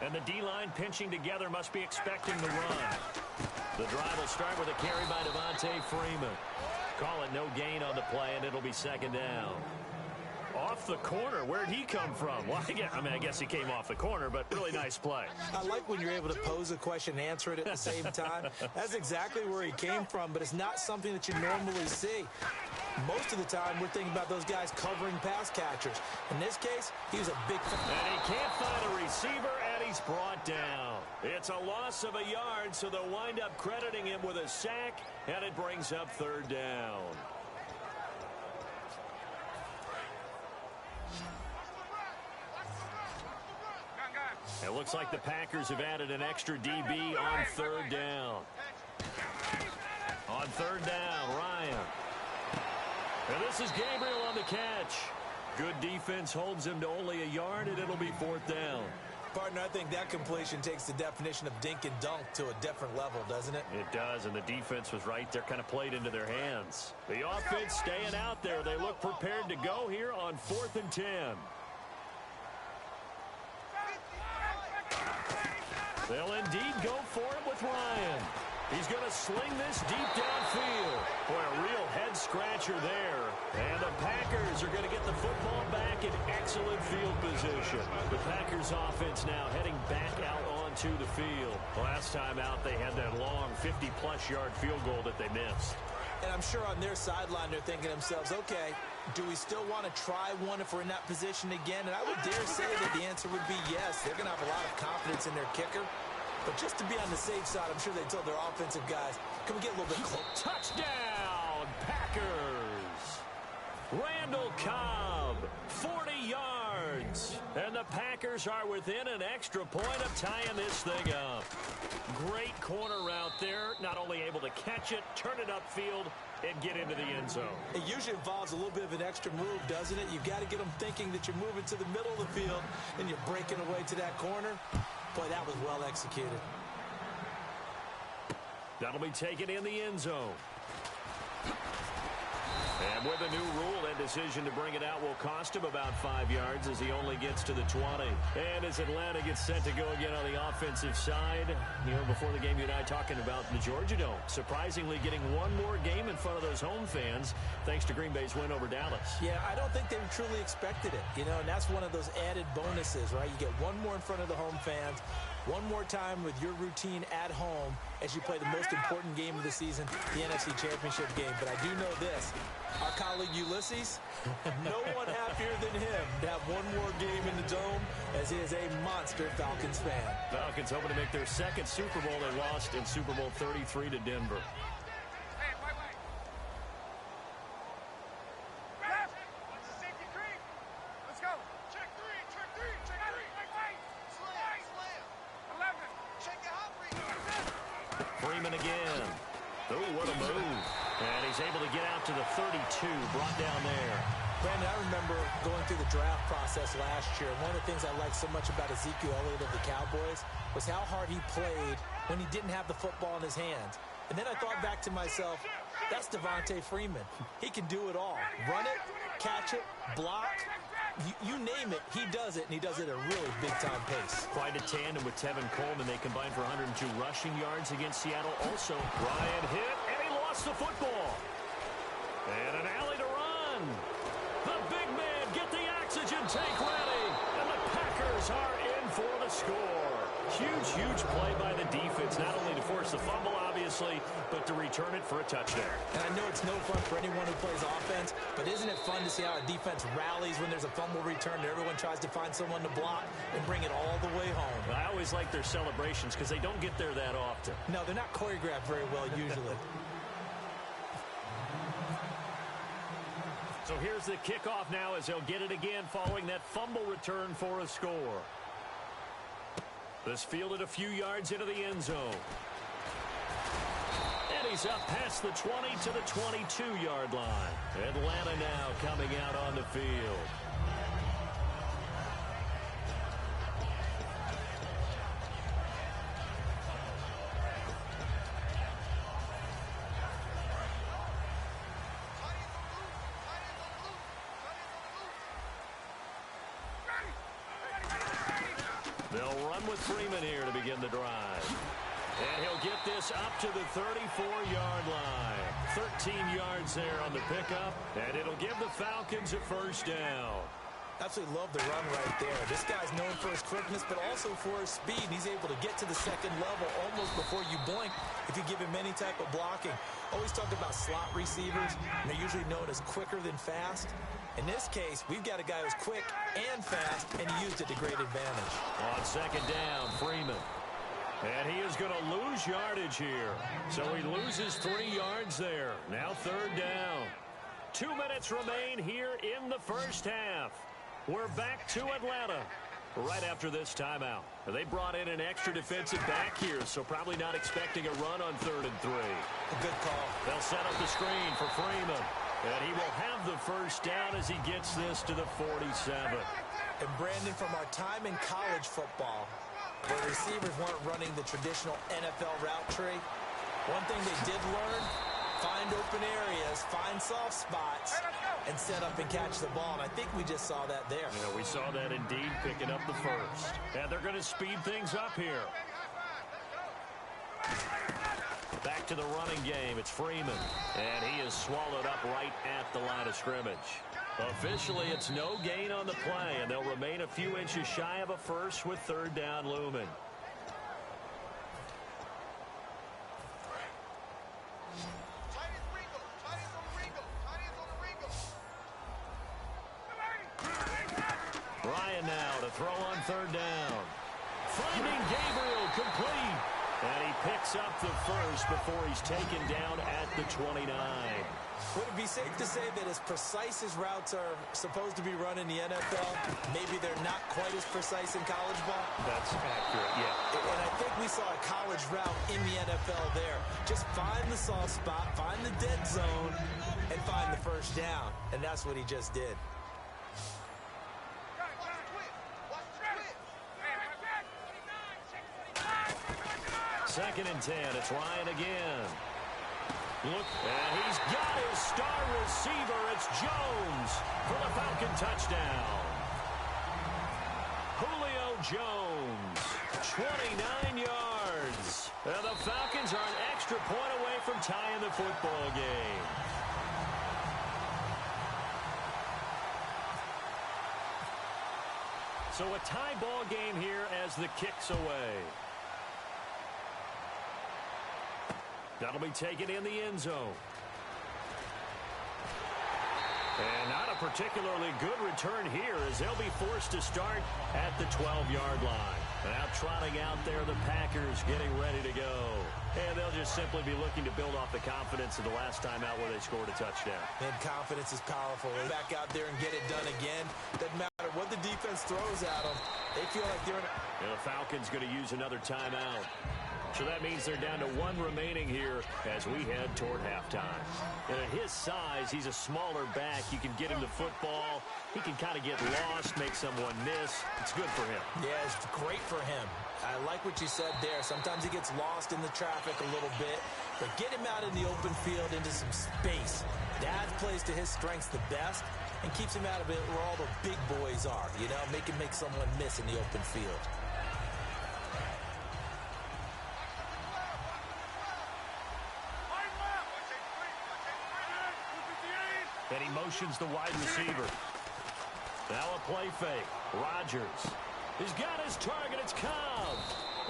And the D-line pinching together must be expecting the run. The drive will start with a carry by Devontae Freeman. Call it no gain on the play, and it'll be second down. Off the corner. Where'd he come from? Well, I guess he came off the corner, but really nice play. I like when you're able to pose a question and answer it at the same time. That's exactly where he came from, but it's not something that you normally see. Most of the time, we're thinking about those guys covering pass catchers. In this case, he was a big fan. And he can't find a receiver, and he's brought down. It's a loss of a yard, so they'll wind up crediting him with a sack, and it brings up third down. It looks like the Packers have added an extra DB on third down. On third down, Ryan. And this is Gabriel on the catch. Good defense holds him to only a yard, and it'll be fourth down. Partner, I think that completion takes the definition of dink and dunk to a different level, doesn't it? It does, and the defense was right there, kind of played into their hands. The offense staying out there. They look prepared to go here on 4th and 10. They'll indeed go for it with Ryan. He's going to sling this deep downfield. Boy, a real head-scratcher there. And the Packers are going to get the football back in excellent field position. The Packers offense now heading back out onto the field. Last time out, they had that long 50-plus yard field goal that they missed. And I'm sure on their sideline, they're thinking to themselves, okay, do we still want to try one if we're in that position again? And I would dare say that the answer would be yes. They're going to have a lot of confidence in their kicker. But just to be on the safe side, I'm sure they told their offensive guys, can we get a little bit close? Touchdown, Packers! Randall Cobb, 40 yards. And the Packers are within an extra point of tying this thing up. Great corner route there. Not only able to catch it, turn it upfield, and get into the end zone. It usually involves a little bit of an extra move, doesn't it? You've got to get them thinking that you're moving to the middle of the field and you're breaking away to that corner. Boy, that was well executed. That'll be taken in the end zone. And with a new rule, that decision to bring it out will cost him about 5 yards as he only gets to the 20. And as Atlanta gets set to go again on the offensive side, before the game, you and I talking about the Georgia Dome, surprisingly getting one more game in front of those home fans thanks to Green Bay's win over Dallas. Yeah, I don't think they truly expected it, and that's one of those added bonuses, right? You get one more in front of the home fans, one more time with your routine at home as you play the most important game of the season, the NFC Championship game. But I do know this. Our colleague Ulysses, no one happier than him to have one more game in the Dome as he is a monster Falcons fan. Falcons hoping to make their second Super Bowl. They lost in Super Bowl 33 to Denver. Freeman again. Oh, what a move. And he's able to get out to the 32, brought down there. Brandon, I remember going through the draft process last year. One of the things I liked so much about Ezekiel Elliott of the Cowboys was how hard he played when he didn't have the football in his hands. And then I thought back to myself, that's Devontae Freeman. He can do it all. Run it, catch it, block. You name it, he does it, and he does it at a really big-time pace. Quite a tandem with Tevin Coleman. They combined for 102 rushing yards against Seattle. Also, Ryan hit, and he lost the football. And an alley to run. The big man, get the oxygen tank ready. And the Packers are in for the score. Huge play by the defense, not only to force the fumble, obviously, but to return it for a touchdown. And I know it's no fun for anyone who plays offense, but isn't it fun to see how a defense rallies when there's a fumble return and everyone tries to find someone to block and bring it all the way home? I always like their celebrations because they don't get there that often. No, they're not choreographed very well usually. So here's the kickoff now as they'll get it again following that fumble return for a score. This fielded a few yards into the end zone. And he's up past the 20 to the 22-yard line. Atlanta now coming out on the field. They'll run with Freeman here to begin the drive. And he'll get this up to the 34-yard line. 13 yards there on the pickup, and it'll give the Falcons a first down. Absolutely love the run right there. This guy's known for his quickness, but also for his speed. He's able to get to the second level almost before you blink if you give him any type of blocking. Always talk about slot receivers, and they're usually known as quicker than fast. In this case, we've got a guy who's quick and fast, and he used it to great advantage. On second down, Freeman. And he is going to lose yardage here. So he loses 3 yards there. Now third down. 2 minutes remain here in the first half. We're back to Atlanta right after this timeout. They brought in an extra defensive back here, so probably not expecting a run on 3rd and 3. A good call. They'll set up the screen for Freeman. And he will have the first down as he gets this to the 47. And Brandon, from our time in college football, where receivers weren't running the traditional NFL route tree, one thing they did learn: find open areas, find soft spots, and set up and catch the ball. And I think we just saw that there. Yeah, we saw that indeed, picking up the first. And they're going to speed things up here. Back to the running game. It's Freeman. And he is swallowed up right at the line of scrimmage. Officially, it's no gain on the play, and they'll remain a few inches shy of a first with third down looming. Ryan now to throw on third down. Finding Gabriel complete. And he picks up the first before he's taken down at the 29. Would it be safe to say that as precise as routes are supposed to be run in the NFL, maybe they're not quite as precise in college ball? That's accurate, yeah. And I think we saw a college route in the NFL there. Just find the soft spot, find the dead zone, and find the first down. And that's what he just did. Second and 10. It's Ryan again. Look, and he's got his star receiver. It's Jones for the Falcon touchdown. Julio Jones, 29 yards. And the Falcons are an extra point away from tying the football game. So a tie ball game here as the kick's away. That'll be taken in the end zone. And not a particularly good return here as they'll be forced to start at the 12-yard line. Now trotting out there, the Packers getting ready to go. And they'll just simply be looking to build off the confidence of the last time out where they scored a touchdown. And confidence is powerful. They back out there and get it done again. Doesn't matter what the defense throws at them. They feel like they're in a... And the Falcons going to use another timeout. So that means they're down to 1 remaining here as we head toward halftime. And at his size, he's a smaller back. You can get him the football. He can kind of get lost, make someone miss. It's good for him. Yeah, it's great for him. I like what you said there. Sometimes he gets lost in the traffic a little bit, but get him out in the open field into some space. That plays to his strengths the best and keeps him out of it where all the big boys are, you know, make someone miss in the open field. And he motions the wide receiver. Now a play fake. Rodgers. He's got his target. It's Cobb.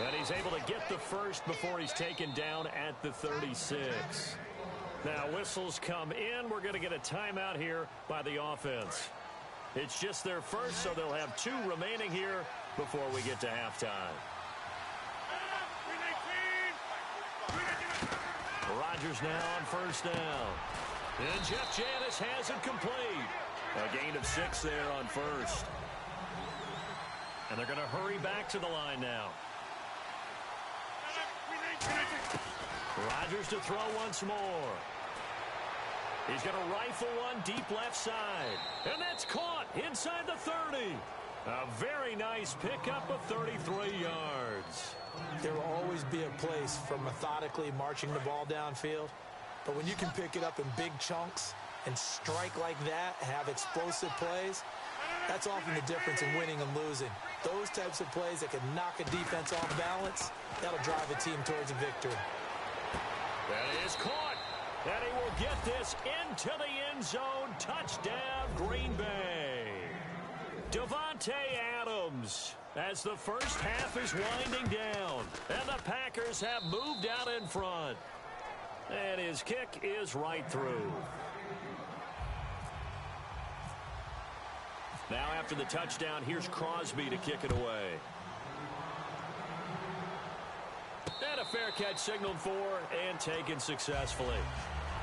And he's able to get the first before he's taken down at the 36. Now whistles come in. We're going to get a timeout here by the offense. It's just their first, so they'll have 2 remaining here before we get to halftime. Rodgers now on first down. And Jeff Janis has it complete. A gain of 6 there on first. And they're going to hurry back to the line now. Rodgers to throw once more. He's going to rifle one deep left side. And that's caught inside the 30. A very nice pickup of 33 yards. There will always be a place for methodically marching the ball downfield. But when you can pick it up in big chunks and strike like that, have explosive plays, that's often the difference in winning and losing. Those types of plays that can knock a defense off balance, that'll drive a team towards a victory. That is caught. And he will get this into the end zone. Touchdown, Green Bay. Davante Adams as the first half is winding down. And the Packers have moved out in front. And his kick is right through. Now after the touchdown, here's Crosby to kick it away. And a fair catch signaled for and taken successfully.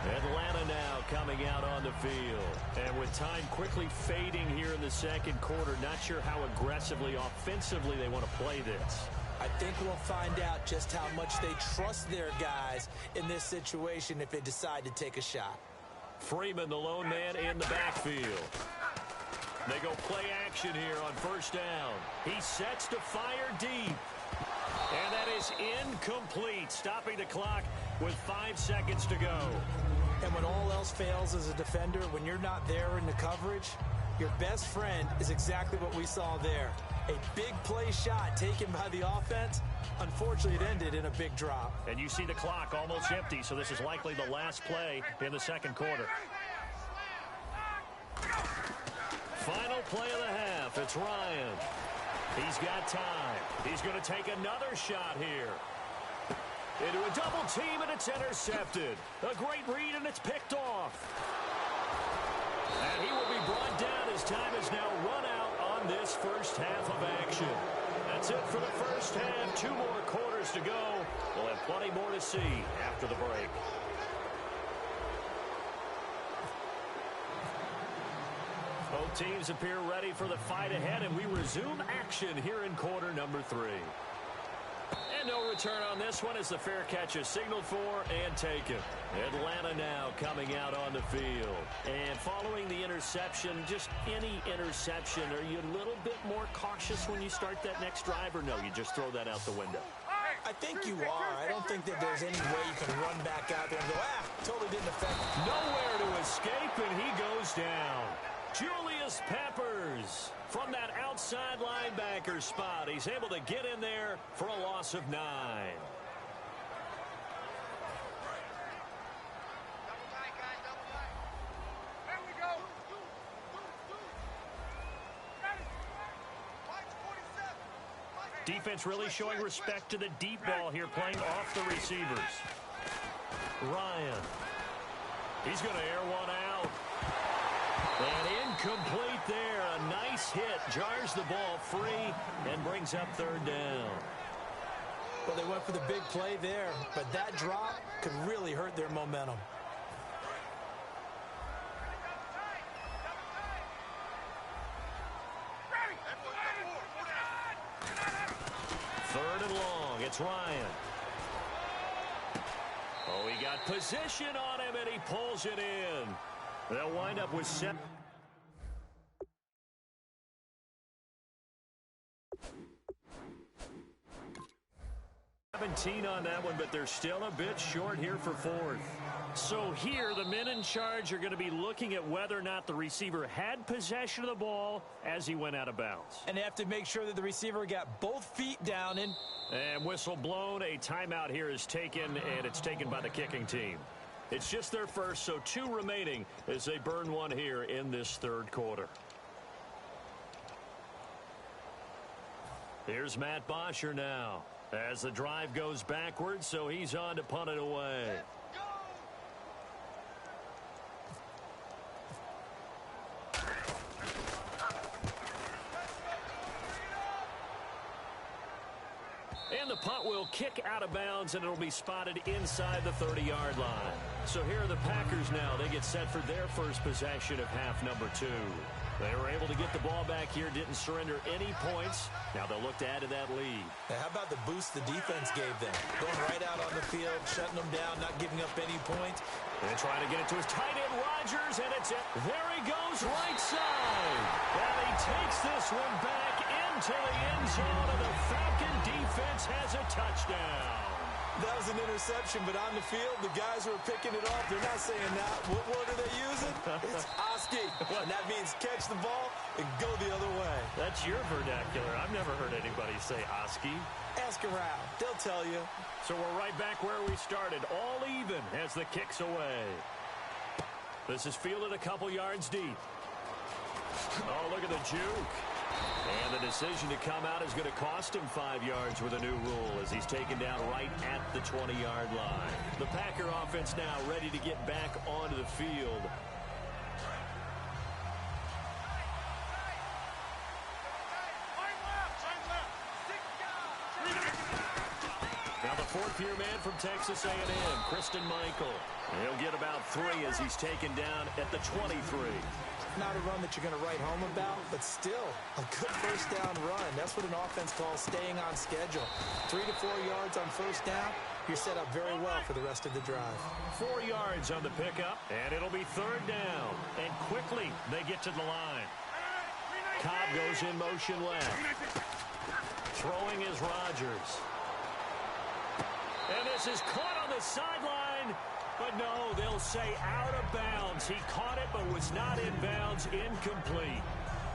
Atlanta now coming out on the field. And with time quickly fading here in the second quarter, not sure how aggressively, offensively they want to play this. I think we'll find out just how much they trust their guys in this situation if they decide to take a shot. Freeman, the lone man in the backfield. They go play action here on first down. He sets to fire deep. And that is incomplete, stopping the clock with 5 seconds to go. And when all else fails as a defender, when you're not there in the coverage, your best friend is exactly what we saw there. A big play shot taken by the offense. Unfortunately, it ended in a big drop. And you see the clock almost empty, so this is likely the last play in the second quarter. Final play of the half. It's Ryan. He's got time. He's going to take another shot here. Into a double team, and it's intercepted. A great read, and it's picked off. And he will be brought down as time is now run out on this first half of action. That's it for the first half. 2 more quarters to go. We'll have plenty more to see after the break. Both teams appear ready for the fight ahead, and we resume action here in quarter number 3. And no return on this one as the fair catch is signaled for and taken. Atlanta now coming out on the field. And following the interception, just any interception, are you a little bit more cautious when you start that next drive, or no, you just throw that out the window? I think you are. I don't think that there's any way you can run back out there and go, totally didn't affect me. Nowhere to escape, and he goes down. Julius Peppers from that outside linebacker spot. He's able to get in there for a loss of 9. Defense really showing respect to the deep ball here, playing off the receivers. Ryan. He's going to air one out. And incomplete there. A nice hit. Jars the ball free and brings up third down. Well, they went for the big play there, but that drop could really hurt their momentum. Third and long. It's Ryan. Oh, he got position on him, and he pulls it in. They'll wind up with 7. On that one, but they're still a bit short here for fourth. So here, the men in charge are going to be looking at whether or not the receiver had possession of the ball as he went out of bounds. And they have to make sure that the receiver got both feet down. And whistle blown. A timeout here is taken, and it's taken by the kicking team. It's just their first, so 2 remaining as they burn one here in this third quarter. Here's Matt Bosher now as the drive goes backwards, so he's on to punt it away. And the punt will kick out of bounds, and it'll be spotted inside the 30-yard line. So here are the Packers now. They get set for their first possession of half number 2. They were able to get the ball back here, didn't surrender any points. Now they'll look to add to that lead. Now, how about the boost the defense gave them? Going right out on the field, shutting them down, not giving up any points. And trying to get it to his tight end, Rodgers, and it's it. There he goes, right side. And he takes this one back into the end zone, and the Falcon defense has a touchdown. That was an interception, but on the field, the guys who are picking it off, they're not saying that. What word are they using? It's Oski. And that means catch the ball and go the other way. That's your vernacular. I've never heard anybody say Oski. Ask around. They'll tell you. So we're right back where we started. All even as the kick's away. This is fielded a couple yards deep. Oh, look at the juke. And the decision to come out is going to cost him 5 yards with a new rule as he's taken down right at the 20-yard line. The Packer offense now ready to get back onto the field. Now the fourth-year man from Texas A&M, Christian Michael. He'll get about 3 as he's taken down at the 23. Not a run that you're going to write home about, but still a good first down run. That's what an offense calls staying on schedule. 3 to 4 yards on first down. You're set up very well for the rest of the drive. 4 yards on the pickup, and it'll be third down. And quickly, they get to the line. Cobb goes in motion left. Throwing is Rodgers. And this is caught on the sideline. But no, they'll say out of bounds. He caught it but was not in bounds. Incomplete.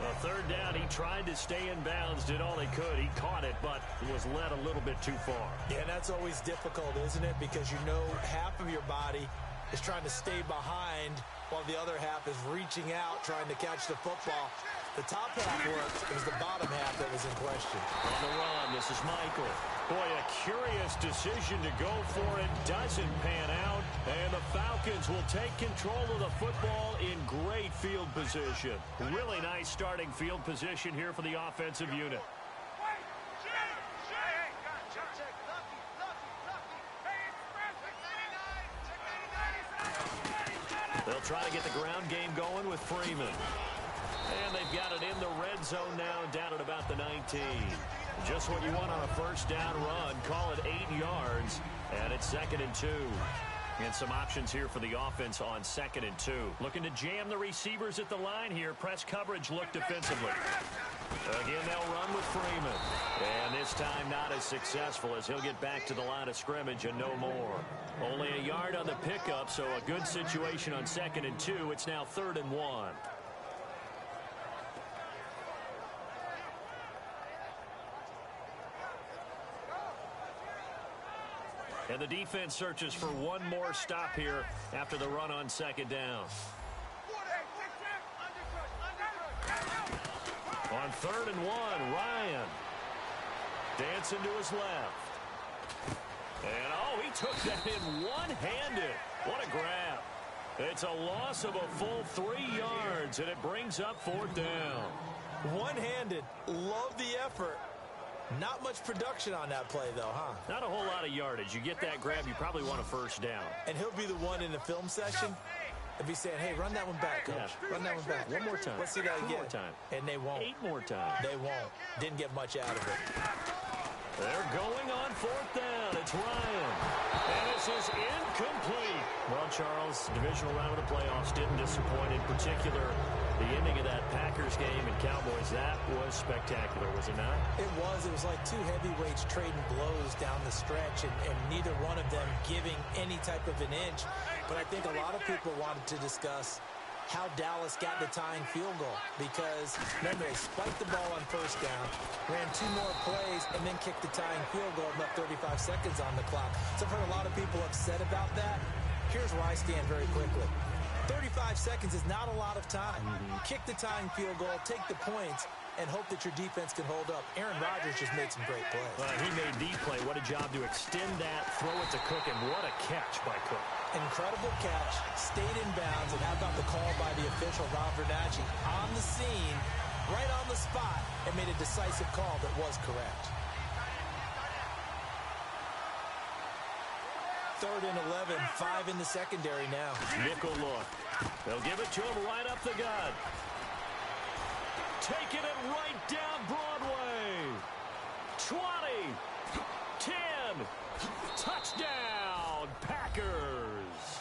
Well, third down, he tried to stay in bounds, did all he could. He caught it but was led a little bit too far. Yeah, and that's always difficult, isn't it? Because you know half of your body is trying to stay behind while the other half is reaching out, trying to catch the football. The top half worked. It was the bottom half that was in question. On the run, this is Michael. Boy, a curious decision to go for it. Doesn't pan out. And the Falcons will take control of the football in great field position. Really nice starting field position here for the offensive unit. They'll try to get the ground game going with Freeman. And they've got it in the red zone now, down at about the 19. Just what you want on a first down run. Call it 8 yards, and it's 2nd and 2. And some options here for the offense on 2nd and 2. Looking to jam the receivers at the line here. Press coverage look defensively. Again, they'll run with Freeman. And this time not as successful as he'll get back to the line of scrimmage and no more. Only a yard on the pickup, so a good situation on 2nd and 2. It's now 3rd and 1. And the defense searches for one more stop here after the run on 2nd down. On 3rd and 1, Ryan. Dancing to his left. And, oh, he took that in one-handed. What a grab. It's a loss of a full 3 yards, and it brings up 4th down. One-handed. Love the effort. Not much production on that play, though, huh? Not a whole lot of yardage. You get that grab, you probably want a first down. And he'll be the one in the film session and be saying, hey, run that one back, coach. Yeah. Run that one back. One more time. Let's see that again. 2 more time. And they won't. 8 more times. They won't. Didn't get much out of it. They're going on 4th down. It's Ryan. And this is incomplete. Well, Charles, divisional round of the playoffs didn't disappoint. In particular, the ending of that Packers game and Cowboys, that was spectacular, was it not? It was. It was like two heavyweights trading blows down the stretch, and neither one of them giving any type of an inch. But I think a lot of people wanted to discuss how Dallas got the tying field goal, because remember, they spiked the ball on first down, ran 2 more plays, and then kicked the tying field goal and left 35 seconds on the clock. So I've heard a lot of people upset about that. Here's where I stand very quickly. 35 seconds is not a lot of time. Kick the tying field goal, take the points, and hope that your defense can hold up. Aaron Rodgers just made some great plays. He made the play. What a job to extend that, throw it to Cook, and what a catch by Cook. Incredible catch, stayed in bounds, and how about the call by the official, Rob Bernacchi, on the scene, right on the spot, and made a decisive call that was correct. 3rd and 11, 5 in the secondary now. Nickel look. They'll give it to him right up the gut. Taking it right down Broadway. 20, 10, touchdown, Packers.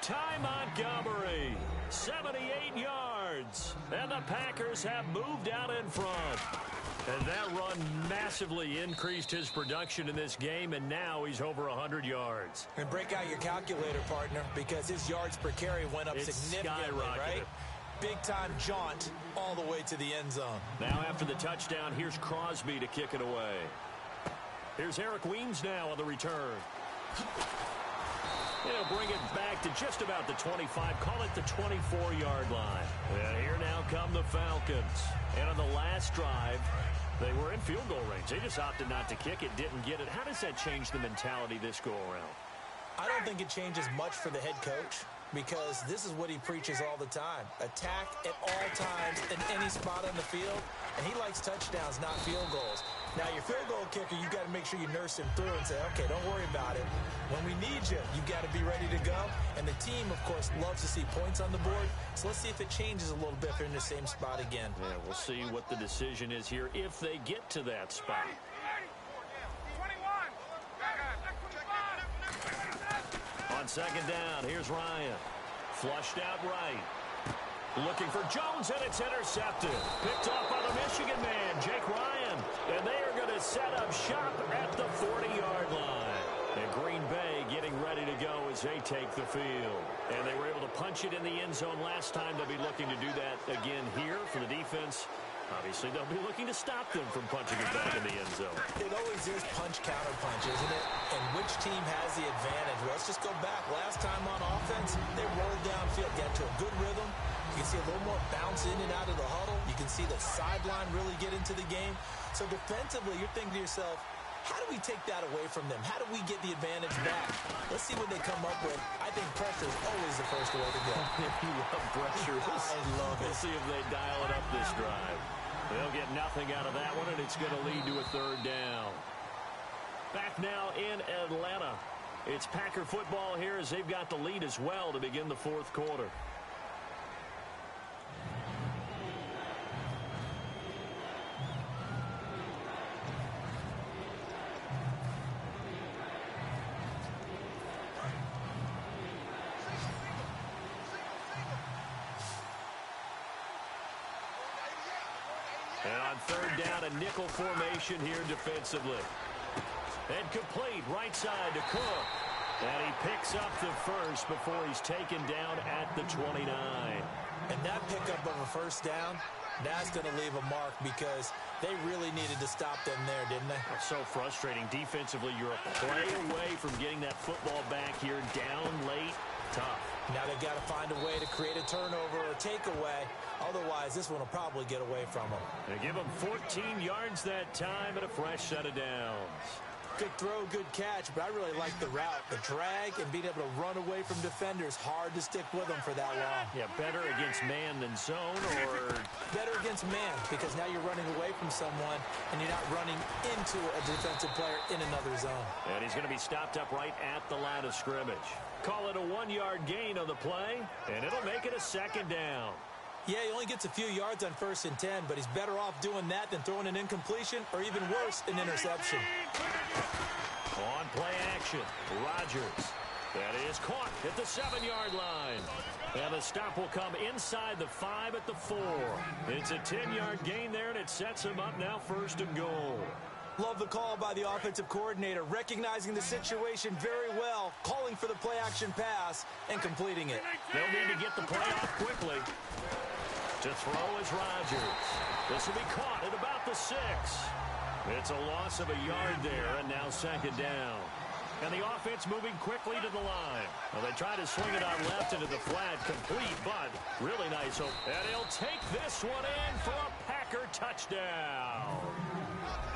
Ty Montgomery, 78 yards. And the Packers have moved out in front. And that run massively increased his production in this game, and now he's over 100 yards. And break out your calculator, partner, because his yards per carry went up significantly, right? big-time jaunt all the way to the end zone. Now after the touchdown, here's Crosby to kick it away. Here's Eric Weems now on the return. He'll bring it back to just about the 25, call it the 24-yard line. And here now come the Falcons. And on the last drive, they were in field goal range. They just opted not to kick it, didn't get it. How does that change the mentality this go-around? I don't think it changes much for the head coach, because this is what he preaches all the time. Attack at all times in any spot on the field, and he likes touchdowns, not field goals. Now, your field goal kicker, you've got to make sure you nurse him through and say, okay, don't worry about it. When we need you, you've got to be ready to go. And the team, of course, loves to see points on the board. So let's see if it changes a little bit if they're in the same spot again. Yeah, we'll see what the decision is here if they get to that spot. On second down, here's Ryan. Flushed out right. Looking for Jones, and it's intercepted. Picked off by the Michigan man, Jake Ryan. And they are going to set up shop at the 40-yard line. And Green Bay getting ready to go as they take the field. And they were able to punch it in the end zone last time. They'll be looking to do that again here for the defense. Obviously, they'll be looking to stop them from punching it back in the end zone. It always is punch-counter-punch, isn't it? And which team has the advantage? Well, let's just go back. Last time on offense, they rolled downfield, got to a good rhythm. You can see a little more bounce in and out of the huddle. You can see the sideline really get into the game. So defensively, you're thinking to yourself, how do we take that away from them? How do we get the advantage back? Let's see what they come up with. I think pressure is always the first way to go. You love pressure. I love it. We'll see if they dial it up this drive. They'll get nothing out of that one, and it's going to lead to a third down. Back now in Atlanta. It's Packer football here as they've got the lead as well to begin the fourth quarter. And on third down, a nickel formation here defensively. And complete, right side to Cook. And he picks up the first before he's taken down at the 29. And that pickup of a first down, that's going to leave a mark because they really needed to stop them there, didn't they? That's so frustrating. Defensively, you're a play away from getting that football back here, down late. Tough. Now they've got to find a way to create a turnover or takeaway. Otherwise, this one will probably get away from them. They give them 14 yards that time and a fresh set of downs. Good throw, good catch, but I really like the route. The drag and being able to run away from defenders, hard to stick with them for that long. Yeah, better against man than zone, or better against man, because now you're running away from someone and you're not running into a defensive player in another zone. And he's going to be stopped up right at the line of scrimmage. Call it a 1-yard gain on the play, and it'll make it a second down. Yeah, he only gets a few yards on 1st and 10, but he's better off doing that than throwing an incompletion or even worse, an interception. On play action, Rodgers. That is caught at the 7-yard line. And the stop will come inside the 5 at the 4. It's a 10-yard gain there, and it sets him up now 1st and goal. Love the call by the offensive coordinator, recognizing the situation very well, calling for the play-action pass, and completing it. They'll need to get the play off quickly. To throw is Rodgers. This will be caught at about the 6. It's a loss of a yard there, and now second down. And the offense moving quickly to the line. Well, they try to swing it on left into the flat, complete, but really nice. And he'll take this one in for a Packer touchdown.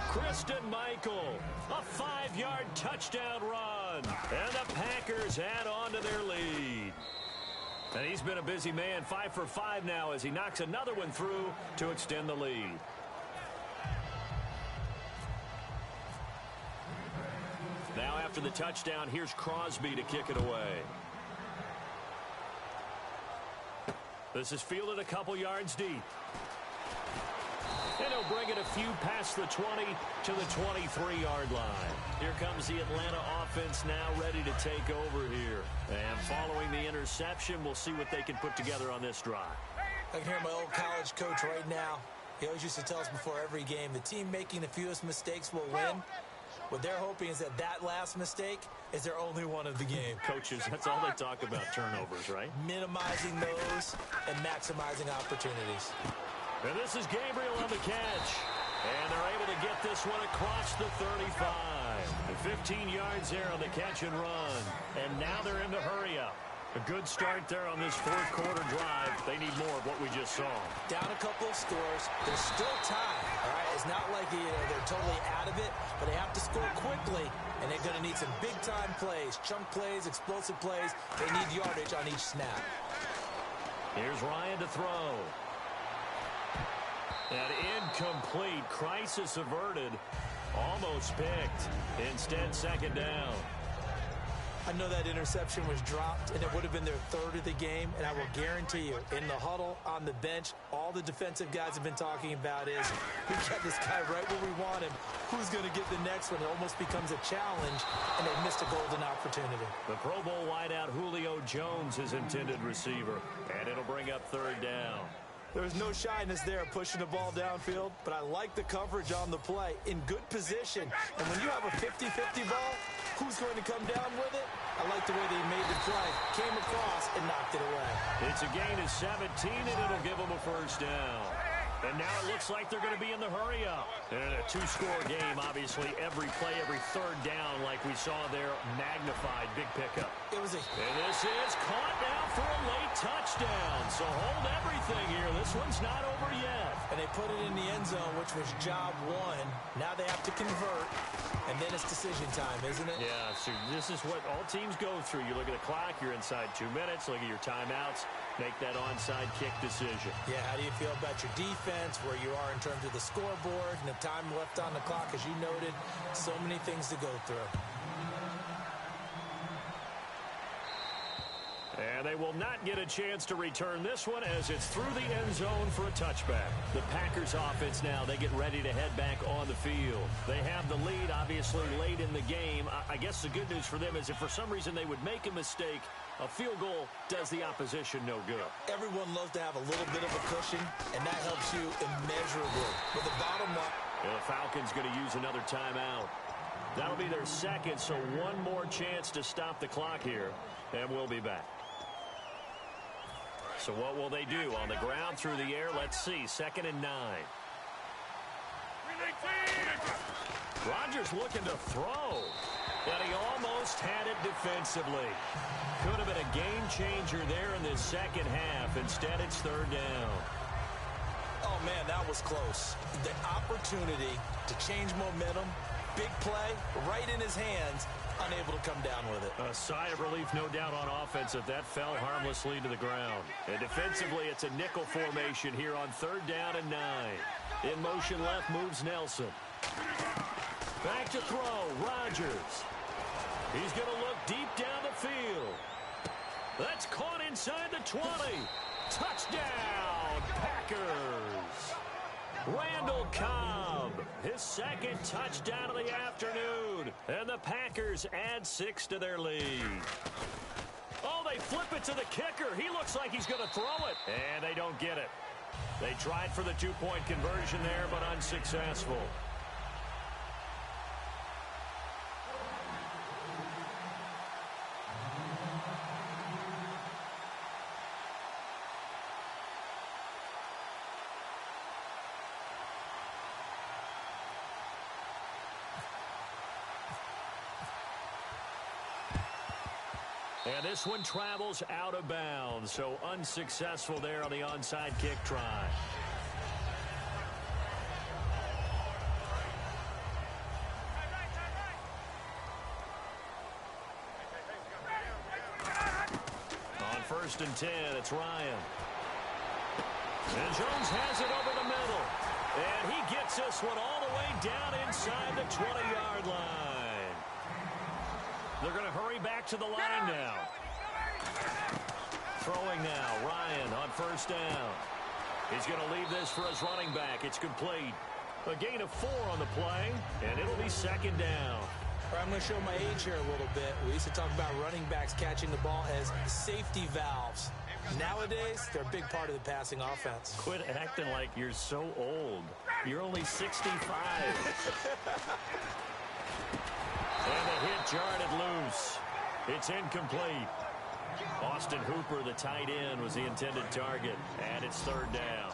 Kristen Michael, a 5-yard touchdown run. And the Packers add on to their lead. And he's been a busy man, 5 for 5 now as he knocks another one through to extend the lead. Now after the touchdown, here's Crosby to kick it away. This is fielded a couple yards deep. And he'll bring it a few past the 20 to the 23-yard line. Here comes the Atlanta offense now ready to take over here. And following the interception, we'll see what they can put together on this drive. I can hear my old college coach right now. He always used to tell us before every game, the team making the fewest mistakes will win. What they're hoping is that that last mistake is their only one of the game. Coaches, that's all they talk about, turnovers, right? Minimizing those and maximizing opportunities. And this is Gabriel on the catch. And they're able to get this one across the 35. And 15 yards there on the catch and run. And now they're in the hurry up. A good start there on this fourth quarter drive. They need more of what we just saw. Down a couple of scores. There's still time. All right, it's not like they're totally out of it, but they have to score quickly, and they're going to need some big-time plays, chunk plays, explosive plays. They need yardage on each snap. Here's Ryan to throw. And incomplete. Crisis averted. Almost picked. Instead, second down. I know that interception was dropped, and it would have been their third of the game, and I will guarantee you, in the huddle, on the bench, all the defensive guys have been talking about is, we got this guy right where we want him. Who's going to get the next one? It almost becomes a challenge, and they missed a golden opportunity. The Pro Bowl wideout Julio Jones is intended receiver, and it'll bring up third down. There's no shyness there pushing the ball downfield, but I like the coverage on the play. In good position. And when you have a 50-50 ball, who's going to come down with it? I like the way they made the play. Came across and knocked it away. It's a gain of 17, and it'll give them a first down. And now it looks like they're going to be in the hurry-up. And a two-score game, obviously, every play, every third down, like we saw there, magnified, big pickup. It was And this is caught now for a late touchdown. So hold everything here. This one's not over yet. And they put it in the end zone, which was job one. Now they have to convert, and then it's decision time, isn't it? Yeah, so this is what all teams go through. You look at the clock, you're inside 2 minutes, look at your timeouts, make that onside kick decision. Yeah, how do you feel about your defense, where you are in terms of the scoreboard, and the time left on the clock, as you noted, so many things to go through. And they will not get a chance to return this one as it's through the end zone for a touchback. The Packers offense now, they get ready to head back on the field. They have the lead, obviously, late in the game. I guess the good news for them is if for some reason they would make a mistake, a field goal does the opposition no good. Everyone loves to have a little bit of a cushion, and that helps you immeasurably. With the bottom line, the Falcons going to use another timeout. That'll be their second, so one more chance to stop the clock here, and we'll be back. So what will they do? On the ground, through the air, let's see. 2nd and 9. Rodgers looking to throw. And he almost had it defensively. Could have been a game changer there in this second half. Instead, it's third down. Oh, man, that was close. The opportunity to change momentum, big play, right in his hands, unable to come down with it. A sigh of relief, no doubt, on offense if that fell harmlessly to the ground. And defensively, it's a nickel formation here on 3rd down and 9. In motion left moves Nelson. Back to throw, Rodgers. He's going to look deep down the field. That's caught inside the 20. Touchdown, Packers. Randall Cobb, his second touchdown of the afternoon. And the Packers add 6 to their lead. Oh, they flip it to the kicker. He looks like he's going to throw it. And they don't get it. They tried for the 2-point conversion there, but unsuccessful. And this one travels out of bounds, so unsuccessful there on the onside kick try. On 1st and 10, it's Ryan. And Jones has it over the middle. And he gets this one all the way down inside the 20-yard line. They're going to hurry back to the line now. Throwing now, Ryan on 1st down. He's going to leave this for his running back. It's complete. A gain of 4 on the play, and it'll be 2nd down. I'm going to show my age here a little bit. We used to talk about running backs catching the ball as safety valves. Nowadays, they're a big part of the passing offense. Quit acting like you're so old. You're only 65. Jarred loose. It's incomplete. Austin Hooper, the tight end, was the intended target, and it's third down.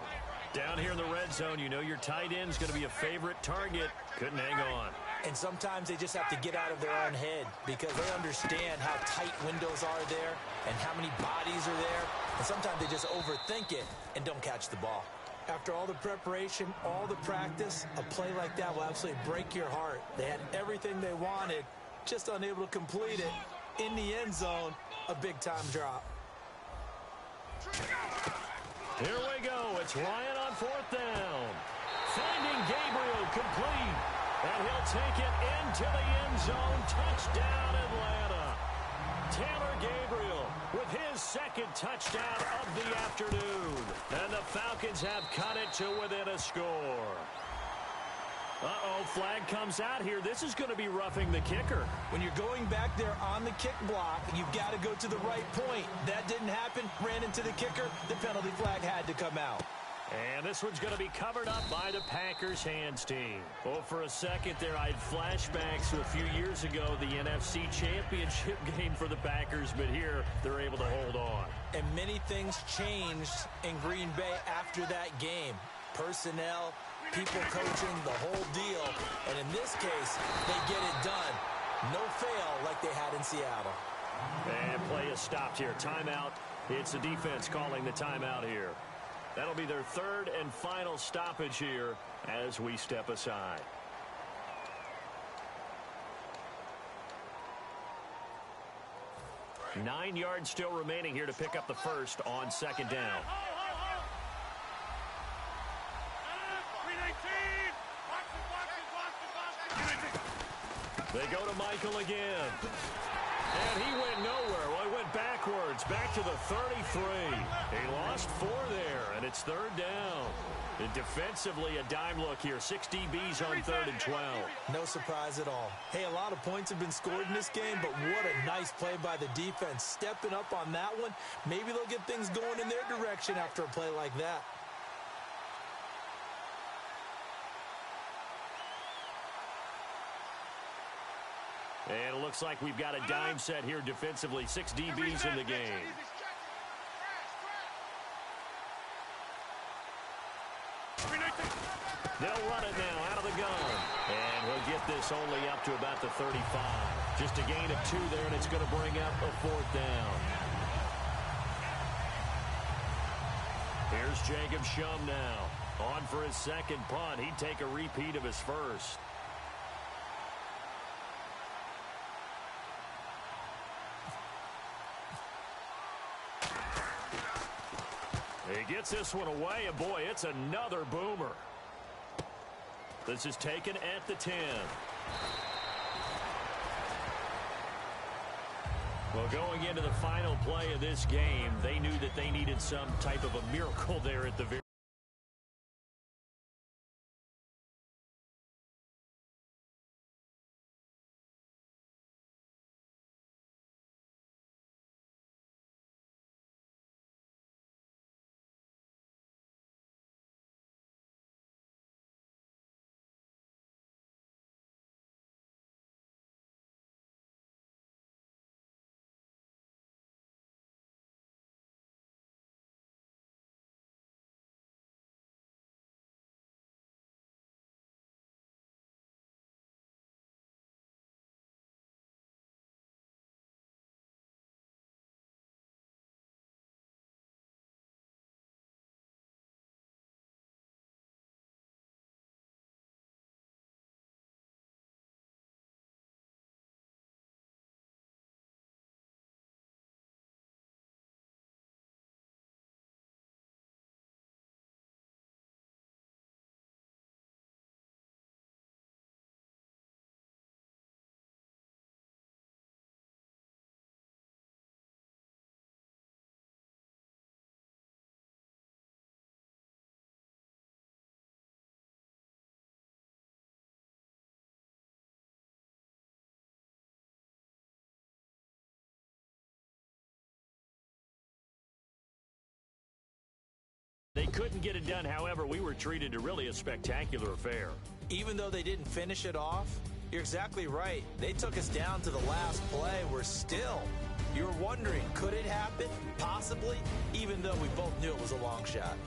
Down here in the red zone, you know your tight end's going to be a favorite target. Couldn't hang on. And sometimes they just have to get out of their own head because they understand how tight windows are there and how many bodies are there. And sometimes they just overthink it and don't catch the ball. After all the preparation, all the practice, a play like that will absolutely break your heart. They had everything they wanted, just unable to complete it. In the end zone, a big-time drop. Here we go. It's Ryan on fourth down. Finding Gabriel complete. And he'll take it into the end zone. Touchdown, Atlanta. Taylor Gabriel with his second touchdown of the afternoon. And the Falcons have cut it to within a score. Uh-oh, flag comes out here. This is going to be roughing the kicker. When you're going back there on the kick block, you've got to go to the right point. That didn't happen. Ran into the kicker. The penalty flag had to come out. And this one's going to be covered up by the Packers hands team. Oh, for a second there, I had flashbacks to a few years ago, the NFC Championship game for the Packers, but here they're able to hold on. And many things changed in Green Bay after that game. Personnel, people coaching, the whole deal. And in this case, they get it done. No fail like they had in Seattle. And play is stopped here. Timeout. It's the defense calling the timeout here. That'll be their third and final stoppage here as we step aside. Nine yards still remaining here to pick up the first on second down. They go to Michael again. And he went nowhere. Well, he went backwards, back to the 33. He lost 4 there, and it's third down. And defensively, a dime look here. 6 DBs on third and 12. No surprise at all. Hey, a lot of points have been scored in this game, but what a nice play by the defense. Stepping up on that one. Maybe they'll get things going in their direction after a play like that. And it looks like we've got a dime set here defensively. 6 DBs in the game. They'll run it now out of the gun. And he'll get this only up to about the 35. Just a gain of 2 there, and it's going to bring up a fourth down. Here's Jacob Shum now. On for his second punt. He'd take a repeat of his first. He gets this one away, and boy, it's another boomer. This is taken at the 10. Well, going into the final play of this game, they knew that they needed some type of a miracle there at the very They couldn't get it done. However, we were treated to really a spectacular affair. Even though they didn't finish it off, You're exactly right. They took us down to the last play. We're still. You're wondering, could it happen? Possibly, even though we both knew it was a long shot.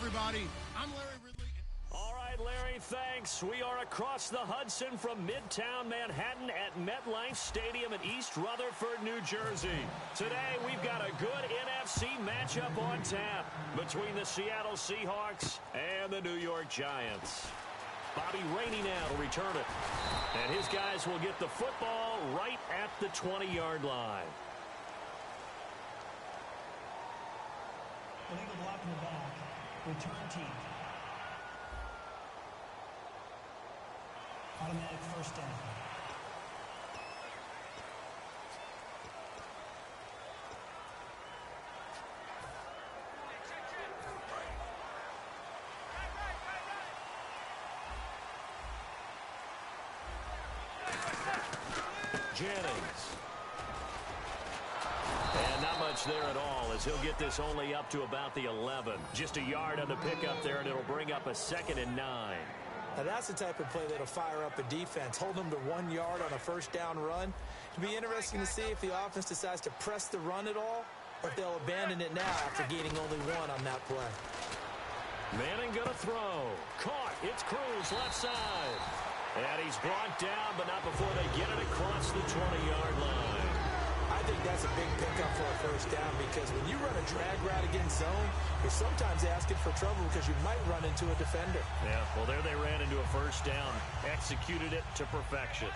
Everybody, I'm Larry Ridley. All right, Larry, thanks. We are across the Hudson from Midtown Manhattan at MetLife Stadium in East Rutherford, New Jersey. Today, we've got a good NFC matchup on tap between the Seattle Seahawks and the New York Giants. Bobby Rainey now to return it. And his guys will get the football right at the 20-yard line. Illegal block in the back. Return team. Automatic first down. Jennings. And not much there at all as he'll get this only up to about the 11. Just a yard on the pickup there, and it'll bring up a 2nd and 9. Now that's the type of play that'll fire up a defense. Hold them to 1 yard on a first down run. It'll be interesting to see if the offense decides to press the run at all, or if they'll abandon it now after gaining only 1 on that play. Manning gonna throw. Caught. It's Cruz left side. And he's brought down, but not before they get it across the 20-yard line. I think that's a big pickup for a first down because when you run a drag route against zone, you're sometimes asking for trouble because you might run into a defender. Yeah, well, there they ran into a first down. Executed it to perfection.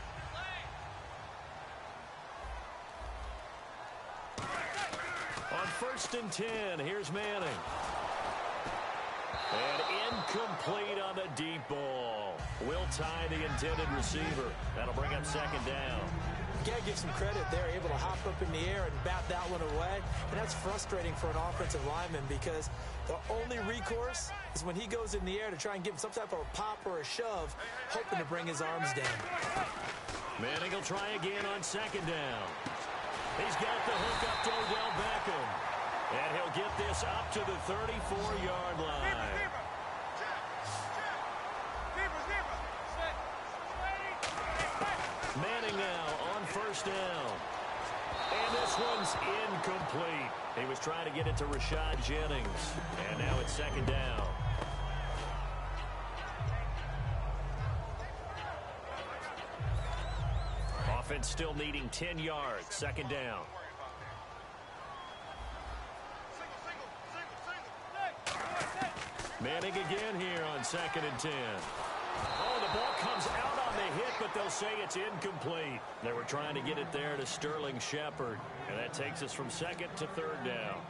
On 1st and 10, here's Manning. And incomplete on the deep ball. Will tie the intended receiver. That'll bring up second down. You got to give some credit. They're able to hop up in the air and bat that one away. And that's frustrating for an offensive lineman because the only recourse is when he goes in the air to try and give him some type of a pop or a shove, hoping to bring his arms down. Manning will try again on second down. He's got the hook up to Odell Beckham. And he'll get this up to the 34-yard line. Manning now on first down. And this one's incomplete. He was trying to get it to Rashad Jennings. And now it's second down. Offense still needing 10 yards. Second down. Manning again here on second and 10. Oh, the ball comes out on the hit, but they'll say it's incomplete. They were trying to get it there to Sterling Shepard, and that takes us from second to third down.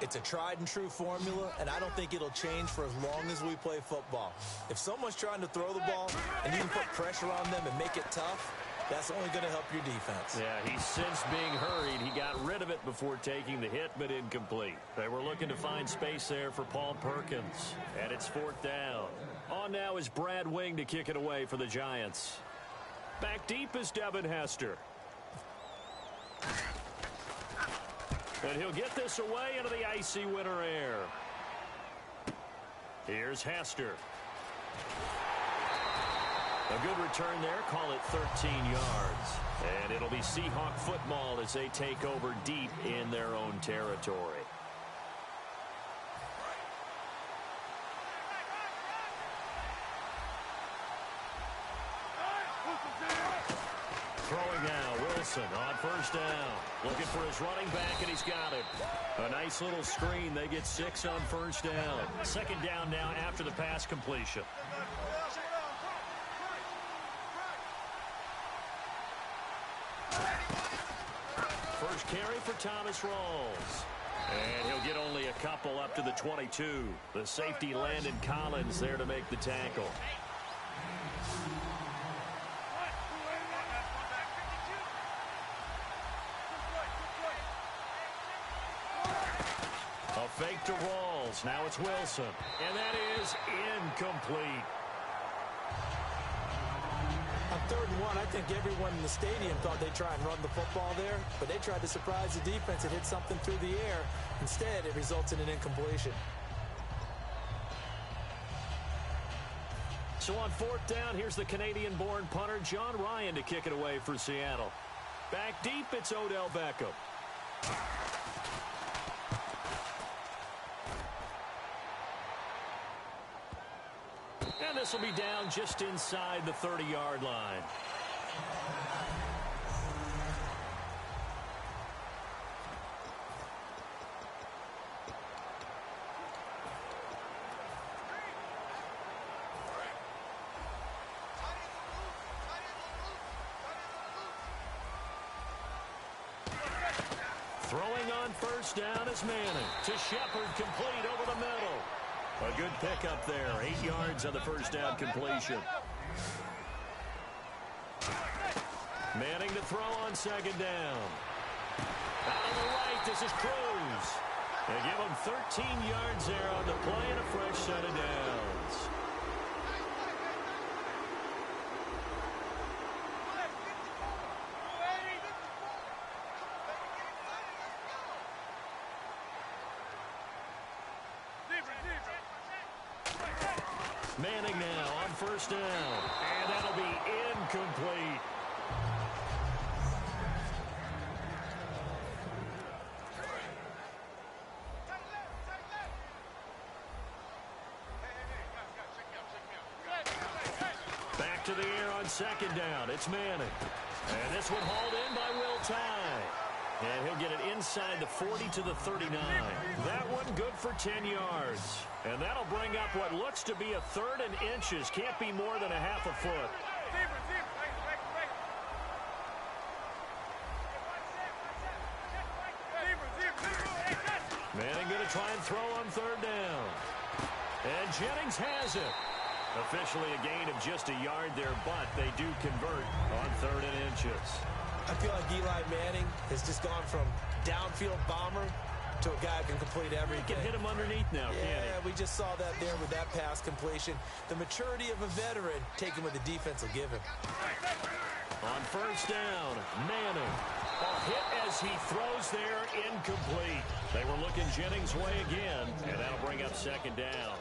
It's a tried-and-true formula, and I don't think it'll change for as long as we play football. If someone's trying to throw the ball and you can put pressure on them and make it tough, that's only going to help your defense. Yeah, he's since being hurried. He got rid of it before taking the hit, but incomplete. They were looking to find space there for Paul Perkins, and it's fourth down. On now is Brad Wing to kick it away for the Giants. Back deep is Devin Hester. And he'll get this away into the icy winter air. Here's Hester. A good return there. Call it 13 yards. And it'll be Seahawk football as they take over deep in their own territory. Throwing now, Wilson on first down. Looking for his running back, and he's got it. A nice little screen. They get 6 on first down. Second down now after the pass completion. First carry for Thomas Rawls. And he'll get only a couple up to the 22. The safety Landon Collins there to make the tackle. A fake to Rawls. Now it's Wilson. And that is incomplete. On 3rd and 1, I think everyone in the stadium thought they'd try and run the football there, but they tried to surprise the defense and hit something through the air. Instead, it results in an incompletion. So on 4th down, here's the Canadian-born punter John Ryan to kick it away for Seattle. Back deep, it's Odell Beckham. And this will be down just inside the 30-yard line. Throwing on first down is Manning. To Shepard, complete over the middle. A good pickup there. 8 yards on the first down completion. Manning to throw on second down. Out on the right, this is Cruz. They give him 13 yards there on the play and a fresh set of downs. Manning now on first down. And that'll be incomplete. Back to the air on second down. It's Manning. And this one hauled in by Will Tye. And he'll get it inside the 40 to the 39. That one good for 10 yards. And that'll bring up what looks to be a 3rd and inches. Can't be more than a half a foot. Manning going to try and throw on 3rd down. And Jennings has it. Officially a gain of just a yard there, but they do convert on 3rd and inches. I feel like Eli Manning has just gone from downfield bomber to a guy who can complete everything. He can hit him underneath now, can't he? Yeah, we just saw that there with that pass completion. The maturity of a veteran taking what the defense will give him. On 1st down, Manning. A hit as he throws there, incomplete. They were looking Jennings' way again, and that'll bring up 2nd down.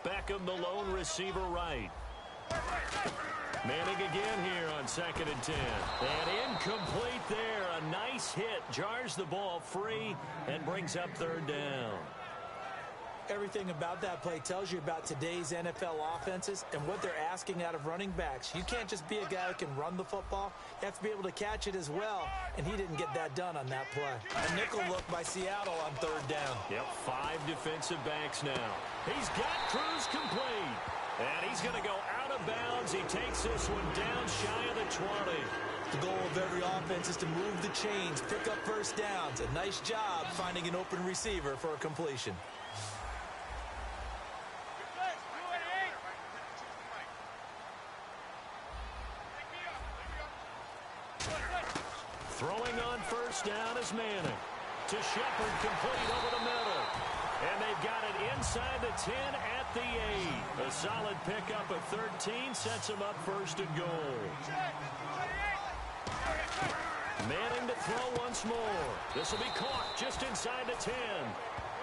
Beckham, the lone receiver right. Manning again here on 2nd and 10. And incomplete there. A nice hit. Jars the ball free and brings up 3rd down. Everything about that play tells you about today's NFL offenses and what they're asking out of running backs. You can't just be a guy who can run the football. You have to be able to catch it as well, and he didn't get that done on that play. A nickel look by Seattle on 3rd down. Yep, 5 defensive backs now. He's got Cruz complete, and he's going to go out of bounds. He takes this one down shy of the 20. The goal of every offense is to move the chains, pick up 1st downs. A nice job finding an open receiver for a completion. Throwing on 1st down is Manning. To Shepard, complete over the middle. And they've got it inside the 10 at the 8. A solid pickup of 13 sets them up 1st and goal. Manning to throw once more. This will be caught just inside the 10.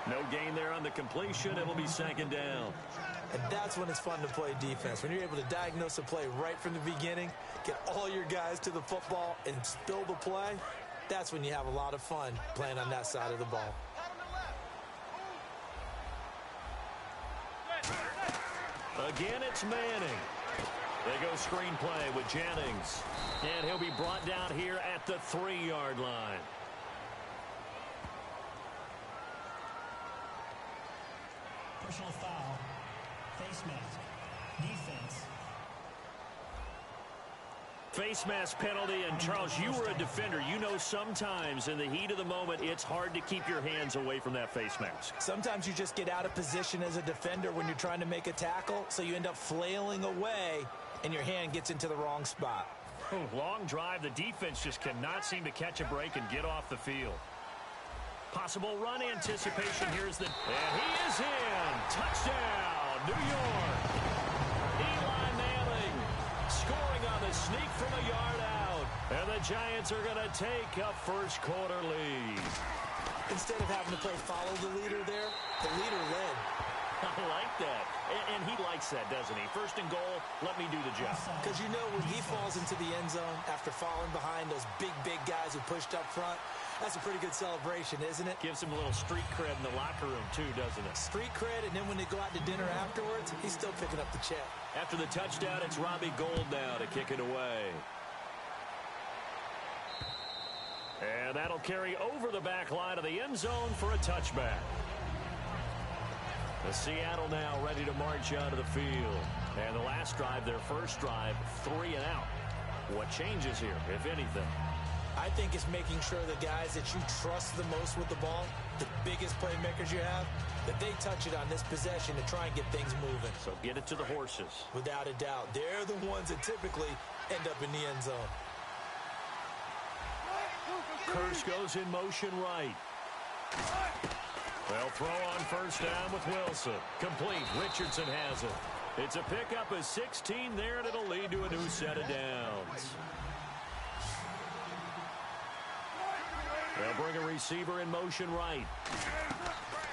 No gain there on the completion. It'll be 2nd down. And that's when it's fun to play defense. When you're able to diagnose a play right from the beginning, get all your guys to the football, and spill the play, that's when you have a lot of fun playing on that side of the ball. Again, it's Manning. They go screenplay with Jennings. And he'll be brought down here at the 3-yard line. Personal foul. Face mask. Defense. Face mask penalty, and Charles, you were a defender. You know sometimes in the heat of the moment, it's hard to keep your hands away from that face mask. Sometimes you just get out of position as a defender when you're trying to make a tackle, so you end up flailing away, and your hand gets into the wrong spot. Long drive. The defense just cannot seem to catch a break and get off the field. Possible run anticipation. Here's the... And he is in. Touchdown, New York. Eli Manning scoring on the sneak from a yard out. And the Giants are going to take a 1st quarter lead. Instead of having to play follow the leader there, the leader led. I like that. And he likes that, doesn't he? 1st and goal, let me do the job. Because you know when he falls into the end zone after falling behind those big guys who pushed up front, that's a pretty good celebration, isn't it? Gives him a little street cred in the locker room, too, doesn't it? Street cred, and then when they go out to dinner afterwards, he's still picking up the check. After the touchdown, it's Robbie Gould now to kick it away. And that'll carry over the back line of the end zone for a touchback. The Seattle now ready to march out of the field. And the last drive, their 1st drive, 3 and out. What changes here, if anything? I think it's making sure the guys that you trust the most with the ball, the biggest playmakers you have, that they touch it on this possession to try and get things moving. So get it to the horses. Without a doubt. They're the ones that typically end up in the end zone. Curse goes in motion right. They'll throw on 1st down with Wilson. Complete. Richardson has it. It's a pickup of 16 there, and it'll lead to a new set of downs. They'll bring a receiver in motion right.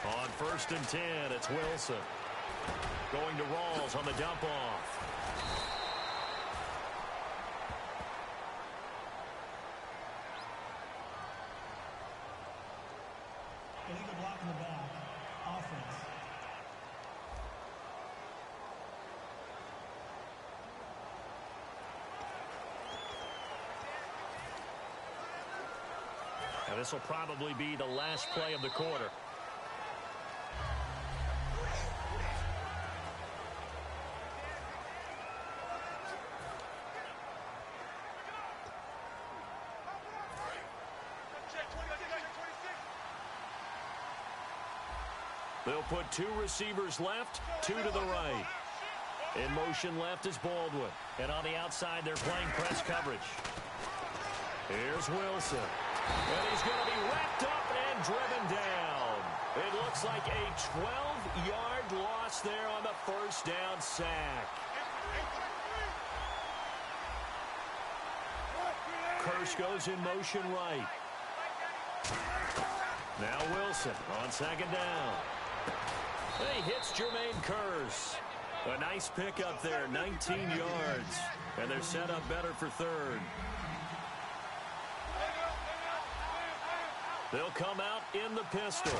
On 1st and 10, it's Wilson. Going to Rawls on the dump off. Illegal block in the back. Offense. And this will probably be the last play of the quarter. They'll put 2 receivers left, 2 to the right. In motion left is Baldwin. And on the outside, they're playing press coverage. Here's Wilson. And he's going to be wrapped up and driven down. It looks like a 12-yard loss there on the first down sack. Kirsch goes in motion right. Now Wilson on second down. He hits Jermaine Kearse. A nice pickup there, 19 yards. And they're set up better for third. They'll come out in the pistol.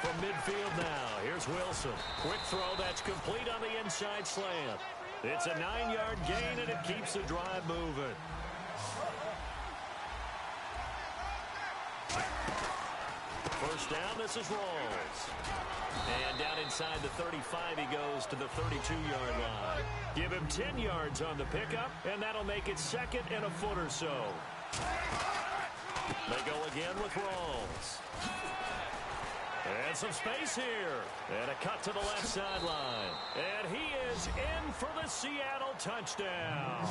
From midfield now, here's Wilson. Quick throw that's complete on the inside slant. It's a 9-yard gain, and it keeps the drive moving. First down, this is Rawls. And down inside the 35, he goes to the 32-yard line. Give him 10 yards on the pickup, and that'll make it second and a foot or so. They go again with Rawls. And some space here. And a cut to the left sideline. And he is in for the Seattle touchdown.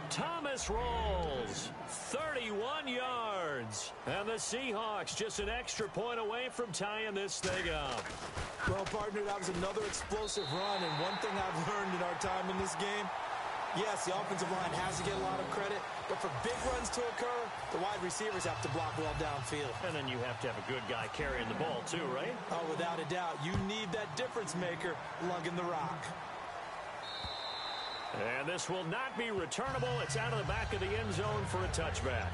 Thomas Rawls, 31 yards. And the Seahawks just an extra point away from tying this thing up. Well, partner, that was another explosive run. And one thing I've learned in our time in this game, yes, the offensive line has to get a lot of credit, but for big runs to occur, the wide receivers have to block well downfield. And then you have to have a good guy carrying the ball too, right? Oh, without a doubt. You need that difference maker lugging the rock. And this will not be returnable. It's out of the back of the end zone for a touchback.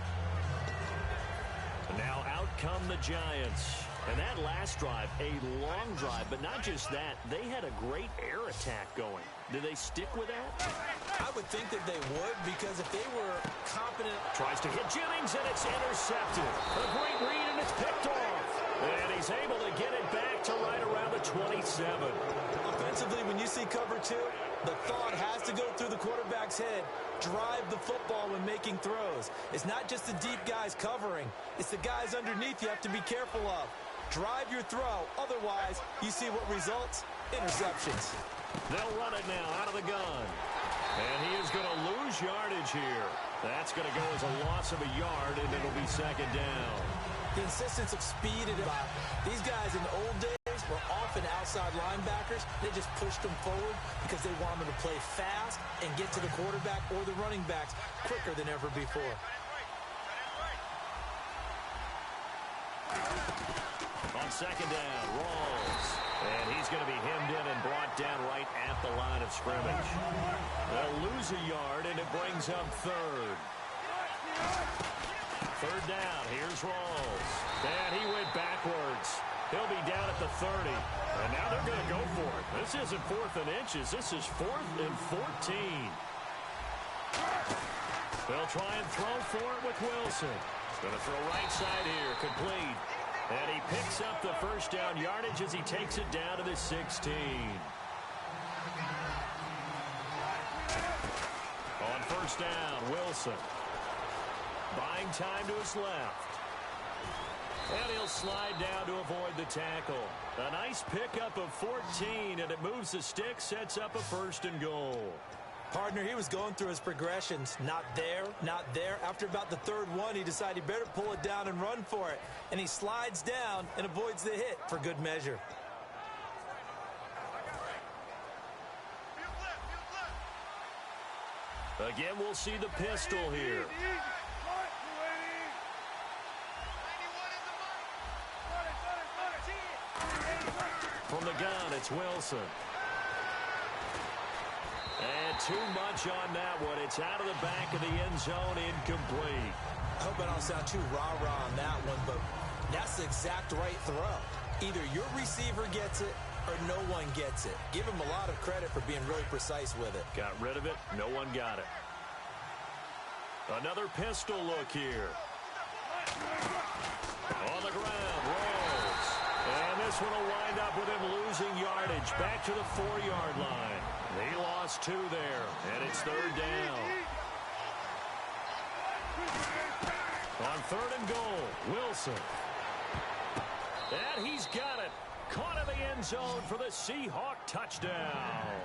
And now out come the Giants. And that last drive, a long drive, but not just that. They had a great air attack going. Did they stick with that? I would think that they would, because if they were competent... Tries to hit Jennings, and it's intercepted. A great read, and it's picked off. And he's able to get it back to right around the 27. Offensively, when you see cover 2, the thought has to go through the quarterback's head. Drive the football when making throws. It's not just the deep guys covering. It's the guys underneath you have to be careful of. Drive your throw. Otherwise, you see what results? Interceptions. They'll run it now out of the gun. And he is going to lose yardage here. That's going to go as a loss of a yard, and it'll be second down. The insistence of speed and about these guys in the old days were often outside linebackers. They just pushed them forward because they wanted to play fast and get to the quarterback or the running backs quicker than ever before. On second down, Rawls. And he's going to be hemmed in and brought down right at the line of scrimmage. They'll lose a yard, and it brings up third. Third down, here's Rawls. And he went backwards. He'll be down at the 30. And now they're going to go for it. This isn't 4th and inches. This is 4th and 14. They'll try and throw for it with Wilson. Going to throw right side here, complete. And he picks up the first down yardage as he takes it down to the 16. On first down, Wilson. Buying time to his left. And he'll slide down to avoid the tackle. A nice pickup of 14, and it moves the stick, sets up a 1st and goal. Partner, he was going through his progressions. Not there, not there. After about the 3rd one, he decided he better pull it down and run for it. And he slides down and avoids the hit for good measure. Again, we'll see the pistol here. From the gun, it's Wilson. And too much on that one. It's out of the back of the end zone, incomplete. I hope I don't sound too rah-rah on that one, but that's the exact right throw. Either your receiver gets it or no one gets it. Give him a lot of credit for being really precise with it. Got rid of it. No one got it. Another pistol look here. On the ground, Rawls. And this one will wind up with him losing yardage back to the 4-yard line. He lost 2 there, and it's 3rd down. On 3rd and goal, Wilson. And he's got it. Caught in the end zone for the Seahawk touchdown.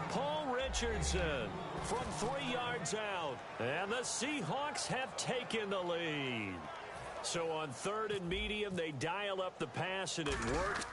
Paul Richardson from 3 yards out. And the Seahawks have taken the lead. So on 3rd and medium, they dial up the pass, and it worked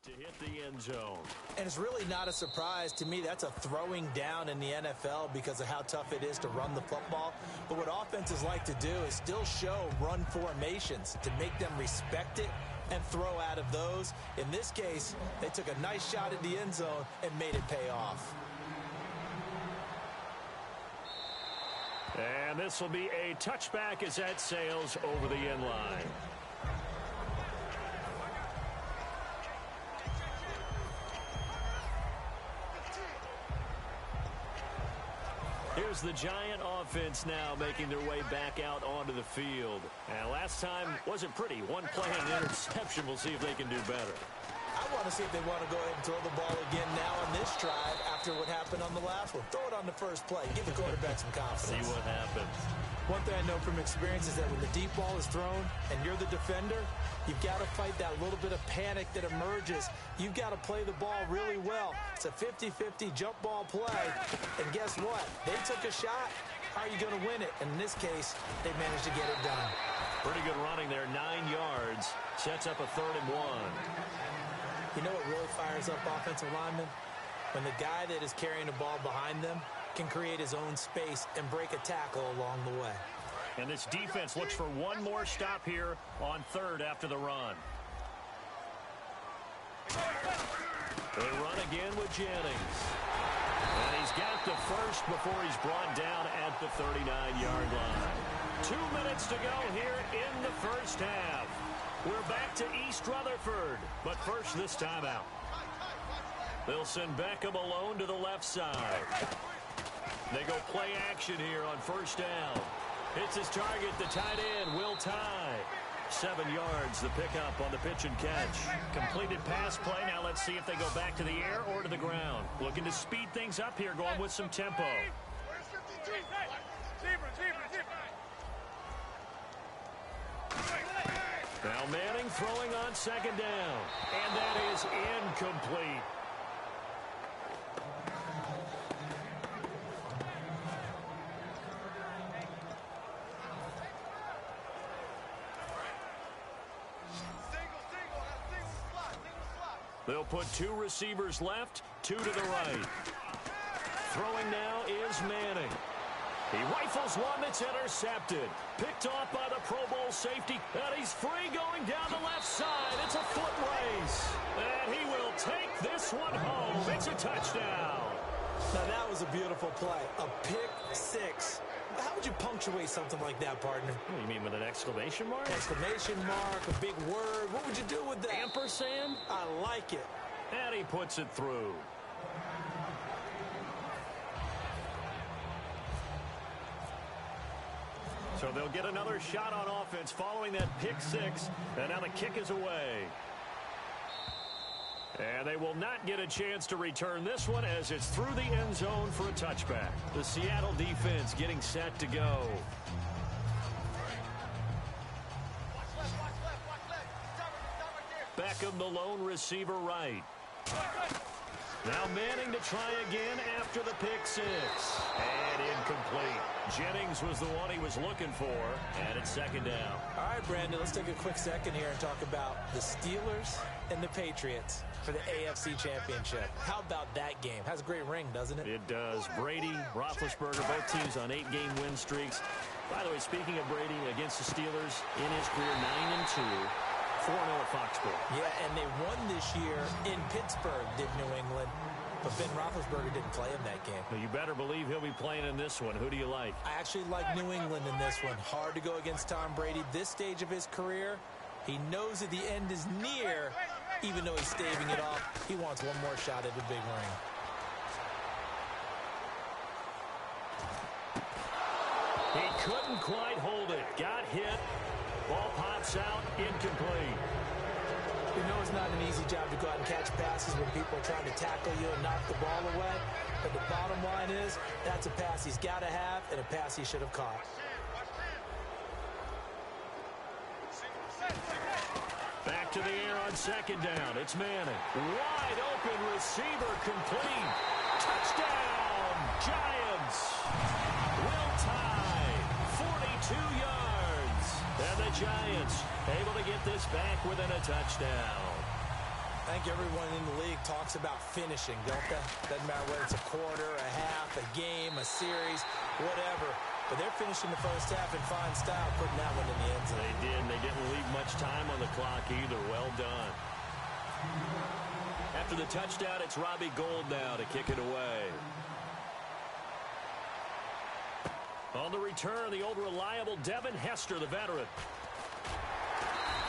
to hit the end zone. And it's really not a surprise to me. That's a throwing down in the NFL because of how tough it is to run the football. But what offenses like to do is still show run formations to make them respect it and throw out of those. In this case, they took a nice shot at the end zone and made it pay off. And this will be a touchback as that sails over the end line. Here's the Giant offense now making their way back out onto the field. And last time wasn't pretty. One play and an interception. We'll see if they can do better. I want to see if they want to go ahead and throw the ball again now on this drive after what happened on the last one. Throw it on the first play. Give the quarterback some confidence. See what happens. One thing I know from experience is that when the deep ball is thrown and you're the defender, you've got to fight that little bit of panic that emerges. You've got to play the ball really well. It's a 50-50 jump ball play. And guess what? They took a shot. How are you going to win it? And in this case, they managed to get it done. Pretty good running there. 9 yards. Sets up a 3rd and 1. You know what really fires up offensive linemen? When the guy that is carrying the ball behind them can create his own space and break a tackle along the way. And this defense looks for one more stop here on 3rd after the run. They run again with Jennings. And he's got the first before he's brought down at the 39-yard line. 2 minutes to go here in the first half. We're back to East Rutherford, but first this time out. They'll send Beckham alone to the left side. They go play action here on 1st down. Hits his target, the tight end, Will Tye. 7 yards, the pickup on the pitch and catch. Completed pass play. Now let's see if they go back to the air or to the ground. Looking to speed things up here, going with some tempo. Now Manning throwing on 2nd down. And that is incomplete. They'll put 2 receivers left, 2 to the right. Throwing now is Manning. He rifles one that's intercepted. Picked off by the Pro Bowl safety. And he's free going down the left side. It's a foot race. And he will take this one home. It's a touchdown. Now that was a beautiful play. A pick 6. How would you punctuate something like that, partner? What, you mean with an exclamation mark? Exclamation mark, a big word. What would you do with that? Ampersand? I like it. And he puts it through. So they'll get another shot on offense following that pick 6. And now the kick is away. And they will not get a chance to return this one as it's through the end zone for a touchback. The Seattle defense getting set to go. Beckham, the lone receiver, right. Now Manning to try again after the pick 6. And incomplete. Jennings was the one he was looking for. And it's 2nd down. All right, Brandon, let's take a quick second here and talk about the Steelers and the Patriots for the AFC Championship. How about that game? Has a great ring, doesn't it? It does. Brady, Roethlisberger, both teams on 8-game win streaks. By the way, speaking of Brady against the Steelers, in his career, 9-2, 4-0 at Foxborough. Yeah, and they won this year in Pittsburgh, did New England. But Ben Roethlisberger didn't play in that game. Well, you better believe he'll be playing in this one. Who do you like? I actually like New England in this one. Hard to go against Tom Brady. This stage of his career, he knows that the end is near. Even though he's staving it off, he wants one more shot at the big ring. He couldn't quite hold it. Got hit. Ball pops out. Incomplete. You know it's not an easy job to go out and catch passes when people are trying to tackle you and knock the ball away. But the bottom line is, that's a pass he's got to have and a pass he should have caught. to the air on second down. It's Manning. Wide open receiver complete. Touchdown, Giants. Will tie, 42 yards. And the Giants able to get this back within a touchdown. I think everyone in the league talks about finishing, don't they? Doesn't matter whether it's a quarter, a half, a game, a series, whatever. But they're finishing the first half in fine style, putting that one in the end zone. They did, and they didn't leave much time on the clock either. Well done. After the touchdown, it's Robbie Gould now to kick it away. On the return, the old reliable Devin Hester, the veteran.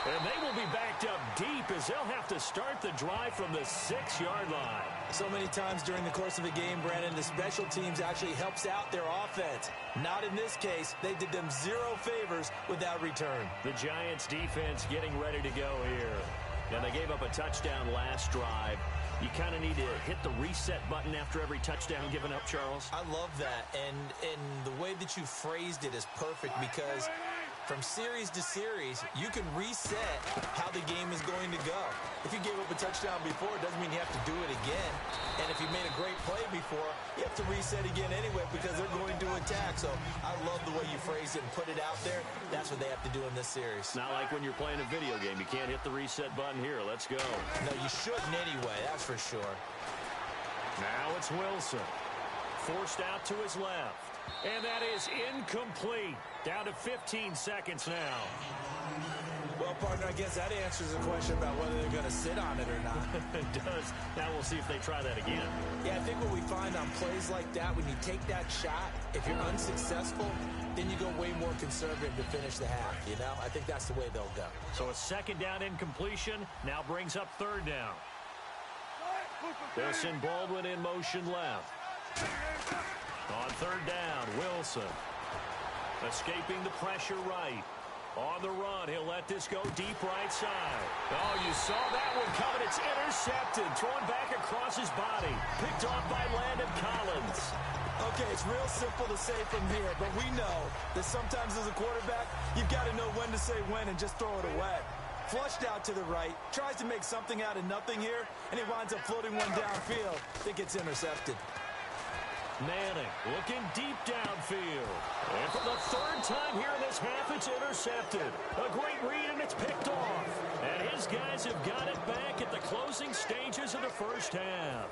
And they will be backed up deep as they'll have to start the drive from the 6-yard line. So many times during the course of a game, Brandon, the special teams actually helps out their offense. Not in this case. They did them zero favors with that return. The Giants defense getting ready to go here. And they gave up a touchdown last drive. You kind of need to hit the reset button after every touchdown given up, Charles. I love that. And the way that you phrased it is perfect because from series to series, you can reset how the game is going to go. If you gave up a touchdown before, it doesn't mean you have to do it again. And if you made a great play before, you have to reset again anyway because they're going to attack. So I love the way you phrased it and put it out there. That's what they have to do in this series. Not like when you're playing a video game. You can't hit the reset button here. Let's go. No, you shouldn't anyway. That's for sure. Now it's Wilson. Forced out to his left. And that is incomplete. Down to 15 seconds now. Well, partner, I guess that answers the question about whether they're going to sit on it or not. It does. Now we'll see if they try that again. Yeah, I think what we find on plays like that, when you take that shot, if you're unsuccessful, then you go way more conservative to finish the half, you know? I think that's the way they'll go. So a second down incompletion now brings up third down. Wilson Baldwin in motion left. On third down, Wilson. Escaping the pressure right. On the run, he'll let this go deep right side. Oh, you saw that one coming. It's intercepted. Thrown back across his body. Picked off by Landon Collins. Okay, it's real simple to say from here, but we know that sometimes as a quarterback, you've got to know when to say when and just throw it away. Flushed out to the right, tries to make something out of nothing here, and he winds up floating one downfield that gets intercepted. Manning looking deep downfield. And for the third time here in this half, it's intercepted. A great read, and it's picked off. And his guys have got it back at the closing stages of the first half.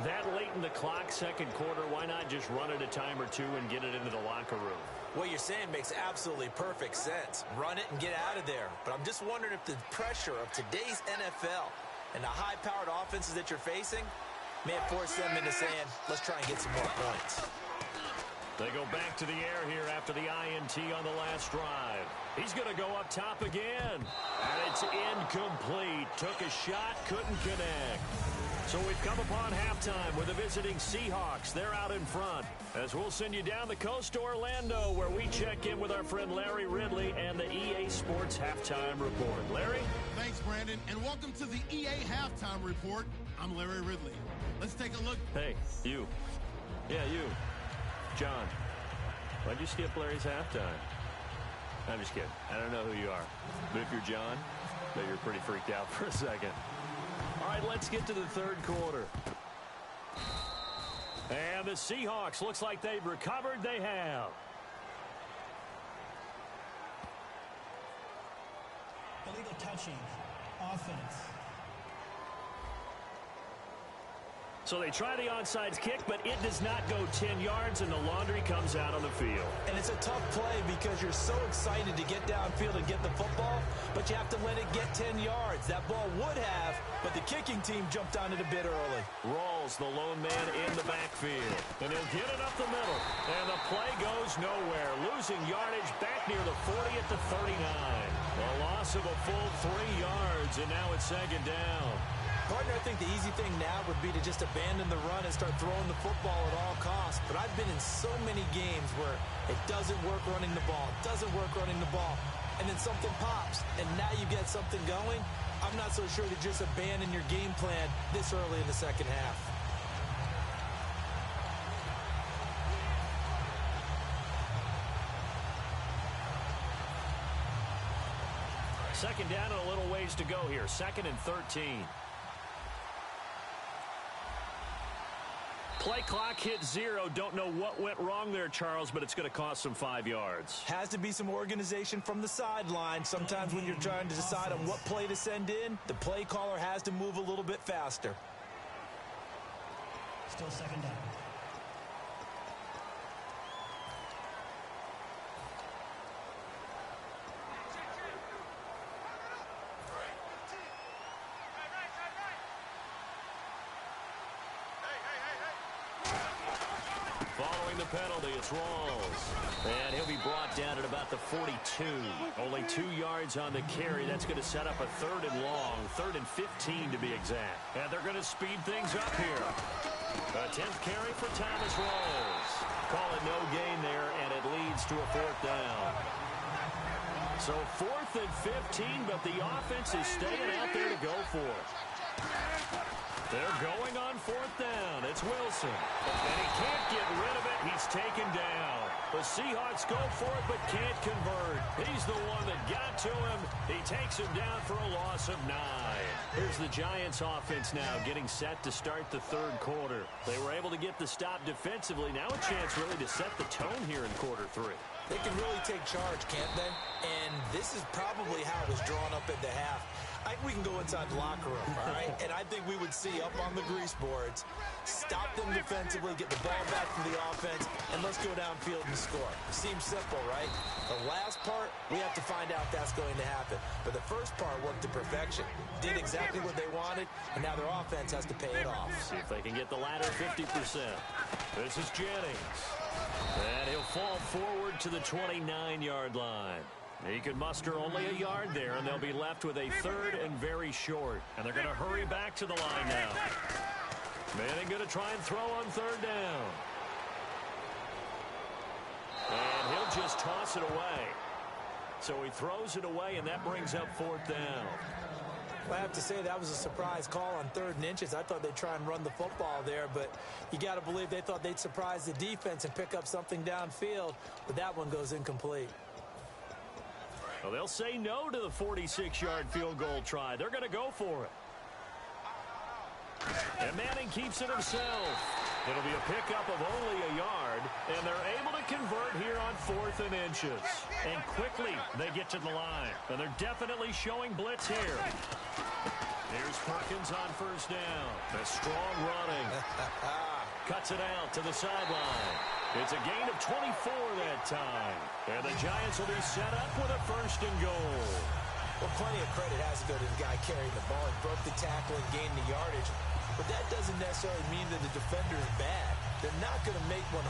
That late in the clock, second quarter, why not just run it a time or two and get it into the locker room? What you're saying makes absolutely perfect sense. Run it and get out of there. But I'm just wondering if the pressure of today's NFL and the high-powered offenses that you're facing may have forced them into saying, let's try and get some more points. They go back to the air here after the INT on the last drive. He's going to go up top again. And it's incomplete. Took a shot, couldn't connect. So we've come upon halftime with the visiting Seahawks. They're out in front. As we'll send you down the coast to Orlando, where we check in with our friend Larry Ridley and the EA Sports Halftime Report. Larry? Thanks, Brandon, and welcome to the EA Halftime Report. I'm Larry Ridley. Let's take a look. Hey, you. Yeah, you. John. Why'd you skip Larry's halftime? I'm just kidding. I don't know who you are. But if you're John, bet you're pretty freaked out for a second. All right, let's get to the third quarter. And the Seahawks, looks like they've recovered. They have. Illegal touching. Offense. So they try the onside kick, but it does not go 10 yards, and the laundry comes out on the field. And it's a tough play because you're so excited to get downfield and get the football, but you have to let it get 10 yards. That ball would have, but the kicking team jumped on it a bit early. Rawls, the lone man in the backfield. And he'll get it up the middle. And the play goes nowhere. Losing yardage back near the 40 at the 39. A loss of a full 3 yards, and now it's second down. Partner, I think the easy thing now would be to just abandon the run and start throwing the football at all costs. But I've been in so many games where it doesn't work running the ball, and then something pops, and now you get something going. I'm not so sure to just abandon your game plan this early in the second half. Second down and a little ways to go here. 2nd and 13. Play clock hit 0. Don't know what went wrong there, Charles, but it's going to cost them 5 yards. Has to be some organization from the sideline. Sometimes when you're trying to decide on what play to send in, the play caller has to move a little bit faster. Still 2nd down. Following the penalty, it's Rawls. And he'll be brought down at about the 42. Only 2 yards on the carry. That's going to set up a 3rd and long. 3rd and 15 to be exact. And they're going to speed things up here. A 10th carry for Thomas Rawls. Call it no gain there, and it leads to a 4th down. So 4th and 15, but the offense is staying out there to go for it. They're going on 4th down. It's Wilson. And he can't get rid of it. He's taken down. The Seahawks go for it but can't convert. He's the one that got to him. He takes him down for a loss of 9. Here's the Giants offense now getting set to start the 3rd quarter. They were able to get the stop defensively. Now a chance really to set the tone here in quarter 3. They can really take charge, can't they? And this is probably how it was drawn up at the half. I think we can go inside the locker room, all right? And I think we would see up on the grease boards, stop them defensively, get the ball back from the offense, and let's go downfield and score. Seems simple, right? The last part, we have to find out if that's going to happen. But the first part worked to perfection. Did exactly what they wanted, and now their offense has to pay it off. See if they can get the latter 50%. This is Jennings. And he'll fall forward to the 29-yard line. He could muster only a yard there, and they'll be left with a 3rd and very short. And they're going to hurry back to the line now. Manning going to try and throw on 3rd down. And he'll just toss it away. So he throws it away, and that brings up 4th down. I have to say that was a surprise call on 3rd and inches. I thought they'd try and run the football there, but you got to believe they thought they'd surprise the defense and pick up something downfield, but that one goes incomplete. Well, they'll say no to the 46-yard field goal try. They're going to go for it. And Manning keeps it himself. It'll be a pickup of only a yard, and they're able to convert here on 4th and inches. And quickly, they get to the line. And they're definitely showing blitz here. Here's Perkins on 1st down. A strong running. Cuts it out to the sideline. It's a gain of 24 that time. And the Giants will be set up with a 1st and goal. Well, plenty of credit has to go to the guy carrying the ball. He broke the tackle and gained the yardage. But that doesn't necessarily mean that the defender is bad. They're not going to make 100%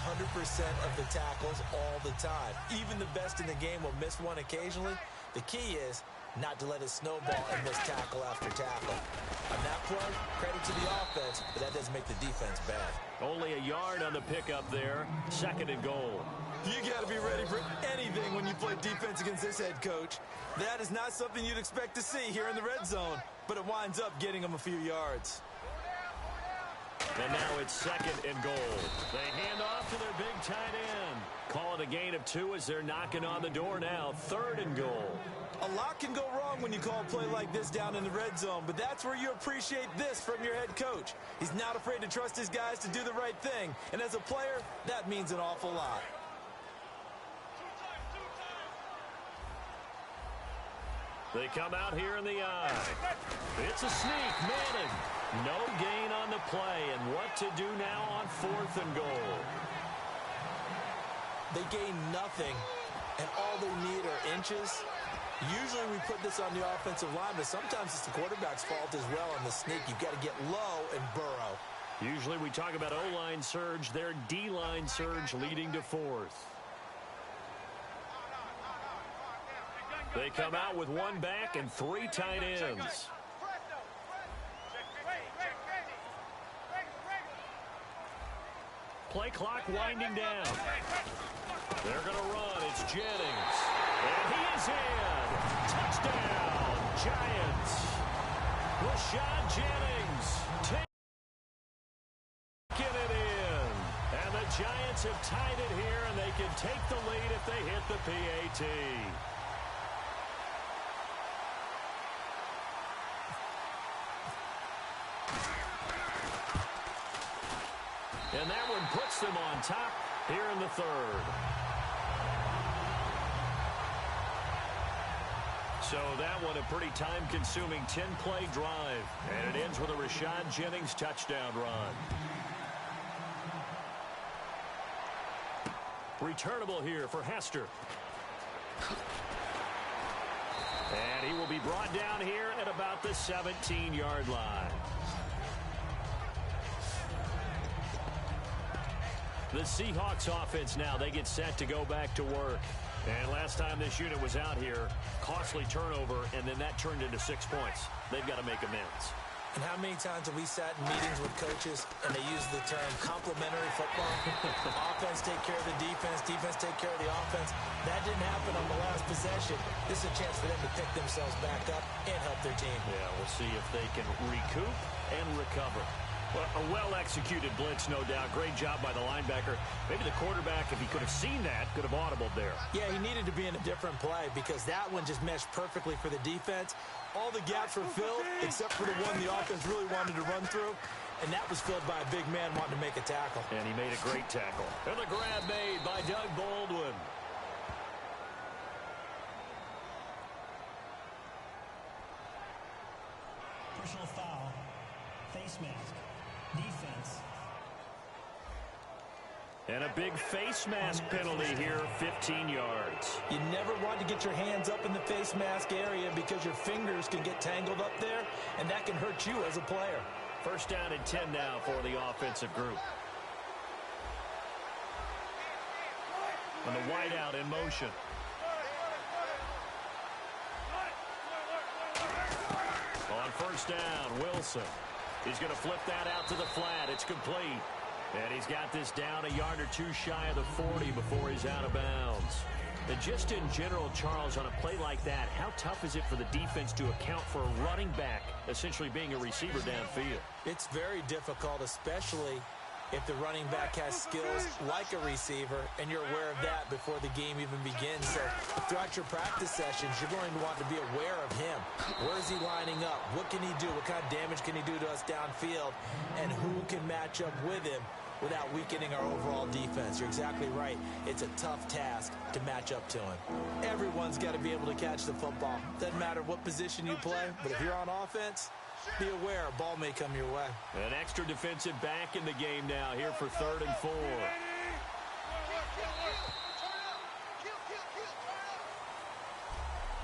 of the tackles all the time. Even the best in the game will miss one occasionally. The key is not to let it snowball and miss tackle after tackle. On that play, credit to the offense, but that doesn't make the defense bad. Only a yard on the pickup there. 2nd and goal. You got to be ready for anything when you play defense against this head coach. That is not something you'd expect to see here in the red zone, but it winds up getting them a few yards. And now it's 2nd and goal. They hand off to their big tight end. Call it a gain of 2 as they're knocking on the door now. 3rd and goal. A lot can go wrong when you call a play like this down in the red zone, but that's where you appreciate this from your head coach. He's not afraid to trust his guys to do the right thing, and as a player, that means an awful lot. They come out here in the eye. It's a sneak. Manning. No gain on the play, and what to do now on 4th and goal. They gain nothing, and all they need are inches. Usually we put this on the offensive line, but sometimes it's the quarterback's fault as well on the sneak. You've got to get low and burrow. Usually we talk about O-line surge, their D-line surge leading to 4th. They come out with 1 back and 3 tight ends. Play clock winding down. They're going to run. It's Jennings. And he is in. Touchdown, Giants. Rashad Jennings taking it in. And the Giants have tied it here, and they can take the lead if they hit the PAT. And that one puts them on top here in the third. So that one a pretty time-consuming 10-play drive. And it ends with a Rashad Jennings touchdown run. Returnable here for Hester. And he will be brought down here at about the 17-yard line. The Seahawks offense now, they get set to go back to work. And last time this unit was out here, costly turnover, and then that turned into 6 points. They've got to make amends. And how many times have we sat in meetings with coaches and they use the term complementary football? Offense take care of the defense, defense take care of the offense. That didn't happen on the last possession. This is a chance for them to pick themselves back up and help their team. Yeah, we'll see if they can recoup and recover. Well, a well-executed blitz, no doubt. Great job by the linebacker. Maybe the quarterback, if he could have seen that, could have audibled there. Yeah, he needed to be in a different play because that one just meshed perfectly for the defense. All the gaps were filled except for the one the offense really wanted to run through, and that was filled by a big man wanting to make a tackle. And he made a great tackle. And the grab made by Doug Baldwin. Personal foul, face mask, defense. And a big face mask penalty here, 15 yards. You never want to get your hands up in the face mask area because your fingers can get tangled up there, and that can hurt you as a player. First down and 10 now for the offensive group. And the wideout in motion. On first down, Wilson. He's going to flip that out to the flat. It's complete. And he's got this down a yard or two shy of the 40 before he's out of bounds. And just in general, Charles, on a play like that, how tough is it for the defense to account for a running back essentially being a receiver downfield? It's very difficult, especially if the running back has skills like a receiver, and you're aware of that before the game even begins. So throughout your practice sessions, you're going to want to be aware of him. Where is he lining up? What can he do? What kind of damage can he do to us downfield? And who can match up with him without weakening our overall defense? You're exactly right. It's a tough task to match up to him. Everyone's got to be able to catch the football. Doesn't matter what position you play, but if you're on offense, be aware a ball may come your way. An extra defensive back in the game now here for 3rd and 4.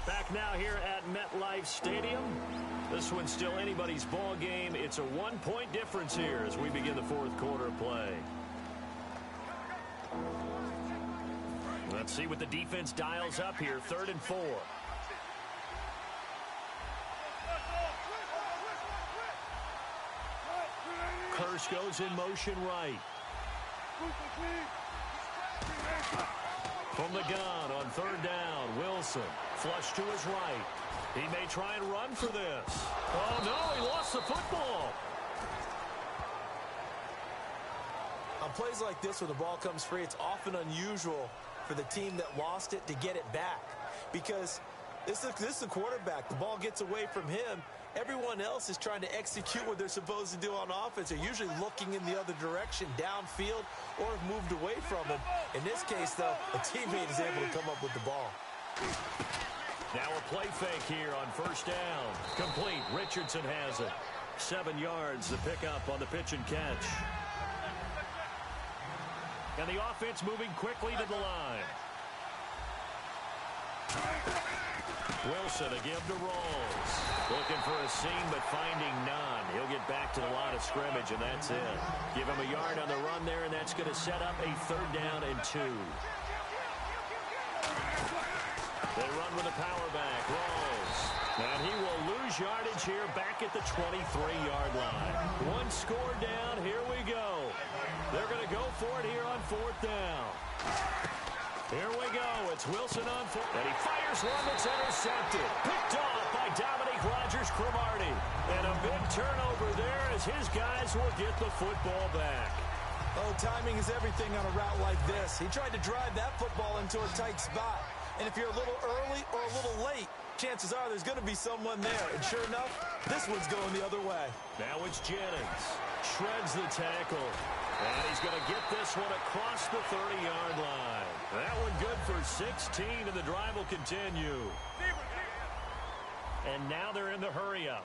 Back now here at MetLife Stadium. This one's still anybody's ball game. It's a 1-point difference here as we begin the 4th quarter of play. Let's see what the defense dials up here. 3rd and 4. Curse goes in motion right. From the gun on 3rd down, Wilson. Flush to his right. He may try and run for this. Oh, no, he lost the football. On plays like this where the ball comes free, it's often unusual for the team that lost it to get it back. Because this is the quarterback. The ball gets away from him. Everyone else is trying to execute what they're supposed to do on offense. They're usually looking in the other direction, downfield, or have moved away from him. In this case, though, a teammate is able to come up with the ball. Now a play fake here on 1st down. Complete. Richardson has it. 7 yards to pick up on the pitch and catch. And the offense moving quickly to the line. Wilson, a give to Rawls. Looking for a seam, but finding none. He'll get back to the line of scrimmage, and that's it. Give him a yard on the run there, and that's going to set up a 3rd down and 2. They run with a power back. Rawls. And he will lose yardage here back at the 23-yard line. 1 score down. Here we go. They're going to go for it here on 4th down. Here we go. It's Wilson on 4th. And he fires one that's intercepted. Picked off by Dominique Rodgers-Cromartie. And a big turnover there as his guys will get the football back. Oh, timing is everything on a route like this. He tried to drive that football into a tight spot. And if you're a little early or a little late, chances are there's going to be someone there. And sure enough, this one's going the other way. Now it's Jennings. Shreds the tackle. And he's going to get this one across the 30-yard line. That one good for 16, and the drive will continue. And now they're in the hurry-up.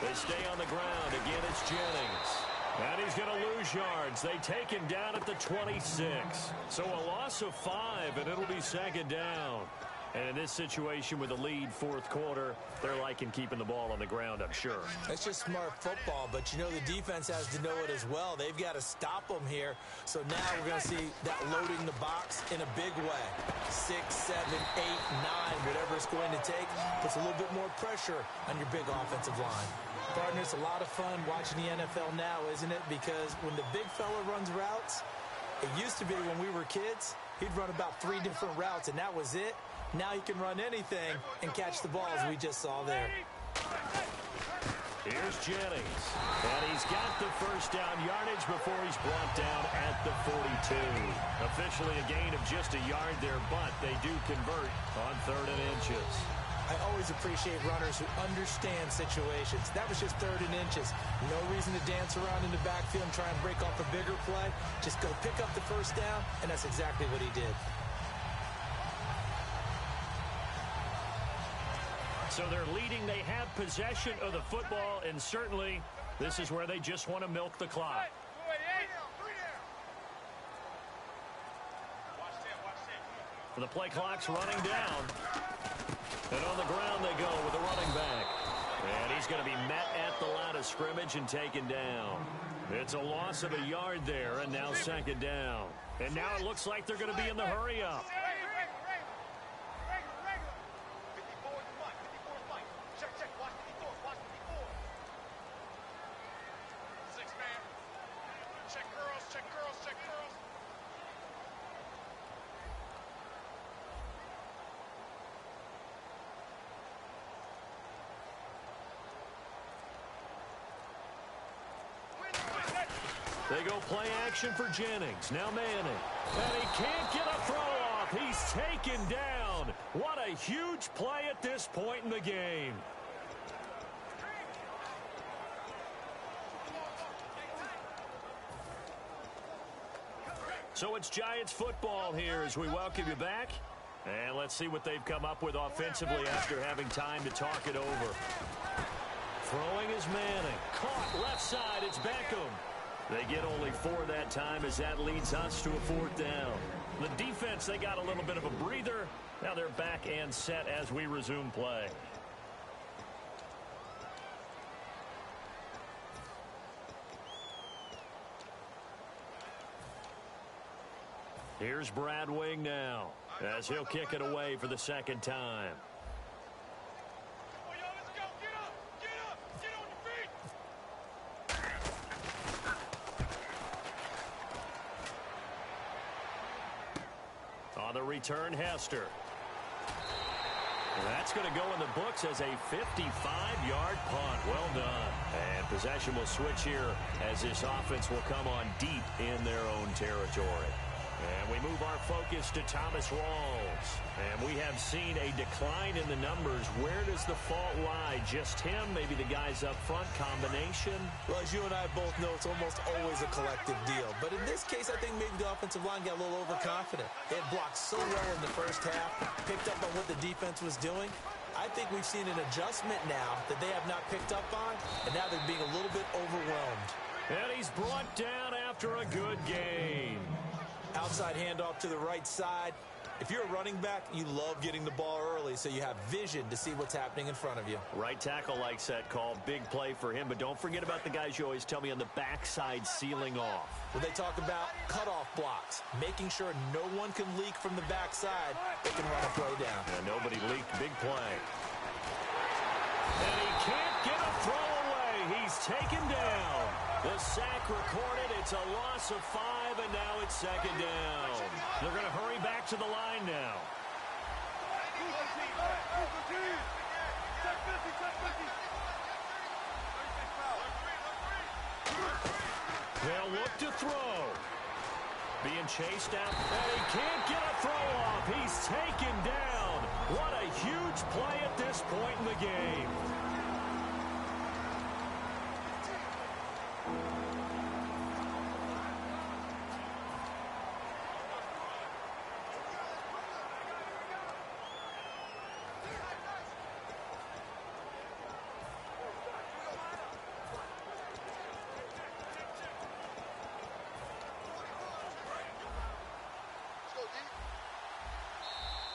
They stay on the ground. Again, it's Jennings. And he's going to lose yards. They take him down at the 26. So a loss of 5, and it'll be second down. And in this situation with the lead fourth quarter, they're liking keeping the ball on the ground, I'm sure. It's just smart football, but you know the defense has to know it as well. They've got to stop them here. So now we're going to see that loading the box in a big way. 6, 7, 8, 9, whatever it's going to take, puts a little bit more pressure on your big offensive line. Partner, it's a lot of fun watching the NFL now, isn't it? Because when the big fella runs routes, it used to be when we were kids, he'd run about 3 different routes, and that was it. Now he can run anything and catch the ball, as we just saw there. Here's Jennings. And he's got the first down yardage before he's brought down at the 42. Officially a gain of just a yard there, but they do convert on 3rd and inches. I always appreciate runners who understand situations. That was just 3rd and inches. No reason to dance around in the backfield and try and break off a bigger play. Just go pick up the first down, and that's exactly what he did. So they're leading. They have possession of the football, and certainly this is where they just want to milk the clock. The play clock's running down. And on the ground they go with the running back. And he's going to be met at the line of scrimmage and taken down. It's a loss of a yard there, and now second down. And now it looks like they're going to be in the hurry-up. They go play action for Jennings. Now Manning. And he can't get a throw off. He's taken down. What a huge play at this point in the game. So it's Giants football here as we welcome you back. And let's see what they've come up with offensively after having time to talk it over. Throwing is Manning. Caught left side. It's Beckham. They get only 4 that time as that leads us to a 4th down. The defense, they got a little bit of a breather. Now they're back and set as we resume play. Here's Brad Wing now as he'll kick it away for the second time. On the return, Hester. That's going to go in the books as a 55-yard punt. Well done. And possession will switch here as this offense will come on deep in their own territory. And we move our focus to Thomas Rawls. And we have seen a decline in the numbers. Where does the fault lie? Just him? Maybe the guys up front? Combination? Well, as you and I both know, it's almost always a collective deal. But in this case, I think maybe the offensive line got a little overconfident. They had blocked so well in the first half, picked up on what the defense was doing. I think we've seen an adjustment now that they have not picked up on, and now they're being a little bit overwhelmed. And he's brought down after a good game. Outside handoff to the right side. If you're a running back, you love getting the ball early so you have vision to see what's happening in front of you. Right tackle likes that call. Big play for him. But don't forget about the guys you always tell me on the backside sealing off. Well, they talk about cutoff blocks, making sure no one can leak from the backside. They can run a play down. And nobody leaked. Big play. And he can't get a throw away. He's taken down. The sack recorded. It's a loss of 5, and now it's second down. They're going to hurry back to the line now. They'll look to throw. Being chased out, and he can't get a throw off. He's taken down. What a huge play at this point in the game.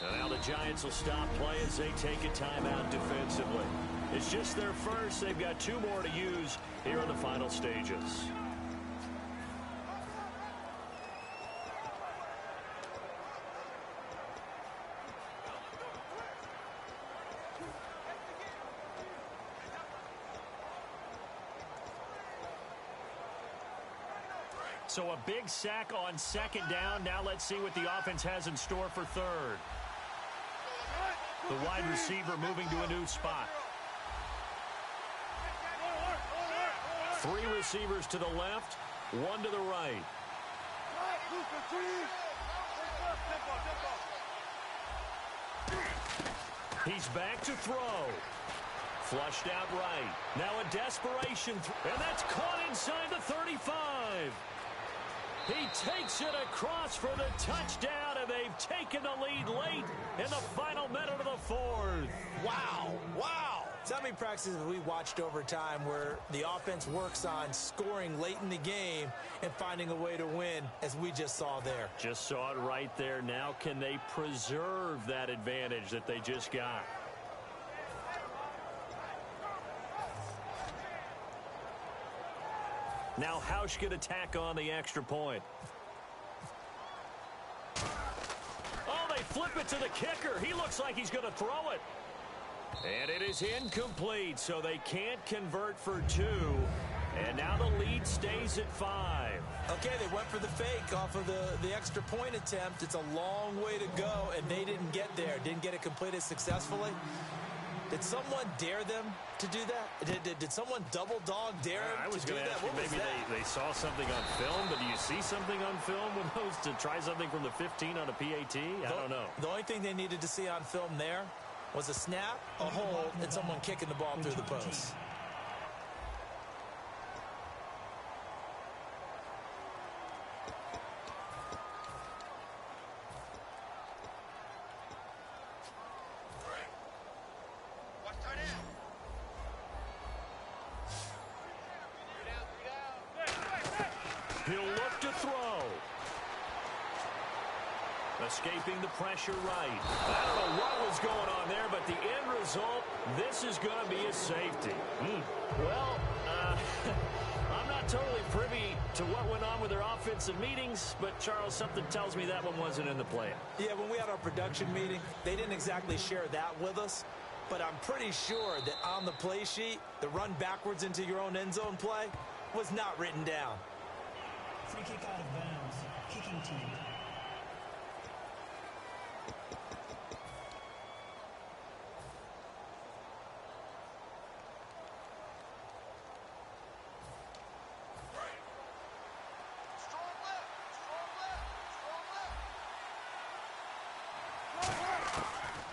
And now the Giants will stop play as they take a timeout defensively. It's just their first. They've got 2 more to use here in the final stages. So a big sack on 2nd down. Now let's see what the offense has in store for 3rd. The wide receiver moving to a new spot. 3 receivers to the left, 1 to the right. He's back to throw. Flushed out right. Now a desperation and that's caught inside the 35. He takes it across for the touchdown, and they've taken the lead late in the final minute of the 4th. Wow. Wow. So many practices we watched over time where the offense works on scoring late in the game and finding a way to win, as we just saw there. Just saw it right there. Now can they preserve that advantage that they just got? Now Hausch can attack on the extra point. Oh, they flip it to the kicker. He looks like he's going to throw it. And it is incomplete, so they can't convert for 2. And now the lead stays at 5. Okay, they went for the fake off of the extra point attempt. It's a long way to go, and they didn't get there. Didn't get it completed successfully. Did someone dare them to do that? Did someone double dog dare them I was to do going to that? ask you, maybe they saw something on film, but do you see something on film with those to try something from the 15 on a PAT? I don't know. The only thing they needed to see on film there was a snap, a hold, and someone kicking the ball through the post. He'll look to throw. Escaping the pressure right. I don't know what was going on there, but the end result, this is going to be a safety. Well, I'm not totally privy to what went on with their offensive meetings, but, Charles, something tells me that one wasn't in the plan. Yeah, when we had our production meeting, they didn't exactly share that with us, but I'm pretty sure that on the play sheet, the run backwards into your own end zone play was not written down. Free kick out of bounds. Kicking team.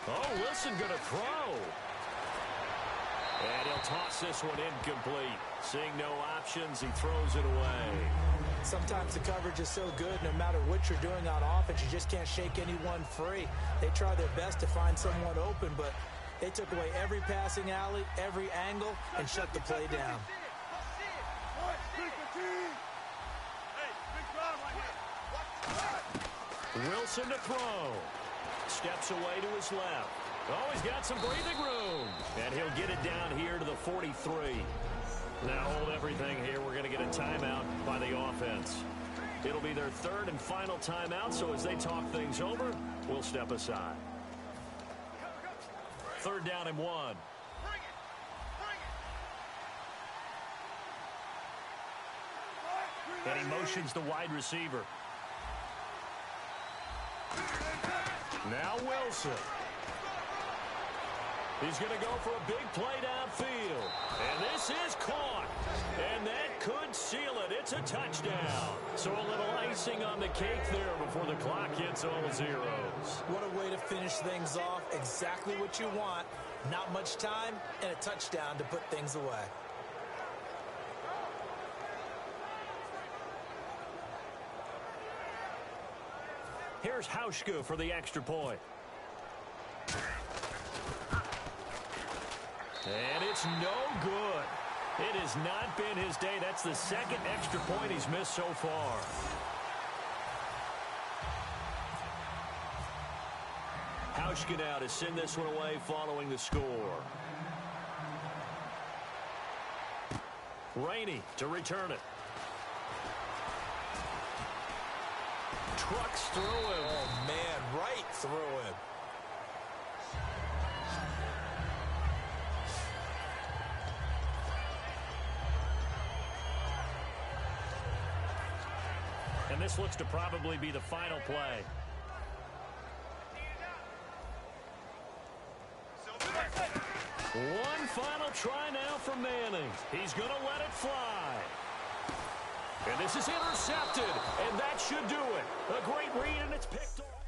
Oh, Wilson going to throw. And he'll toss this one incomplete. Seeing no options, he throws it away. Sometimes the coverage is so good, no matter what you're doing on offense, you just can't shake anyone free. They try their best to find someone open, but they took away every passing alley, every angle, and shut the play down. Wilson to throw. Steps away to his left. Oh, he's got some breathing room. And he'll get it down here to the 43. Now hold everything here. We're going to get a timeout by the offense. It'll be their 3rd and final timeout, so as they talk things over, we'll step aside. 3rd down and 1. And he motions the wide receiver. Now Wilson. He's going to go for a big play downfield. And this is caught. And that could seal it. It's a touchdown. So a little icing on the cake there before the clock hits all zeros. What a way to finish things off. Exactly what you want. Not much time and a touchdown to put things away. Here's Hauschka for the extra point. And it's no good. It has not been his day. That's the 2nd extra point he's missed so far. Hauschka now to send this one away following the score. Rainey to return it. Trucks through him. Oh, man, right through him. And this looks to probably be the final play. One final try now from Manning. He's going to let it fly. And this is intercepted, and that should do it. A great read, and it's picked off.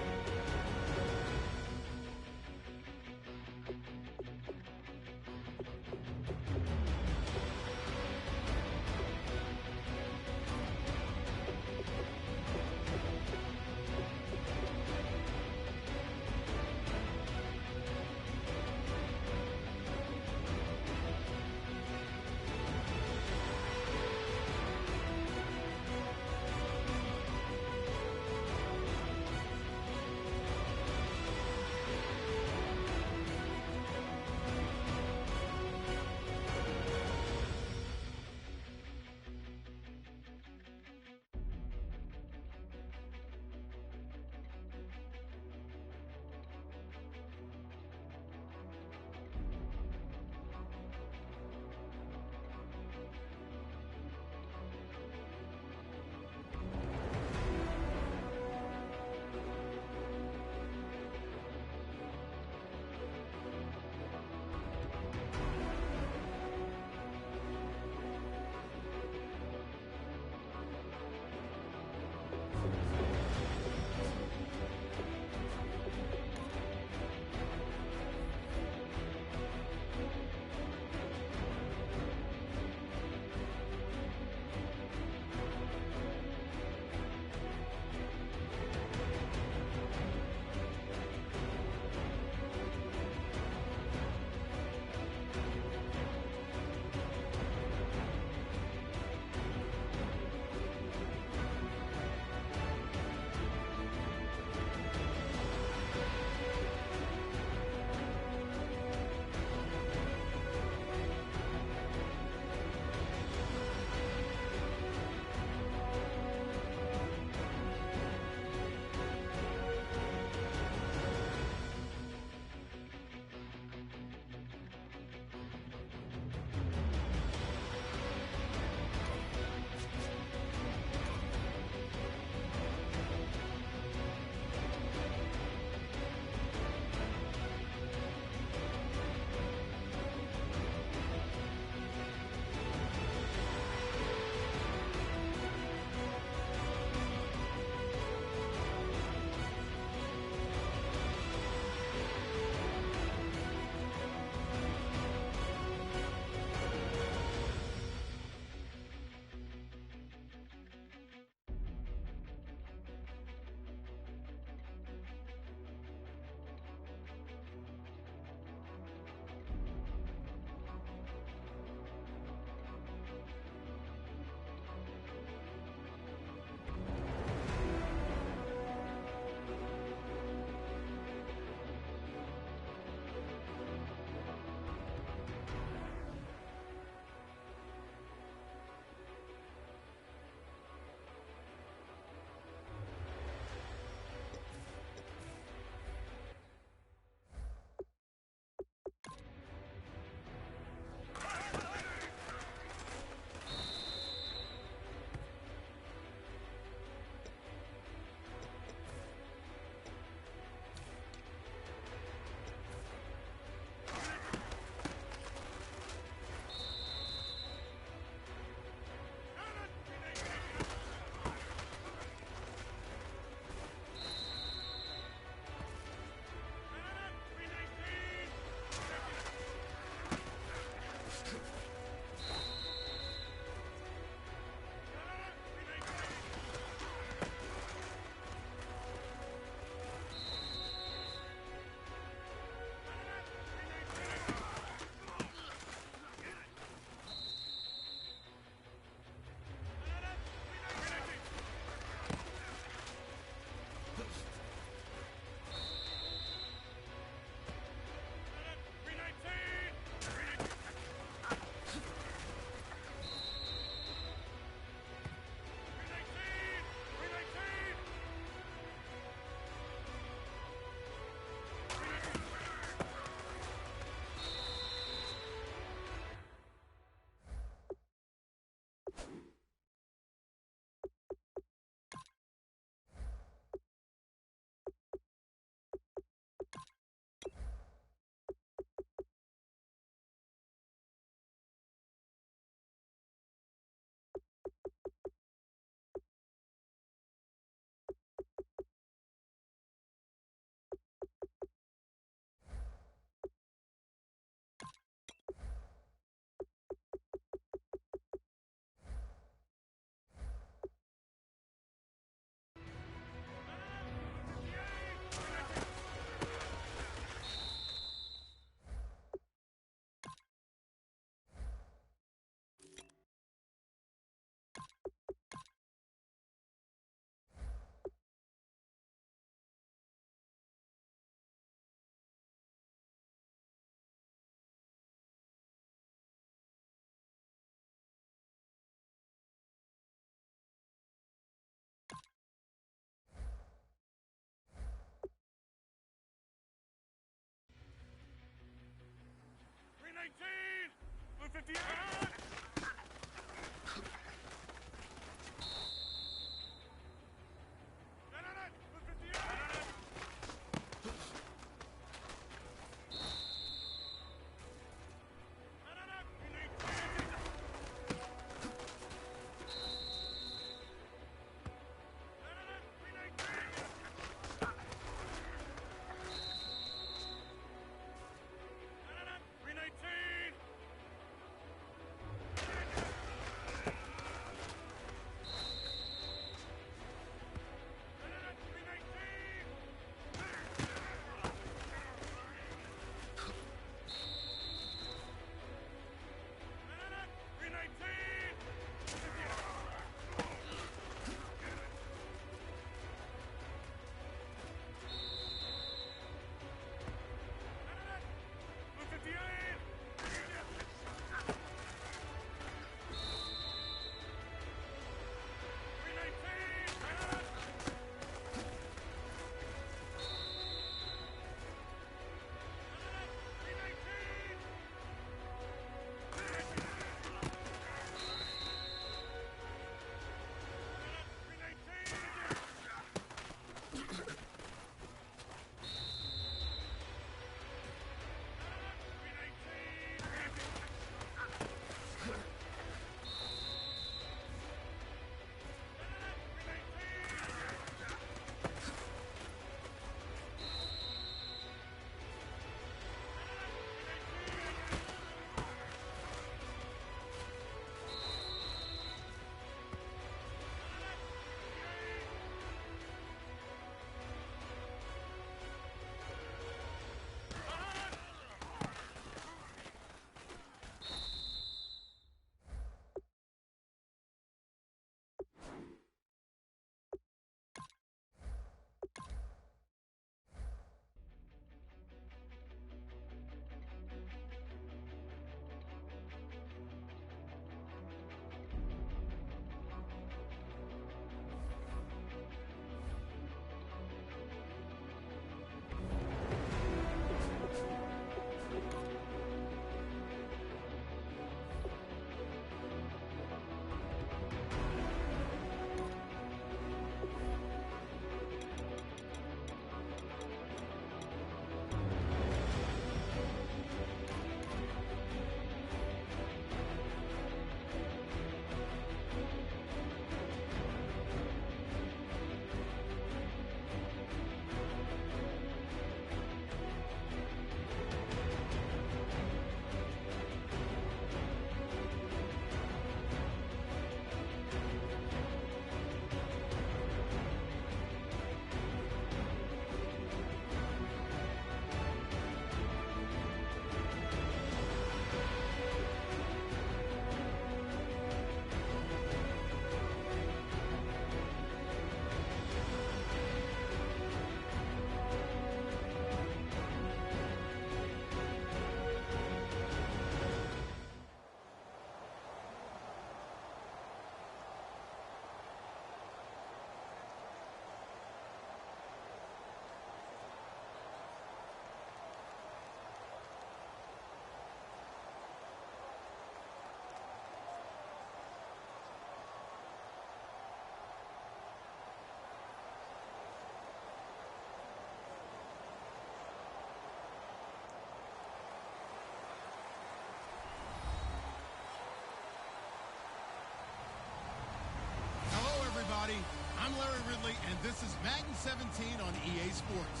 Ridley, and this is Madden 17 on EA Sports.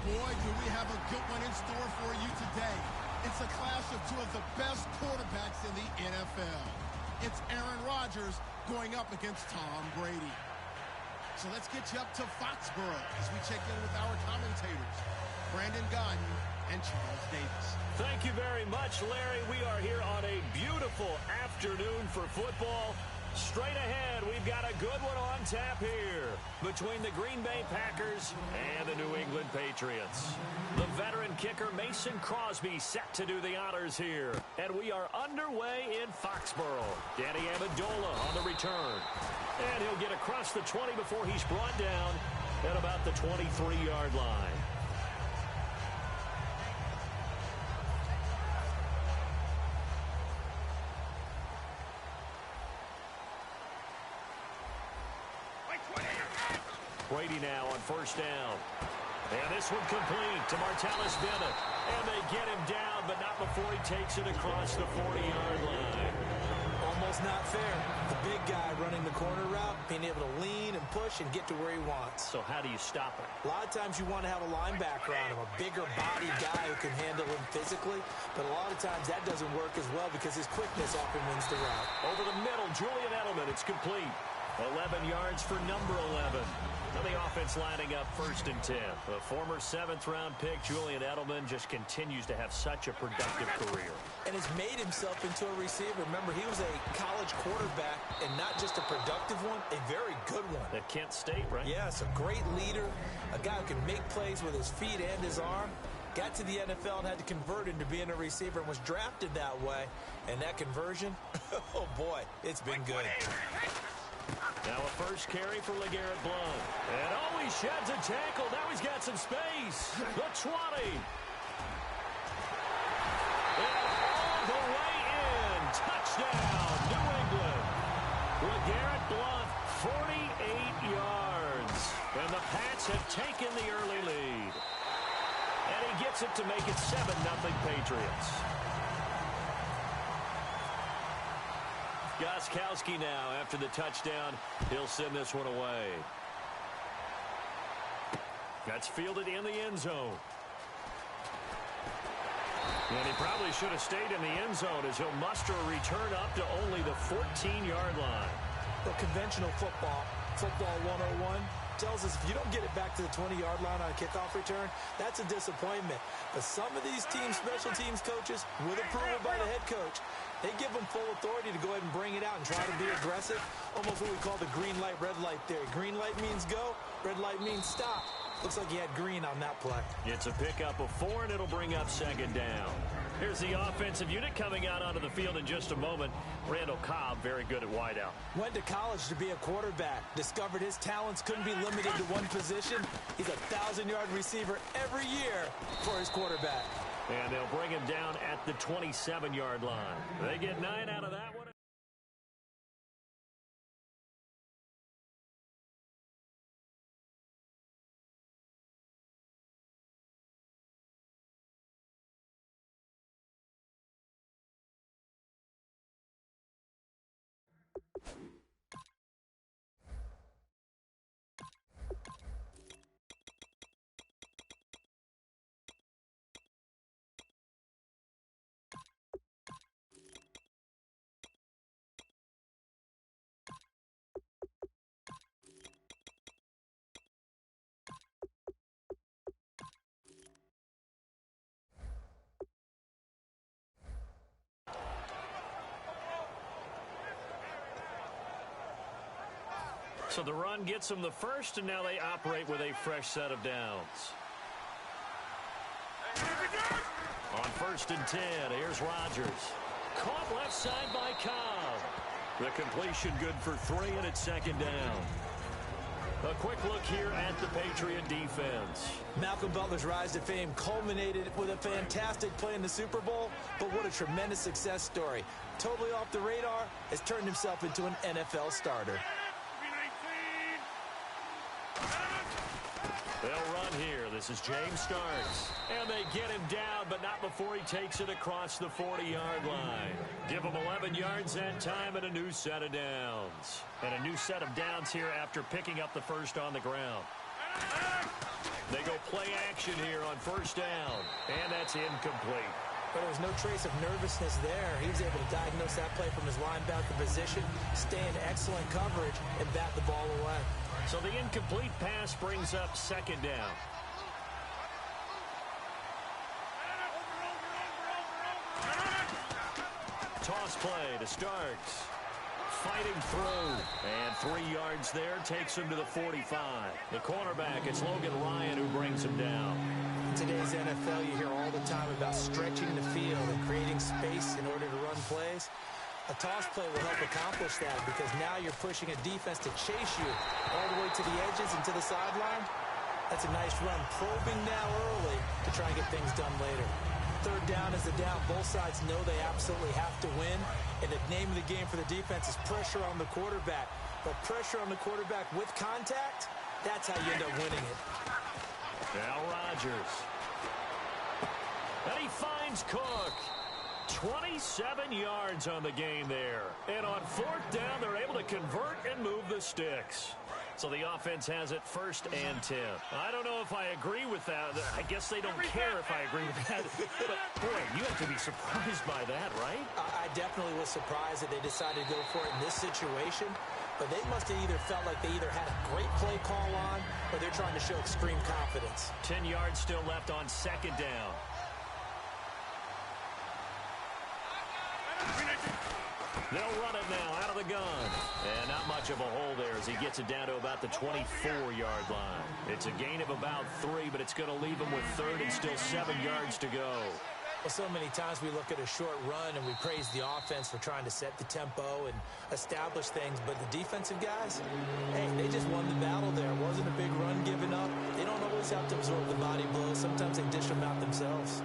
Boy, do we have a good one in store for you today. It's a clash of two of the best quarterbacks in the NFL. It's Aaron Rodgers going up against Tom Brady. So let's get you up to Foxborough as we check in with our commentators, Brandon Godden and Charles Davis. Thank you very much, Larry. We are here on a beautiful afternoon for football. Straight ahead, we've got a good one on tap here between the Green Bay Packers and the New England Patriots. The veteran kicker Mason Crosby set to do the honors here. And we are underway in Foxborough. Danny Amendola on the return. And he'll get across the 20 before he's brought down at about the 23-yard line. Brady now on first down. And this one complete to Martellus Bennett. And they get him down, but not before he takes it across the 40-yard line. Almost not fair. The big guy running the corner route, being able to lean and push and get to where he wants. So how do you stop it? A lot of times you want to have a linebacker on him, a bigger body guy who can handle him physically. But a lot of times that doesn't work as well because his quickness often wins the route. Over the middle, Julian Edelman. It's complete. 11 yards for number 11. Now the offense lining up 1st and 10. The former 7th-round pick, Julian Edelman, just continues to have such a productive career. And has made himself into a receiver. Remember, he was a college quarterback, and not just a productive one, a very good one. At Kent State, right? Yes, a great leader, a guy who can make plays with his feet and his arm. Got to the NFL and had to convert into being a receiver and was drafted that way. And that conversion, oh boy, it's been good. Now a first carry for LeGarrette Blount. And oh, he sheds a tackle. Now he's got some space. The 20. And all the way in. Touchdown, New England. LeGarrette Blount, 48 yards. And the Pats have taken the early lead. And he gets it to make it 7-0 Patriots. Gostkowski now after the touchdown. He'll send this one away. That's fielded in the end zone. And he probably should have stayed in the end zone as he'll muster a return up to only the 14-yard line. The conventional football 101, tells us if you don't get it back to the 20-yard line on a kickoff return, that's a disappointment. But some of these teams, special teams coaches, with approval by the head coach, they give them full authority to go ahead and bring it out and try to be aggressive. Almost what we call the green light, red light theory. Green light means go, red light means stop. Looks like he had green on that play. It's a pickup of 4, and it'll bring up 2nd down. Here's the offensive unit coming out onto the field in just a moment. Randall Cobb, very good at wideout. Went to college to be a quarterback. Discovered his talents couldn't be limited to one position. He's a 1,000-yard receiver every year for his quarterback. And they'll bring him down at the 27-yard line. They get 9 out of that one. So the run gets them the first, and now they operate with a fresh set of downs. On 1st and 10, here's Rodgers. Caught left side by Cobb. The completion good for 3, and it's 2nd down. A quick look here at the Patriot defense. Malcolm Butler's rise to fame culminated with a fantastic play in the Super Bowl, but what a tremendous success story. Totally off the radar, has turned himself into an NFL starter. They'll run here. The This is James starts. And they get him down, but not before he takes it across the 40-yard line. Give him 11 yards that time and a new set of downs. And a new set of downs here after picking up the first on the ground. They go play action here on first down. And that's incomplete. But there was no trace of nervousness there. He was able to diagnose that play from his linebacker position, stay in excellent coverage, and bat the ball away. So the incomplete pass brings up second down. Toss play to start. Fighting through. And 3 yards there takes him to the 45. The cornerback, it's Logan Ryan who brings him down. In today's NFL, you hear all the time about stretching the field and creating space in order to run plays. A toss play will help accomplish that because now you're pushing a defense to chase you all the way to the edges and to the sideline. That's a nice run, probing now early to try and get things done later. Third down is the down. Both sides know they absolutely have to win. And the name of the game for the defense is pressure on the quarterback. But pressure on the quarterback with contact, that's how you end up winning it. Now Rodgers. And he finds Cook. 27 yards on the game there. And on fourth down, they're able to convert and move the sticks. So the offense has it 1st and 10. I don't know if I agree with that. I guess they don't care if I agree with that. But, boy, you have to be surprised by that, right? I definitely was surprised that they decided to go for it in this situation. But they must have either felt like they either had a great play call on or they're trying to show extreme confidence. 10 yards still left on second down. They'll run it now out of the gun. And not much of a hole there as he gets it down to about the 24-yard line. It's a gain of about 3, but it's going to leave him with 3rd and still 7 yards to go. Well, so many times we look at a short run and we praise the offense for trying to set the tempo and establish things. But the defensive guys, hey, they just won the battle there. It wasn't a big run given up. They don't always have to absorb the body blows. Sometimes they dish them out themselves.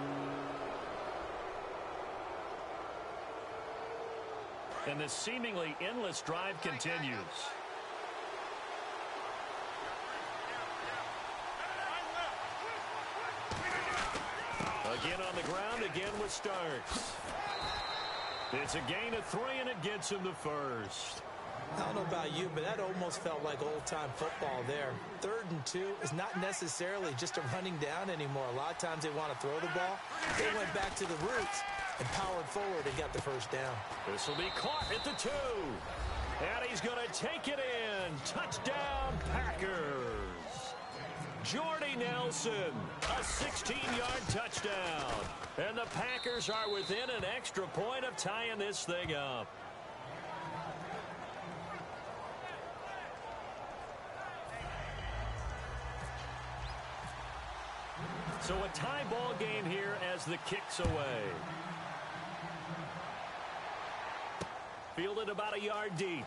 And this seemingly endless drive continues. Again on the ground, again with Starks. It's a gain of 3, and it gets him the 1st. I don't know about you, but that almost felt like old-time football there. 3rd and 2 is not necessarily just a running down anymore. A lot of times they want to throw the ball. They went back to the roots and powered forward and got the 1st down. This will be caught at the 2. And he's going to take it in. Touchdown, Packers. Jordy Nelson, a 16-yard touchdown. And the Packers are within an extra point of tying this thing up. So a tie ball game here as the kick's away. Fielded about a yard deep.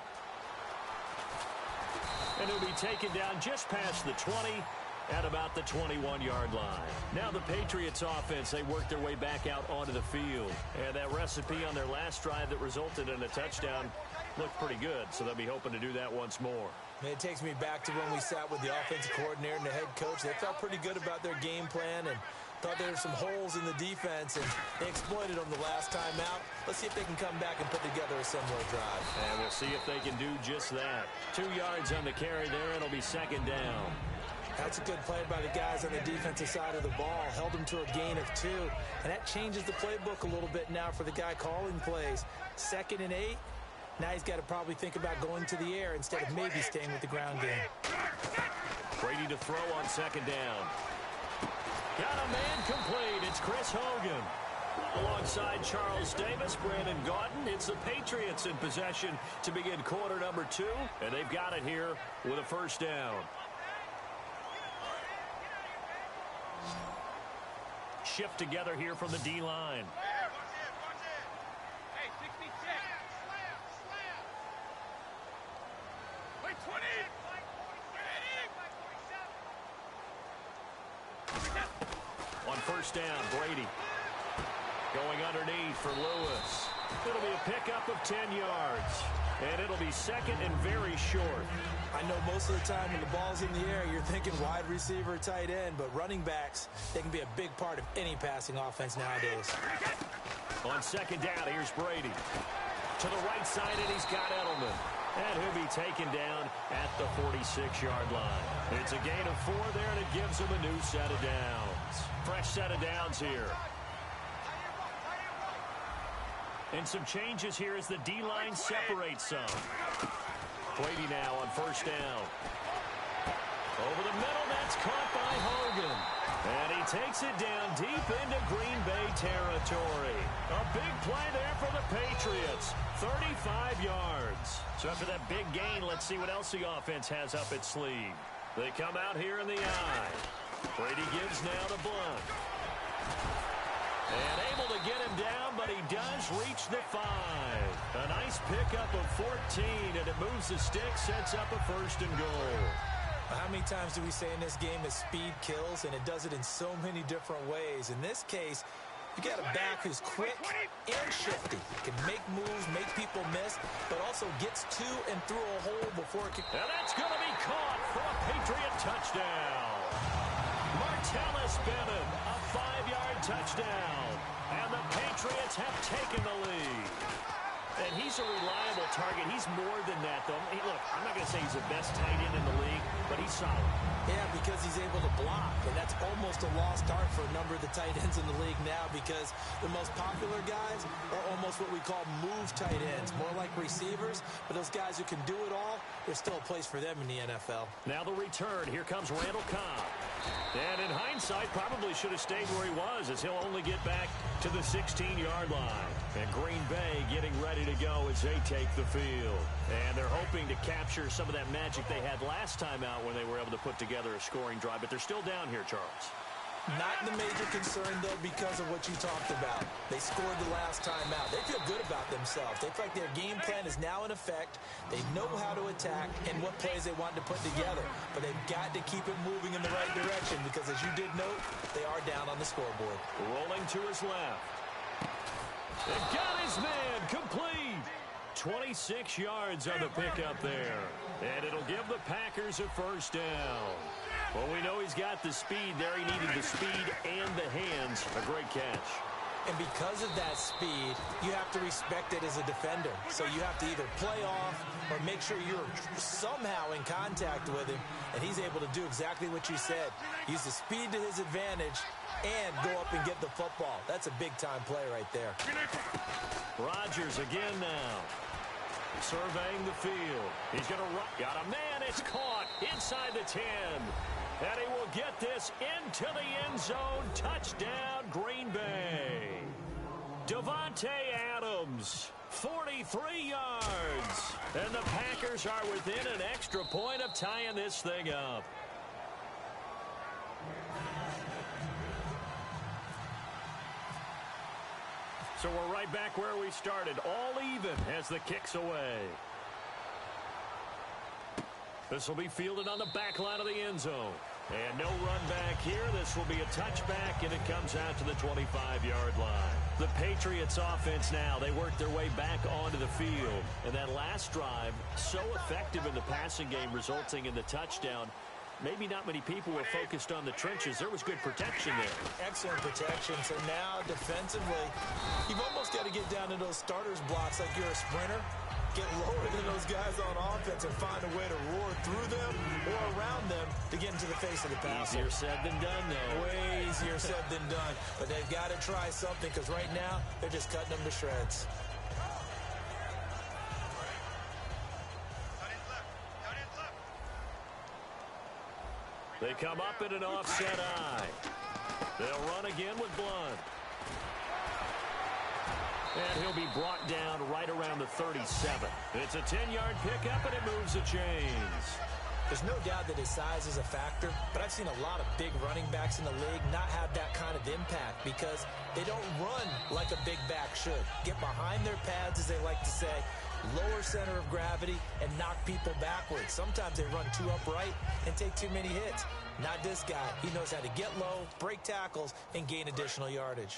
And he'll be taken down just past the 20 at about the 21-yard line. Now the Patriots offense, they work their way back out onto the field. And that recipe on their last drive that resulted in a touchdown looked pretty good, so they'll be hoping to do that once more. Man, it takes me back to when we sat with the offensive coordinator and the head coach. They felt pretty good about their game plan and thought there were some holes in the defense, and they exploited them the last time out. Let's see if they can come back and put together a similar drive. And we'll see if they can do just that. 2 yards on the carry there, and it'll be second down. That's a good play by the guys on the defensive side of the ball. Held them to a gain of 2, and that changes the playbook a little bit now for the guy calling plays. 2nd and 8. Now he's got to probably think about going to the air instead of maybe staying with the ground game. Brady to throw on second down. Got a man complete. It's Chris Hogan. Alongside Charles Davis, Brandon Gaudin. It's the Patriots in possession to begin quarter number 2. And they've got it here with a 1st down. Shift together here from the D-line. On 1st down, Brady going underneath for Lewis. It'll be a pickup of 10 yards. And it'll be second and very short. I know most of the time when the ball's in the air, you're thinking wide receiver, tight end, but running backs, they can be a big part of any passing offense nowadays. On second down, here's Brady. To the right side, and he's got Edelman. And he'll be taken down at the 46-yard line. It's a gain of 4 there, and it gives him a new set of downs. Fresh set of downs here. And some changes here as the D-line separates some. Brady now on first down. Over the middle, that's caught by Hogan. And he takes it down deep into Green Bay territory. A big play there for the Patriots. 35 yards. So after that big gain, let's see what else the offense has up its sleeve. They come out here in the I. Brady gives now to Blunt. And able to get him down, but he does reach the 5. A nice pickup of 14, and it moves the stick, sets up a first and goal. How many times do we say in this game that speed kills, and it does it in so many different ways? In this case, you got a back who's quick and shifty. Can make moves, make people miss, but also gets to and through a hole before it can... And that's going to be caught for a Patriot touchdown. Martellus Bennett, a 5-yard touchdown. And the Patriots have taken the lead. And he's a reliable target. He's more than that, though. Hey, look, I'm not going to say he's the best tight end in the league, but he's solid. Yeah, because he's able to block, and that's almost a lost art for a number of the tight ends in the league now, because the most popular guys are almost what we call move tight ends, more like receivers, but those guys who can do it all, there's still a place for them in the NFL. Now the return. Here comes Randall Cobb. And in hindsight, probably should have stayed where he was, as he'll only get back to the 16-yard line. And Green Bay getting ready to go as they take the field. And they're hoping to capture some of that magic they had last time out when they were able to put together a scoring drive. But they're still down here, Charles. Not the major concern, though, because of what you talked about. They scored the last time out. They feel good about themselves. They feel like their game plan is now in effect. They know how to attack and what plays they want to put together. But they've got to keep it moving in the right direction because, as you did note, they are down on the scoreboard. Rolling to his left. They got his man complete. 26 yards on the pickup there. And it'll give the Packers a first down. Well, we know he's got the speed there. He needed the speed and the hands. A great catch. And because of that speed, you have to respect it as a defender. So you have to either play off or make sure you're somehow in contact with him. And he's able to do exactly what you said. Use the speed to his advantage and go up and get the football. That's a big-time play right there. Rodgers again now. Surveying the field. He's going to run. Got a man. It's caught inside the 10. And he will get this into the end zone. Touchdown, Green Bay. Devontae Adams, 43 yards. And the Packers are within an extra point of tying this thing up. So we're right back where we started. All even as the kick's away. This will be fielded on the back line of the end zone. And no run back here. This will be a touchback, and it comes out to the 25-yard line. The Patriots offense now, they work their way back onto the field. And that last drive, so effective in the passing game, resulting in the touchdown. Maybe not many people were focused on the trenches. There was good protection there. Excellent protection. So now, defensively, you've almost got to get down to those starters blocks like you're a sprinter. Get lower than those guys on offense and find a way to roar through them or around them to get into the face of the pass. Easier said than done, though. Way easier said than done. But they've got to try something because right now they're just cutting them to shreds. They come up in an offset eye. They'll run again with Blunt. And he'll be brought down right around the 37. It's a 10-yard pickup, and it moves the chains. There's no doubt that his size is a factor, but I've seen a lot of big running backs in the league not have that kind of impact because they don't run like a big back should. Get behind their pads, as they like to say, lower center of gravity, and knock people backwards. Sometimes they run too upright and take too many hits. Not this guy. He knows how to get low, break tackles, and gain additional yardage.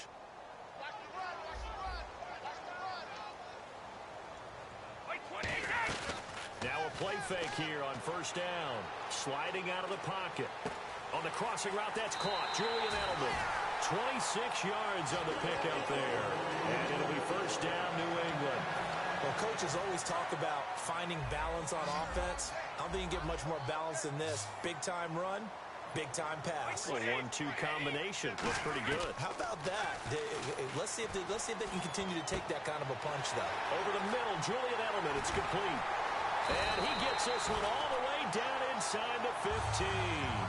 play fake here on first down. Sliding out of the pocket. On the crossing route, that's caught. Julian Edelman. 26 yards on the pick out there. And it'll be first down, New England. Well, coaches always talk about finding balance on offense. I don't think you can get much more balance than this. Big-time run, big-time pass. A 1-2 combination. Looks pretty good. How about that? Let's see if they can continue to take that kind of a punch, though. Over the middle, Julian Edelman. It's complete. And he gets this one all the way down inside the 15.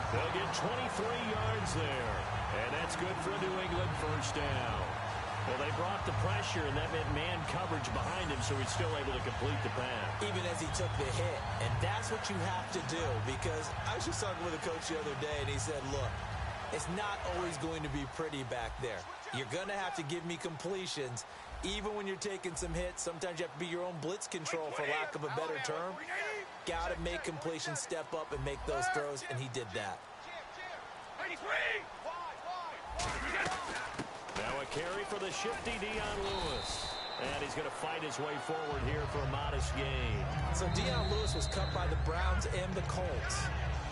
They'll get 23 yards there. And that's good for New England first down. Well, they brought the pressure, and that meant man coverage behind him, so he's still able to complete the pass. Even as he took the hit. And that's what you have to do, because I was just talking with a coach the other day, and he said, look, it's not always going to be pretty back there. You're going to have to give me completions. Even when you're taking some hits, sometimes you have to be your own blitz control, for lack of a better term. Got to make completions, step up, and make those throws, and he did that. Now a carry for the shifty Dion Lewis. And he's going to fight his way forward here for a modest gain. So Dion Lewis was cut by the Browns and the Colts.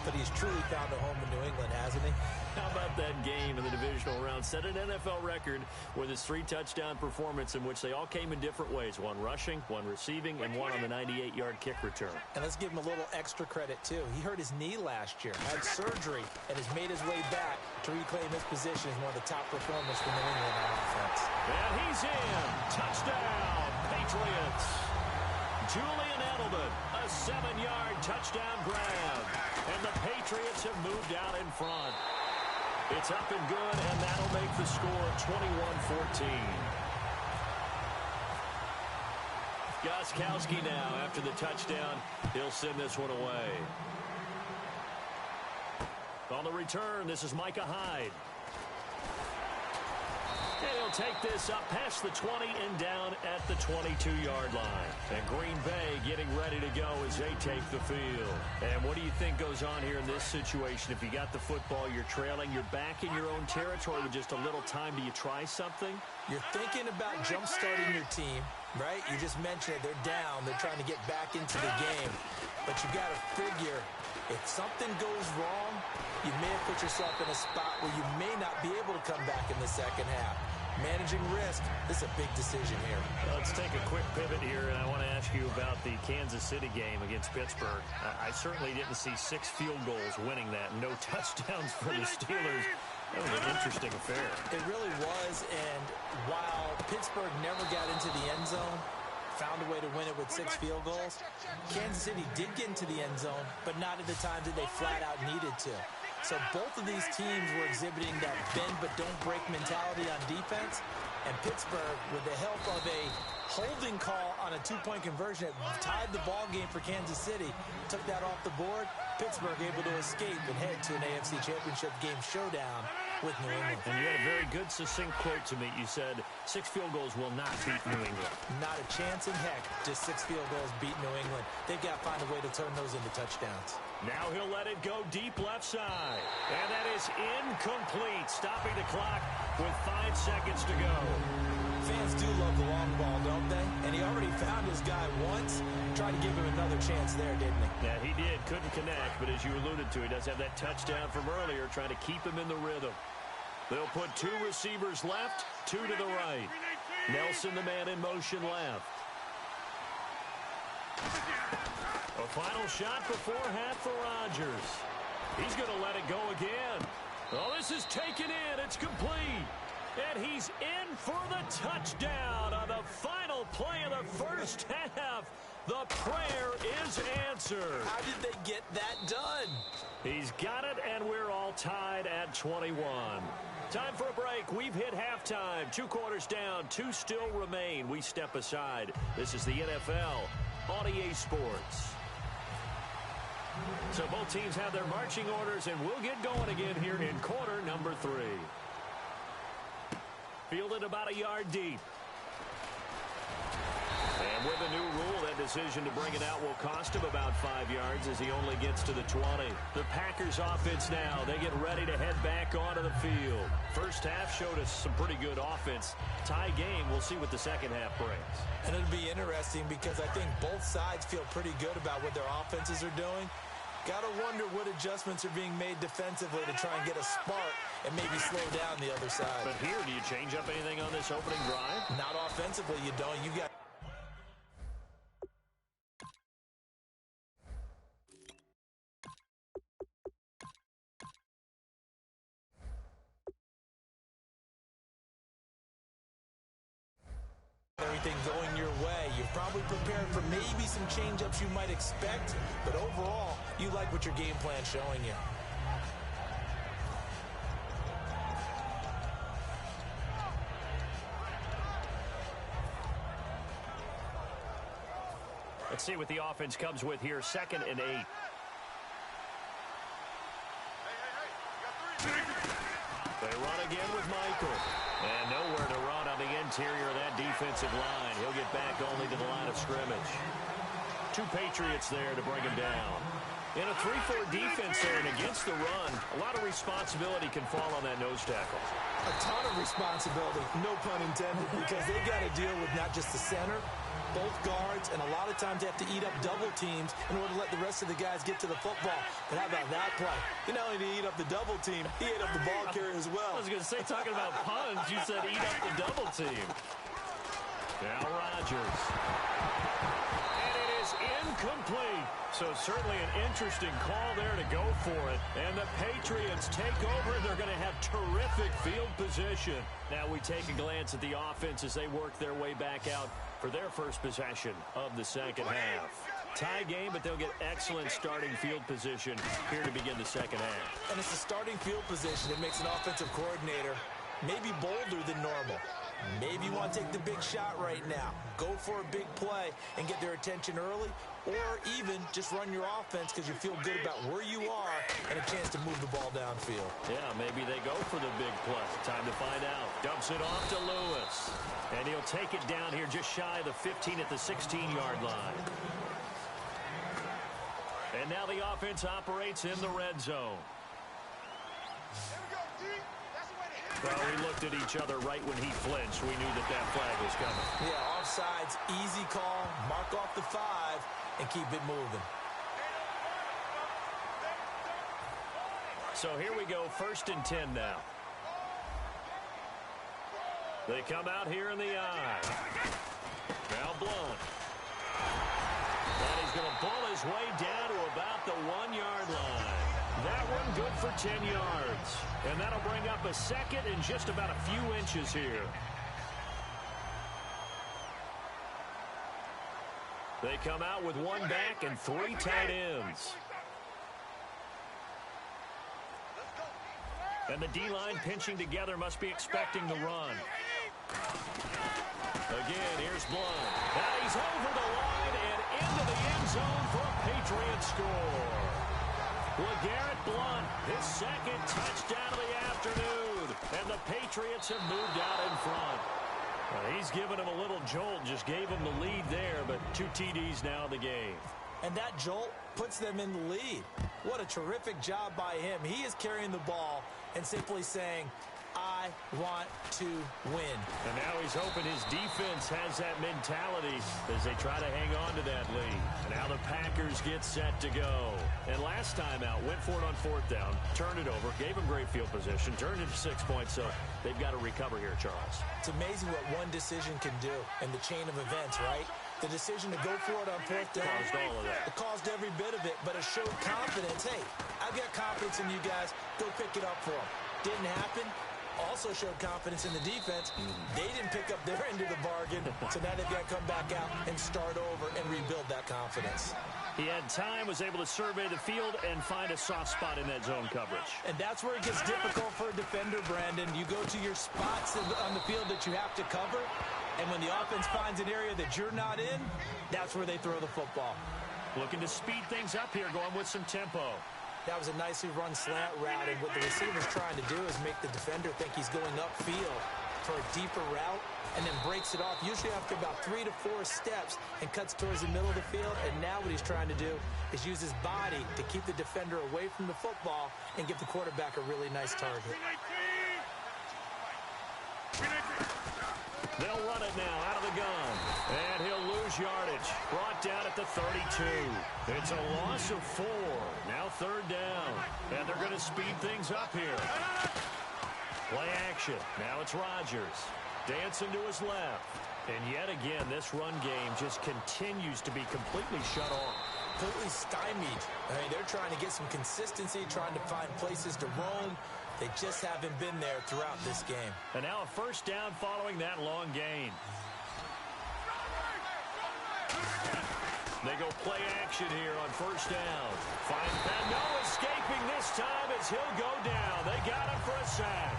But he's truly found a home in New England, hasn't he? How about that game in the divisional round? Set an NFL record with his 3-touchdown performance in which they all came in different ways. One rushing, one receiving, and one on the 98-yard kick return. And let's give him a little extra credit, too. He hurt his knee last year, had surgery, and has made his way back to reclaim his position as one of the top performers for New England on offense. And he's in. Touchdown, Patriots. Julian Edelman, a 7-yard touchdown grab. And the Patriots have moved out in front. It's up and good, and that'll make the score 21-14. Gostkowski now, after the touchdown, he'll send this one away. On the return, this is Micah Hyde. And he'll take this up past the 20 and down at the 22-yard line. And Green Bay getting ready to go as they take the field. And what do you think goes on here in this situation? If you got the football, you're trailing, you're back in your own territory with just a little time. Do you try something? You're thinking about jump-starting your team, right? You just mentioned it. They're down. They're trying to get back into the game. But you got to figure, if something goes wrong, you may have put yourself in a spot where you may not be able to come back in the second half. Managing risk, this is a big decision here. Let's take a quick pivot here, and I want to ask you about the Kansas City game against Pittsburgh. I certainly didn't see 6 field goals winning that. No touchdowns for the Steelers. That was an interesting affair. It really was, and while Pittsburgh never got into the end zone, found a way to win it with 6 field goals, Kansas City did get into the end zone, but not at the times that they flat out needed to. So both of these teams were exhibiting that bend but don't break mentality on defense. And Pittsburgh, with the help of a holding call on a 2-point conversion, that tied the ball game for Kansas City, took that off the board. Pittsburgh able to escape and head to an AFC Championship game showdown with New England. And you had a very good succinct quote to me. You said 6 field goals will not beat New England. Not a chance in heck. Just 6 field goals beat New England. They've got to find a way to turn those into touchdowns. Now he'll let it go deep left side. And that is incomplete. Stopping the clock with 5 seconds to go. Fans do love the long ball, don't they? And he already found his guy once. Tried to give him another chance there, didn't he? Yeah, he did. Couldn't connect. But as you alluded to, he does have that touchdown from earlier, trying to keep him in the rhythm. They'll put 2 receivers left, 2 to the right. Nelson, the man in motion left. A final shot before half for Rodgers. He's going to let it go again. Oh, this is taken in. It's complete. And he's in for the touchdown on the final play of the first half. The prayer is answered. How did they get that done? He's got it, and we're all tied at 21. Time for a break. We've hit halftime. 2 quarters down. 2 still remain. We step aside. This is the NFL on EA Sports. So both teams have their marching orders, and we'll get going again here in quarter number 3. Fielded about a yard deep. And with a new rule, that decision to bring it out will cost him about 5 yards as he only gets to the 20. The Packers offense now, they get ready to head back onto the field. First half showed us some pretty good offense. Tie game, we'll see what the second half brings. And it'll be interesting because I think both sides feel pretty good about what their offenses are doing. Got to wonder what adjustments are being made defensively to try and get a spark and maybe slow down the other side. But here, do you change up anything on this opening drive? Not offensively, you don't. You got everything going your way. You're probably prepared for maybe some change-ups you might expect, but overall, you like what your game plan's showing you. Let's see what the offense comes with here. 2nd and 8. They run again with Michael. And nowhere to run on the interior of that defensive line. He'll get back only to the line of scrimmage. 2 Patriots there to bring him down. In a 3-4 defense there and against the run, a lot of responsibility can fall on that nose tackle. A ton of responsibility, no pun intended, because they got to deal with not just the center, both guards, and a lot of times they have to eat up double teams in order to let the rest of the guys get to the football. But how about that play? He not only did he eat up the double team, he ate up the ball carrier as well. I was going to say, talking about puns, you said eat up the double team. Now Rodgers. And it is incomplete. So certainly an interesting call there to go for it. And the Patriots take over. They're going to have terrific field position. Now we take a glance at the offense as they work their way back out for their first possession of the second half. Tie game, but they'll get excellent starting field position here to begin the second half. And it's the starting field position that makes an offensive coordinator maybe bolder than normal. Maybe you want to take the big shot right now. Go for a big play and get their attention early, or even just run your offense because you feel good about where you are and a chance to move the ball downfield. Yeah, maybe they go for the big play. Time to find out. Dumps it off to Lewis. And he'll take it down here just shy of the 15 at the 16-yard line. And now the offense operates in the red zone. Well, we looked at each other right when he flinched. We knew that that flag was coming. Yeah, offsides, easy call, mark off the 5, and keep it moving. So here we go, 1st and 10 now. They come out here in the eye. Now Blunt. And he's going to pull his way down to about the 1-yard line. That one good for 10 yards. And that'll bring up a 2nd and just about a few inches here. They come out with 1 back and 3 tight ends. And the D-line pinching together must be expecting the run. Again, here's Blunt. Now he's over the line and into the end zone for a Patriot score. LeGarrette Blunt, his 2nd touchdown of the afternoon. And the Patriots have moved out in front. He's given him a little jolt, just gave him the lead there, but 2 TDs now in the game. And that jolt puts them in the lead. What a terrific job by him. He is carrying the ball and simply saying, I want to win. And now he's hoping his defense has that mentality as they try to hang on to that lead. Now the Packers get set to go. And last time out, went for it on 4th down, turned it over, gave him great field position, turned it to 6 points, so they've got to recover here, Charles. It's amazing what one decision can do in the chain of events, right? The decision to go for it on 4th down. Caused all of that. It caused every bit of it, but it showed confidence. Hey, I've got confidence in you guys. Go pick it up for them. Didn't happen. Also showed confidence in the defense. They didn't pick up their end of the bargain, so now they've got to come back out and start over and rebuild that confidence. He had time, was able to survey the field and find a soft spot in that zone coverage. And that's where it gets difficult for a defender, Brandon. You go to your spots on the field that you have to cover, and when the offense finds an area that you're not in, that's where they throw the football. Looking to speed things up here, going with some tempo. That was a nicely run slant route, and what the receiver's trying to do is make the defender think he's going upfield. for a deeper route and then breaks it off, usually after about 3 to 4 steps, and cuts towards the middle of the field. And now what he's trying to do is use his body to keep the defender away from the football and give the quarterback a really nice target. They'll run it now out of the gun. And he'll lose yardage. Brought down at the 32. It's a loss of 4. Now 3rd down. And they're going to speed things up here. Play action. Now it's Rodgers. Dancing to his left. And yet again, this run game just continues to be completely shut off. Completely stymied. I mean, they're trying to get some consistency, trying to find places to roam. They just haven't been there throughout this game. And now a 1st down following that long gain. They go play action here on 1st down. Find no escaping this time as he'll go down. They got him for a sack.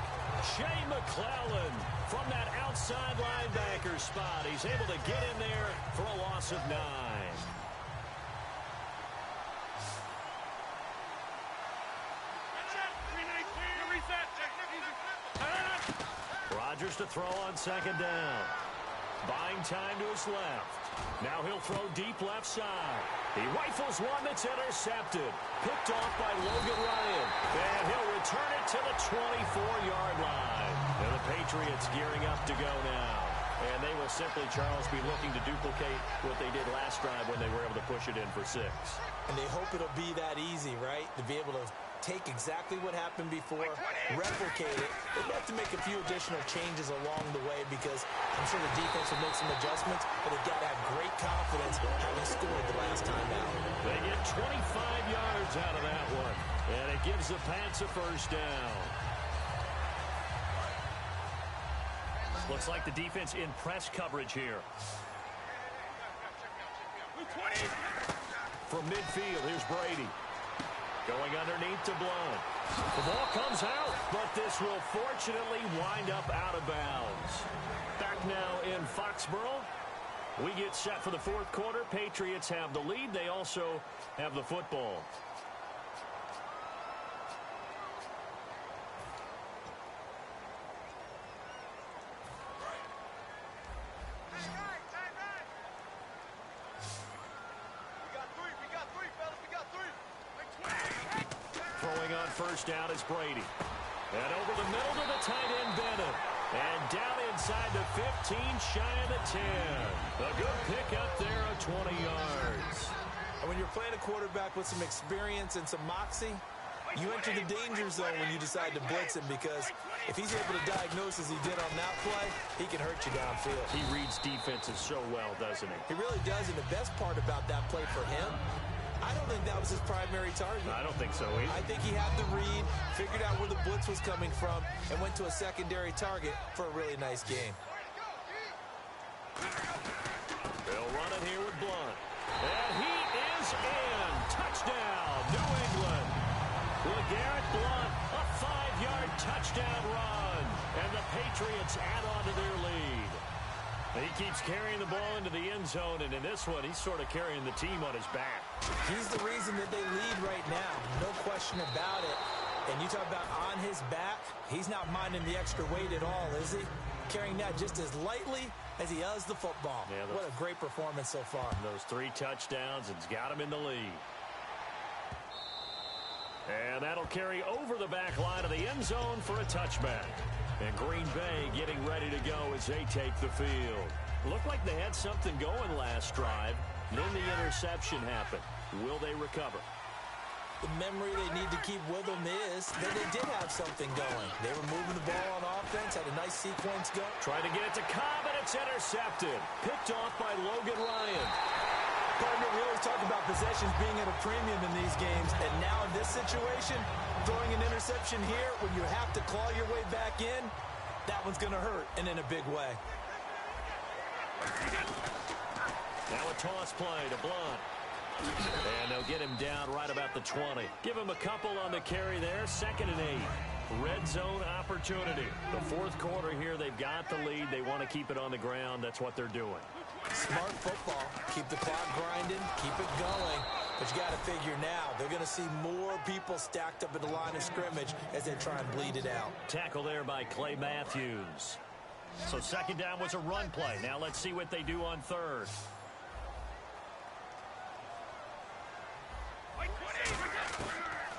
Shea McClellan from that outside linebacker spot. He's able to get in there for a loss of 9. Rodgers to throw on 2nd down. Buying time to his left. Now he'll throw deep left side. He rifles one that's intercepted. Picked off by Logan Ryan. And he'll return it to the 24-yard line. And the Patriots gearing up to go now. And they will simply, Charles, be looking to duplicate what they did last drive when they were able to push it in for 6. And they hope it'll be that easy, right? To be able to take exactly what happened before, replicate it. They'd have to make a few additional changes along the way because I'm sure the defense will make some adjustments, but they've got to have great confidence having scored the last time out. They get 25 yards out of that one, and it gives the Pats a 1st down. Looks like the defense in press coverage here. From midfield, here's Brady. Going underneath to Blunt. The ball comes out, but this will fortunately wind up out of bounds. Back now in Foxborough. We get set for the 4th quarter. Patriots have the lead. They also have the football. Throwing on 1st down is Brady. And over the middle to the tight end, Bennett. And down inside the 15, shy of the 10. A good pick up there of 20 yards. And when you're playing a quarterback with some experience and some moxie, you enter the danger zone when you decide to blitz him because if he's able to diagnose as he did on that play, he can hurt you downfield. He reads defenses so well, doesn't he? He really does, and the best part about that play for him, I don't think that was his primary target. I don't think so either. I think he had the read, figured out where the blitz was coming from, and went to a secondary target for a really nice game. They'll run it here with Blunt. And he is in. Touchdown, New England. LeGarrette Blunt, a 5-yard touchdown run. And the Patriots add on to their lead. He keeps carrying the ball into the end zone, and in this one, he's sort of carrying the team on his back. He's the reason that they lead right now, no question about it. And you talk about on his back, he's not minding the extra weight at all, is he? Carrying that just as lightly as he does the football. Yeah, what a great performance so far. Those 3 touchdowns, it's got him in the lead. And that'll carry over the back line of the end zone for a touchback. And Green Bay getting ready to go as they take the field. Looked like they had something going last drive. Then the interception happened. Will they recover? The memory they need to keep with them is that they did have something going. They were moving the ball on offense, had a nice sequence go. Trying to get it to Cobb, and it's intercepted. Picked off by Logan Ryan. Partner, we always talk about possessions being at a premium in these games, and now in this situation, throwing an interception here when you have to claw your way back in, that one's going to hurt, and in a big way. Now a toss play to Blunt. And they'll get him down right about the 20. Give him a couple on the carry there. 2nd and 8. Red zone opportunity. The 4th quarter here, they've got the lead. They want to keep it on the ground. That's what they're doing. Smart football. Keep the clock grinding. Keep it going. But you got to figure now, they're going to see more people stacked up at the line of scrimmage as they try and bleed it out. Tackle there by Clay Matthews. So second down was a run play. Now let's see what they do on third.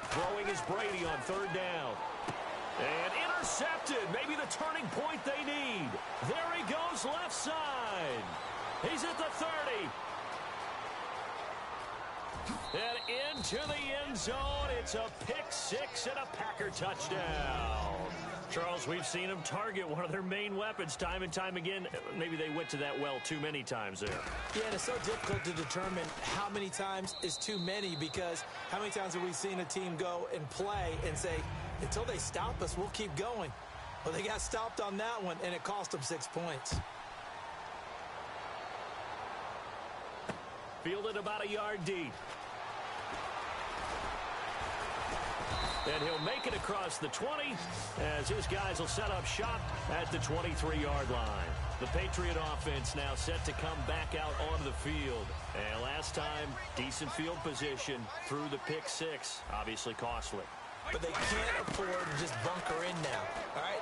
Throwing is Brady on third down. And intercepted. Maybe the turning point they need. There he goes left side. He's at the 30. And into the end zone. It's a pick six and a Packer touchdown. Charles, we've seen them target one of their main weapons time and time again. Maybe they went to that well too many times there. Yeah, and it's so difficult to determine how many times is too many, because how many times have we seen a team go and play and say, until they stop us, we'll keep going. Well, they got stopped on that one, and it cost them 6 points. Fielded about a yard deep. And he'll make it across the 20 as his guys will set up shop at the 23-yard line. The Patriot offense now set to come back out onto the field. And last time, decent field position through the pick six. Obviously costly. But they can't afford to just bunker in now. All right,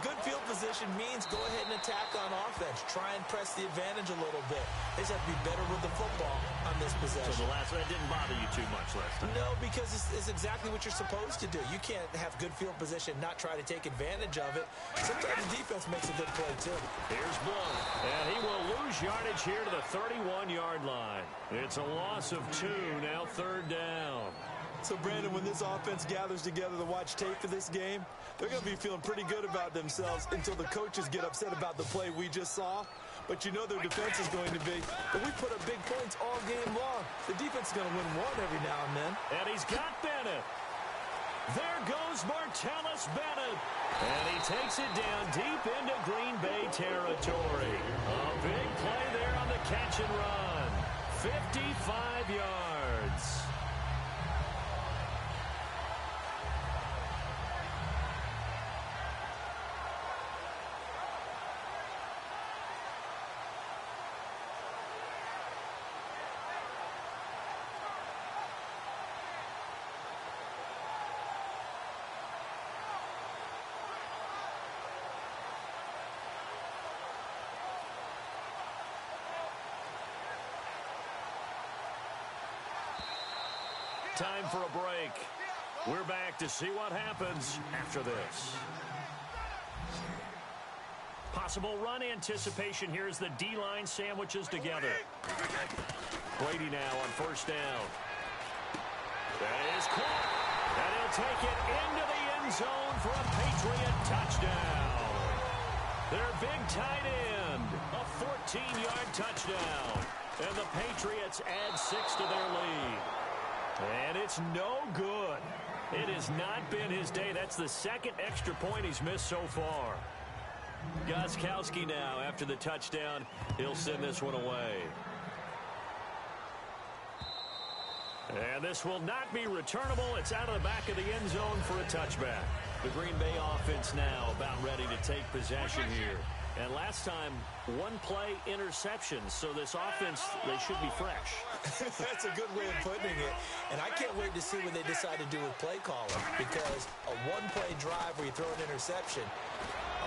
good field position means go ahead and attack on offense. Try and press the advantage a little bit. They just have to be better with the football on this possession. So the last one, that didn't bother you too much last time? No, because it's exactly what you're supposed to do. You can't have good field position, not try to take advantage of it. Sometimes the defense makes a good play, too. Here's Blunt, and he will lose yardage here to the 31-yard line. It's a loss of 2, now third down. So, Brandon, when this offense gathers together to watch tape for this game, they're going to be feeling pretty good about themselves until the coaches get upset about the play we just saw. But you know their defense is going to be, but we put up big points all game long. The defense is going to win one every now and then. And he's got Bennett. There goes Martellus Bennett. And he takes it down deep into Green Bay territory. A big play there on the catch and run. 55 yards. Time for a break. We're back to see what happens after this. Possible run anticipation here as the D-line sandwiches together. Brady now on first down. That is caught. And he'll take it into the end zone for a Patriot touchdown. Their big tight end. A 14-yard touchdown. And the Patriots add 6 to their lead. And it's no good. It has not been his day. That's the second extra point he's missed so far. Gostkowski now, after the touchdown, he'll send this one away. And this will not be returnable. It's out of the back of the end zone for a touchback. The Green Bay offense now about ready to take possession here. And last time, one play interception. So this offense, they should be fresh. That's a good way of putting it. And I can't wait to see what they decide to do with play calling, because a one-play drive where you throw an interception,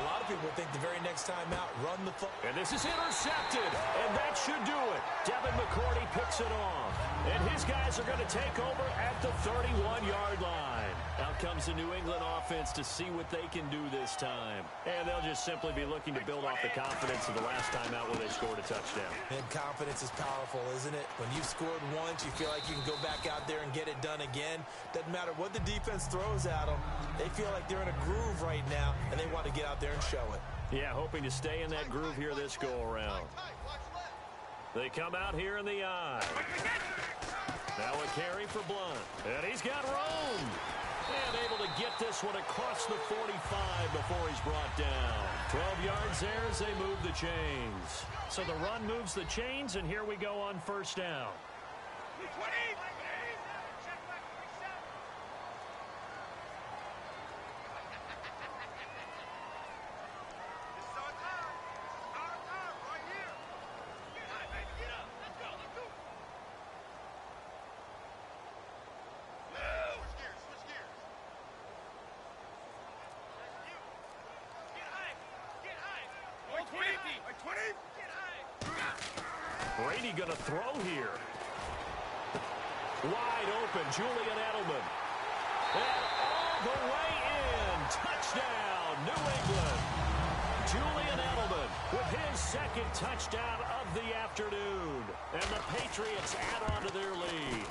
a lot of people think the very next time out, run the football. And this is intercepted, and that should do it. Devin McCourty picks it off. And his guys are going to take over at the 31-yard line. Out comes the New England offense to see what they can do this time. And they'll just simply be looking to build off the confidence of the last time out where they scored a touchdown. And confidence is powerful, isn't it? When you've scored once, you feel like you can go back out there and get it done again. Doesn't matter what the defense throws at them. They feel like they're in a groove right now, and they want to get out there and show it. Yeah, hoping to stay in that groove here this go-around. They come out here in the eye. Now a carry for Blunt. And he's got room. And able to get this one across the 45 before he's brought down. 12 yards there as they move the chains. So the run moves the chains, and here we go on first down. Brady going to throw here. Wide open, Julian Edelman. And all the way in. Touchdown, New England. Julian Edelman with his second touchdown of the afternoon. And the Patriots add on to their lead.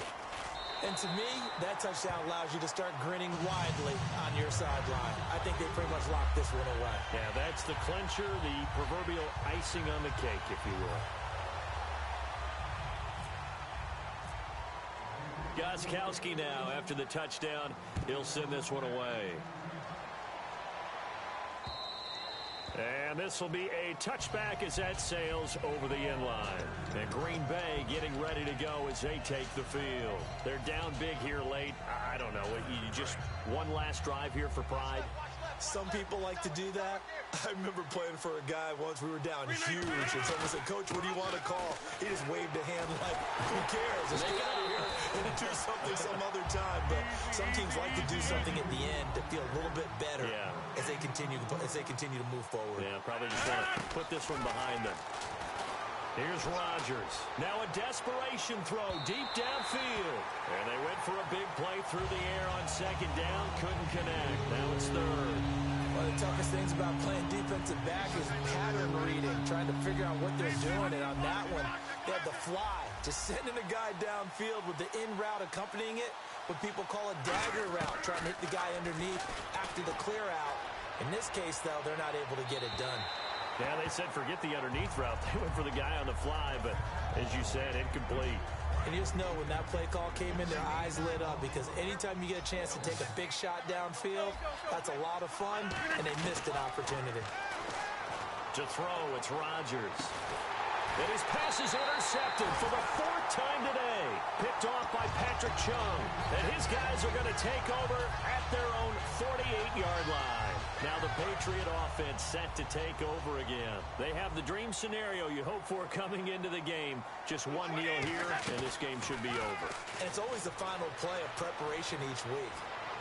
And to me, that touchdown allows you to start grinning widely on your sideline. I think they pretty much locked this one away. Yeah, that's the clincher, the proverbial icing on the cake, if you will. Gostkowski now after the touchdown. He'll send this one away. And this will be a touchback as that sails over the end line. And Green Bay getting ready to go as they take the field. They're down big here late. I don't know. You just one last drive here for pride. Some people like to do that. I remember playing for a guy once. We were down huge, and someone said, "Coach, what do you want to call?" He just waved a hand like, "Who cares? Let's get out of here and do something some other time." But some teams like to do something at the end to feel a little bit better as they continue to move forward. Yeah, probably just want to put this one behind them. Here's Rodgers. Now a desperation throw deep downfield. And they went for a big play through the air on second down. Couldn't connect. Now it's third. One of the toughest things about playing defensive back is pattern reading, trying to figure out what they're doing. And on that one, they had the fly, just sending a guy downfield with the in route accompanying it, what people call a dagger route, trying to hit the guy underneath after the clear out. In this case, though, they're not able to get it done. Yeah, they said forget the underneath route. They went for the guy on the fly, but as you said, incomplete. And you just know when that play call came in, their eyes lit up, because anytime you get a chance to take a big shot downfield, that's a lot of fun, and they missed an opportunity. To throw, it's Rodgers. And his pass is intercepted for the fourth time today. Picked off by Patrick Chung. And his guys are going to take over at their own 48-yard line. Now the Patriot offense set to take over again. They have the dream scenario you hope for coming into the game. Just one kneel here, and this game should be over. And it's always the final play of preparation each week.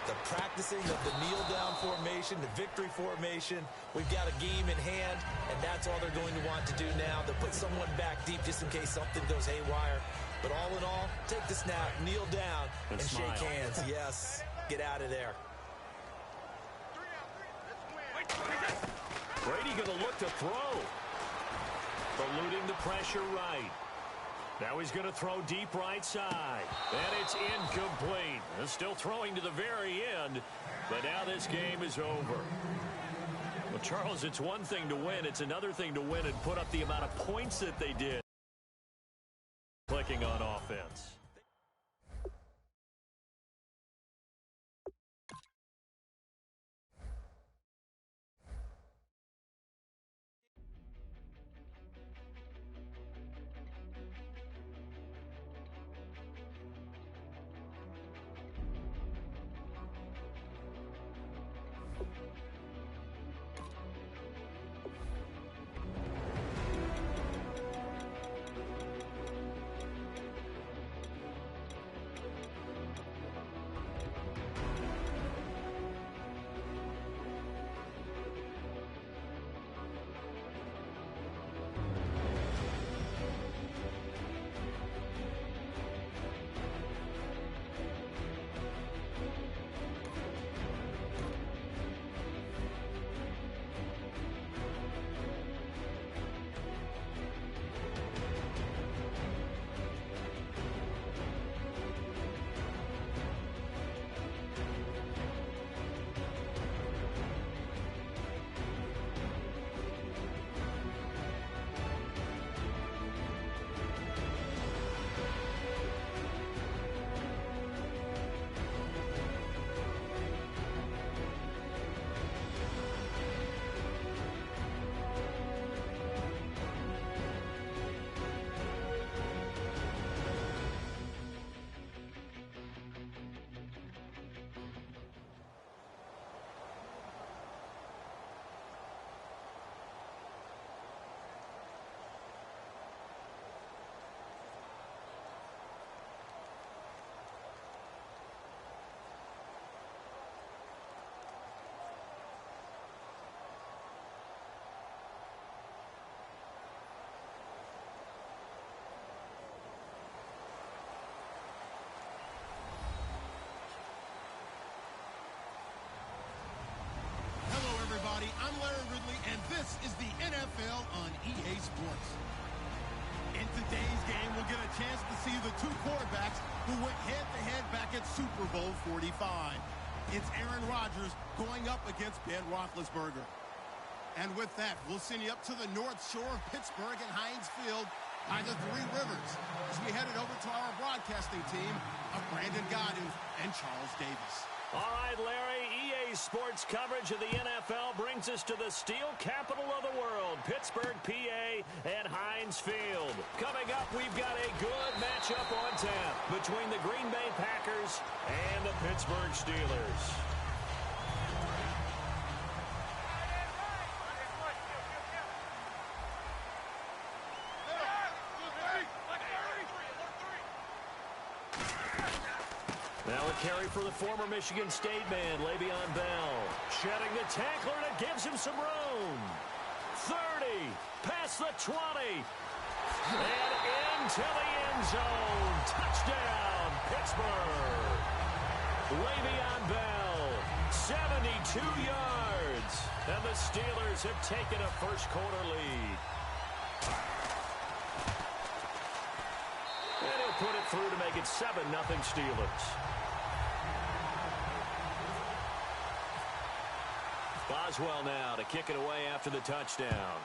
The practicing of the kneel-down formation, the victory formation. We've got a game in hand, and that's all they're going to want to do now. They'll put someone back deep just in case something goes haywire. But all in all, take the snap, kneel down, and shake hands. Yes, get out of there. Brady going to look to throw. Eluding the pressure right. Now he's going to throw deep right side. And it's incomplete. They're still throwing to the very end. But now this game is over. Well, Charles, it's one thing to win. It's another thing to win and put up the amount of points that they did. Clicking on offense. and this is the NFL on EA Sports. In today's game, we'll get a chance to see the two quarterbacks who went head-to-head back at Super Bowl 45. It's Aaron Rodgers going up against Ben Roethlisberger. And with that, we'll send you up to the North Shore of Pittsburgh and Heinz Field by the Three Rivers as we headed over to our broadcasting team of Brandon Godin and Charles Davis. All right, Larry, EA Sports coverage of the NFL brings us to the steel capital of the world, Pittsburgh, PA, and Heinz Field. Coming up, we've got a good matchup on tap between the Green Bay Packers and the Pittsburgh Steelers. Now a carry for the former Michigan State man, Le'Veon Bell. Shedding the tackler, and it gives him some room. 30, past the 20, and into the end zone. Touchdown, Pittsburgh. Le'Veon Bell, 72 yards. And the Steelers have taken a first-quarter lead. And he'll put it through to make it 7-0 Steelers. Boswell now to kick it away after the touchdown.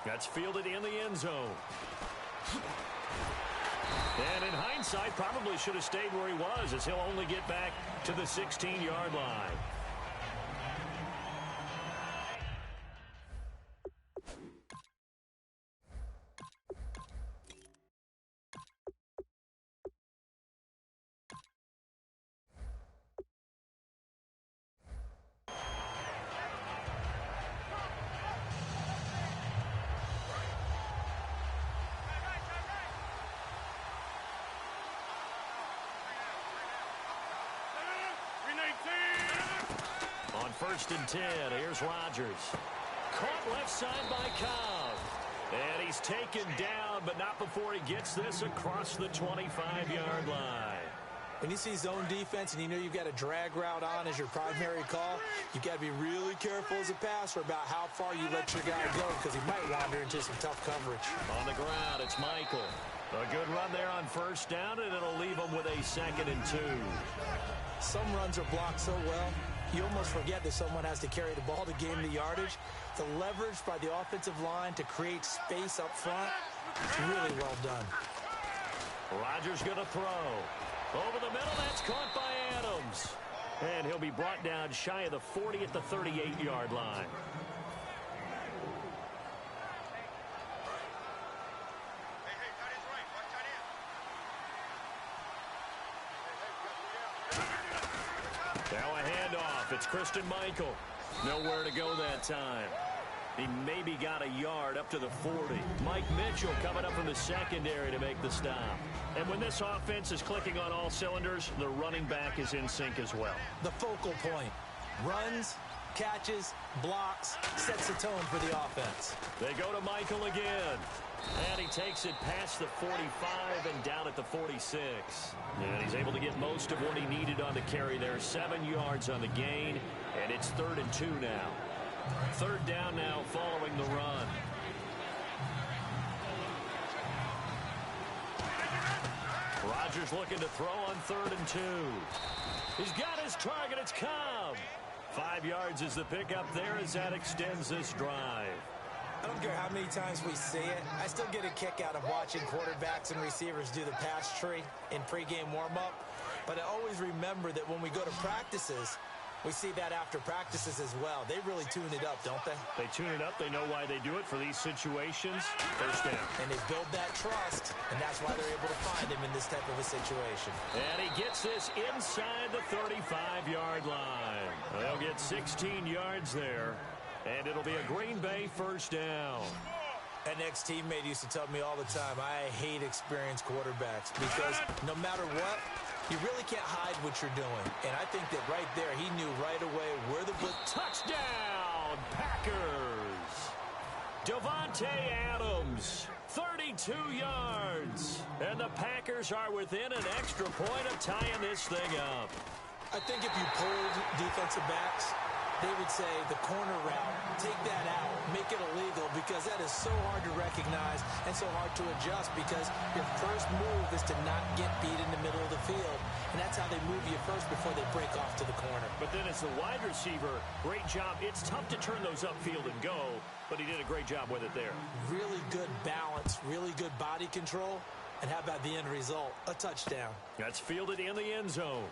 That's fielded in the end zone. And in hindsight, probably should have stayed where he was, as he'll only get back to the 16-yard line. First and 10, here's Rodgers. Caught left side by Cobb. And he's taken down, but not before he gets this across the 25-yard line. When you see zone defense and you know you've got a drag route on as your primary call, you've got to be really careful as a passer about how far you let your guy go, because he might wander into some tough coverage. On the ground, it's Michael. A good run there on first down, and it'll leave him with a 2nd and 2. Some runs are blocked so well, you almost forget that someone has to carry the ball to gain the yardage. The leverage by the offensive line to create space up front, it's really well done. Rodgers going to throw. Over the middle, that's caught by Adams. And he'll be brought down shy of the 40 at the 38-yard line. Now a handoff. It's Christian Michael. Nowhere to go that time. He maybe got a yard up to the 40. Mike Mitchell coming up from the secondary to make the stop. And when this offense is clicking on all cylinders, the running back is in sync as well. The focal point. Runs, catches, blocks, sets the tone for the offense. They go to Michael again. And he takes it past the 45 and down at the 46. And he's able to get most of what he needed on the carry there. 7 yards on the gain. And it's 3rd and 2 now. 3rd down now following the run. Rodgers looking to throw on 3rd and 2. He's got his target. It's Cobb. 5 yards is the pickup there as that extends this drive. I don't care how many times we see it. I still get a kick out of watching quarterbacks and receivers do the pass tree in pregame warm-up. But I always remember that when we go to practices, we see that after practices as well. They really tune it up, don't they? They tune it up. They know why they do it for these situations. First down. And they build that trust, and that's why they're able to find him in this type of a situation. And he gets this inside the 35-yard line. They'll get 16 yards there, and it'll be a Green Bay first down. An ex-teammate used to tell me all the time, I hate experienced quarterbacks because no matter what, you really can't hide what you're doing. And I think that right there, he knew right away where the blitz. Touchdown, Packers. Davante Adams, 32 yards. And the Packers are within an extra point of tying this thing up. I think if you polled defensive backs, they would say the corner route, take that out, make it illegal, because that is so hard to recognize and so hard to adjust, because your first move is to not get beat in the middle of the field, and that's how they move you first before they break off to the corner. But then as the wide receiver, great job. It's tough to turn those upfield and go, but he did a great job with it there. Really good balance, really good body control, and how about the end result? A touchdown. That's fielded in the end zone.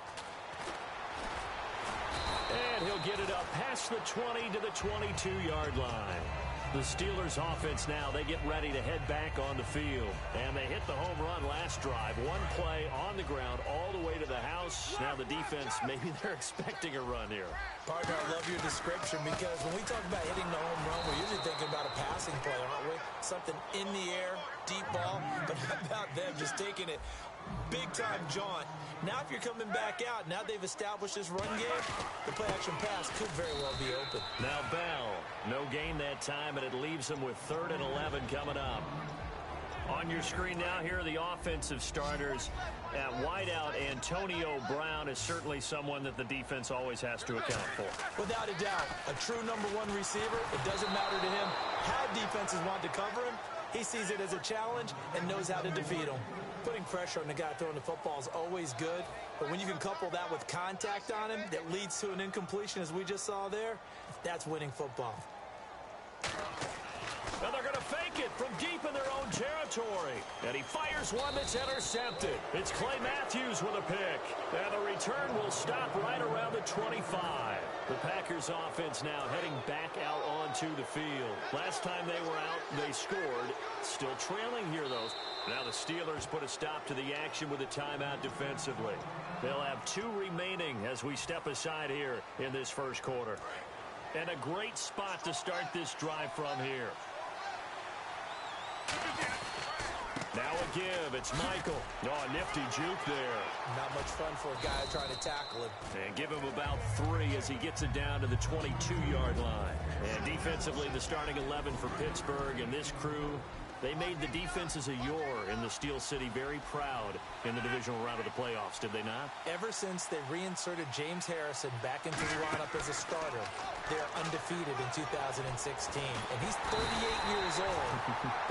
And he'll get it up past the 20 to the 22-yard line. The Steelers offense now, they get ready to head back on the field. And they hit the home run last drive. One play on the ground all the way to the house. Now the defense, maybe they're expecting a run here. Partner, I love your description, because when we talk about hitting the home run, we're usually thinking about a passing play, aren't we? Something in the air, deep ball. But how about them just taking it big-time jaunt? Now if you're coming back out, now they've established this run game, the play-action pass could very well be open. Now Bell, no gain that time, and it leaves them with 3rd and 11 coming up. On your screen now, here are the offensive starters. At wideout, Antonio Brown is certainly someone that the defense always has to account for. Without a doubt, a true number one receiver. It doesn't matter to him how defenses want to cover him. He sees it as a challenge and knows how to defeat him. Putting pressure on the guy throwing the football is always good, but when you can couple that with contact on him that leads to an incompletion, as we just saw there, that's winning football. Now they're going to fake it from deep in their own territory. And he fires one that's intercepted. It's Clay Matthews with a pick. And the return will stop right around the 25. The Packers offense now heading back out onto the field. Last time they were out, they scored. Still trailing here, though. Now the Steelers put a stop to the action with a timeout defensively. They'll have 2 remaining as we step aside here in this first quarter. And a great spot to start this drive from here. Now a give. It's Michael. Oh, nifty juke there. Not much fun for a guy trying to tackle him. And give him about 3 as he gets it down to the 22-yard line. And defensively, the starting 11 for Pittsburgh and this crew, they made the defenses of yore in the Steel City very proud in the divisional round of the playoffs, did they not? Ever since they reinserted James Harrison back into the lineup as a starter, they're undefeated in 2016. And he's 38 years old,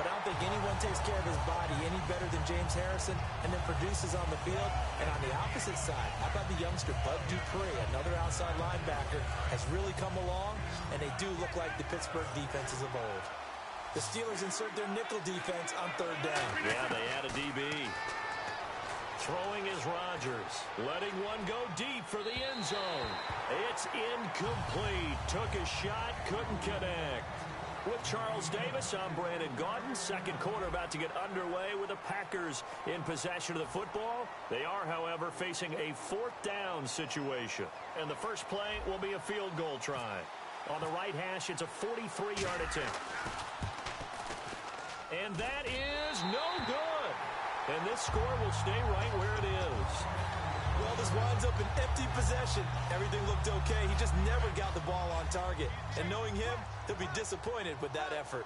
but I don't think anyone takes care of his body any better than James Harrison and then produces on the field. And on the opposite side, how about the youngster Bud Dupree, another outside linebacker, has really come along, and they do look like the Pittsburgh defenses of old. The Steelers insert their nickel defense on 3rd down. Yeah, they add a DB. Throwing is Rodgers. Letting one go deep for the end zone. It's incomplete. Took a shot, couldn't connect. With Charles Davis, I'm Brandon Gaudin. Second quarter about to get underway with the Packers in possession of the football. They are, however, facing a 4th down situation. And the first play will be a field goal try. On the right hash, it's a 43-yard attempt. And that is no good. And this score will stay right where it is. Well, this winds up an empty possession. Everything looked okay. He just never got the ball on target. And knowing him, he'll be disappointed with that effort.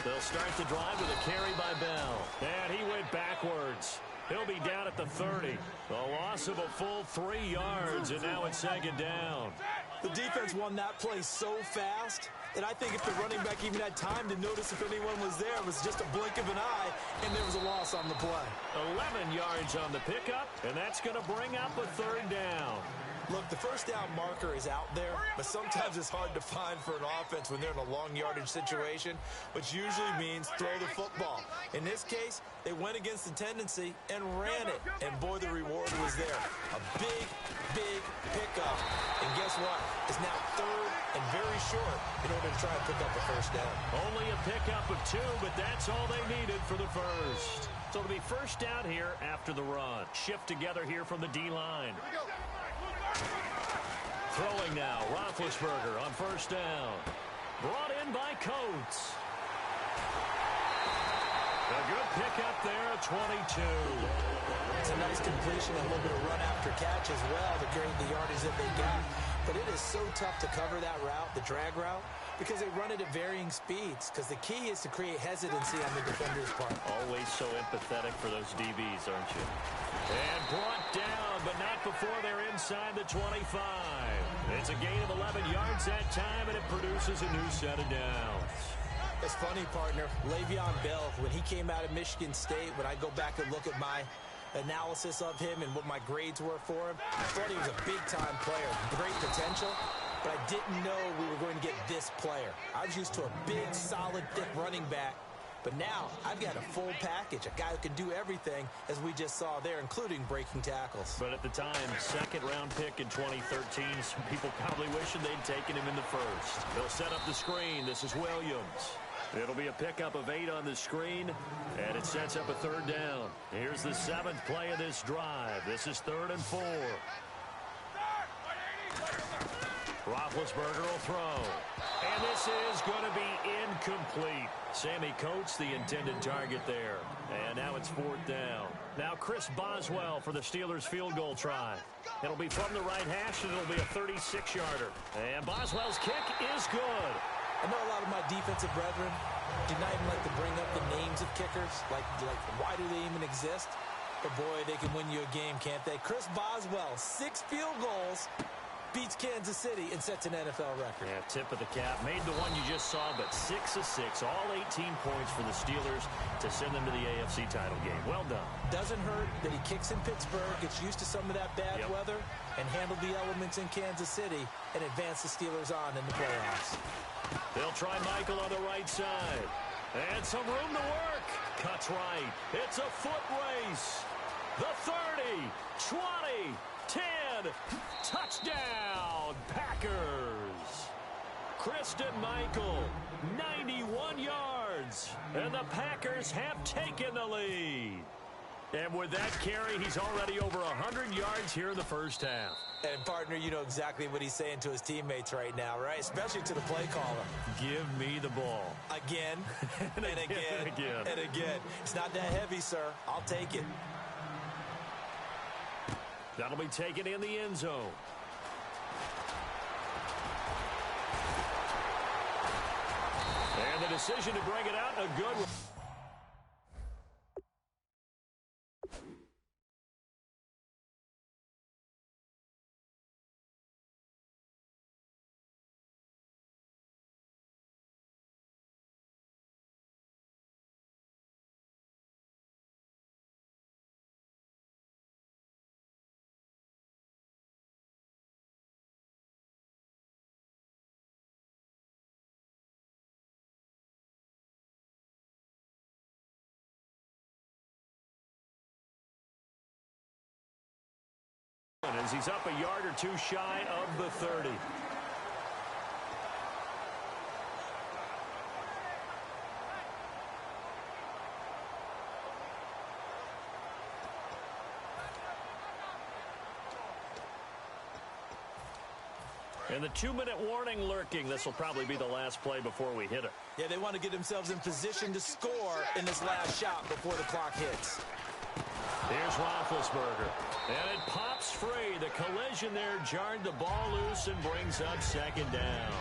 They'll start the drive with a carry by Bell. And he went backwards. He'll be down at the 30. A loss of a full 3 yards, and now it's 2nd down. The defense won that play so fast that I think if the running back even had time to notice if anyone was there, it was just a blink of an eye, and there was a loss on the play. 11 yards on the pickup, and that's going to bring up a 3rd down. Look, the first down marker is out there, but sometimes it's hard to find for an offense when they're in a long yardage situation, which usually means throw the football. In this case, they went against the tendency and ran it, and boy, the reward was there. A big, big pickup, and guess what? It's now 3rd and very short in order to try and pick up a first down. Only a pickup of 2, but that's all they needed for the first. So it'll be first down here after the run. Shift together here from the D-line. Throwing now, Roethlisberger on first down. Brought in by Coates. A good pickup there at 22. It's a nice completion, a little bit of run after catch as well to create the yardage that they got. But it is so tough to cover that route, the drag route, because they run it at varying speeds. Because the key is to create hesitancy on the defender's part. Always so empathetic for those DBs, aren't you? And brought down, but not before they're inside the 25. It's a gain of 11 yards that time, and it produces a new set of downs. It's funny, partner. Le'Veon Bell, when he came out of Michigan State, when I go back and look at my analysis of him and what my grades were for him, I thought he was a big-time player, great potential, but I didn't know we were going to get this player. I was used to a big, solid, thick running back, but now I've got a full package, a guy who can do everything, as we just saw there, including breaking tackles. But at the time, second-round pick in 2013, some people probably wishing they'd taken him in the first. They'll set up the screen. This is Williams. It'll be a pickup of 8 on the screen, and it sets up a third down. Here's the 7th play of this drive. This is 3rd and 4. Roethlisberger will throw. And this is going to be incomplete. Sammy Coates, the intended target there. And now it's 4th down. Now Chris Boswell for the Steelers field goal try. It'll be from the right hash, and it'll be a 36-yarder. And Boswell's kick is good. I know a lot of my defensive brethren do not even like to bring up the names of kickers. Like why do they even exist? But, boy, they can win you a game, can't they? Chris Boswell, 6 field goals, beats Kansas City and sets an NFL record. Yeah, tip of the cap. Made the one you just saw, but 6 of 6. All 18 points for the Steelers to send them to the AFC title game. Well done. Doesn't hurt that he kicks in Pittsburgh, gets used to some of that bad weather, and handled the elements in Kansas City and advanced the Steelers on in the playoffs. They'll try Michael on the right side. And some room to work. Cuts right. It's a foot race. The 30, 20, 10. Touchdown, Packers. Kristen Michael, 91 yards. And the Packers have taken the lead. And with that carry, he's already over 100 yards here in the first half. And, partner, you know exactly what he's saying to his teammates right now, right? Especially to the play caller. Give me the ball. Again, and again, and again. It's not that heavy, sir. I'll take it. That'll be taken in the end zone. And the decision to bring it out, a good one. As he's up a yard or two shy of the 30. And the 2-minute warning lurking. This will probably be the last play before we hit it. Yeah, they want to get themselves in position to score in this last shot before the clock hits. Here's Roethlisberger. And it pops free. The collision there jarred the ball loose and brings up 2nd down.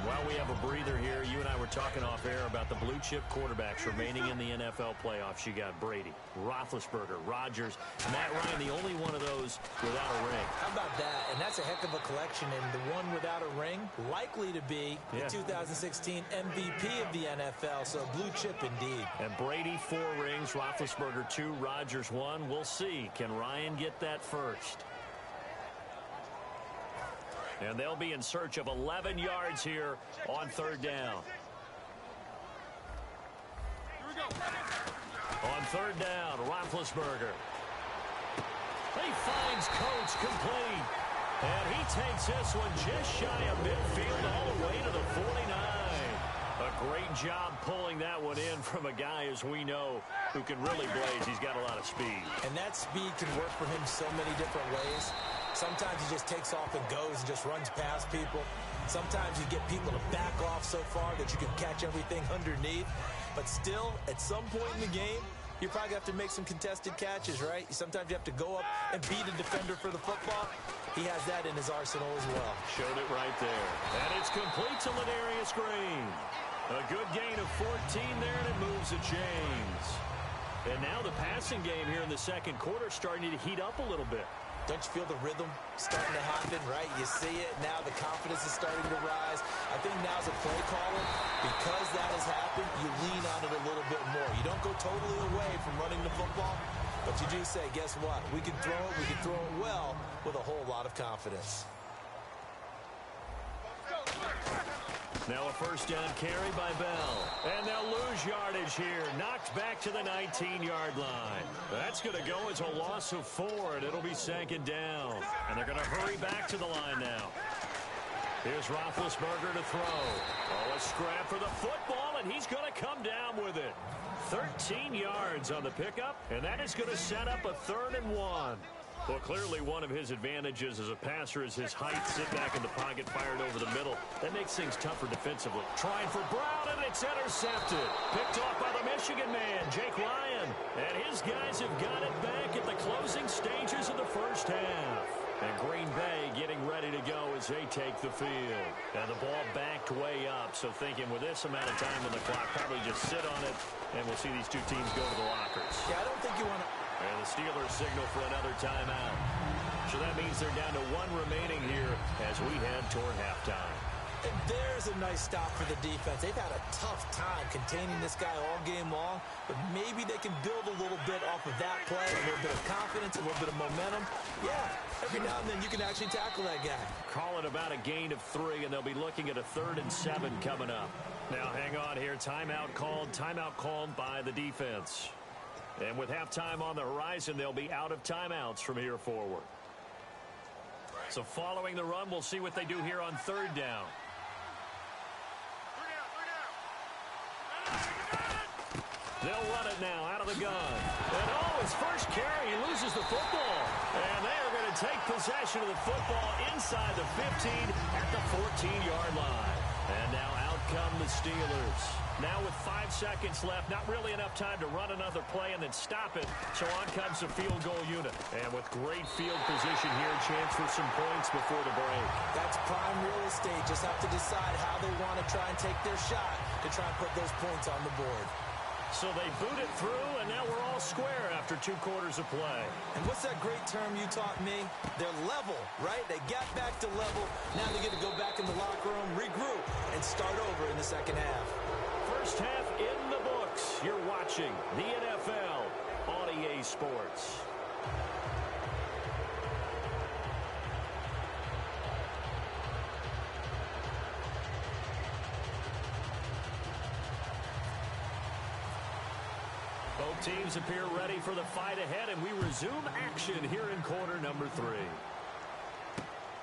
While we have a breather here, you and I were talking off air about the blue-chip quarterbacks remaining in the NFL playoffs. You got Brady, Roethlisberger, Rodgers, Matt Ryan, the only one of those without a ring. How about that? And that's a heck of a collection. And the one without a ring, likely to be the 2016 MVP of the NFL. So blue chip indeed. And Brady 4 rings, Roethlisberger 2, Rodgers 1. We'll see. Can Ryan get that first? And they'll be in search of 11 yards here on 3rd down. Here we go. On 3rd down, Roethlisberger. He finds Coates complete. And he takes this one just shy of midfield all the way to the 49. A great job pulling that one in from a guy, as we know, who can really blaze. He's got a lot of speed. And that speed can work for him so many different ways. Sometimes he just takes off and goes and just runs past people. Sometimes you get people to back off so far that you can catch everything underneath. But still, at some point in the game, you probably have to make some contested catches, right? Sometimes you have to go up and beat a defender for the football. He has that in his arsenal as well. Showed it right there. And it's complete to Ladarius Green. A good gain of 14 there, and it moves the chains. And now the passing game here in the second quarter starting to heat up a little bit. Don't you feel the rhythm starting to happen, right? You see it now. The confidence is starting to rise. I think now's a play caller. Because that has happened, you lean on it a little bit more. You don't go totally away from running the football, but you do say, guess what? We can throw it well with a whole lot of confidence. Now a first down carry by Bell. And they'll lose yardage here. Knocked back to the 19-yard line. That's going to go as a loss of 4, and it'll be second down. And they're going to hurry back to the line now. Here's Roethlisberger to throw. Oh, a scrap for the football, and he's going to come down with it. 13 yards on the pickup, and that is going to set up a 3rd and 1. Well, clearly one of his advantages as a passer is his height. Sit back in the pocket, fired over the middle. That makes things tougher defensively. Trying for Brown, and it's intercepted. Picked off by the Michigan man, Jake Ryan. And his guys have got it back at the closing stages of the first half. And Green Bay getting ready to go as they take the field. And the ball backed way up, so thinking with this amount of time on the clock, probably just sit on it, and we'll see these two teams go to the lockers. Yeah, I don't think you want to... And the Steelers signal for another timeout. So that means they're down to 1 remaining here as we head toward halftime. And there's a nice stop for the defense. They've had a tough time containing this guy all game long, but maybe they can build a little bit off of that play, a little bit of confidence, a little bit of momentum. Yeah, every now and then you can actually tackle that guy. Call it about a gain of 3, and they'll be looking at a 3rd and 7 coming up. Now hang on here. Timeout called by the defense. And with halftime on the horizon, they'll be out of timeouts from here forward. So following the run, we'll see what they do here on 3rd down. They'll run it now out of the gun. And his first carry, he loses the football. And they are going to take possession of the football inside the 15 at the 14-yard line. And now out come the Steelers. Now with 5 seconds left, not really enough time to run another play and then stop it. So on comes the field goal unit. And with great field position here, chance for some points before the break. That's prime real estate. Just have to decide how they want to try and take their shot to try and put those points on the board. So they boot it through, and now we're all square after 2 quarters of play. And what's that great term you taught me? They're level, right? They got back to level. Now they get to go back in the locker room, regroup, and start over in the second half. First half in the books. You're watching the NFL on EA Sports. Both teams appear ready for the fight ahead, and we resume action here in quarter number 3.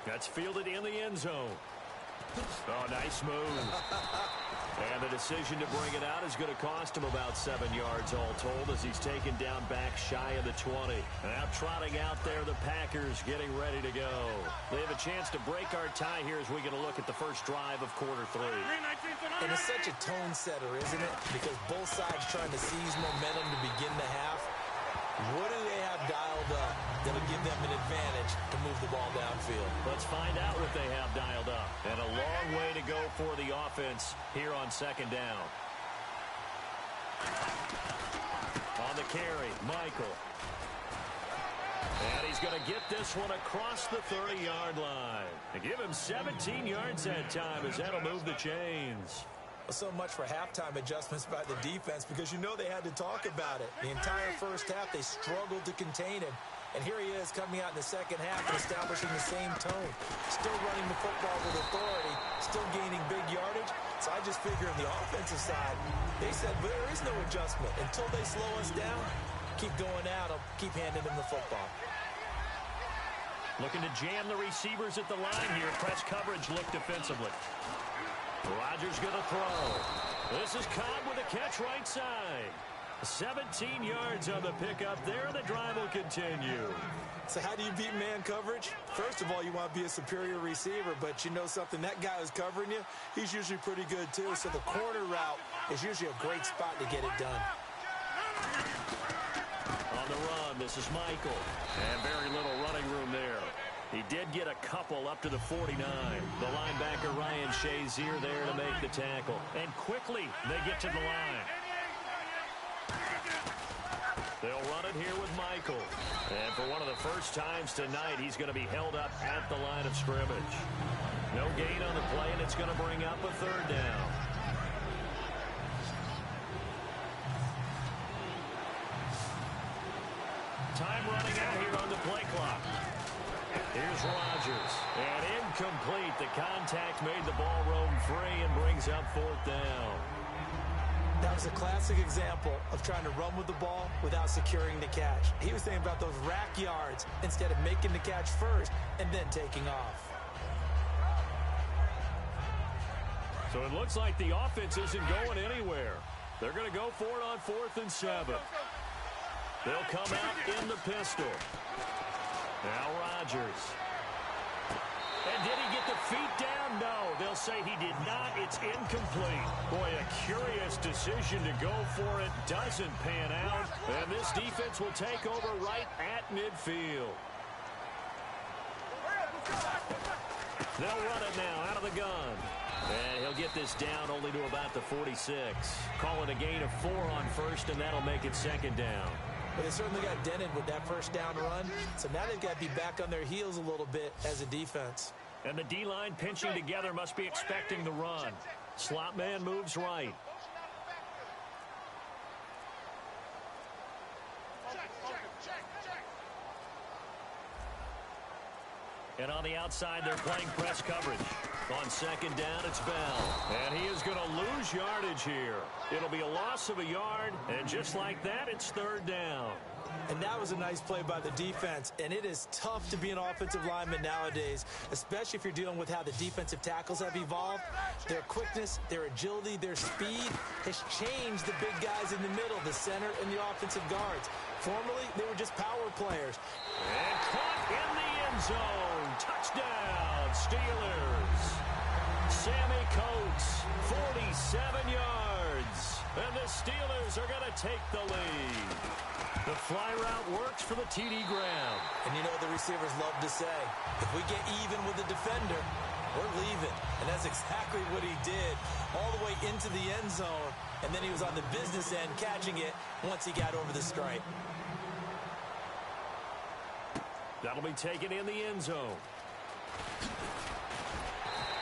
That's fielded in the end zone. Oh, nice move. And the decision to bring it out is going to cost him about 7 yards all told as he's taken down back shy of the 20. Now trotting out there, the Packers getting ready to go. They have a chance to break our tie here as we get a look at the first drive of quarter 3. And it's such a tone setter, isn't it? Because both sides trying to seize momentum to begin the half. What do they have dialed up that'll give them an advantage to move the ball downfield? Let's find out what they have dialed up. And a long way to go for the offense here on second down. On the carry, Michael. And he's going to get this one across the 30-yard line. And give him 17 yards that time as that'll move the chains. So much for halftime adjustments by the defense because you know they had to talk about it. The entire first half, they struggled to contain him. And here he is coming out in the second half and establishing the same tone. Still running the football with authority, still gaining big yardage. So I just figure on the offensive side, they said, but there is no adjustment. Until they slow us down, keep going at them, keep handing them the football. Looking to jam the receivers at the line here. Press coverage look defensively. Rodgers going to throw. This is Cobb with a catch right side. 17 yards on the pickup there. The drive will continue. So how do you beat man coverage? First of all, you want to be a superior receiver, but you know something, that guy who's covering you, he's usually pretty good too. So the corner route is usually a great spot to get it done. On the run, this is Michael. And very little running room there. He did get a couple up to the 49. The linebacker Ryan Shazier there to make the tackle. And quickly they get to the line. They'll run it here with Michael. And for one of the first times tonight, he's going to be held up at the line of scrimmage. No gain on the play, and it's going to bring up a third down. Time running out here on the play clock. Here's Rodgers. And incomplete. The contact made the ball roam free and brings up fourth down. That was a classic example of trying to run with the ball without securing the catch. He was thinking about those rack yards instead of making the catch first and then taking off. So it looks like the offense isn't going anywhere. They're going to go for it on 4th and 7. They'll come out in the pistol. Now Rodgers. And did he get the feet down? No, they'll say he did not. It's incomplete. Boy, a curious decision to go for it. Doesn't pan out. And this defense will take over right at midfield. They'll run it now out of the gun. And he'll get this down only to about the 46. Call it a gain of 4 on first, and that'll make it second down. But they certainly got dented with that first down run. So now they've got to be back on their heels a little bit as a defense. And the D-line pinching together must be expecting the run. Slot man moves right. And on the outside, they're playing press coverage. On second down, it's Bell. And he is going to lose yardage here. It'll be a loss of a yard, and just like that, it's third down. And that was a nice play by the defense. And it is tough to be an offensive lineman nowadays, especially if you're dealing with how the defensive tackles have evolved. Their quickness, their agility, their speed has changed the big guys in the middle, the center, and the offensive guards. Formerly, they were just power players. And caught in the end zone. Touchdown, Steelers. Sammy Coates, 47 yards. And the Steelers are going to take the lead. The fly route works for the TD Graham. And you know what the receivers love to say? If we get even with the defender, we're leaving. And that's exactly what he did all the way into the end zone. And then he was on the business end catching it once he got over the stripe. That'll be taken in the end zone.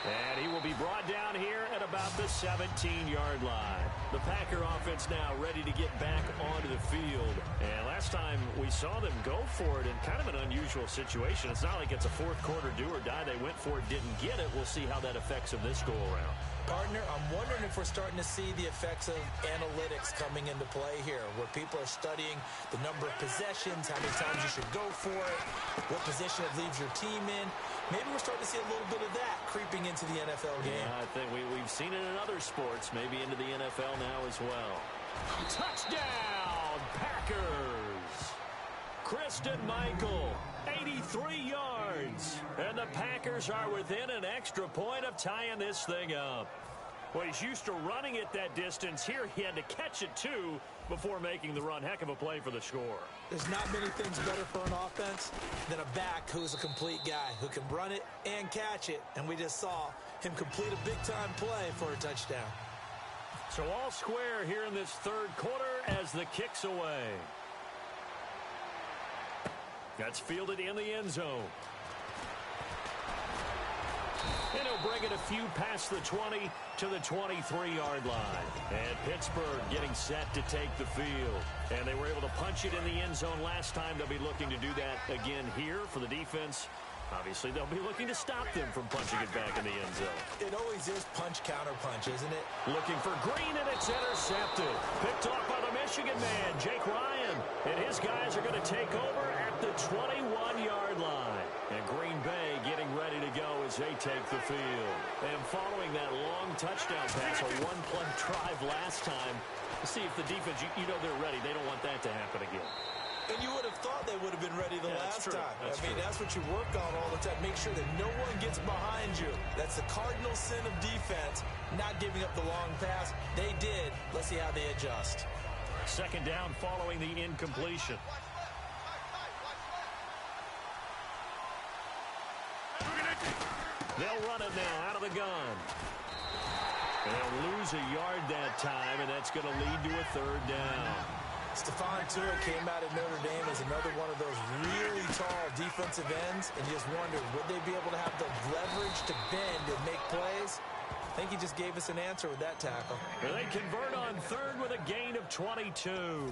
And he will be brought down here at about the 17-yard line. The Packer offense now ready to get back onto the field. And last time we saw them go for it in kind of an unusual situation. It's not like it's a fourth quarter do or die. They went for it, didn't get it. We'll see how that affects them this go-around. Partner, I'm wondering if we're starting to see the effects of analytics coming into play here, where people are studying the number of possessions, how many times you should go for it, what position it leaves your team in. Maybe we're starting to see a little bit of that creeping into the NFL game. Yeah, I think we've seen it in other sports, maybe into the NFL now as well. Touchdown, Packers! Kristen Michael, 83 yards. And the Packers are within an extra point of tying this thing up. Well, he's used to running it that distance. Here he had to catch it, too, before making the run. Heck of a play for the score. There's not many things better for an offense than a back who's a complete guy, who can run it and catch it. And we just saw him complete a big-time play for a touchdown. So all square here in this third quarter as the kick's away. That's fielded in the end zone. And he'll bring it a few past the 20 to the 23-yard line. And Pittsburgh getting set to take the field. And they were able to punch it in the end zone last time. They'll be looking to do that again here for the defense. Obviously, they'll be looking to stop them from punching it back in the end zone. It always is punch-counter-punch, isn't it? Looking for Green, and it's intercepted. Picked off by the Michigan man, Jake Ryan. And his guys are going to take over at the 21-yard line. And Green Bay getting ready to go as they take the field. And following that long touchdown pass, a one-play drive last time, to see if the defense, you know they're ready. They don't want that to happen again. And you would have thought they would have been ready the last time. That's what you work on all the time. Make sure that no one gets behind you. That's the cardinal sin of defense, not giving up the long pass. They did. Let's see how they adjust. Second down following the incompletion. They'll run it now out of the gun. They'll lose a yard that time, and that's going to lead to a third down. Stephon Tuitt came out of Notre Dame as another one of those really tall defensive ends, and you just wondered, would they be able to have the leverage to bend and make plays? I think he just gave us an answer with that tackle. They convert on third with a gain of 22.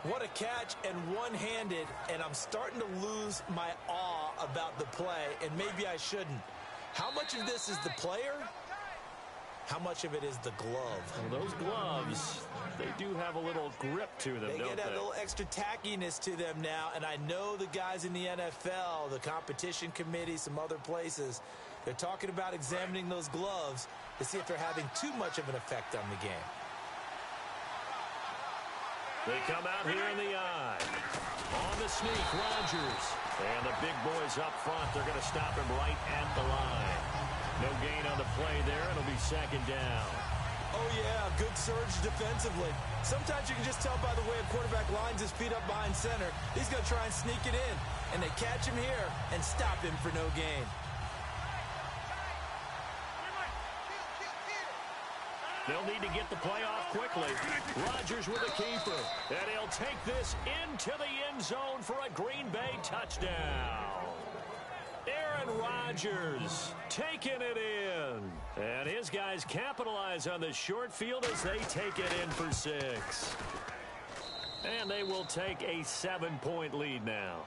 What a catch, and one-handed, and I'm starting to lose my awe about the play, and maybe I shouldn't. How much of this is the player? How much of it is the glove? Well, those gloves, they do have a little grip to them, They don't get a they? little extra tackiness to them now, and I know the guys in the NFL, the competition committee, some other places, they're talking about examining those gloves to see if they're having too much of an effect on the game. They come out here in the eye. On the sneak, Rodgers. And the big boys up front, they're going to stop him right at the line. No gain on the play there. It'll be second down. Oh, yeah, good surge defensively. Sometimes you can just tell by the way a quarterback lines his feet up behind center. He's going to try and sneak it in. And they catch him here and stop him for no gain. They'll need to get the play off quickly. Rodgers with a keeper. And he'll take this into the end zone for a Green Bay touchdown. Aaron Rodgers taking it in. And his guys capitalize on the short field as they take it in for 6. And they will take a 7-point lead now.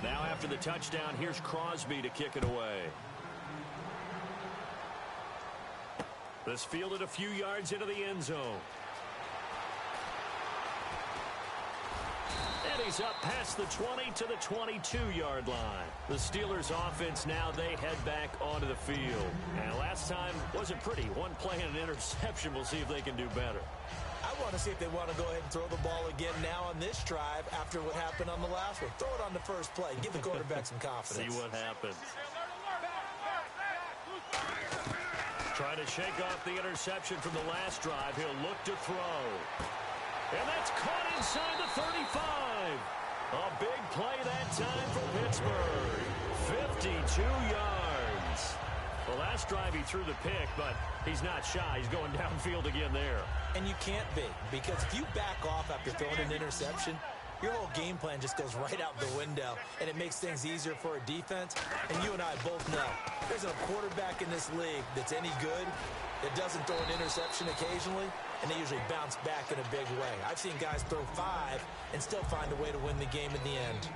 Now after the touchdown, here's Crosby to kick it away. This fielded a few yards into the end zone. And he's up past the 20 to the 22-yard line. The Steelers offense now, they head back onto the field. And last time wasn't pretty. One play and an interception. We'll see if they can do better. I want to see if they want to go ahead and throw the ball again now on this drive after what happened on the last one. Throw it on the first play. Give the quarterback some confidence. See what happens. Trying to shake off the interception from the last drive. He'll look to throw. And that's caught inside the 35. A big play that time for Pittsburgh. 52 yards. The last drive he threw the pick, but he's not shy. He's going downfield again there. And you can't be, because if you back off after throwing an interception, your whole game plan just goes right out the window, and it makes things easier for a defense. And you and I both know there's a quarterback in this league that's any good that doesn't throw an interception occasionally, and they usually bounce back in a big way. I've seen guys throw 5 and still find a way to win the game in the end.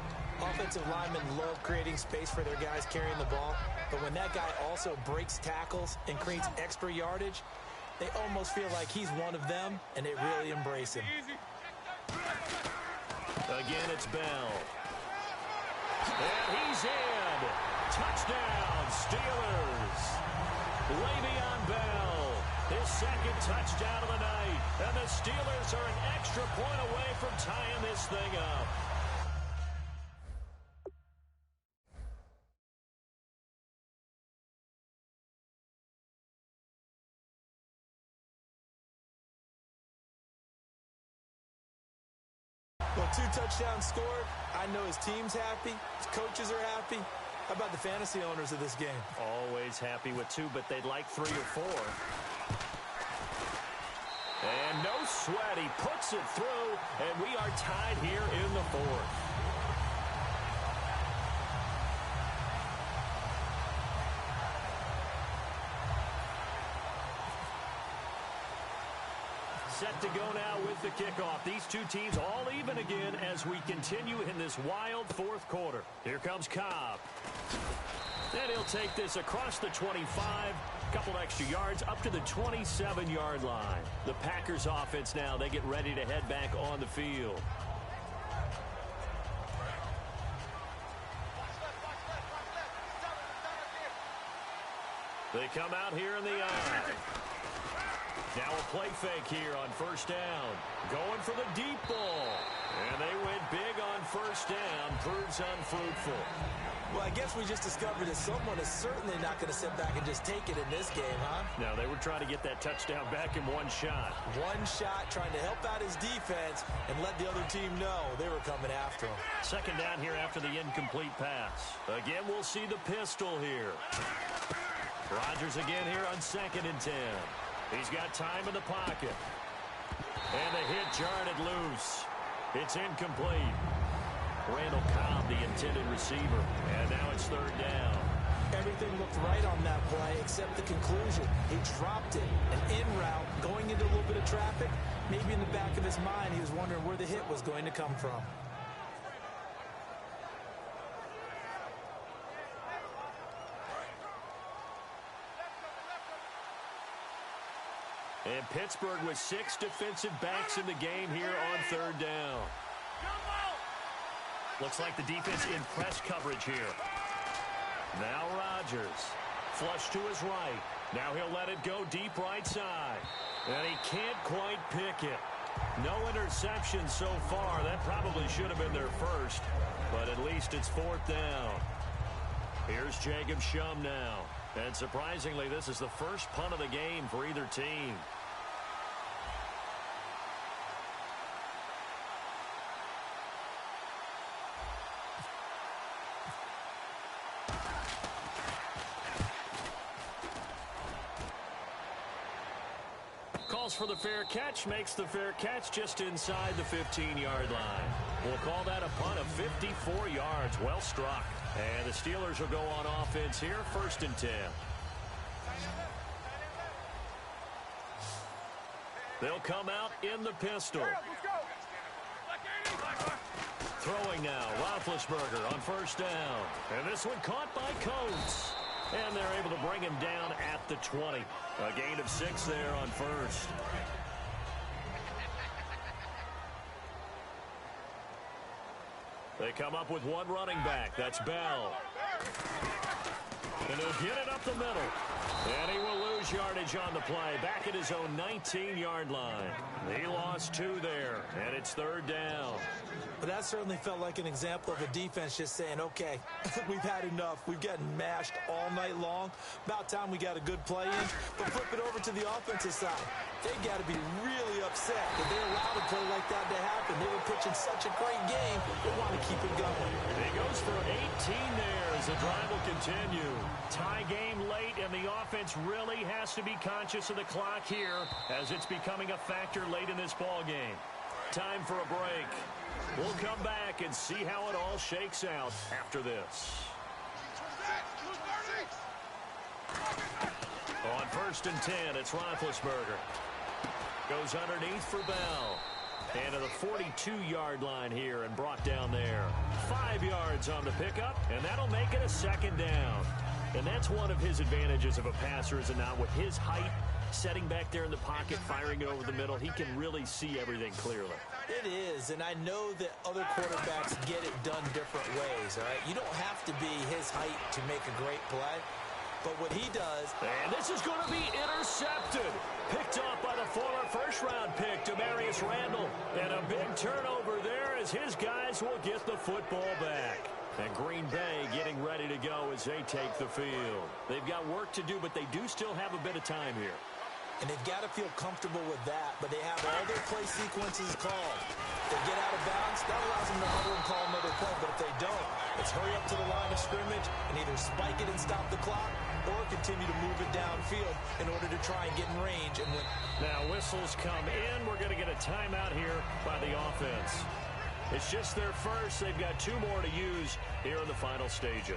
Offensive linemen love creating space for their guys carrying the ball, but when that guy also breaks tackles and creates extra yardage, they almost feel like he's one of them, and they really embrace him. Again, it's Bell. And he's in. Touchdown, Steelers. Le'Veon Bell, his second touchdown of the night. And the Steelers are an extra point away from tying this thing up. Well, 2 touchdowns scored. I know his team's happy. His coaches are happy. How about the fantasy owners of this game? Always happy with 2, but they'd like 3 or 4. And no sweat. He puts it through, and we are tied here in the 4th. Set to go now with the kickoff. These two teams all even again as we continue in this wild 4th quarter. Here comes Cobb. And he'll take this across the 25, a couple extra yards up to the 27-yard line. The Packers offense now, they get ready to head back on the field. They come out here in the eye. Now a play fake here on first down. Going for the deep ball. And they went big on first down. Proves unfruitful. Well, I guess we just discovered that someone is certainly not going to sit back and just take it in this game, huh? No, they were trying to get that touchdown back in one shot. One shot, trying to help out his defense and let the other team know they were coming after him. Second down here after the incomplete pass. Again, we'll see the pistol here. Rodgers again here on 2nd and 10. He's got time in the pocket. And the hit jarred it loose. It's incomplete. Randall Cobb, the intended receiver. And now it's 3rd down. Everything looked right on that play except the conclusion. He dropped it. An in route, going into a little bit of traffic. Maybe in the back of his mind, he was wondering where the hit was going to come from. And Pittsburgh with 6 defensive backs in the game here on 3rd down. Looks like the defense in press coverage here. Now Rodgers. Flush to his right. Now he'll let it go deep right side. And he can't quite pick it. No interception so far. That probably should have been their first. But at least it's 4th down. Here's Jacob Shum now. And surprisingly, this is the first punt of the game for either team. Calls for the fair catch, makes the fair catch just inside the 15-yard line. We'll call that a punt of 54 yards. Well struck. And the Steelers will go on offense here, 1st and 10. They'll come out in the pistol. Throwing now, Roethlisberger on 1st down. And this one caught by Coates. And they're able to bring him down at the 20. A gain of 6 there on 1st. They come up with one running back. That's Bell. And he'll get it up the middle. And he will lose yardage on the play. Back at his own 19-yard line. He lost 2 there. And it's 3rd down. But that certainly felt like an example of a defense just saying, okay, we've had enough. We've gotten mashed all night long. About time we got a good play in. But flip it over to the offensive side. They got to be really upset that they allowed a play like that to happen. They were pitching such a great game. They want to keep it going. He goes for 18 there as the drive will continue. Tie game late, and the offense really has to be conscious of the clock here as it's becoming a factor late in this ball game. Time for a break. We'll come back and see how it all shakes out after this. On 1st and 10, it's Roethlisberger. Goes underneath for Bell. And to the 42-yard line here and brought down there. 5 yards on the pickup, and that'll make it a 2nd down. And that's one of his advantages of a passer, is it not? With his height, setting back there in the pocket, firing it over the middle, he can really see everything clearly. It is, and I know that other quarterbacks get it done different ways, all right? You don't have to be his height to make a great play, but what he does... And this is going to be intercepted. Picked off by the former first-round pick, Demarius Randall. And a big turnover there as his guys will get the football back. And Green Bay getting ready to go as they take the field. They've got work to do, but they do still have a bit of time here. And they've got to feel comfortable with that, but they have all their play sequences called. If they get out of bounds, that allows them to huddle and call another play, but if they don't, it's hurry up to the line of scrimmage and either spike it and stop the clock or continue to move it downfield in order to try and get in range and win. Now whistles come in. We're going to get a timeout here by the offense. It's just their first. They've got 2 more to use here in the final stages.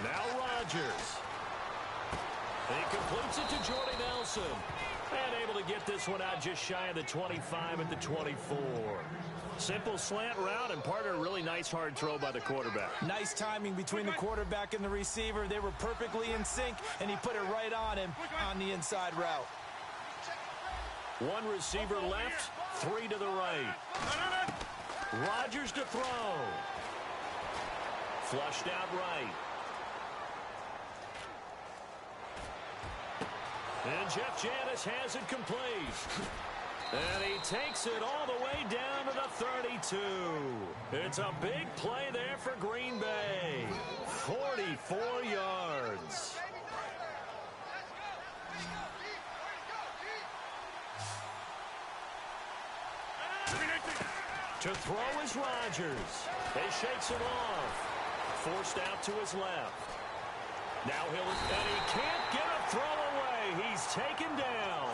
Now Rodgers. He completes it to Jordy Nelson. And able to get this one out just shy of the 25 at the 24. Simple slant route, and part of a really nice hard throw by the quarterback. Nice timing between the quarterback and the receiver. They were perfectly in sync, and he put it right on him on the inside route. 1 receiver left, 3 to the right. Rodgers to throw. Flushed out right. And Jeff Janis has it complete. And he takes it all the way down to the 32. It's a big play there for Green Bay. 44 yards. To throw is Rodgers. He shakes it off. Forced out to his left. Now and he can't get a throw away. He's taken down.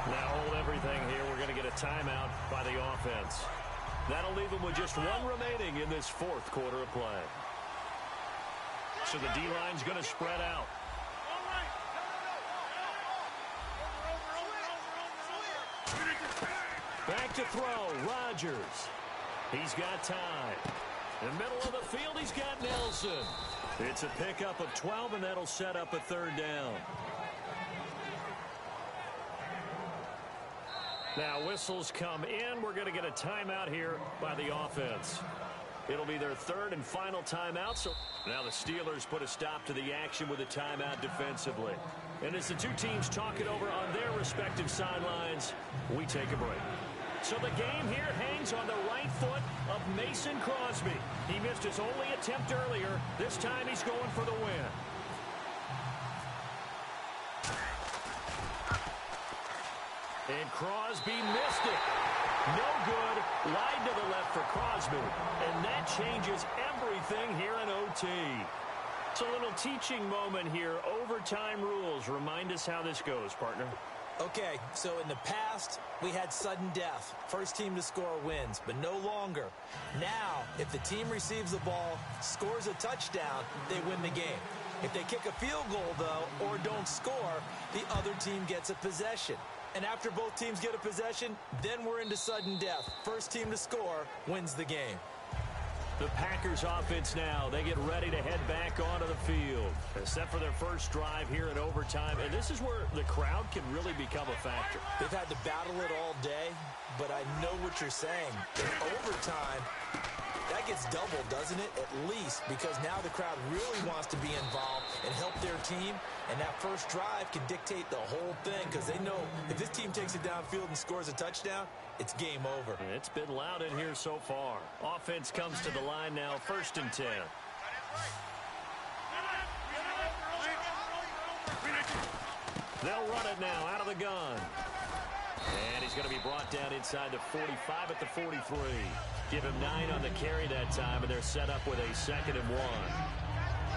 Now hold everything here. We're going to get a timeout by the offense. That'll leave them with just one remaining in this fourth quarter of play. So the D-line's going to spread out. Back to throw, Rodgers. He's got time. In the middle of the field, he's got Nelson. It's a pickup of 12, and that'll set up a third down. Now whistles come in. We're going to get a timeout here by the offense. It'll be their third and final timeout. So now the Steelers put a stop to the action with a timeout defensively. And as the two teams talk it over on their respective sidelines, we take a break. So the game here hangs on the right foot of Mason Crosby. He missed his only attempt earlier. This time he's going for the win. And Crosby missed it. No good. Wide to the left for Crosby. And that changes everything here in OT. It's a little teaching moment here. Overtime rules. Remind us how this goes, partner. Okay, so in the past, we had sudden death. First team to score wins, but no longer. Now, if the team receives the ball, scores a touchdown, they win the game. If they kick a field goal, though, or don't score, the other team gets a possession. And after both teams get a possession, then we're into sudden death. First team to score wins the game. The Packers offense now, they get ready to head back onto the field. Set for their first drive here in overtime. And this is where the crowd can really become a factor. They've had to battle it all day, but I know what you're saying. In overtime, that gets doubled, doesn't it? At least, because now the crowd really wants to be involved and help their team. And that first drive can dictate the whole thing because they know if this team takes it downfield and scores a touchdown, it's game over. It's been loud in here so far. Offense comes to the line now, 1st and 10. They'll run it now out of the gun. And he's going to be brought down inside the 45 at the 43. Give him 9 on the carry that time, and they're set up with a 2nd and 1.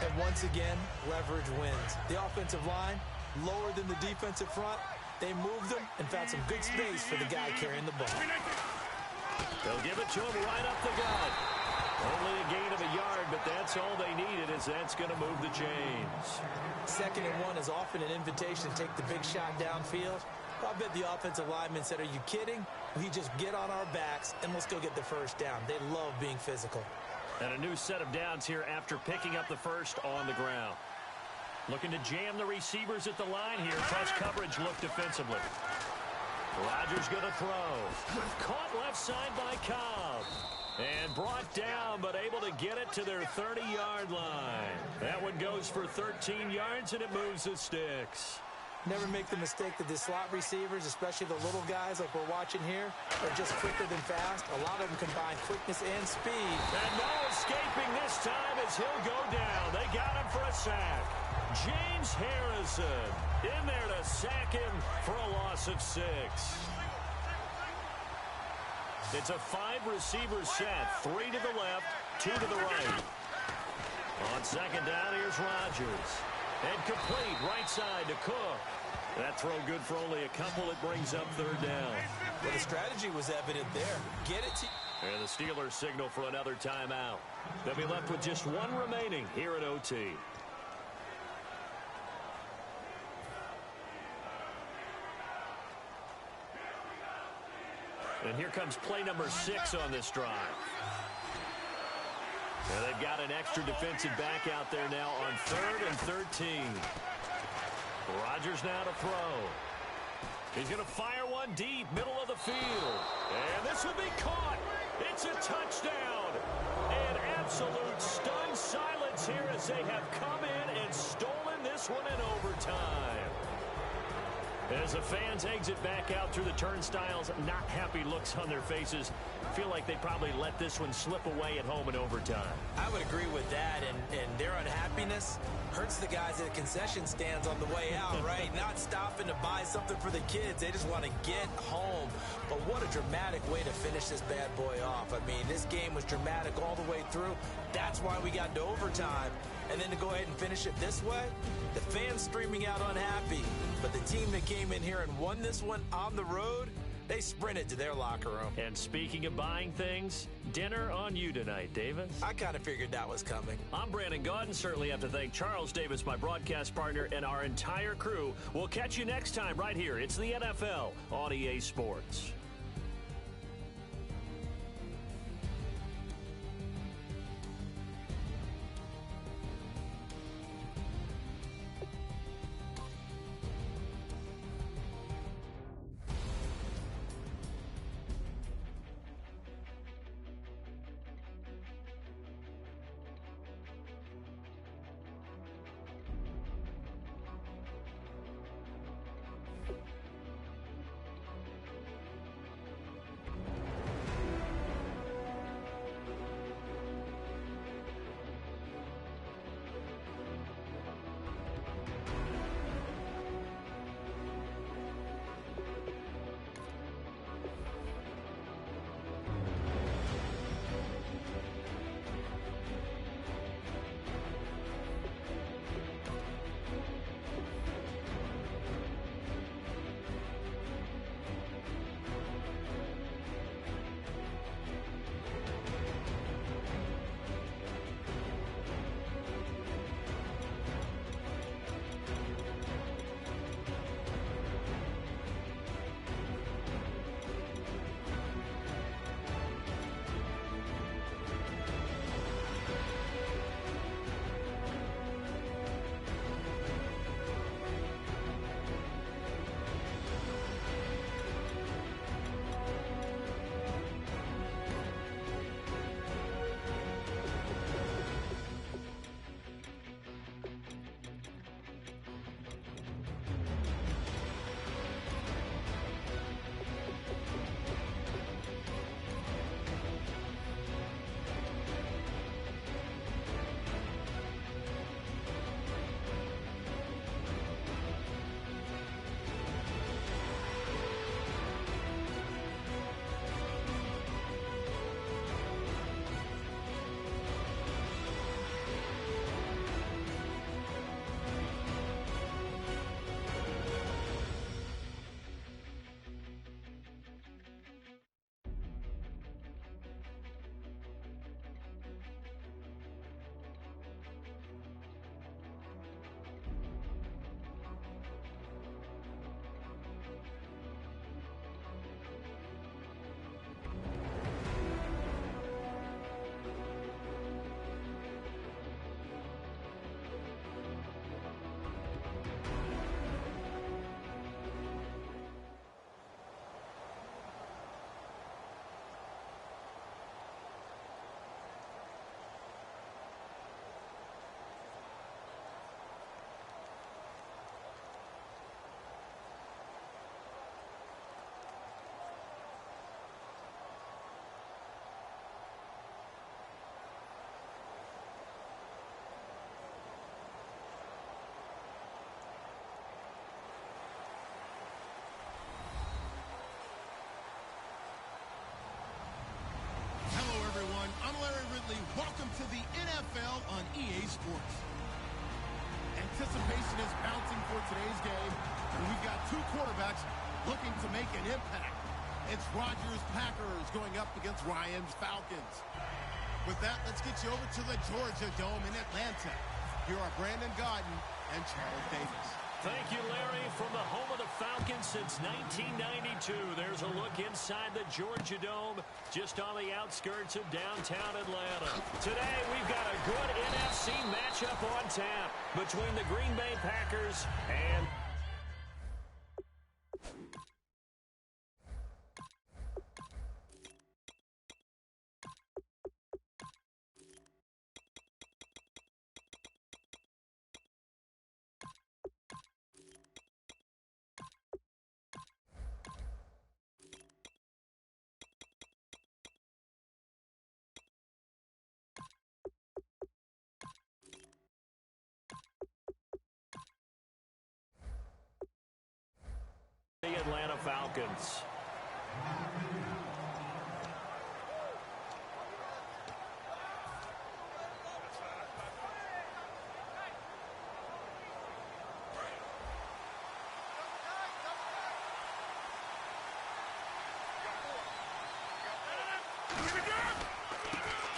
And once again, leverage wins. The offensive line, lower than the defensive front. They moved them and found some good space for the guy carrying the ball. They'll give it to him right up the gut. Only a gain of a yard, but that's all they needed, as that's going to move the chains. 2nd and 1 is often an invitation to take the big shot downfield. I bet the offensive lineman said, are you kidding? We just get on our backs and let's go get the first down. They love being physical. And a new set of downs here after picking up the first on the ground. Looking to jam the receivers at the line here. Press coverage look defensively. Rodgers going to throw. Caught left side by Cobb. And brought down, but able to get it to their 30-yard line. That one goes for 13 yards, and it moves the sticks. Never make the mistake that the slot receivers, especially the little guys like we're watching here, are just quicker than fast. A lot of them combine quickness and speed. And no escaping this time as he'll go down. They got him for a sack. James Harrison in there to sack him for a loss of 6. It's a 5-receiver set. 3 to the left, 2 to the right. On 2nd down, here's Rodgers. And complete right side to Cook. That throw good for only a couple. It brings up 3rd down. Well, the strategy was evident there. Get it to... And the Steelers signal for another timeout. They'll be left with just one remaining here at OT. And here comes play number 6 on this drive. And they've got an extra defensive back out there now on 3rd and 13. Rodgers now to throw. He's going to fire one deep, middle of the field. And this will be caught. It's a touchdown. And absolute stunned silence here as they have come in and stolen this one in overtime. As the fans exit back out through the turnstiles, not happy looks on their faces. Feel like they probably let this one slip away at home in overtime. I would agree with that, and their unhappiness hurts the guys at the concession stands on the way out, right? Not stopping to buy something for the kids. They just want to get home. But what a dramatic way to finish this bad boy off. I mean, this game was dramatic all the way through. That's why we got into overtime. And then to go ahead and finish it this way, the fans streaming out unhappy. But the team that came in here and won this one on the road, they sprinted to their locker room. And speaking of buying things, dinner on you tonight, Davis. I kind of figured that was coming. I'm Brandon Gaudin. Certainly have to thank Charles Davis, my broadcast partner, and our entire crew. We'll catch you next time right here. It's the NFL on EA Sports. Welcome to the NFL on EA Sports. Anticipation is mounting for today's game, and we've got two quarterbacks looking to make an impact. It's Rodgers' Packers going up against Ryan's Falcons. With that, let's get you over to the Georgia Dome in Atlanta. Here are Brandon Gaudin and Charles Davis. Thank you, Larry. From the home of the Falcons since 1992, there's a look inside the Georgia Dome, just on the outskirts of downtown Atlanta. Today, we've got a good NFC matchup on tap between the Green Bay Packers and seconds.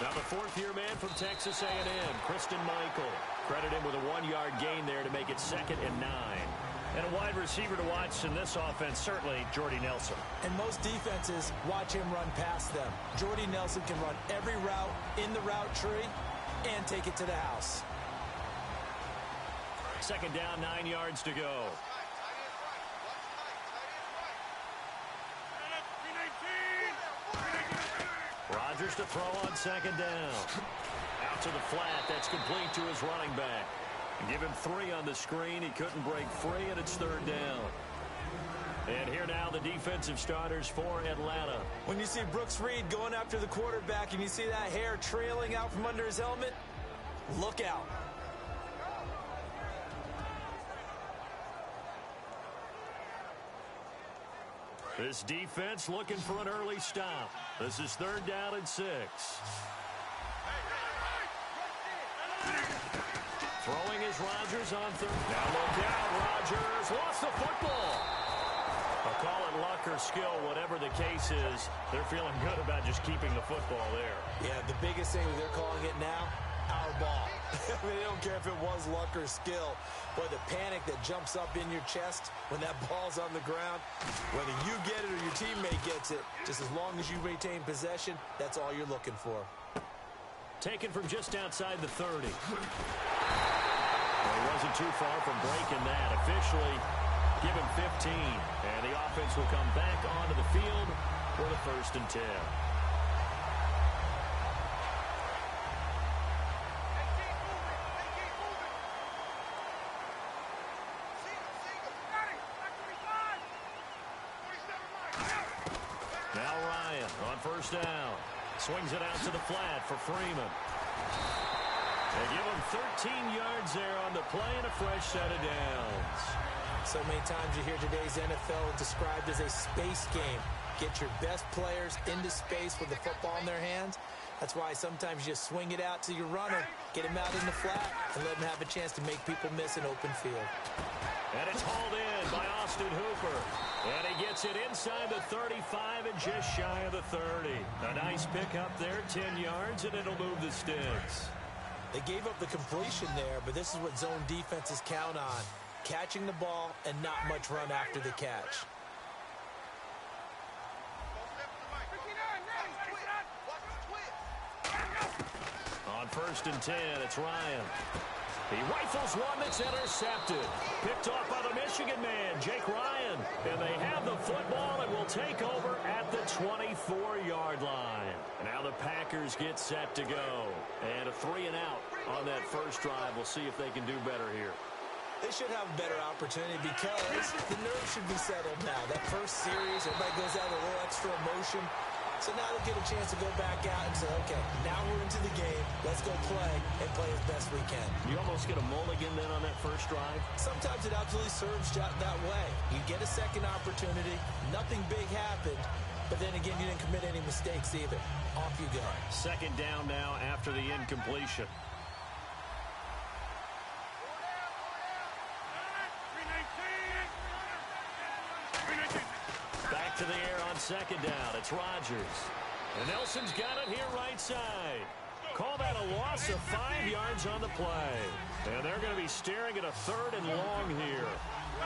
Now the fourth-year man from Texas A&M, Christian Michael. Credit him with a 1-yard gain there to make it 2nd and 9. And a wide receiver to watch in this offense, certainly Jordy Nelson. And most defenses watch him run past them. Jordy Nelson can run every route in the route tree and take it to the house. 2nd down, 9 yards to go. Rodgers to throw on 2nd down. Out to the flat. That's complete to his running back. Give him 3 on the screen. He couldn't break free, and it's 3rd down. And here now the defensive starters for Atlanta. When you see Brooks Reed going after the quarterback and you see that hair trailing out from under his helmet, look out. This defense looking for an early stop. This is 3rd down and 6. Throwing is Rodgers on 3rd. Now look out, Rodgers lost the football. I'll call it luck or skill, whatever the case is. They're feeling good about just keeping the football there. Yeah, the biggest thing they're calling it now, our ball. I mean, they don't care if it was luck or skill. But the panic that jumps up in your chest when that ball's on the ground, whether you get it or your teammate gets it, just as long as you retain possession, that's all you're looking for. Taken from just outside the 30. Well, he wasn't too far from breaking that. Officially, give him 15. And the offense will come back onto the field for the 1st and 10. Now Ryan on 1st down. Swings it out to the flat for Freeman. They give him 13 yards there on the play and a fresh set of downs. So many times you hear today's NFL described as a space game. Get your best players into space with the football in their hands. That's why sometimes you just swing it out to your runner, get him out in the flat, and let him have a chance to make people miss an open field. And it's hauled in by Austin Hooper. And he gets it inside the 35 and just shy of the 30. A nice pickup there, 10 yards, and it'll move the sticks. They gave up the completion there, but this is what zone defenses count on. Catching the ball and not much run after the catch. On 1st and 10, it's Ryan. He rifles one that's intercepted. Picked off by the Michigan man, Jake Ryan. And they have the football and will take over at the 24-yard line. Now the Packers get set to go. And a 3 and out on that first drive. We'll see if they can do better here. They should have a better opportunity because the nerves should be settled now. That first series, everybody goes out with a little extra emotion. So now they'll get a chance to go back out and say, okay, now we're into the game. Let's go play and play as best we can. You almost get a mulligan then on that first drive? Sometimes it absolutely serves that way. You get a second opportunity. Nothing big happened. But then again, you didn't commit any mistakes either. Off you go. 2nd down now after the incompletion. Back to the air on 2nd down. It's Rodgers. And Nelson's got it here right side. Call that a loss of 5 yards on the play. And they're going to be staring at a 3rd and long here.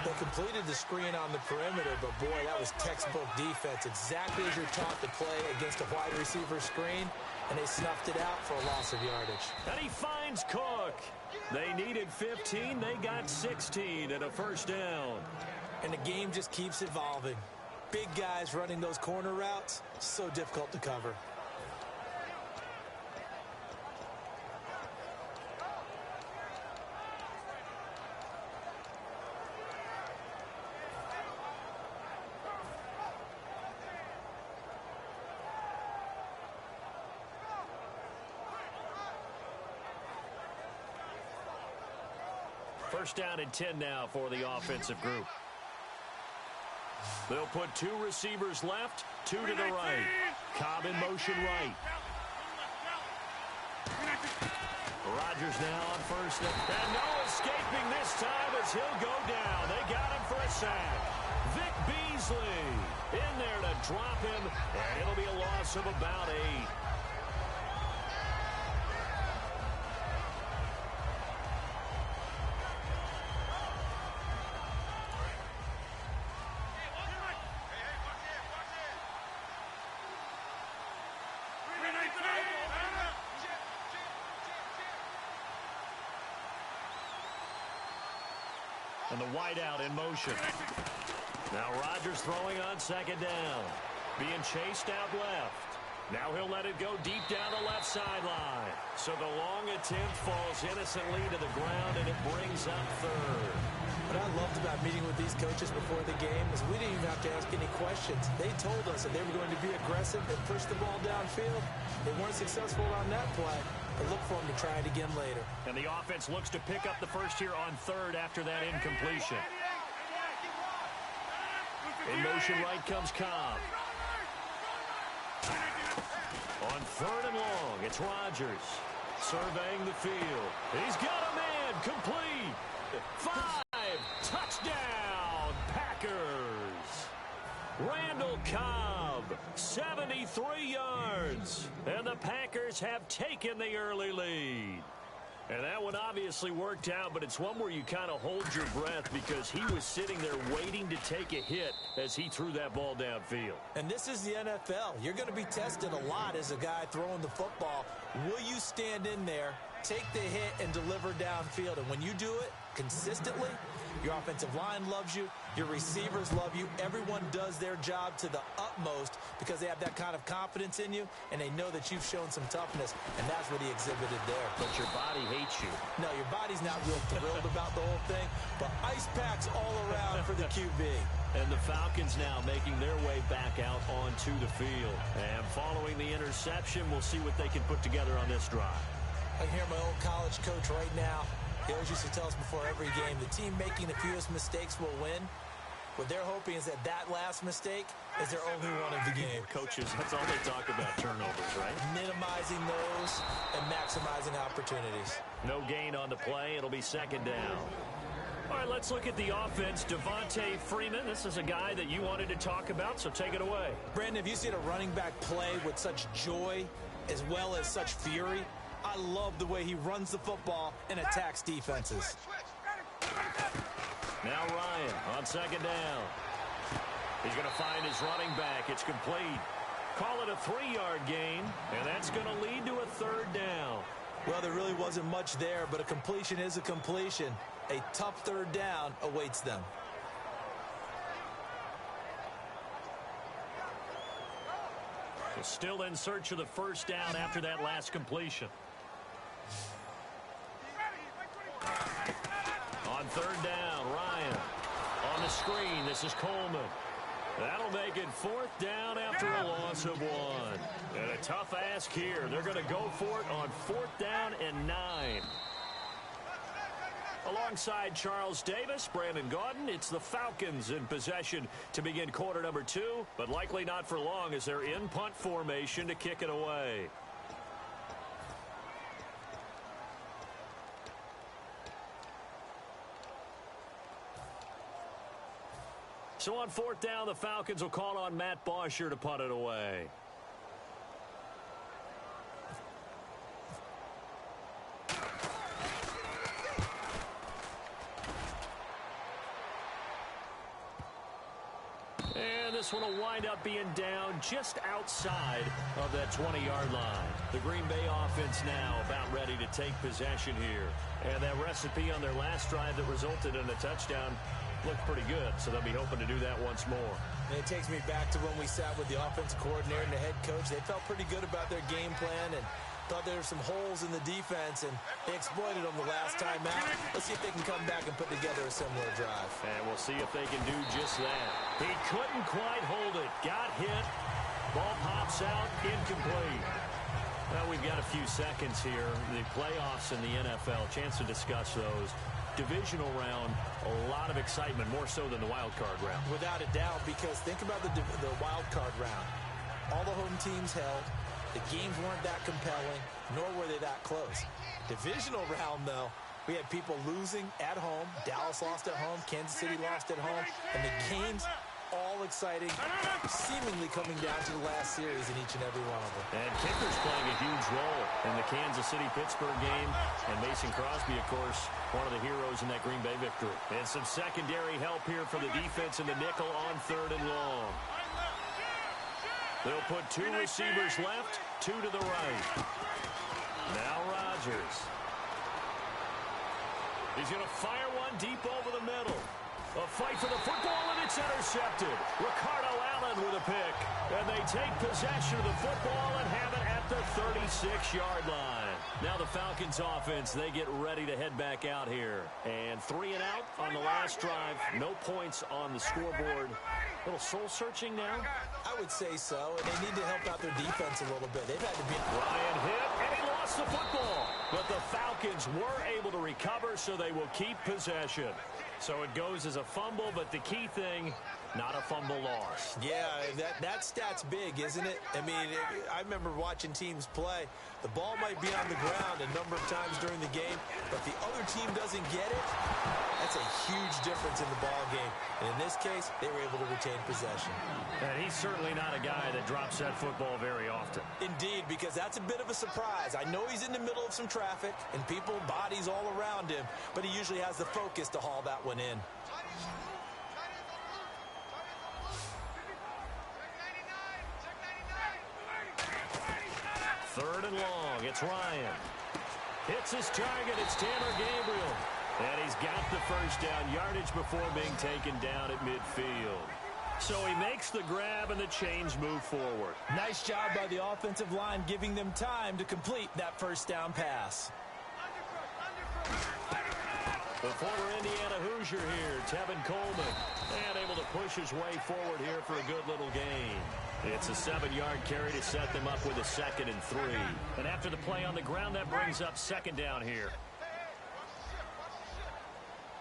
They completed the screen on the perimeter, but boy, that was textbook defense. Exactly as you're taught to play against a wide receiver screen, and they snuffed it out for a loss of yardage. And he finds Cook. They needed 15. They got 16 and a 1st down. And the game just keeps evolving. Big guys running those corner routes, so difficult to cover. First down and 10 now for the offensive group. They'll put 2 receivers left, 2 to the right. Cobb in motion right. Rodgers now on first. And no escaping this time as he'll go down. They got him for a sack. Vic Beasley in there to drop him. And it'll be a loss of about 8. And the wideout in motion. Now Rodgers throwing on second down. Being chased out left. Now he'll let it go deep down the left sideline. So the long attempt falls innocently to the ground, and it brings up third. What I loved about meeting with these coaches before the game is we didn't even have to ask any questions. They told us that they were going to be aggressive and push the ball downfield. They weren't successful on that play. But look for them to try it again later. And the offense looks to pick up the first here on third after that incompletion. In motion right comes Cobb. On third and long, it's Rodgers. Surveying the field. He's got a man. Complete. 5. Touchdown, Packers. Randall Cobb, 73 yards. And the Packers have taken the early lead. And that one obviously worked out, but it's one where you kind of hold your breath because he was sitting there waiting to take a hit as he threw that ball downfield. And this is the NFL. You're going to be tested a lot as a guy throwing the football. Will you stand in there, take the hit, and deliver downfield? And when you do it consistently, your offensive line loves you. Your receivers love you. Everyone does their job to the utmost because they have that kind of confidence in you, and they know that you've shown some toughness, and that's what he exhibited there. But your body hates you. No, your body's not real thrilled about the whole thing, but ice packs all around for the QB. And the Falcons now making their way back out onto the field. And following the interception, we'll see what they can put together on this drive. I can hear my old college coach right now. He always used to tell us before every game, the team making the fewest mistakes will win. What they're hoping is that that last mistake is their only one of the game. Coaches, that's all they talk about, turnovers, right? Minimizing those and maximizing opportunities. No gain on the play. It'll be second down. All right, let's look at the offense. Devontae Freeman, this is a guy that you wanted to talk about, so take it away. Brandon, have you seen a running back play with such joy as well as such fury? I love the way he runs the football and attacks defenses. Now Ryan on second down. He's going to find his running back. It's complete. Call it a 3-yard gain, and that's going to lead to a third down. Well, there really wasn't much there, but a completion is a completion. A tough third down awaits them. Still in search of the first down after that last completion. On third down, Ryan. On the screen, this is Coleman. That'll make it fourth down after a loss of 1. And a tough ask here. They're going to go for it on fourth down and 9. Alongside Charles Davis, Brandon Gaudin, it's the Falcons in possession to begin quarter number 2, but likely not for long as they're in punt formation to kick it away. So on fourth down, the Falcons will call on Matt Bosher to punt it away. And this one will wind up being down just outside of that 20-yard line. The Green Bay offense now about ready to take possession here. And that recipe on their last drive that resulted in a touchdown looked pretty good, so they'll be hoping to do that once more. And it takes me back to when we sat with the offensive coordinator and the head coach. They felt pretty good about their game plan and thought there were some holes in the defense, and they exploited them the last time out. Let's see if they can come back and put together a similar drive. And we'll see if they can do just that. He couldn't quite hold it. Got hit. Ball pops out. Incomplete. Well, we've got a few seconds here. The playoffs in the NFL. Chance to discuss those. Divisional round, a lot of excitement, more so than the wild card round. Without a doubt, because think about the wild card round. All the home teams held. The games weren't that compelling, nor were they that close. Divisional round, though, we had people losing at home. Dallas lost at home. Kansas City lost at home. And the games all exciting, seemingly coming down to the last series in each and every one of them. And kickers playing a huge role in the Kansas City-Pittsburgh game. And Mason Crosby, of course, one of the heroes in that Green Bay victory. And some secondary help here for the defense in the nickel on 3rd and long. They'll put 2 receivers left, 2 to the right. Now Rodgers. He's going to fire one deep over the middle. A fight for the football, and it's intercepted. Ricardo Allen with a pick. And they take possession of the football and have it at the 36-yard line. Now the Falcons offense, they get ready to head back out here. And 3 and out on the last drive. No points on the scoreboard. A little soul-searching now? I would say so, and they need to help out their defense a little bit. They've had to be... Ryan hit, and he lost the football. But the Falcons were able to recover, so they will keep possession. So it goes as a fumble, but the key thing, not a fumble loss. Yeah, that stat's big, isn't it? I mean, I remember watching teams play. The ball might be on the ground a number of times during the game, but the other team doesn't get it. That's a huge difference in the ball game. And in this case, they were able to retain possession. And he's certainly not a guy that drops that football very often. Indeed, because that's a bit of a surprise. I know he's in the middle of some traffic and people, bodies all around him, but he usually has the focus to haul that one in. Third and long. It's Ryan. Hits his target. It's Tanner Gabriel. And he's got the first down yardage before being taken down at midfield. So he makes the grab and the chains move forward. Nice job by the offensive line giving them time to complete that first down pass. The former Indiana Hoosier here, Tevin Coleman, and able to push his way forward here for a good little gain. It's a 7-yard carry to set them up with a 2nd and 3. And after the play on the ground, that brings up 2nd down here.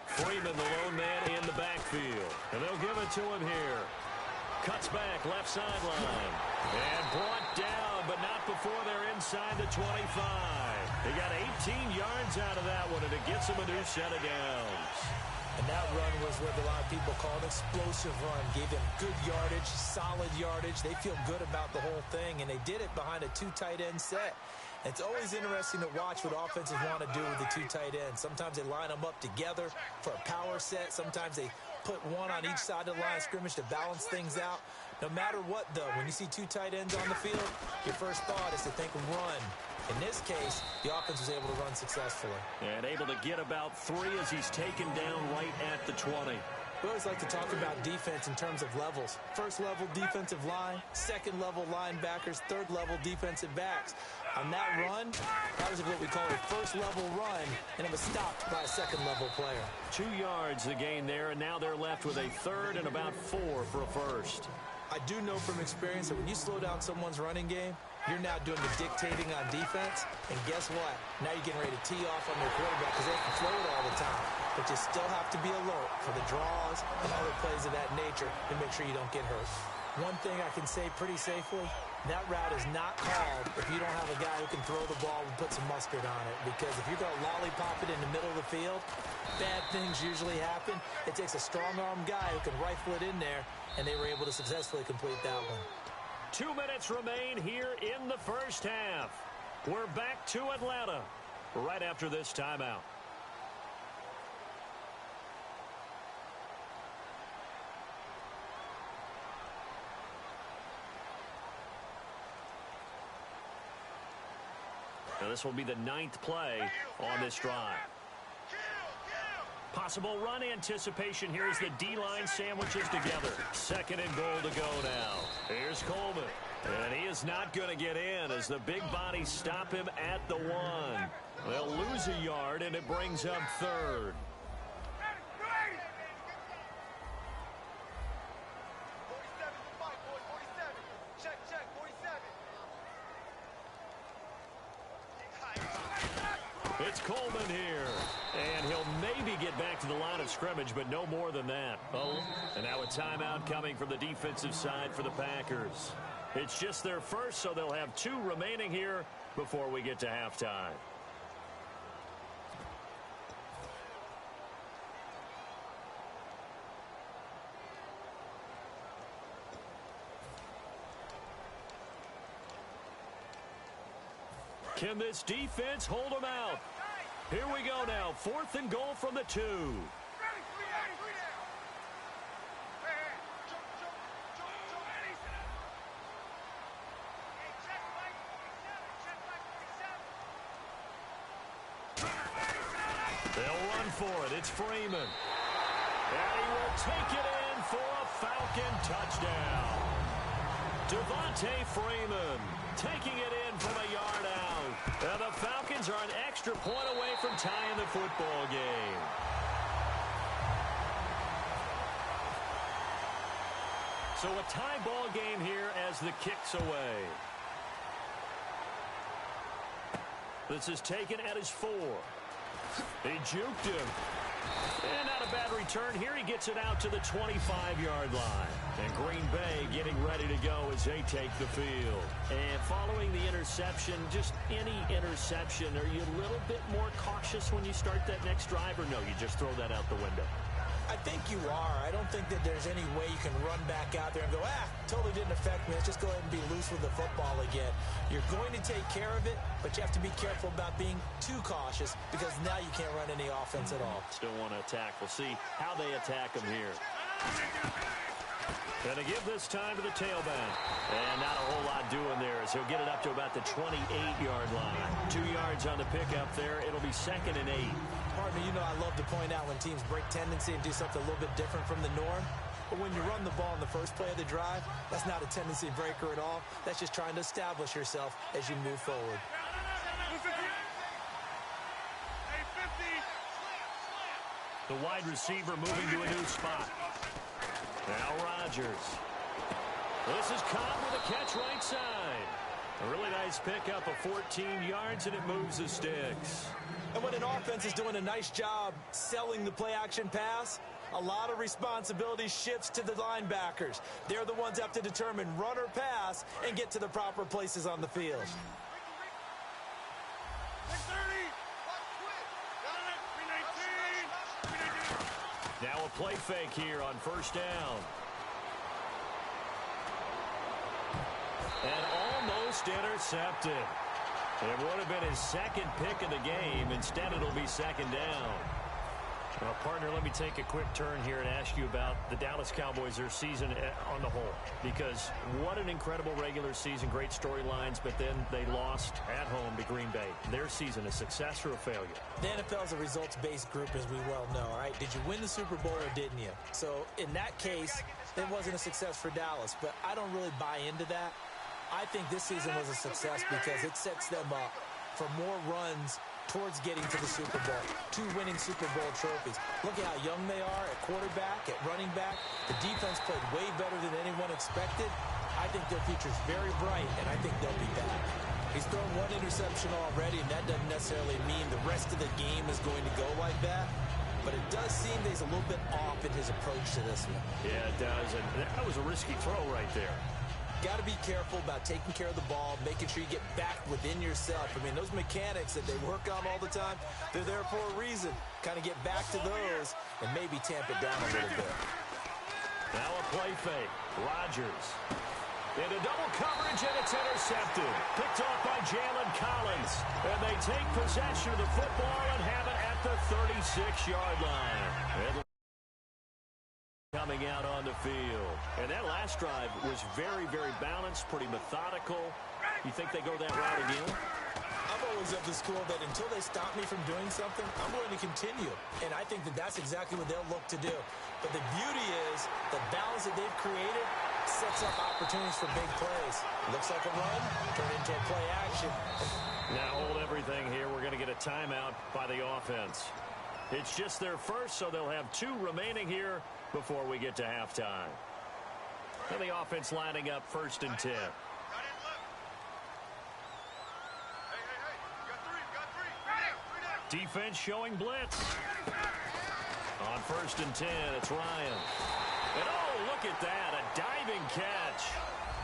Freeman, the lone man in the backfield. And they'll give it to him here. Cuts back, left sideline. And brought down, but not before they're inside the 25. They got 18 yards out of that one, and it gets them a new set of downs. And that run was what a lot of people call an explosive run. Gave them good yardage, solid yardage. They feel good about the whole thing, and they did it behind a 2 tight end set. It's always interesting to watch what offenses want to do with the 2 tight ends. Sometimes they line them up together for a power set. Sometimes they put one on each side of the line of scrimmage to balance things out. No matter what, though, when you see 2 tight ends on the field, your first thought is to think run. In this case, the offense was able to run successfully. And able to get about 3 as he's taken down right at the 20. We always like to talk about defense in terms of levels. First level defensive line, second level linebackers, third level defensive backs. On that run, that was what we call a first level run, and it was stopped by a second level player. 2 yards the gain there, and now they're left with a 3rd and about 4 for a first. I do know from experience that when you slow down someone's running game, you're now doing the dictating on defense, and guess what? Now you're getting ready to tee off on their quarterback because they can throw it all the time. But you still have to be alert for the draws and other plays of that nature to make sure you don't get hurt. One thing I can say pretty safely, that route is not called if you don't have a guy who can throw the ball and put some mustard on it. Because if you're going to lollipop it in the middle of the field, bad things usually happen. It takes a strong-arm guy who can rifle it in there, and they were able to successfully complete that one. 2 minutes remain here in the first half. We're back to Atlanta right after this timeout. Now this will be the 9th play on this drive. Possible run anticipation here as the D-line sandwiches together. 2nd and goal to go now. Here's Coleman. And he is not going to get in as the big bodies stop him at the 1. They'll lose a yard, and it brings up 3rd. It's Coleman here. And he'll maybe get back to the line of scrimmage, but no more than that. Oh, and now a timeout coming from the defensive side for the Packers. It's just their first, so they'll have 2 remaining here before we get to halftime. Can this defense hold them out? Here we go now. 4th and goal from the 2. They'll run for it. It's Freeman. And he will take it in for a Falcon touchdown. Devontae Freeman taking it in from a yard out. And the Falcons are an extra point away from tying the football game. So a tie ball game here as the kick's away. This is taken at his 4. He juked him. And not a bad return here. He gets it out to the 25-yard line. And Green Bay getting ready to go as they take the field. And following the interception, just any interception, are you a little bit more cautious when you start that next drive, or no, you just throw that out the window? I think you are. I don't think that there's any way you can run back out there and go, totally didn't affect me. Let's just go ahead and be loose with the football again. You're going to take care of it, but you have to be careful about being too cautious because now you can't run any offense at all. Still want to attack. We'll see how they attack him here. Going to give this time to the tailback. And not a whole lot doing there as he'll get it up to about the 28-yard line. 2 yards on the pickup there. It'll be 2nd and 8. Partner, you know I love to point out when teams break tendency and do something a little bit different from the norm. But when you run the ball in the first play of the drive, that's not a tendency breaker at all. That's just trying to establish yourself as you move forward. The wide receiver moving to a new spot. Now Rodgers. This is caught with a catch right side. A really nice pickup of 14 yards, and it moves the sticks. And when an offense is doing a nice job selling the play-action pass, a lot of responsibility shifts to the linebackers. They're the ones that have to determine run or pass and get to the proper places on the field. Now a play fake here on 1st down. And almost intercepted. It would have been his 2nd pick of the game. Instead, it'll be 2nd down. Well, partner, let me take a quick turn here and ask you about the Dallas Cowboys, their season on the whole. Because what an incredible regular season, great storylines, but then they lost at home to Green Bay. Their season, a success or a failure? The NFL is a results-based group, as we well know, all right? Did you win the Super Bowl or didn't you? So, in that case, it wasn't a success for Dallas, but I don't really buy into that. I think this season was a success because it sets them up for more runs towards getting to the Super Bowl. 2 winning Super Bowl trophies. Look at how young they are at quarterback, at running back. The defense played way better than anyone expected. I think their future's very bright, and I think they'll be back. He's thrown 1 interception already, and that doesn't necessarily mean the rest of the game is going to go like that. But it does seem that he's a little bit off in his approach to this one. Yeah, it does. And that was a risky throw right there. Got to be careful about taking care of the ball, making sure you get back within yourself. I mean, those mechanics that they work on all the time, they're there for a reason. Kind of get back to those and maybe tamp it down a little bit. Now a play fake. Rodgers. Into double coverage, and it's intercepted. Picked off by Jalen Collins. And they take possession of the football and have it at the 36-yard line. And coming out on the field. And that last drive was very, very balanced, pretty methodical. You think they go that route again? I'm always of the school that until they stop me from doing something, I'm going to continue. And I think that that's exactly what they'll look to do. But the beauty is the balance that they've created sets up opportunities for big plays. Looks like a run, turn into a play action. Now hold everything here. We're going to get a timeout by the offense. It's just their first, so they'll have 2 remaining here before we get to halftime. And the offense lining up 1st and 10. Defense showing blitz. On 1st and 10, it's Ryan. And oh, look at that, a diving catch.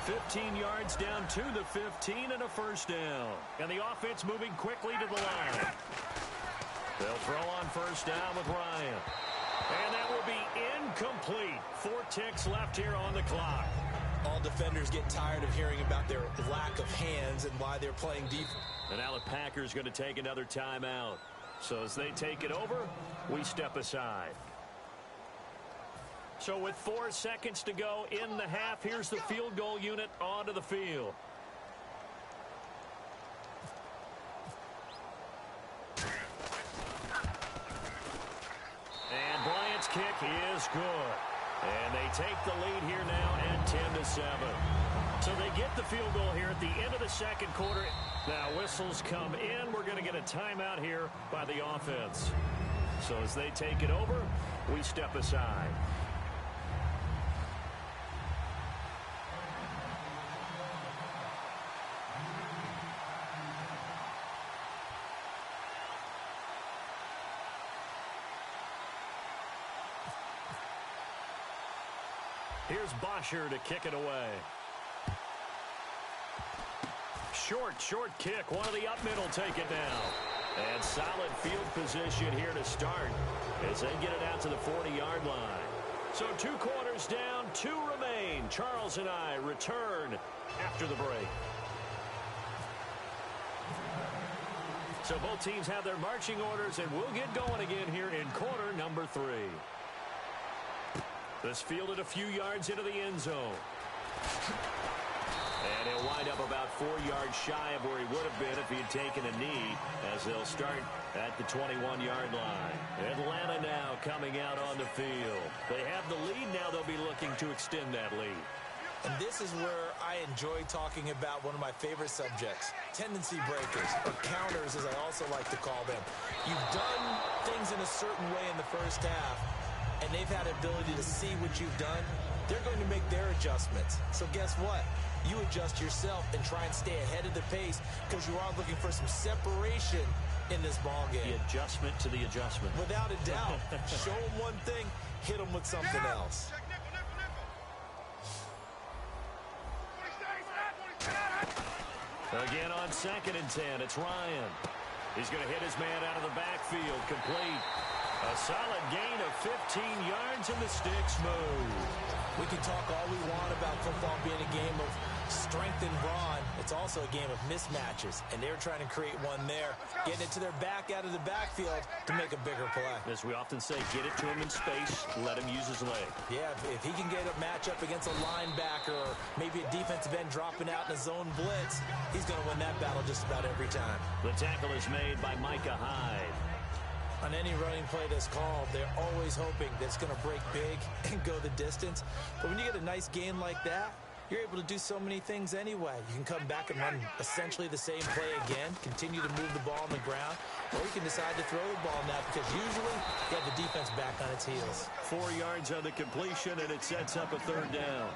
15 yards down to the 15 and a first down. And the offense moving quickly to the line. They'll throw on 1st down with Ryan. And that will be incomplete. 4 ticks left here on the clock. All defenders get tired of hearing about their lack of hands and why they're playing defense. And now the Packers going to take another timeout. So as they take it over, we step aside. So with 4 seconds to go in the half, here's the field goal unit onto the field. And Bryant's kick is good. And they take the lead here now at 10-7. So they get the field goal here at the end of the second quarter. Now whistles come in. We're going to get a timeout here by the offense. So as they take it over, we step aside. Here's Bosher to kick it away. Short kick. One of the up middle take it now. And solid field position here to start as they get it out to the 40-yard line. So 2 quarters down, 2 remain. Charles and I return after the break. So both teams have their marching orders, and we'll get going again here in quarter number 3. This fielded a few yards into the end zone. And he'll wind up about 4 yards shy of where he would have been if he had taken a knee, as they'll start at the 21-yard line. Atlanta now coming out on the field. They have the lead now. They'll be looking to extend that lead. And this is where I enjoy talking about one of my favorite subjects, tendency breakers, or counters as I also like to call them. You've done things in a certain way in the first half, and they've had the ability to see what you've done. They're going to make their adjustments. So guess what? You adjust yourself and try and stay ahead of the pace because you are looking for some separation in this ball game. The adjustment to the adjustment. Without a doubt. Show them one thing, hit them with something else. Again on 2nd and 10, it's Ryan. He's going to hit his man out of the backfield, complete. A solid gain of 15 yards and the sticks move. We can talk all we want about football being a game of strength and brawn. It's also a game of mismatches, and they're trying to create one there, getting it to their back out of the backfield to make a bigger play. As we often say, get it to him in space, let him use his leg. Yeah, if he can get a matchup against a linebacker or maybe a defensive end dropping out in a zone blitz, he's going to win that battle just about every time. The tackle is made by Micah Hyde. On any running play that's called, they're always hoping that it's going to break big and go the distance. But when you get a nice gain like that, you're able to do so many things anyway. You can come back and run essentially the same play again, continue to move the ball on the ground, or you can decide to throw the ball now because usually you have the defense back on its heels. 4 yards on the completion, and it sets up a 3rd down.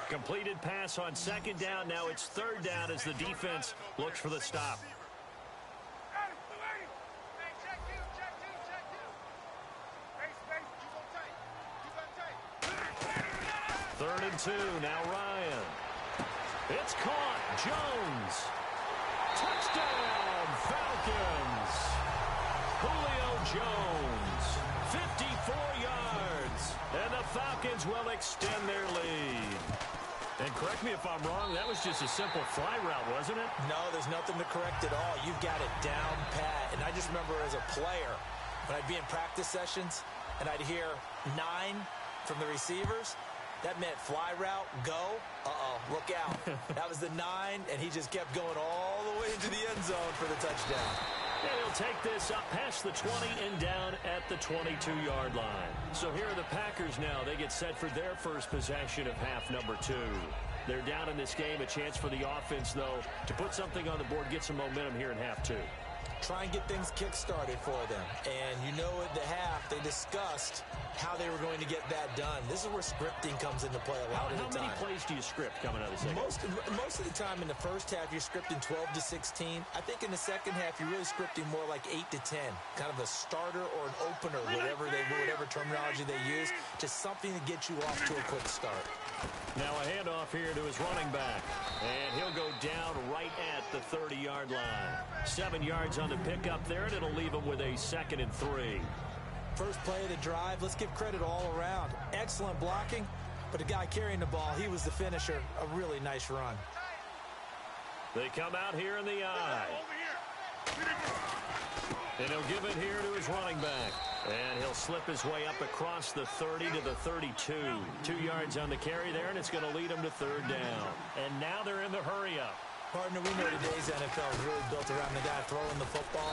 Completed pass on 2nd down. Now it's 3rd down as the defense looks for the stop. Third and 2. Now Ryan. It's caught. Jones. Touchdown, Falcons. Julio Jones. 54 yards. And the Falcons will extend their lead. And correct me if I'm wrong, that was just a simple fly route, wasn't it? No, there's nothing to correct at all. You've got it down pat. And I just remember as a player, when I'd be in practice sessions and I'd hear 9 from the receivers, that meant fly route, go, look out. That was the 9, and he just kept going all the way into the end zone for the touchdown. And he'll take this up past the 20 and down at the 22-yard line. So here are the Packers now. They get set for their first possession of half number 2. They're down in this game. A chance for the offense, though, to put something on the board, get some momentum here in half 2. try and get things kick-started for them. And you know at the half, they discussed how they were going to get that done. This is where scripting comes into play a lot of the time. How many plays do you script coming out of the second? Most of the time in the first half, you're scripting 12 to 16. I think in the second half, you're really scripting more like 8 to 10. Kind of a starter or an opener, whatever terminology they use. Just something to get you off to a quick start. Now a handoff here to his running back. And he'll go down right at the 30-yard line. 7 yards on the pickup there, and it'll leave him with a 2nd and 3. First play of the drive, let's give credit all around. Excellent blocking, but the guy carrying the ball, he was the finisher. A really nice run. They come out here in the eye. And he'll give it here to his running back. And he'll slip his way up across the 30 to the 32. 2 yards on the carry there, and it's going to lead him to 3rd down. And now they're in the hurry-up. Partner, we know today's NFL is really built around the guy throwing the football.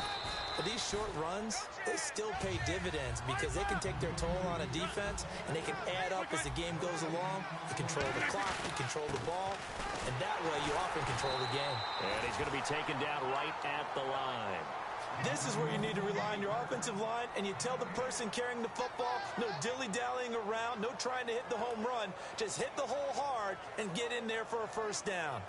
But these short runs, they still pay dividends because they can take their toll on a defense, and they can add up as the game goes along. You control the clock, you control the ball, and that way you often control the game. And he's going to be taken down right at the line. This is where you need to rely on your offensive line, and you tell the person carrying the football, no dilly-dallying around, no trying to hit the home run. Just hit the hole hard and get in there for a 1st down.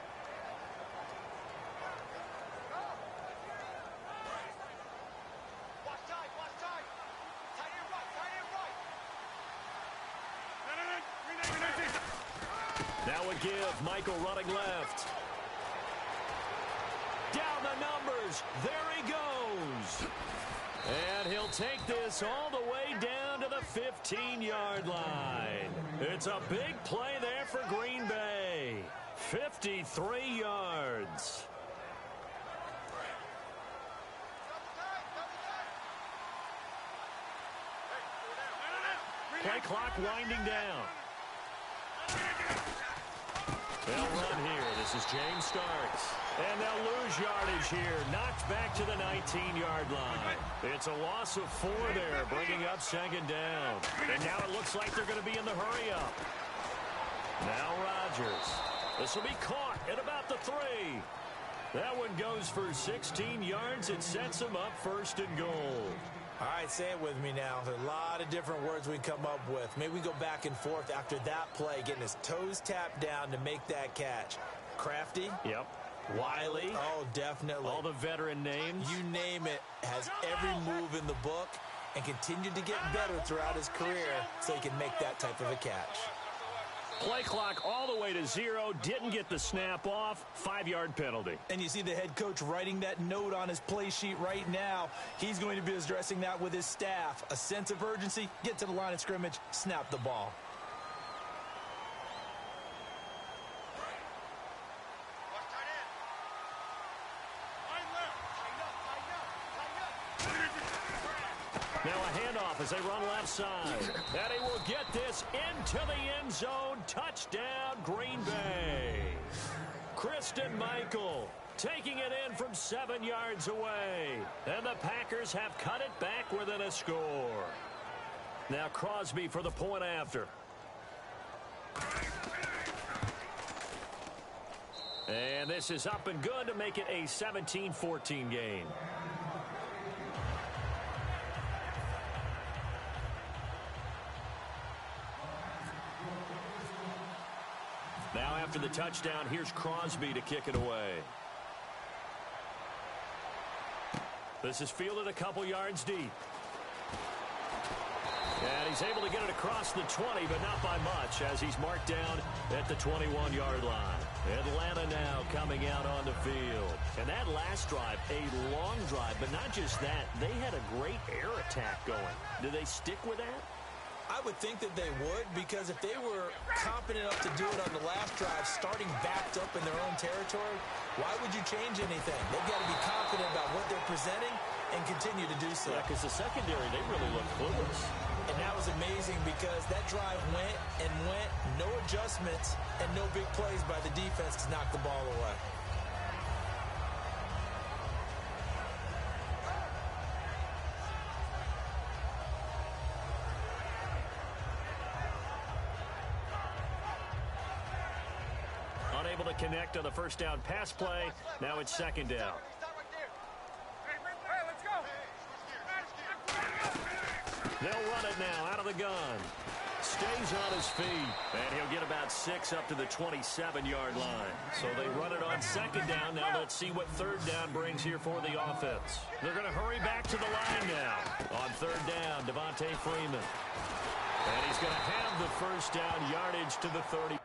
Now we give Michael running left. Down the numbers. There he goes. And he'll take this all the way down to the 15-yard line. It's a big play there for Green Bay. 53 yards. Play clock winding down. They'll run here. This is James Starks. And they'll lose yardage here. Knocked back to the 19-yard line. It's a loss of 4 there, bringing up 2nd down. And now it looks like they're going to be in the hurry-up. Now Rodgers. This will be caught at about the 3. That one goes for 16 yards. It sets him up 1st and goal. All right, say it with me now. There's a lot of different words we come up with. Maybe we go back and forth after that play, getting his toes tapped down to make that catch. Crafty. Yep. Wiley. Oh, definitely. All the veteran names. You name it. Has every move in the book and continued to get better throughout his career so he can make that type of a catch. Play clock all the way to 0. Didn't get the snap off. 5-yard penalty. And you see the head coach writing that note on his play sheet right now. He's going to be addressing that with his staff. A sense of urgency. Get to the line of scrimmage. Snap the ball. Now a handoff as they run left side. And he will get this into the end zone. Touchdown, Green Bay. Christian Michael taking it in from 7 yards away. And the Packers have cut it back within a score. Now Crosby for the point after. And this is up and good to make it a 17-14 game. Now after the touchdown, here's Crosby to kick it away. This is fielded a couple yards deep. And he's able to get it across the 20, but not by much, as he's marked down at the 21-yard line. Atlanta now coming out on the field. And that last drive, a long drive, but not just that. They had a great air attack going. Do they stick with that? I would think that they would, because if they were confident enough to do it on the last drive, starting backed up in their own territory, why would you change anything? They've got to be confident about what they're presenting and continue to do so. Yeah, because the secondary, they really look clueless. And that was amazing because that drive went and went, no adjustments, and no big plays by the defense to knock the ball away. Unable to connect on the first down pass play. Now it's 2nd down. They'll run it now out of the gun. Stays on his feet, and he'll get about 6 up to the 27-yard line. So they run it on second down. Now let's see what third down brings here for the offense. They're going to hurry back to the line now. On third down, Devontae Freeman. And he's going to have the first down yardage to the 30.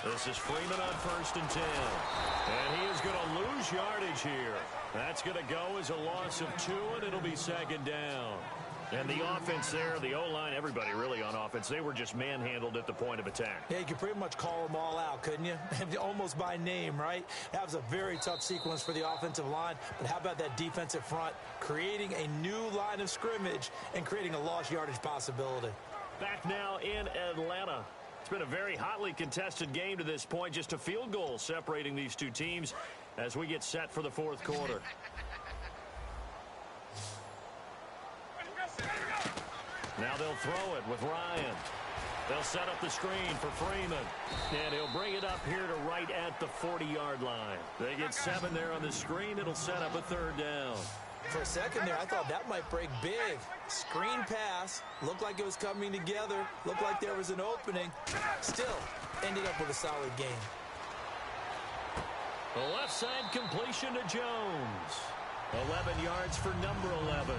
This is Freeman on 1st and 10. And he is going to lose yardage here. That's going to go as a loss of 2, and it'll be second down. And the offense there, the O-line, everybody really on offense, they were just manhandled at the point of attack. Yeah, you could pretty much call them all out, couldn't you? Almost by name, right? That was a very tough sequence for the offensive line. But how about that defensive front creating a new line of scrimmage and creating a lost yardage possibility? Back now in Atlanta. It's been a very hotly contested game to this point. Just a field goal separating these two teams as we get set for the fourth quarter. Now they'll throw it with Ryan. They'll set up the screen for Freeman. And he'll bring it up here to right at the 40-yard line. They get 7 there on the screen. It'll set up a third down. For a second there, I thought that might break big. Screen pass. Looked like it was coming together. Looked like there was an opening. Still ended up with a solid game. The left side completion to Jones. 11 yards for number 11.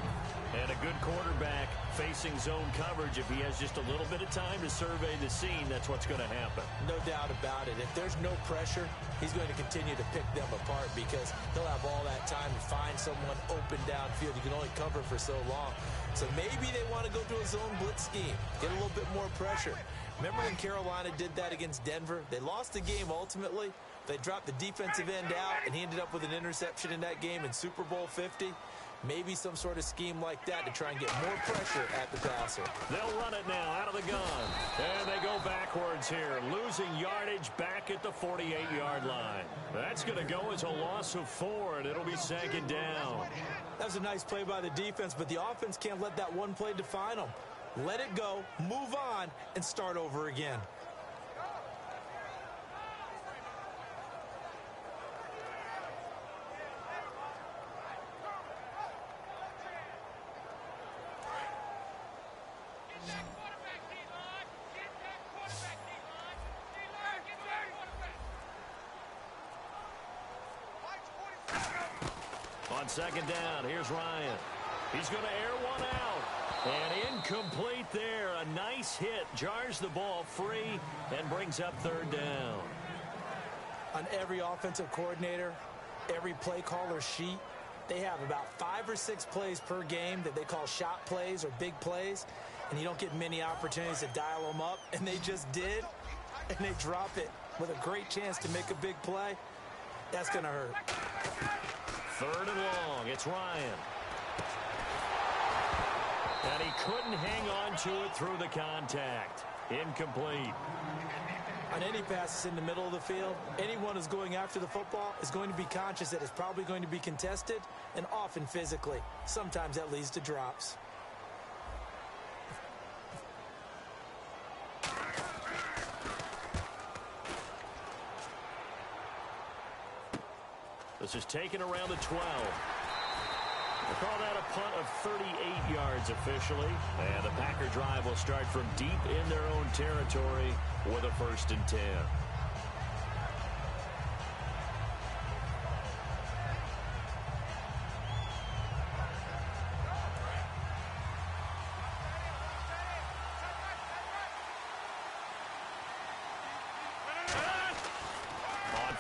And a good quarterback facing zone coverage. If he has just a little bit of time to survey the scene, that's what's going to happen. No doubt about it. If there's no pressure, he's going to continue to pick them apart because he'll have all that time to find someone open downfield. You can only cover for so long. So maybe they want to go to a zone blitz scheme, get a little bit more pressure. Remember when Carolina did that against Denver? They lost the game ultimately. They dropped the defensive end out, and he ended up with an interception in that game in Super Bowl 50. Maybe some sort of scheme like that to try and get more pressure at the passer. They'll run it now out of the gun. And they go backwards here, losing yardage back at the 48-yard line. That's going to go as a loss of 4, and it'll be second down. That was a nice play by the defense, but the offense can't let that one play define them. Let it go, move on, and start over again. On second down, here's Ryan. He's going to air one out. And incomplete there. A nice hit. Jars the ball free and brings up third down. On every offensive coordinator, every play caller sheet, they have about 5 or 6 plays per game that they call shot plays or big plays. And you don't get many opportunities to dial them up. And they just did. And they drop it with a great chance to make a big play. That's going to hurt. Third and long. It's Ryan. And he couldn't hang on to it through the contact. Incomplete. On any passes in the middle of the field, anyone who's going after the football is going to be conscious that it's probably going to be contested and often physically. Sometimes that leads to drops. This is taken around the 12. We'll call that a punt of 38 yards officially. And the Packer drive will start from deep in their own territory with a 1st and 10.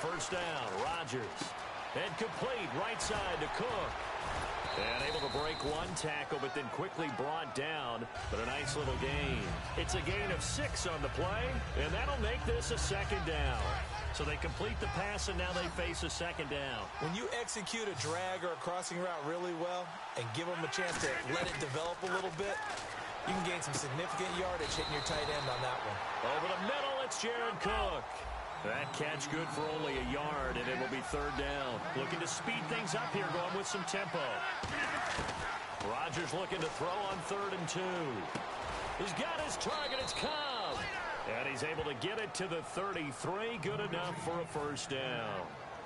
first down. Rodgers. And complete right side to Cook. And able to break one tackle, but then quickly brought down. But a nice little gain. It's a gain of 6 on the play, and that'll make this a second down. So they complete the pass, and now they face a second down. When you execute a drag or a crossing route really well and give them a chance to let it develop a little bit, you can gain some significant yardage hitting your tight end on that one. Over the middle, it's Jared Cook. That catch good for only a yard, and it will be third down. Looking to speed things up here, going with some tempo. Rodgers looking to throw on 3rd and 2. He's got his target. It's Cobb. And he's able to get it to the 33. Good enough for a first down.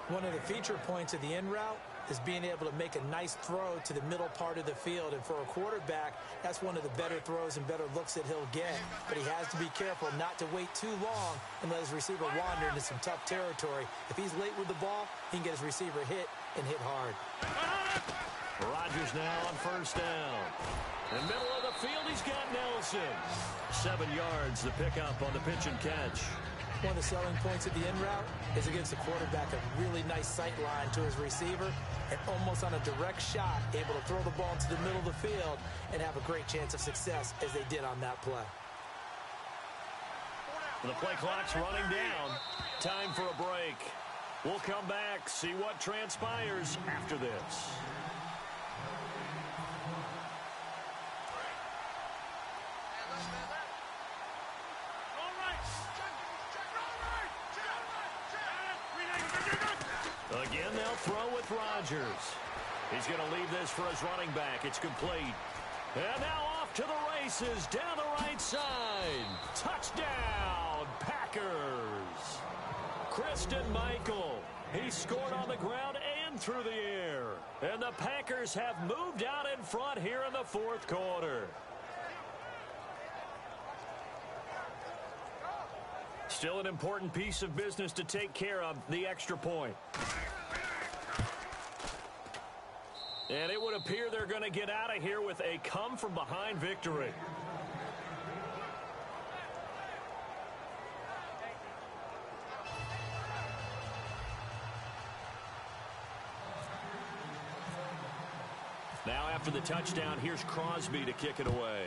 One of the feature points of the in route is being able to make a nice throw to the middle part of the field. And for a quarterback, that's one of the better throws and better looks that he'll get. But he has to be careful not to wait too long and let his receiver wander into some tough territory. If he's late with the ball, he can get his receiver hit and hit hard. Rodgers now on first down. In the middle of the field, he's got Nelson. 7 yards, the pickup on the pitch and catch. One of the selling points of the in route is it gives the quarterback a really nice sight line to his receiver and almost on a direct shot, able to throw the ball into the middle of the field and have a great chance of success as they did on that play. The play clock's running down. Time for a break. We'll come back, see what transpires after this. Again, they'll throw with Rodgers. He's going to leave this for his running back. It's complete. And now off to the races down the right side. Touchdown, Packers. Christian Michael. He scored on the ground and through the air. And the Packers have moved out in front here in the 4th quarter. Still an important piece of business to take care of, the extra point. And it would appear they're going to get out of here with a come-from-behind victory. Now after the touchdown, here's Crosby to kick it away.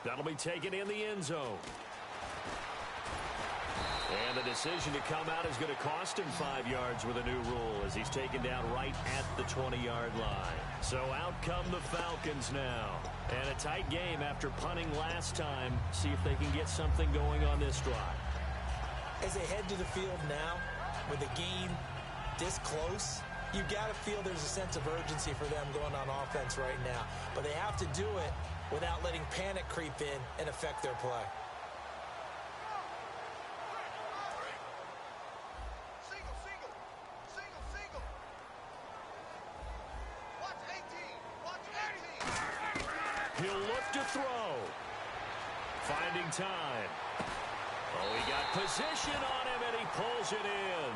That'll be taken in the end zone. And the decision to come out is going to cost him 5 yards with a new rule as he's taken down right at the 20-yard line. So out come the Falcons now. And a tight game after punting last time. See if they can get something going on this drive. As they head to the field now, with the game this close, you've got to feel there's a sense of urgency for them going on offense right now. But they have to do it without letting panic creep in and affect their play. He'll look to throw. Finding time. Oh, he got position on him, and he pulls it in.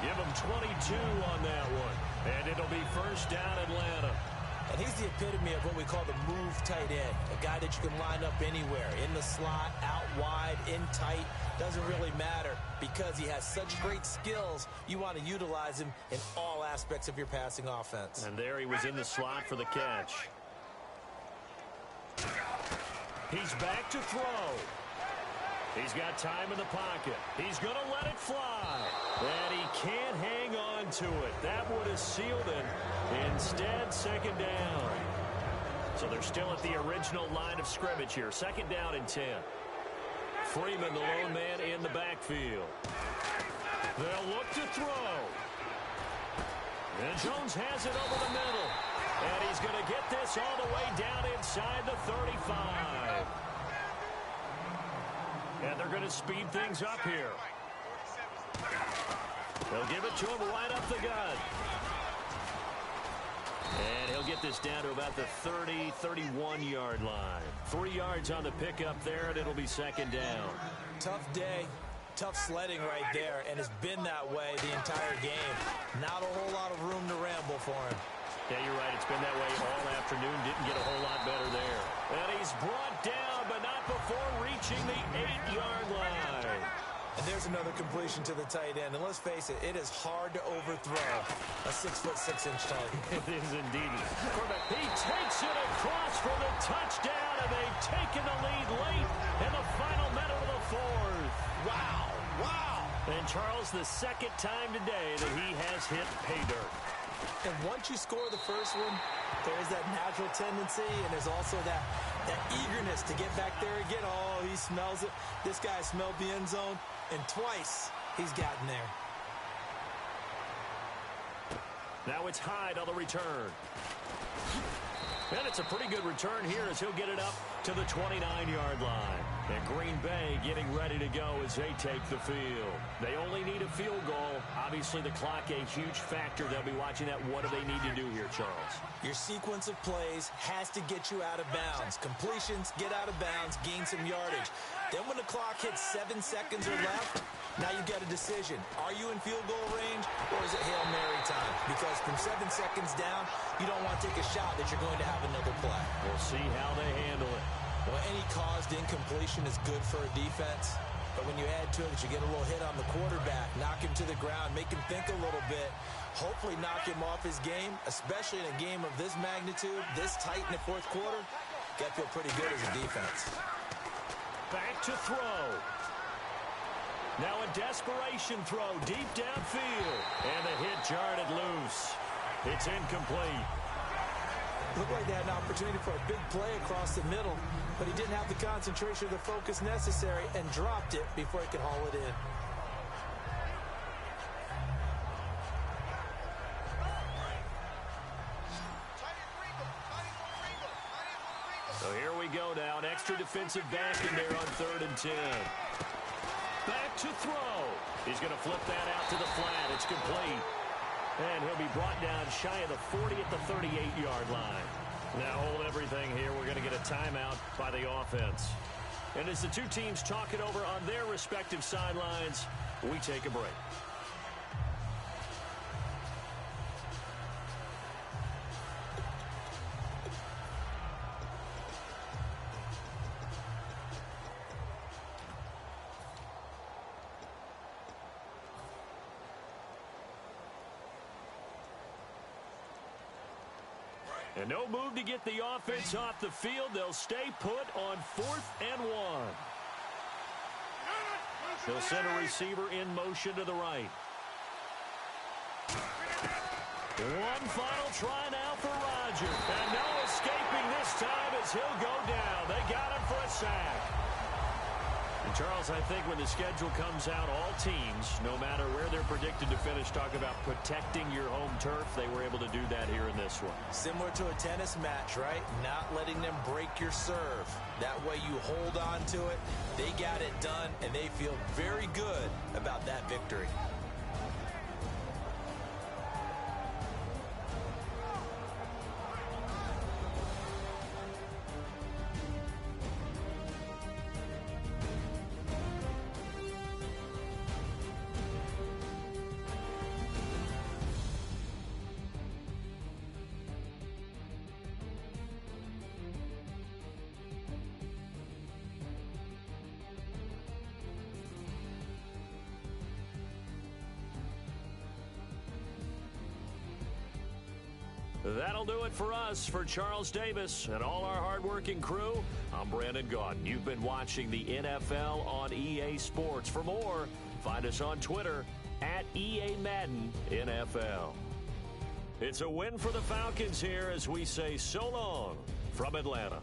Give him 22 on that one. And it'll be first down Atlanta. And he's the epitome of what we call the move tight end. A guy that you can line up anywhere. In the slot, out wide, in tight. Doesn't really matter because he has such great skills. You want to utilize him in all aspects of your passing offense. And there he was in the slot for the catch. He's back to throw. He's got time in the pocket. He's going to let it fly. And he can't hang on to it. That would have sealed it. Instead, second down. So they're still at the original line of scrimmage here. Second down and 10. Freeman, the lone man, in the backfield. They'll look to throw. And Jones has it over the middle. And he's going to get this all the way down inside the 35. And they're going to speed things up here. They'll give it to him right up the gut. And he'll get this down to about the 30, 31-yard line. 3 yards on the pickup there, and it'll be second down. Tough day, tough sledding right there, and it's been that way the entire game. Not a whole lot of room to ramble for him. Yeah, you're right. It's been that way all afternoon. Didn't get a whole lot better there. And he's brought down, but not before reaching the 8-yard line. And there's another completion to the tight end. And let's face it, it is hard to overthrow a 6'6" target. It is indeed. Quarterback, he takes it across for the touchdown, and they've taken the lead late in the final minute of the fourth. Wow, wow. And Charles, the second time today that he has hit pay dirt. And once you score the first one, there's that natural tendency, and there's also that eagerness to get back there again. Oh, he smells it. This guy smelled the end zone, and twice he's gotten there. Now it's Hyde on the return. And it's a pretty good return here as he'll get it up to the 29-yard line. And Green Bay getting ready to go as they take the field. They only need a field goal. Obviously, the clock a huge factor. They'll be watching that. What do they need to do here, Charles? Your sequence of plays has to get you out of bounds. Completions, get out of bounds, gain some yardage. Then when the clock hits 7 seconds or left, now you've got a decision. Are you in field goal range, or is it Hail Mary time? Because from 7 seconds down, you don't want to take a shot that you're going to have another play. We'll see how they handle it. Well, any caused incompletion is good for a defense. But when you add to it that you get a little hit on the quarterback, knock him to the ground, make him think a little bit, hopefully knock him off his game, especially in a game of this magnitude, this tight in the fourth quarter, got to feel pretty good as a defense. Back to throw. Now a desperation throw deep downfield. And the hit jarred it loose. It's incomplete. Looked like they had an opportunity for a big play across the middle, but he didn't have the concentration or the focus necessary and dropped it before he could haul it in. So here we go now. An extra defensive back in there on 3rd and 10. Back to throw. He's going to flip that out to the flat. It's complete. And he'll be brought down shy of the 40 at the 38-yard line. Now hold everything here. We're going to get a timeout by the offense. And as the two teams talk it over on their respective sidelines, we take a break. And no move to get the offense off the field. They'll stay put on 4th and 1. They'll send a receiver in motion to the right. One final try now for Rodgers. And no escaping this time as he'll go down. They got him for a sack. And Charles, I think when the schedule comes out, all teams, no matter where they're predicted to finish, talk about protecting your home turf. They were able to do that here in this one. Similar to a tennis match, right? Not letting them break your serve. That way you hold on to it. They got it done, and they feel very good about that victory. That'll do it for us. For Charles Davis and all our hardworking crew, I'm Brandon Gaudin. You've been watching the NFL on EA Sports. For more, find us on Twitter at EA Madden NFL. It's a win for the Falcons here as we say so long from Atlanta.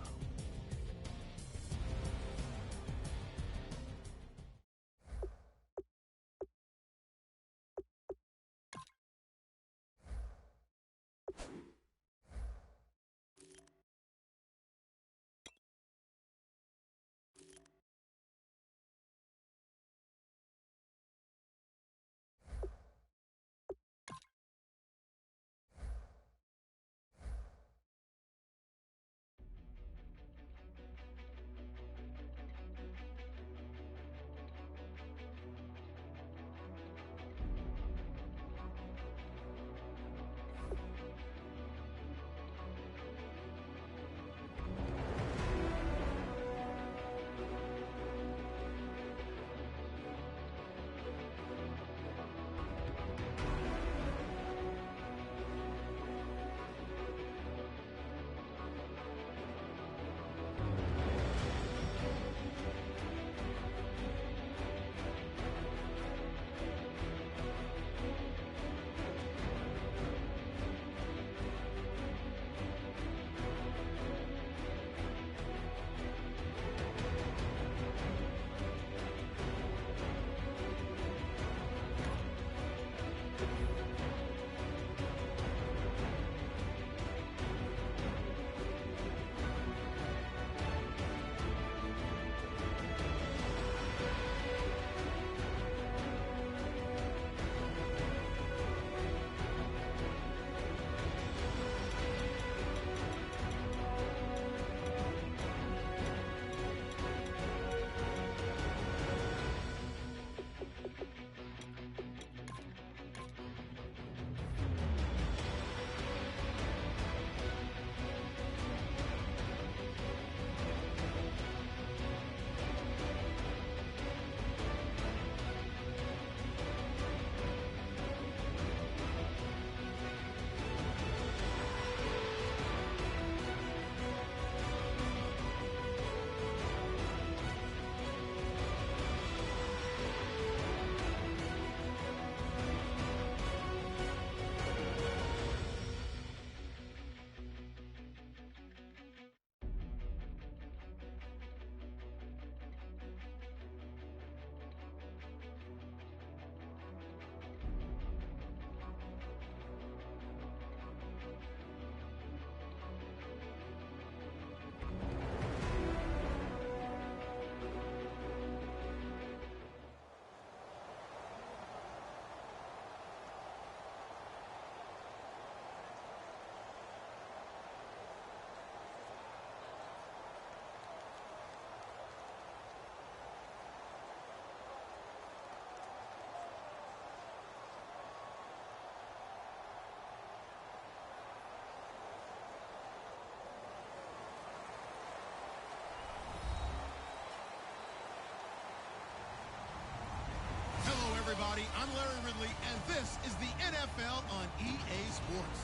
everybody. I'm Larry Ridley, and this is the NFL on EA Sports.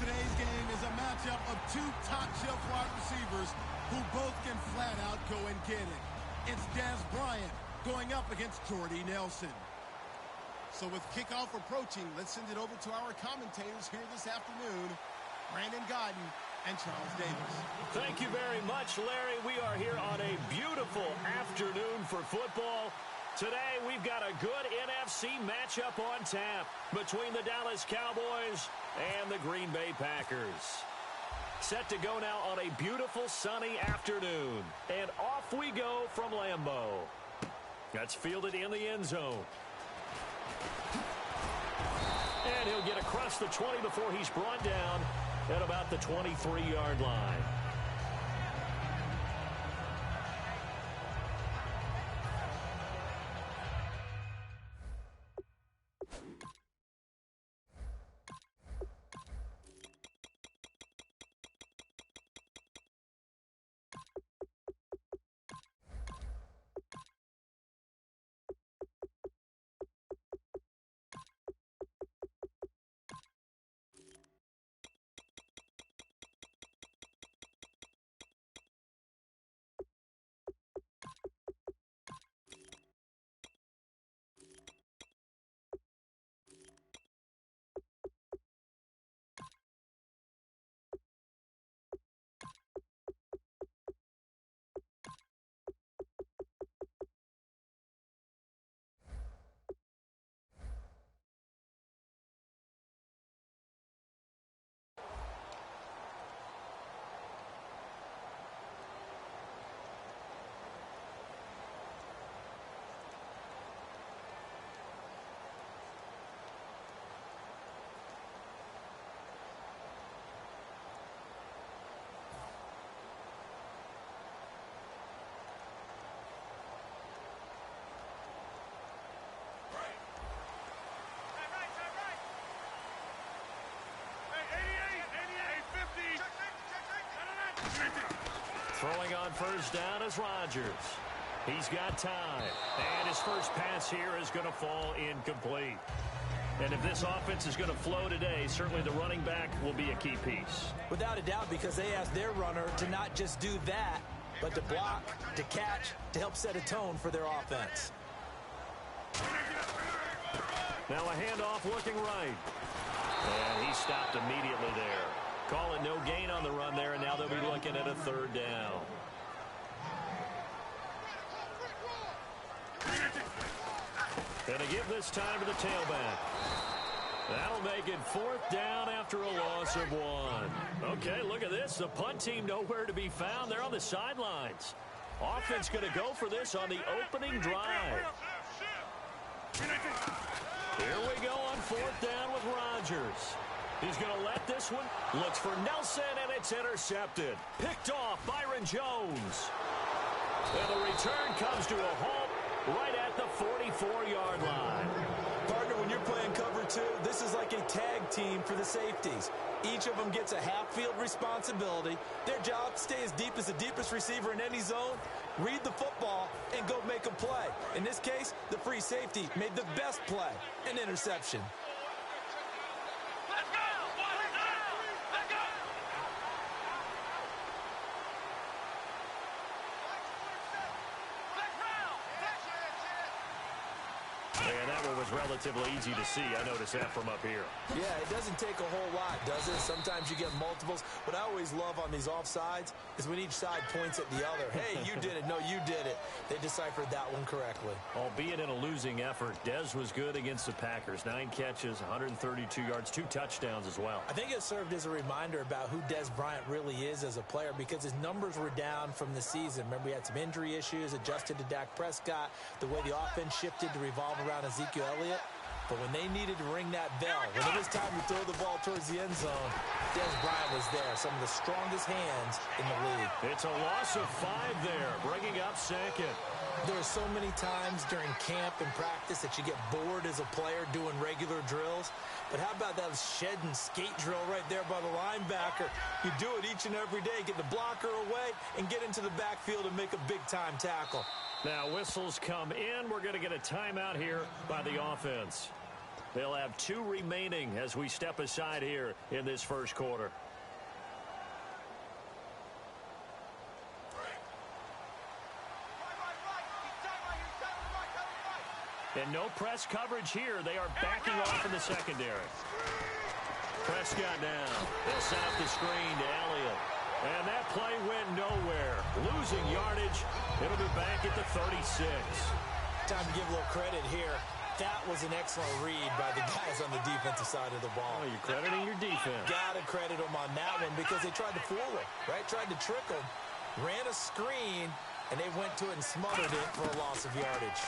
Today's game is a matchup of two top-shelf wide receivers who both can flat out go and get it. It's Dez Bryant going up against Jordy Nelson. So with kickoff approaching, let's send it over to our commentators here this afternoon, Brandon Godden and Charles Davis. Thank you very much, Larry. We are here on a beautiful afternoon for football. Today, we've got a good NFC matchup on tap between the Dallas Cowboys and the Green Bay Packers. Set to go now on a beautiful sunny afternoon. And off we go from Lambeau. That's fielded in the end zone. And he'll get across the 20 before he's brought down at about the 23-yard line. Throwing on first down is Rodgers. He's got time. And his first pass here is going to fall incomplete. And if this offense is going to flow today, certainly the running back will be a key piece. Without a doubt, because they asked their runner to not just do that, but to block, to catch, to help set a tone for their offense. Now a handoff looking right. And he stopped immediately there. Call it no gain on the run there, and now they'll be looking at a third down. And to give this time to the tailback. That'll make it fourth down after a loss of one. Okay, look at this. The punt team nowhere to be found. They're on the sidelines. Offense going to go for this on the opening drive. Here we go on fourth down with Rodgers. He's going to let this one. Looks for Nelson, and it's intercepted. Picked off Byron Jones. And the return comes to a halt right at the 44-yard line. Partner, when you're playing cover two, this is like a tag team for the safeties. Each of them gets a half-field responsibility. Their job, stay as deep as the deepest receiver in any zone, read the football, and go make a play. In this case, the free safety made the best play, an interception. Relatively easy to see. I noticed that from up here. Yeah, it doesn't take a whole lot, does it? Sometimes you get multiples. What I always love on these offsides is when each side points at the other. Hey, you did it. No, you did it. They deciphered that one correctly. Albeit in a losing effort, Dez was good against the Packers. 9 catches, 132 yards, 2 touchdowns as well. I think it served as a reminder about who Dez Bryant really is as a player because his numbers were down from the season. Remember, he had some injury issues, adjusted to Dak Prescott, the way the offense shifted to revolve around Ezekiel Elliott. But when they needed to ring that bell, when it was time to throw the ball towards the end zone, Dez Bryant was there. Some of the strongest hands in the league. It's a loss of 5 there, bringing up second. There are so many times during camp and practice that you get bored as a player doing regular drills. But how about that shed and skate drill right there by the linebacker? You do it each and every day. Get the blocker away and get into the backfield and make a big-time tackle. Now whistles come in. We're going to get a timeout here by the offense. They'll have 2 remaining as we step aside here in this first quarter. And no press coverage here. They are backing off in the secondary. Prescott now. They'll set up the screen to Elliott. And that play went nowhere. Losing yardage. It'll be back at the 36. Time to give a little credit here. That was an excellent read by the guys on the defensive side of the ball. Oh, you're crediting your defense. Got to credit them on that one because they tried to fool him, right? Tried to trick him. Ran a screen, and they went to it and smothered it for a loss of yardage.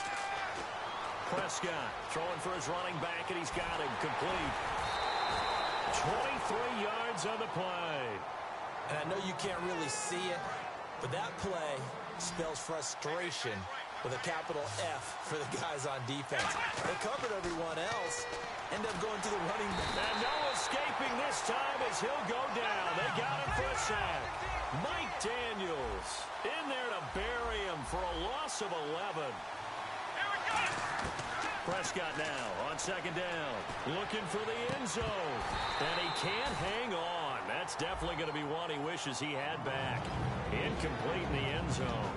Prescott throwing for his running back, and he's got him complete. 23 yards on the play. And I know you can't really see it, but that play spells frustration with a capital F for the guys on defense. They covered everyone else, end up going to the running back. And no escaping this time as he'll go down. They got him for a sack. Mike Daniels in there to bury him for a loss of 11. Prescott now on second down, looking for the end zone. And he can't hang on. That's definitely going to be one he wishes he had back. Incomplete in the end zone.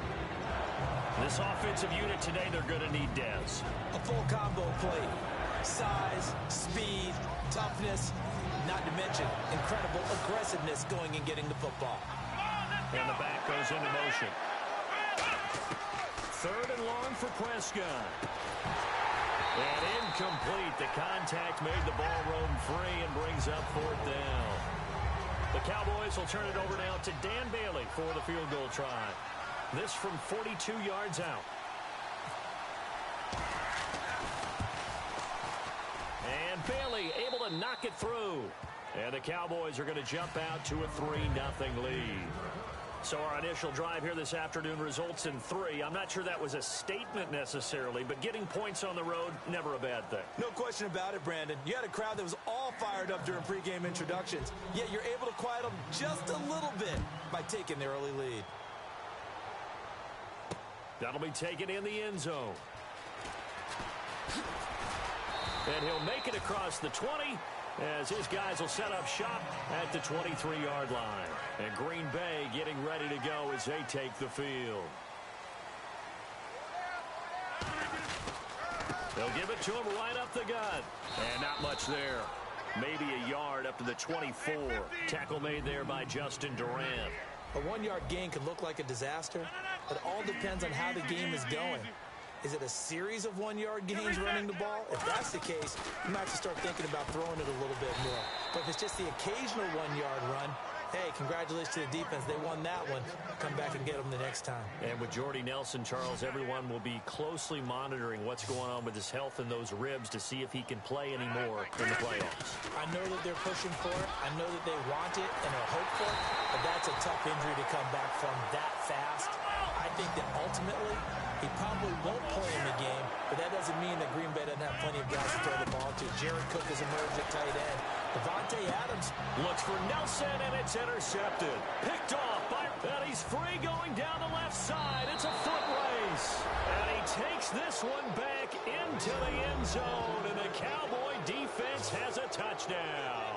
This offensive unit today, they're going to need Dez. A full combo play. Size, speed, toughness, not to mention incredible aggressiveness going and getting the football. And the back goes into motion. 3rd and long for Prescott. And incomplete. The contact made the ball roam free and brings up 4th down. The Cowboys will turn it over now to Dan Bailey for the field goal try. This from 42 yards out. And Bailey able to knock it through. And the Cowboys are going to jump out to a 3-0 lead. So our initial drive here this afternoon results in 3. I'm not sure that was a statement necessarily, but getting points on the road, never a bad thing. No question about it, Brandon. You had a crowd that was all fired up during pregame introductions, yet you're able to quiet them just a little bit by taking the early lead. That'll be taken in the end zone. And he'll make it across the 20 as his guys will set up shop at the 23-yard line. And Green Bay getting ready to go as they take the field. They'll give it to him right up the gut. And not much there. Maybe a yard up to the 24. Tackle made there by Justin Durant. A 1-yard gain could look like a disaster. It all depends on how the game is going. Is it a series of 1-yard gains running the ball? If that's the case, you might have to start thinking about throwing it a little bit more. But if it's just the occasional 1-yard run, hey, congratulations to the defense. They won that one. Come back and get them the next time. And with Jordy Nelson, Charles, everyone will be closely monitoring what's going on with his health and those ribs to see if he can play anymore in the playoffs. I know that they're pushing for it. I know that they want it and are hopeful, but that's a tough injury to come back from that fast. I think that ultimately he probably won't play in the game, but that doesn't mean that Green Bay doesn't have plenty of guys to throw the ball to. Jared Cook has emerged at tight end. Devontae Adams looks for Nelson, and it's intercepted. Picked off by, and he's free going down the left side. It's a foot race. And he takes this one back into the end zone, and the Cowboy defense has a touchdown.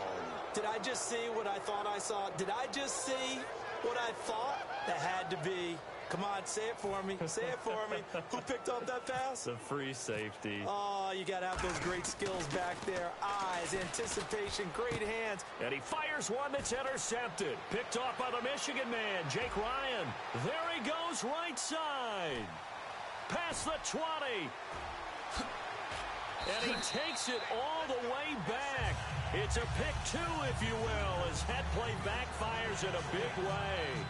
Did I just see what I thought I saw? Did I just see what I thought? That had to be. Come on, say it for me. Say it for me. Who picked up that pass? The free safety. Oh, you got to have those great skills back there. Eyes, anticipation, great hands. And he fires one that's intercepted. Picked off by the Michigan man, Jake Ryan. There he goes, right side. Past the 20. And he takes it all the way back. It's a pick 2, if you will, as that play backfires in a big way.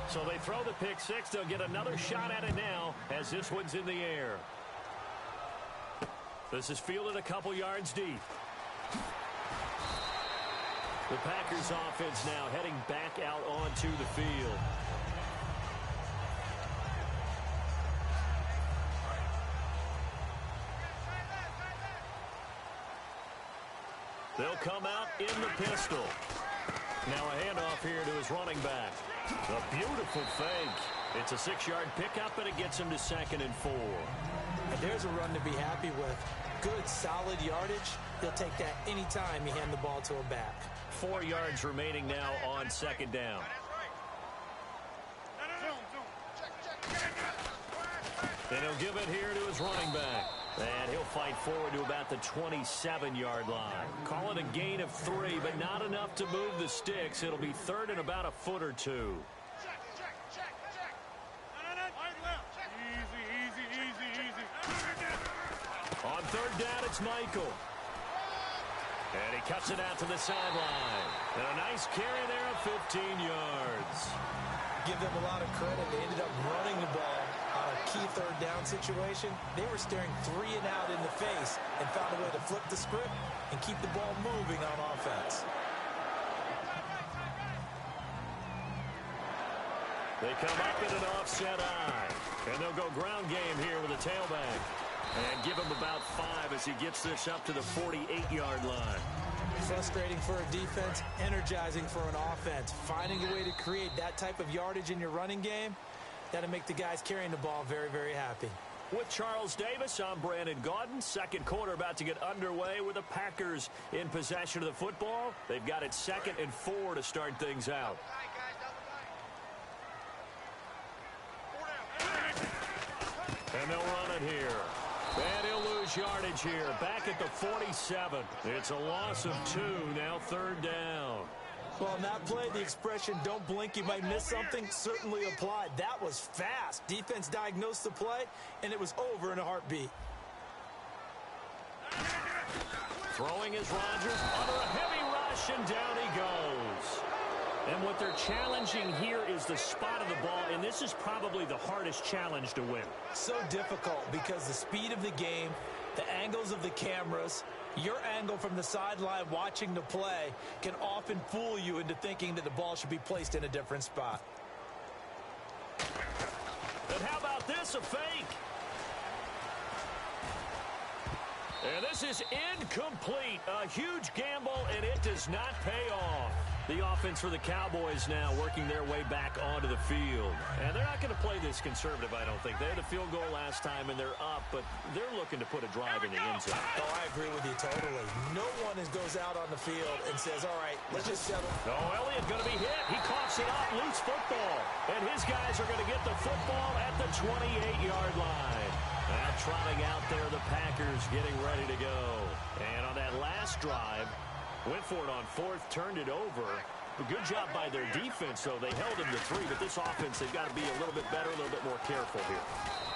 So they throw the pick 6. They'll get another shot at it now as this one's in the air. This is fielded a couple yards deep. The Packers offense now heading back out onto the field. They'll come out in the pistol. Now a handoff here to his running back. A beautiful fake. It's a 6-yard pickup, and it gets him to 2nd and 4. And there's a run to be happy with. Good, solid yardage. He'll take that anytime you hand the ball to a back. 4 yards remaining now on 2nd down. And he'll give it here to his running back. And he'll fight forward to about the 27-yard line. Call it a gain of 3, but not enough to move the sticks. It'll be 3rd and about a foot or 2. On 3rd down, it's Michael. And he cuts it out to the sideline. And a nice carry there of 15 yards. Give them a lot of credit. They ended up running the ball on a key 3rd down situation. They were staring 3 and out in the face and found a way to flip the script and keep the ball moving on offense. They come up in an offset eye. And they'll go ground game here with a tailback. And give him about 5 as he gets this up to the 48-yard line. Frustrating for a defense, energizing for an offense. Finding a way to create that type of yardage in your running game, that'll make the guys carrying the ball very, very happy. With Charles Davis, I'm Brandon Gaudin. 2nd quarter about to get underway with the Packers in possession of the football. They've got it 2nd and 4 to start things out. And they'll run it here. And he'll lose yardage here. Back at the 47. It's a loss of 2. Now 3rd down. Well, on that play, the expression, don't blink, you might miss something, certainly applied. That was fast. Defense diagnosed the play, and it was over in a heartbeat. Throwing is Rodgers under a heavy rush, and down he goes. And what they're challenging here is the spot of the ball, and this is probably the hardest challenge to win. So difficult because the speed of the game, the angles of the cameras, your angle from the sideline watching the play can often fool you into thinking that the ball should be placed in a different spot. And how about this, a fake? And this is incomplete. A huge gamble, and it does not pay off. The offense for the Cowboys now working their way back onto the field. And they're not going to play this conservative, I don't think. They had a field goal last time, and they're up, but they're looking to put a drive in the end zone. Oh, I agree with you totally. No one goes out on the field and says, all right, let's just settle. No, Elliott going to be hit. He coughs it up, loose football. And his guys are going to get the football at the 28-yard line. Now trotting out there, the Packers getting ready to go. And on that last drive, went for it on 4th, turned it over. A good job by their defense, though. They held him to 3, but this offense, they've got to be a little bit better, a little bit more careful here.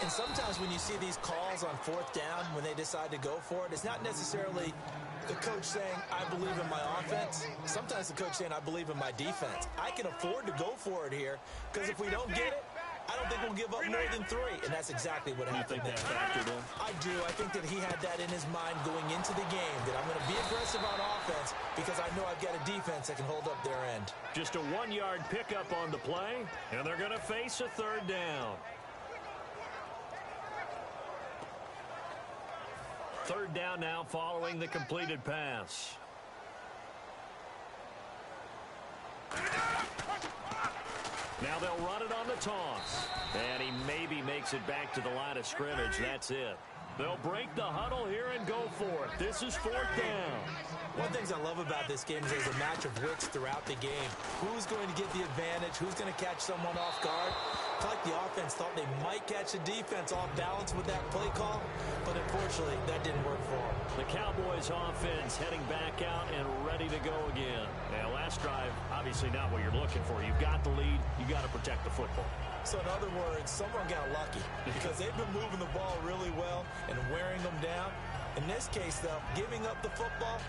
And sometimes when you see these calls on 4th down, when they decide to go for it, it's not necessarily the coach saying, I believe in my offense. Sometimes the coach saying, I believe in my defense. I can afford to go for it here, because if we don't get it, I don't think we'll give up more than 3, and that's exactly what happened there. I do. I think that he had that in his mind going into the game, that I'm going to be aggressive on offense because I know I've got a defense that can hold up their end. Just a 1-yard pickup on the play, and they're going to face a 3rd down. 3rd down now following the completed pass. Now they'll run it on the toss. And he maybe makes it back to the line of scrimmage. That's it. They'll break the huddle here and go for it. This is 4th down. One of the things I love about this game is there's a match of wits throughout the game. Who's going to get the advantage? Who's going to catch someone off guard? I feel like the offense thought they might catch the defense off balance with that play call, but unfortunately, that didn't work for them. The Cowboys offense heading back out and ready to go again. Now, last drive, obviously not what you're looking for. You've got the lead. You got to protect the football. So in other words, someone got lucky because they've been moving the ball really well and wearing them down. In this case, though, giving up the football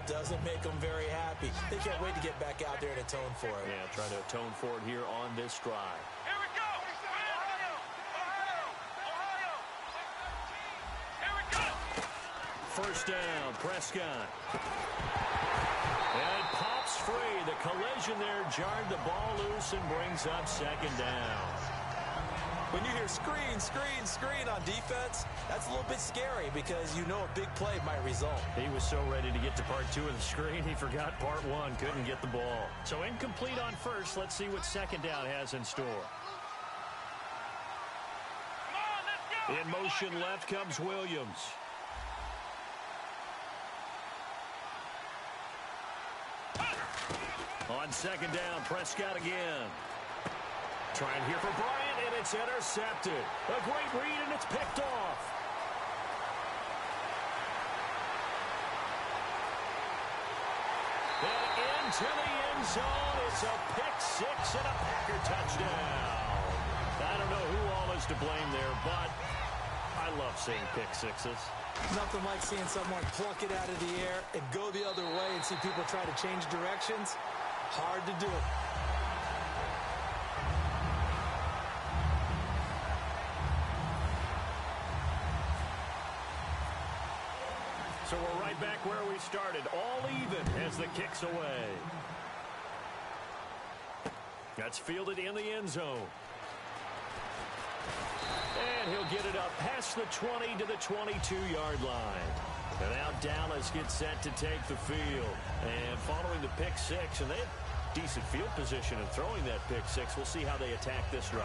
doesn't make them very happy. They can't wait to get back out there and atone for it. Yeah, trying to atone for it here on this drive. Here we go! Ohio! Ohio! Here we go! 1st down, Prescott. And it pops free. The collision there jarred the ball loose and brings up 2nd down. When you hear screen, screen, screen on defense, that's a little bit scary because you know a big play might result. He was so ready to get to part 2 of the screen, he forgot part 1, couldn't get the ball. So incomplete on first. Let's see what second down has in store. In motion left comes Williams. On second down, Prescott again. Trying here for Bryant, and it's intercepted. A great read, and it's picked off. And into the end zone. It's a pick 6 and a Packer touchdown. I don't know who all is to blame there, but I love seeing pick 6s. Nothing like seeing someone pluck it out of the air and go the other way and see people try to change directions. Hard to do it. So we're right back where we started. All even as the kick's away. That's fielded in the end zone. And he'll get it up past the 20 to the 22-yard line. And now Dallas gets set to take the field. And following the pick 6, and they have decent field position in throwing that pick 6. We'll see how they attack this drive.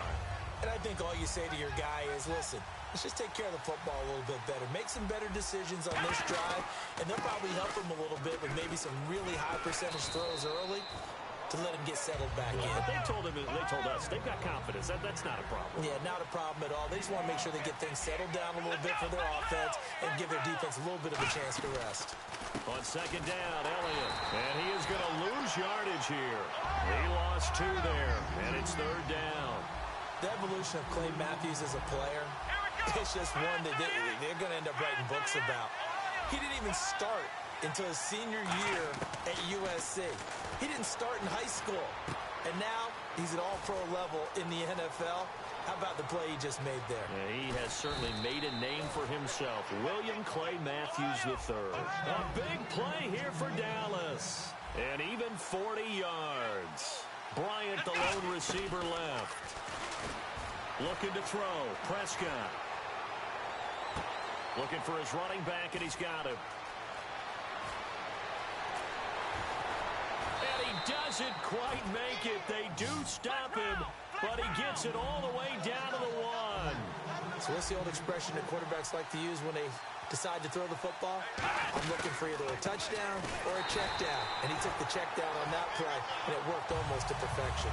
And I think all you say to your guy is, listen, let's just take care of the football a little bit better. Make some better decisions on this drive, and they'll probably help him a little bit with maybe some really high percentage throws early to let him get settled back in. But they told us they've got confidence. That's not a problem. Yeah, not a problem at all. They just want to make sure they get things settled down a little bit for their offense and give their defense a little bit of a chance to rest. On second down, Elliott. And he is going to lose yardage here. He lost 2 there, and it's third down. The evolution of Clay Matthews as a player, it's just one that they're going to end up writing books about. He didn't even start until his senior year at USC. He didn't start in high school. And now he's at all-pro level in the NFL. How about the play he just made there? Yeah, he has certainly made a name for himself. William Clay Matthews III. A big play here for Dallas. And even 40 yards. Bryant, the lone receiver, left. Looking to throw. Prescott. Looking for his running back, and he's got him. And he doesn't quite make it. They do stop him, but he gets it all the way down to the 1. So what's the old expression that quarterbacks like to use when they decide to throw the football? I'm looking for either a touchdown or a check down. And he took the check down on that play, and it worked almost to perfection.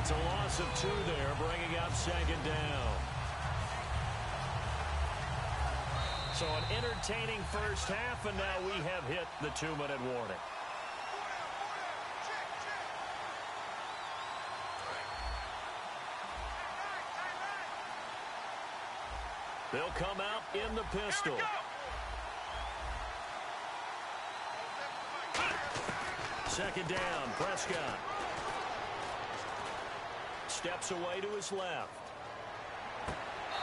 It's a loss of 2 there, bringing up second down. So an entertaining first half, and now we have hit the 2-minute warning. They'll come out in the pistol. Second down, Prescott. Steps away to his left.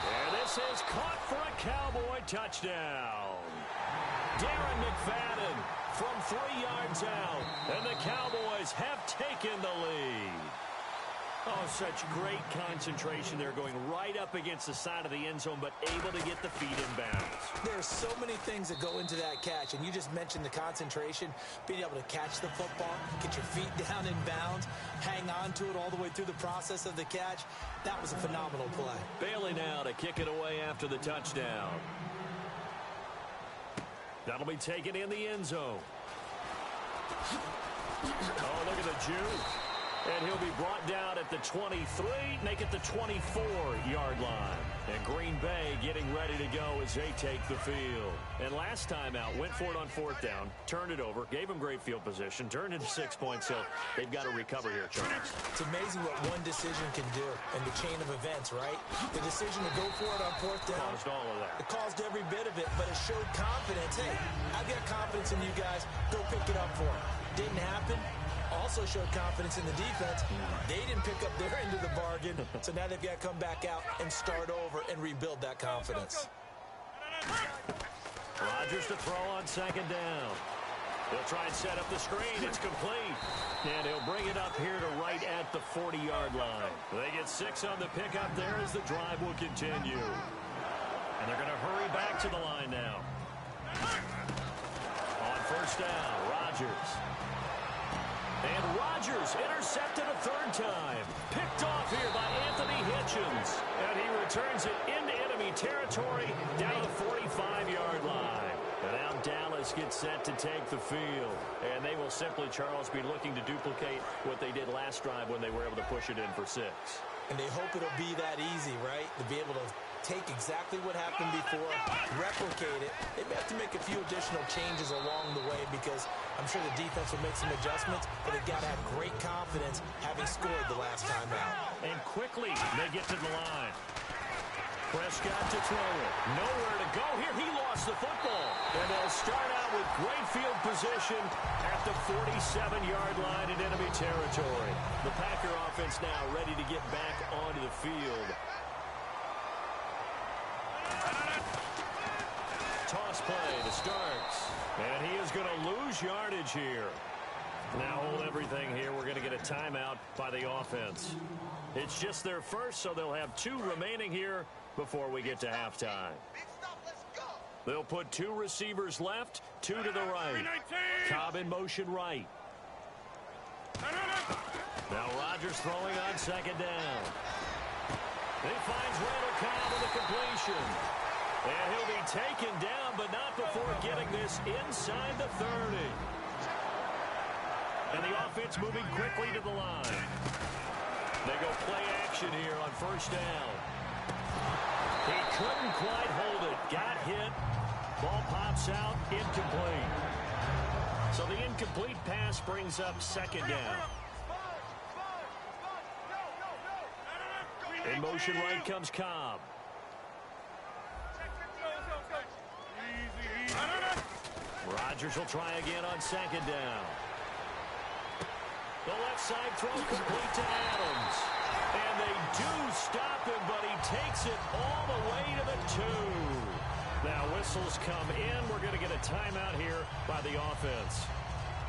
And this is caught for a Cowboy touchdown. Darren McFadden from 3 yards out. And the Cowboys have taken the lead. Oh, such great concentration there, going right up against the side of the end zone, but able to get the feet in bounds. There's so many things that go into that catch, and you just mentioned the concentration, being able to catch the football, get your feet down in bounds, hang on to it all the way through the process of the catch. That was a phenomenal play. Bailey now to kick it away after the touchdown. That'll be taken in the end zone. Oh, look at the juke. And he'll be brought down at the 23, make it the 24-yard line. And Green Bay getting ready to go as they take the field. And last time out, went for it on 4th down, turned it over, gave them great field position, turned into 6 points, so they've got to recover here, Charles. It's amazing what one decision can do in the chain of events, right? The decision to go for it on 4th down. Caused all of that. It caused every bit of it, but it showed confidence. Hey, I've got confidence in you guys. Go pick it up for them. Didn't happen. Also showed confidence in the defense. They didn't pick up their end of the bargain, so now they've got to come back out and start over and rebuild that confidence. Rodgers to throw on second down. He'll They'll try and set up the screen. It's complete. And he'll bring it up here to right at the 40-yard line. They get 6 on the pickup there as the drive will continue. And they're going to hurry back to the line now. On first down, Rodgers. And Rodgers intercepted a third time. Picked off here by Anthony Hitchens. And he returns it into enemy territory down the 45-yard line. And now Dallas gets set to take the field. And they will simply, Charles, be looking to duplicate what they did last drive when they were able to push it in for 6. And they hope it'll be that easy, right? To be able to take exactly what happened before, replicate it. They may have to make a few additional changes along the way because I'm sure the defense will make some adjustments, but they've got to have great confidence having scored the last time out. And quickly they get to the line. Prescott to throw it. Nowhere to go here. He lost the football. And they'll start out with great field position at the 47-yard line in enemy territory. The Packer offense now ready to get back onto the field. Toss play to Starks. And he is going to lose yardage here. Now hold everything here. We're going to get a timeout by the offense. It's just their first, so they'll have 2 remaining here before we get to halftime. They'll put 2 receivers left, 2 to the right. Cobb in motion right. Now Rodgers throwing on second down. He finds Randall Cobb with a completion. And he'll be taken down, but not before getting this inside the 30. And the offense moving quickly to the line. They go play action here on first down. He couldn't quite hold it. Got hit. Ball pops out. Incomplete. So the incomplete pass brings up second down. In motion right comes Cobb. Rodgers will try again on second down. The left side throw complete to Adams. And they do stop him, but he takes it all the way to the 2. Now whistles come in. We're going to get a timeout here by the offense.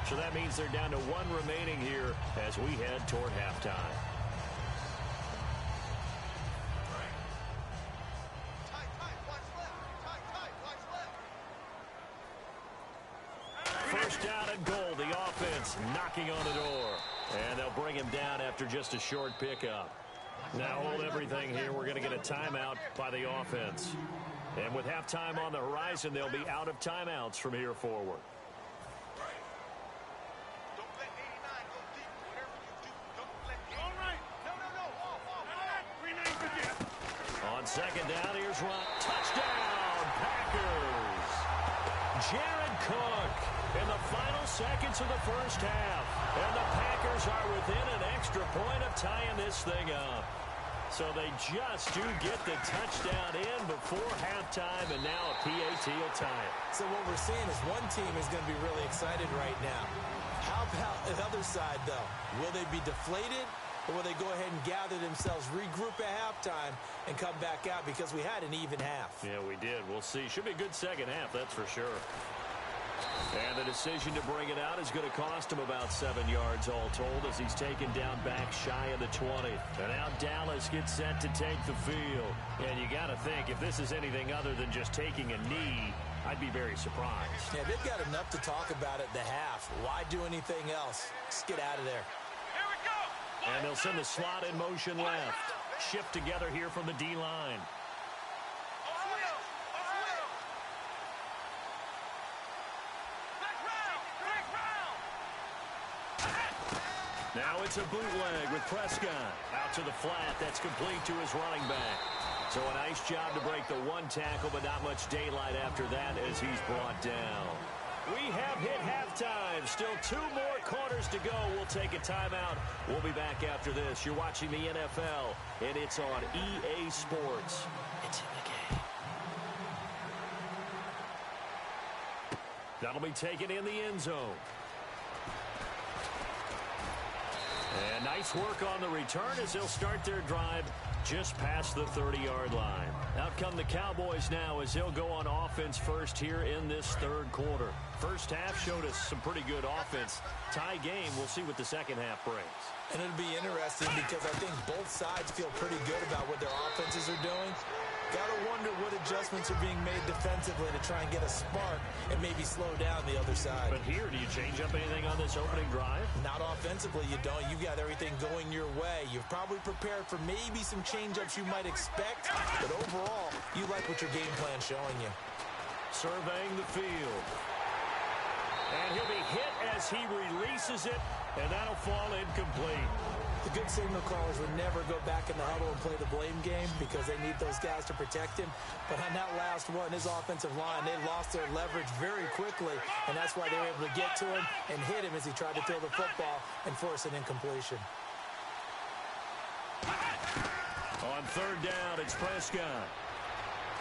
So that means they're down to 1 remaining here as we head toward halftime. First down and goal. The offense knocking on the door. And they'll bring him down after just a short pickup. Now hold everything here. We're going to get a timeout by the offense. And with halftime on the horizon, they'll be out of timeouts from here forward. On second down, here's Ron. Touchdown, Packers. Jared Cook in the final seconds of the first half. And the Packers are within an extra point of tying this thing up. So they just do get the touchdown in before halftime, and now a PAT will tie it. So what we're seeing is one team is going to be really excited right now. How about the other side, though? Will they be deflated, or will they go ahead and gather themselves, regroup at halftime, and come back out because we had an even half? Yeah, we did. We'll see. Should be a good second half, that's for sure. And the decision to bring it out is going to cost him about 7 yards all told as he's taken down back shy of the 20. And now Dallas gets set to take the field. And you got to think, if this is anything other than just taking a knee, I'd be very surprised. Yeah, they've got enough to talk about at the half. Why do anything else? Just get out of there. Here we go. And they'll send the slot in motion left. Shift together here from the D-line. Now it's a bootleg with Prescott. Out to the flat. That's complete to his running back. So a nice job to break the 1 tackle, but not much daylight after that as he's brought down. We have hit halftime. Still 2 more quarters to go. We'll take a timeout. We'll be back after this. You're watching the NFL, and it's on EA Sports. It's in the game. That'll be taken in the end zone. And nice work on the return as they'll start their drive just past the 30-yard line. Out come the Cowboys now as they'll go on offense first here in this third quarter. First half showed us some pretty good offense. Tie game, we'll see what the second half brings. And it'll be interesting because I think both sides feel pretty good about what their offenses are doing. Got to wonder what adjustments are being made defensively to try and get a spark and maybe slow down the other side. But here, do you change up anything on this opening drive? Not offensively, you don't. You've got everything going your way. You've probably prepared for maybe some change-ups you might expect, but overall, you like what your game plan's showing you. Surveying the field. And he'll be hit as he releases it, and that'll fall incomplete. The good signal callers would never go back in the huddle and play the blame game because they need those guys to protect him. But on that last one, his offensive line, they lost their leverage very quickly, and that's why they were able to get to him and hit him as he tried to throw the football and force an incompletion. On third down, it's Prescott.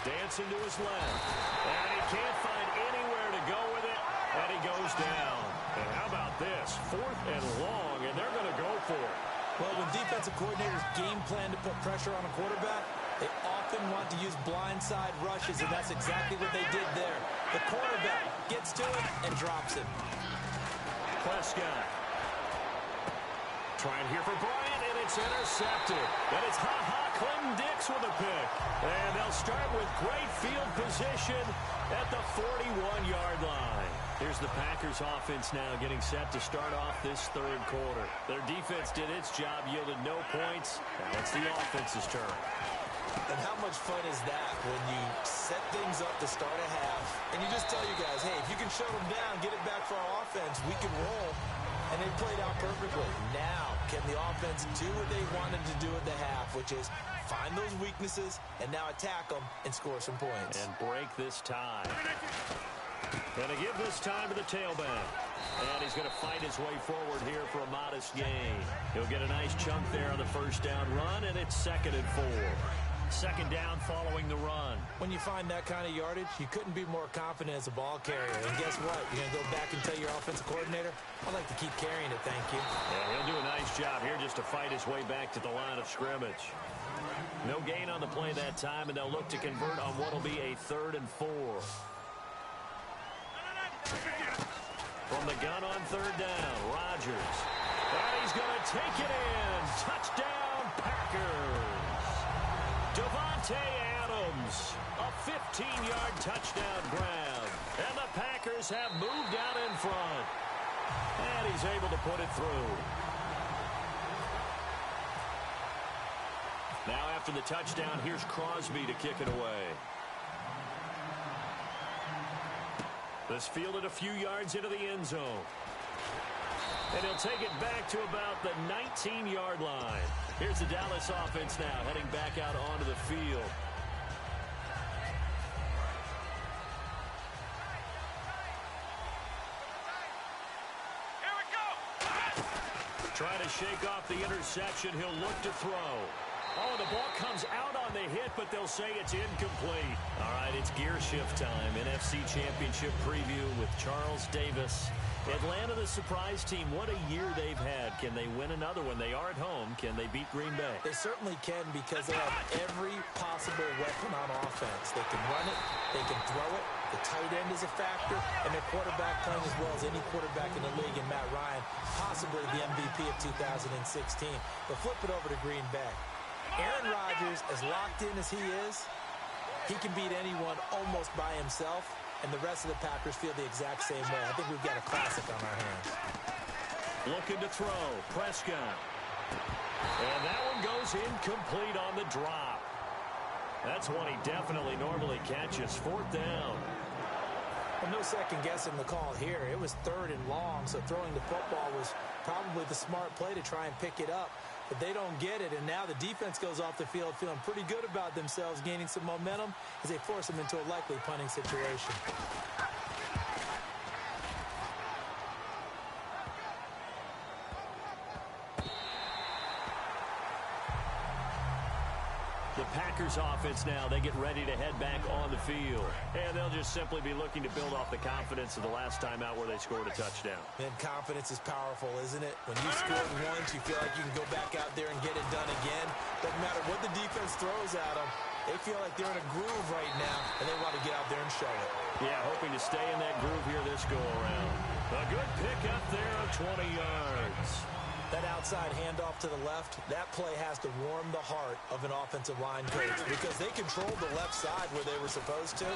Dancing to his left. And he can't find anywhere to go with it, and he goes down. And how about this? 4th and long, and they're going to go for it. Well, when defensive coordinators game plan to put pressure on a quarterback, they often want to use blindside rushes, and that's exactly what they did there. The quarterback gets to it and drops it. Prescott. Trying here for Bryant, and it's intercepted. And it's Clinton Dix with a pick. And they'll start with great field position at the 41-yard line. Here's the Packers offense now getting set to start off this third quarter. Their defense did its job, yielded no points. Now it's the offense's turn. And how much fun is that when you set things up to start a half and you just tell you guys, hey, if you can shut them down, get it back for our offense, we can roll. And they played out perfectly. Now, can the offense do what they wanted to do at the half, which is find those weaknesses and now attack them and score some points. And break this tie. Going to give this time to the tailback. And he's going to fight his way forward here for a modest gain. He'll get a nice chunk there on the first down run, and it's 2nd and 4. Second down following the run. When you find that kind of yardage, you couldn't be more confident as a ball carrier. And guess what? You're going to go back and tell your offensive coordinator, I'd like to keep carrying it, thank you. Yeah, he'll do a nice job here just to fight his way back to the line of scrimmage. No gain on the play that time, and they'll look to convert on what will be a 3rd and 4. From the gun on 3rd down, Rodgers. And he's going to take it in. Touchdown, Packers. Devontae Adams, a 15-yard touchdown grab. And the Packers have moved out in front. And he's able to put it through. Now after the touchdown, here's Crosby to kick it away. This fielded a few yards into the end zone. And he'll take it back to about the 19-yard line. Here's the Dallas offense now heading back out onto the field. Here we go. Trying to shake off the interception. He'll look to throw. Oh, the ball comes out on the hit, but they'll say it's incomplete. All right, it's gear shift time. NFC Championship preview with Charles Davis. Atlanta, the surprise team. What a year they've had. Can they win another one? They are at home. Can they beat Green Bay? They certainly can because they have every possible weapon on offense. They can run it. They can throw it. The tight end is a factor, and their quarterback playing as well as any quarterback in the league, and Matt Ryan, possibly the MVP of 2016. But flip it over to Green Bay. Aaron Rodgers, as locked in as he is, he can beat anyone almost by himself, and the rest of the Packers feel the exact same way. I think we've got a classic on our hands. Looking to throw. Prescott. And that one goes incomplete on the drop. That's one he definitely normally catches. 4th down. Well, no second guessing the call here. It was 3rd and long, so throwing the football was probably the smart play to try and pick it up. But they don't get it, and now the defense goes off the field feeling pretty good about themselves, gaining some momentum as they force them into a likely punting situation. The Packers offense now, they get ready to head back on the field. And they'll just simply be looking to build off the confidence of the last time out where they scored a touchdown. And confidence is powerful, isn't it? When you scored once, you feel like you can go back out there and get it done again. Doesn't matter what the defense throws at them. They feel like they're in a groove right now, and they want to get out there and show it. Yeah, hoping to stay in that groove here this go-around. A good pickup there of 20 yards. That outside handoff to the left, that play has to warm the heart of an offensive line coach because they controlled the left side where they were supposed to.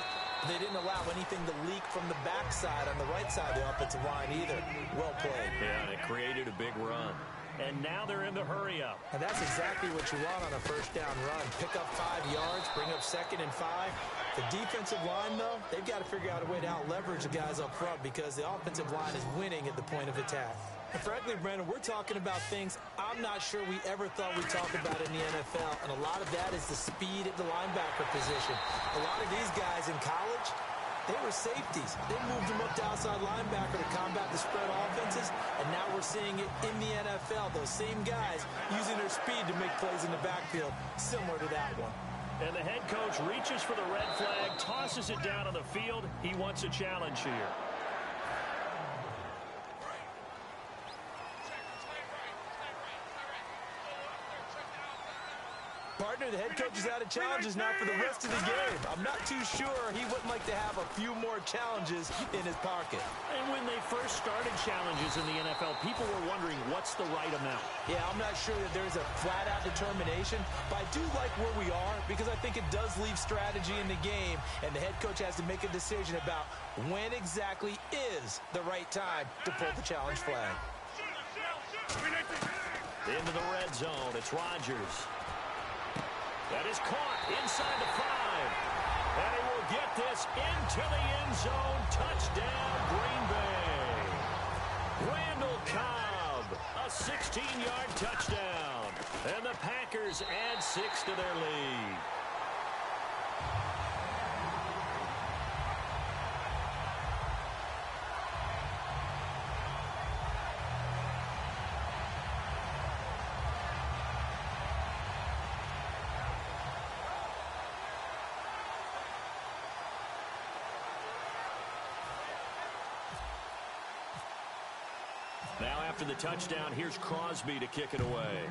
They didn't allow anything to leak from the backside on the right side of the offensive line either. Well played. Yeah, and it created a big run. And now they're in the hurry-up. And that's exactly what you want on a first down run. Pick up 5 yards, bring up 2nd and 5. The defensive line, though, they've got to figure out a way to out-leverage the guys up front because the offensive line is winning at the point of attack. And frankly, Brandon, we're talking about things I'm not sure we ever thought we'd talk about in the NFL. And a lot of that is the speed at the linebacker position. A lot of these guys in college, they were safeties. They moved them up to outside linebacker to combat the spread offenses, and now we're seeing it in the NFL. Those same guys using their speed to make plays in the backfield, similar to that one. And the head coach reaches for the red flag, tosses it down on the field. He wants a challenge here. Partner, the head coach has added challenges now for the rest of the game. I'm not too sure he wouldn't like to have a few more challenges in his pocket. And when they first started challenges in the NFL, people were wondering what's the right amount. Yeah, I'm not sure that there's a flat-out determination, but I do like where we are because I think it does leave strategy in the game, and the head coach has to make a decision about when exactly is the right time to pull the challenge flag. Into the red zone, it's Rodgers. That is caught inside the 5. And he will get this into the end zone. Touchdown, Green Bay. Randall Cobb, a 16-yard touchdown. And the Packers add 6 to their lead. Now after the touchdown, here's Crosby to kick it away.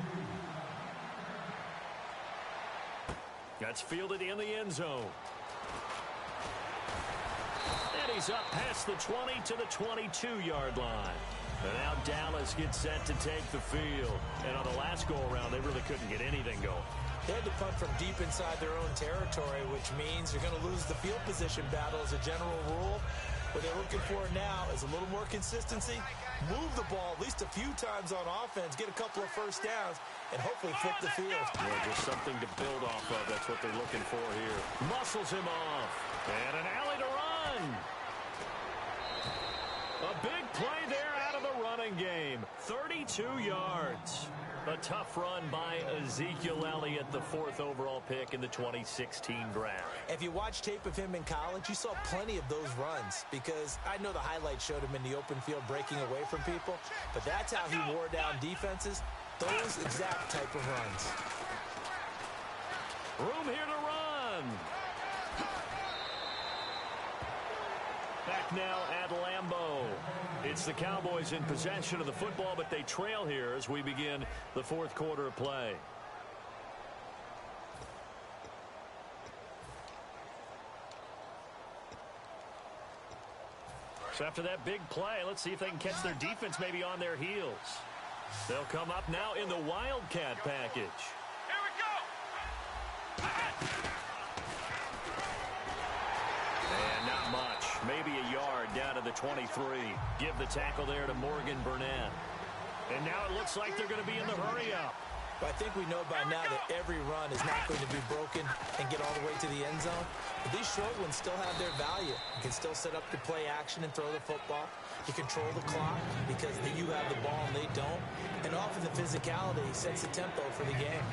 That's fielded in the end zone. And he's up past the 20 to the 22-yard line. And now Dallas gets set to take the field. And on the last go-around, they really couldn't get anything going. They had to punt from deep inside their own territory, which means you're going to lose the field position battle as a general rule. What they're looking for now is a little more consistency, move the ball at least a few times on offense, get a couple of first downs, and hopefully flip the field. Yeah, just something to build off of. That's what they're looking for here. Muscles him off. And an alley to run. A big play there out of the running game. 32 yards. A tough run by Ezekiel Elliott, the 4th overall pick in the 2016 draft. If you watch tape of him in college, you saw plenty of those runs because I know the highlights showed him in the open field breaking away from people, but that's how he wore down defenses, those exact type of runs. Room here to run. Back now at Lambeau. It's the Cowboys in possession of the football, but they trail here as we begin the 4th quarter of play. So after that big play, let's see if they can catch their defense maybe on their heels. They'll come up now in the Wildcat package. Here we go. And not much. Maybe a yard down to the 23. Give the tackle there to Morgan Burnett. And now it looks like they're going to be in the hurry-up. But I think we know by now that every run is not going to be broken and get all the way to the end zone. But these short ones still have their value. You can still set up to play action and throw the football. You control the clock because you have the ball and they don't. And often the physicality sets the tempo for the game.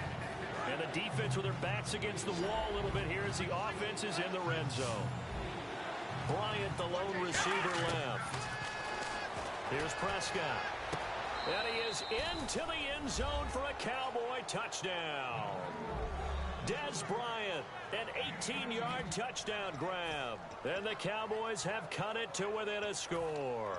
And the defense with their backs against the wall a little bit here as the offense is in the red zone. Bryant, the lone receiver, left. Here's Prescott. And he is into the end zone for a Cowboy touchdown. Des Bryant, an 18-yard touchdown grab. And the Cowboys have cut it to within a score.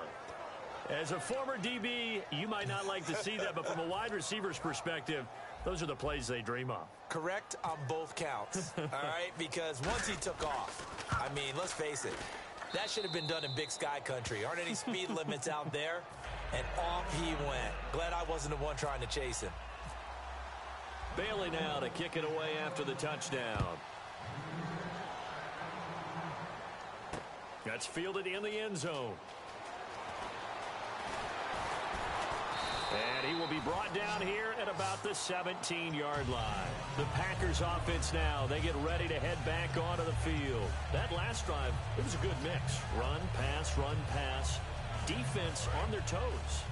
As a former DB, you might not like to see that, but from a wide receiver's perspective, those are the plays they dream of. Correct on both counts, all right? Because once he took off, I mean, let's face it, that should have been done in Big Sky country. Aren't any speed limits out there? And off he went. Glad I wasn't the one trying to chase him. Bailey now to kick it away after the touchdown. That's fielded in the end zone. And he will be brought down here at about the 17-yard line. The Packers offense now, they get ready to head back onto the field. That last drive, it was a good mix. Run, pass, defense on their toes.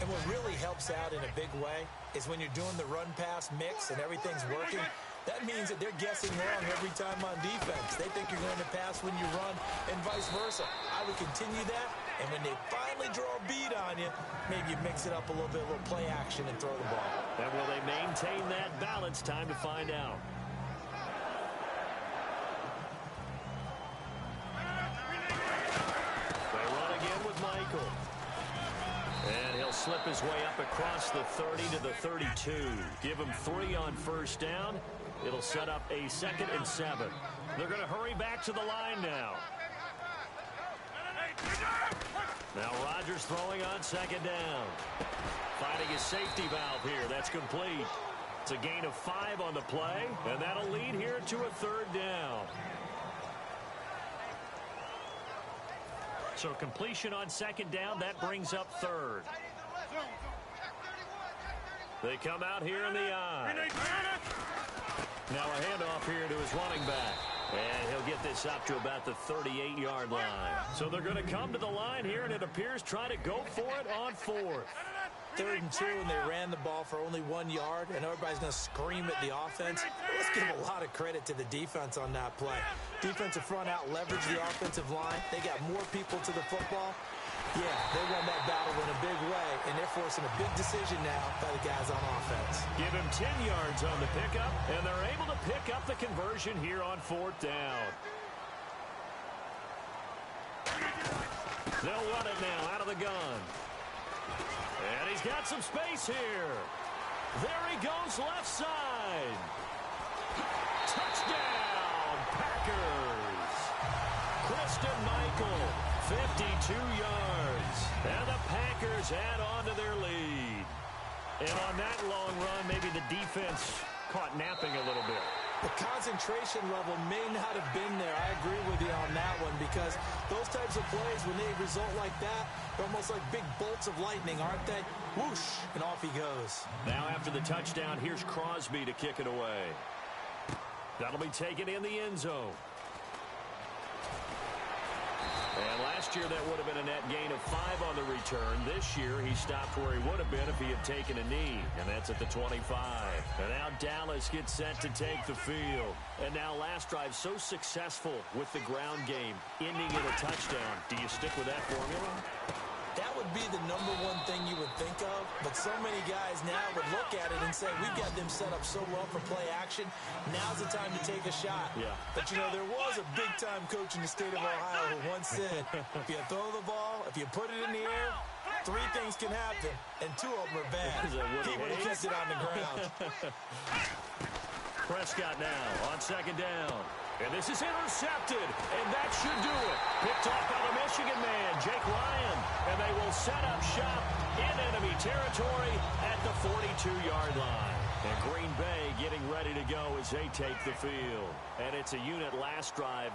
And what really helps out in a big way is when you're doing the run-pass mix and everything's working, that means that they're guessing wrong every time on defense. They think you're going to pass when you run and vice versa. I would continue that, and when they finally draw a bead on you, maybe you mix it up a little bit, a little play action and throw the ball. And will they maintain that balance? Time to find out. They run again with Michael. And he'll slip his way up across the 30 to the 32. Give him 3 on first down. It'll set up a 2nd and 7. They're going to hurry back to the line now. Now Rodgers throwing on 2nd down. Finding his safety valve here. That's complete. It's a gain of 5 on the play, and that'll lead here to a 3rd down. So completion on 2nd down, that brings up 3rd. They come out here in the eye. Now a handoff here to his running back. And he'll get this up to about the 38-yard line. So they're going to come to the line here, and it appears trying to go for it on 4th. 3rd and 2, and they ran the ball for only 1 yard, and everybody's going to scream at the offense. Let's give a lot of credit to the defense on that play. Defensive front out leveraged the offensive line. They got more people to the football. Yeah, they won that battle in a big way, and they're forcing a big decision now by the guys on offense. Give him 10 yards on the pickup, and they're able to pick up the conversion here on 4th down. They'll run it now out of the gun. And he's got some space here. There he goes left side. Touchdown, Packers. Christian Michael, 52 yards. And the Packers add on to their lead. And on that long run, maybe the defense caught napping a little bit. The concentration level may not have been there. I agree with you on that one, because those types of plays, when they result like that, they're almost like big bolts of lightning, aren't they? Whoosh, and off he goes. Now after the touchdown, here's Crosby to kick it away. That'll be taken in the end zone. And last year, that would have been a net gain of 5 on the return. This year, he stopped where he would have been if he had taken a knee, and that's at the 25. And now Dallas gets set to take the field. And now last drive so successful with the ground game, ending in a touchdown. Do you stick with that formula? That would be the #1 thing you would think of, but so many guys now would look at it and say, we've got them set up so well for play action, now's the time to take a shot. Yeah. But, you know, there was a big-time coach in the state of Ohio who once said, if you throw the ball, if you put it in the air, 3 things can happen, and 2 of them are bad. He would have kept it on the ground. Prescott now on 2nd down. And this is intercepted, and that should do it. Picked off by the Michigan man, Jake Ryan. And they will set up shop in enemy territory at the 42-yard line. And Green Bay getting ready to go as they take the field. And it's a unit last drive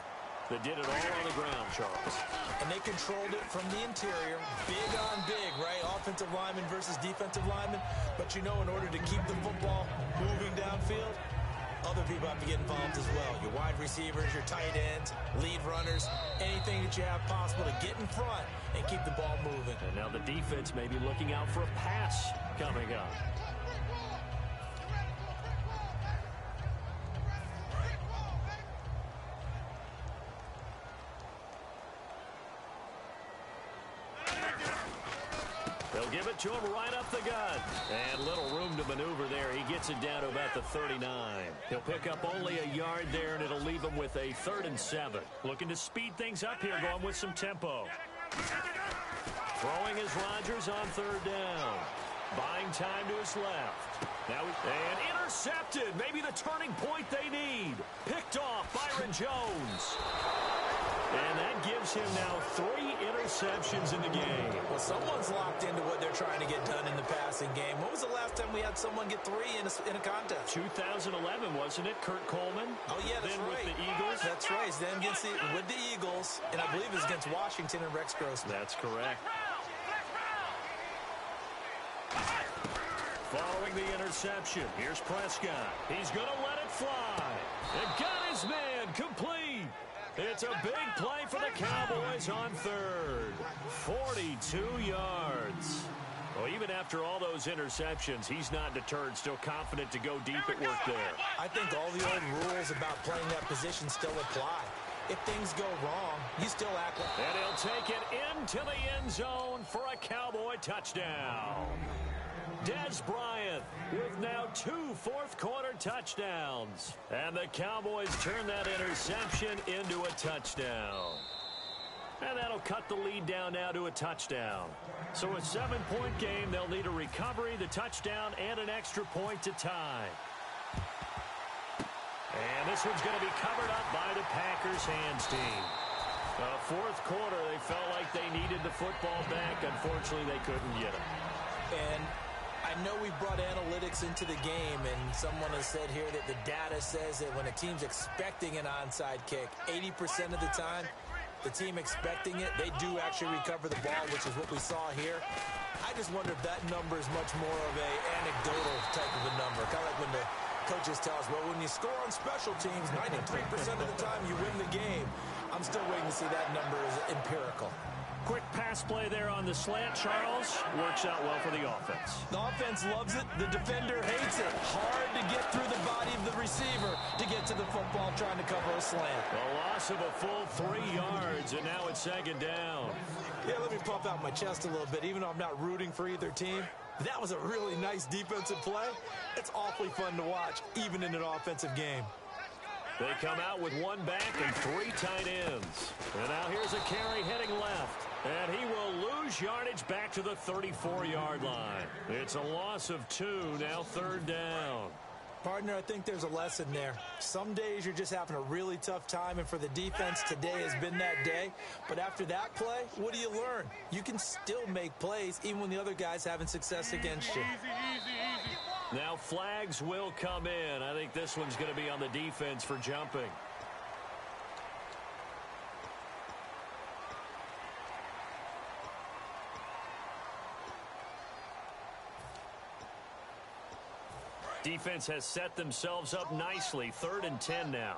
that did it all on the ground, Charles. And they controlled it from the interior. Big on big, right? Offensive lineman versus defensive lineman. But, you know, in order to keep the football moving downfield, other people have to get involved as well. Your wide receivers, your tight ends, lead runners, anything that you have possible to get in front and keep the ball moving. And now the defense may be looking out for a pass coming up. They'll give it to him right up the gut. And little room to maneuver there. He gets it down to about the 39. He'll pick up only a yard there, and it'll leave him with a 3rd and 7. Looking to speed things up here, going with some tempo. Throwing is Rodgers on 3rd down. Buying time to his left. Now and intercepted. Maybe the turning point they need. Picked off Byron Jones. And that gives him now 3 interceptions in the game. Well, someone's locked into what they're trying to get done in the passing game. When was the last time we had someone get 3 in a contest? 2011, wasn't it? Kurt Coleman. Oh, yeah, that's then right. With the Eagles. That's right. Then with the Eagles, and I believe it was against Washington and Rex Grossman. That's correct. Following the interception, here's Prescott. He's going to let it fly. And got his man complete. It's a big play for the Cowboys on 3rd. 42 yards. Well, even after all those interceptions, he's not deterred, still confident to go deep at work there. I think all the old rules about playing that position still apply. If things go wrong, you still act like... And he'll take it into the end zone for a Cowboy touchdown. Dez Bryant with now 2 fourth-quarter touchdowns. And the Cowboys turn that interception into a touchdown. And that'll cut the lead down now to a touchdown. So a 7-point game, they'll need a recovery, the touchdown, and an extra point to tie. And this one's going to be covered up by the Packers hands team. 4th quarter, they felt like they needed the football back. Unfortunately, they couldn't get it. And I know we brought analytics into the game, and someone has said here that the data says that when a team's expecting an onside kick, 80% of the time, the team expecting it, they do actually recover the ball, which is what we saw here. I just wonder if that number is much more of a anecdotal type of a number. Kind of like when the coaches tell us, well, when you score on special teams, 93% of the time you win the game. I'm still waiting to see that number is empirical. Quick pass play there on the slant, Charles. Works out well for the offense. The offense loves it. The defender hates it. Hard to get through the body of the receiver to get to the football trying to cover a slant. A loss of a full 3 yards, and now it's 2nd down. Yeah, let me puff out my chest a little bit, even though I'm not rooting for either team. That was a really nice defensive play. It's awfully fun to watch, even in an offensive game. They come out with 1 back and 3 tight ends. And now here's a carry heading left. And he will lose yardage back to the 34-yard line. It's a loss of 2, now 3rd down. Partner, I think there's a lesson there. Some days you're just having a really tough time, and for the defense, today has been that day. But after that play, what do you learn? You can still make plays even when the other guy's having success against you. Now flags will come in. I think this one's going to be on the defense for jumping. Defense has set themselves up nicely. 3rd and 10 now.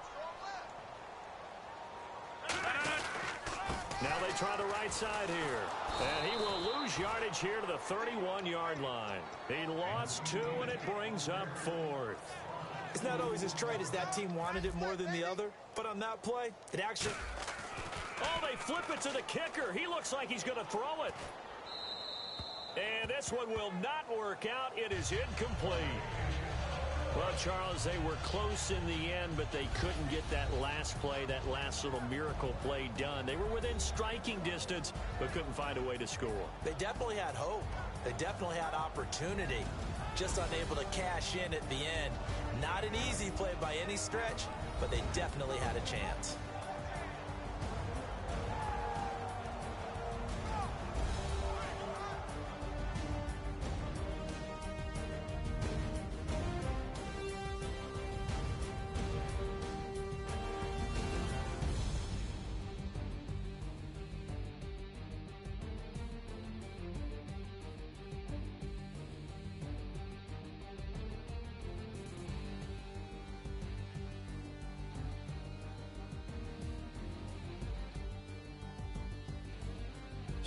Now they try the right side here. And he will lose yardage here to the 31-yard line. He lost 2, and it brings up 4th. It's not always as straight as that team wanted it more than the other. But on that play, it actually... Oh, they flip it to the kicker. He looks like he's going to throw it. And this one will not work out. It is incomplete. Well, Charles, they were close in the end, but they couldn't get that last play, that last little miracle play done. They were within striking distance, but couldn't find a way to score. They definitely had hope. They definitely had opportunity. Just unable to cash in at the end. Not an easy play by any stretch, but they definitely had a chance.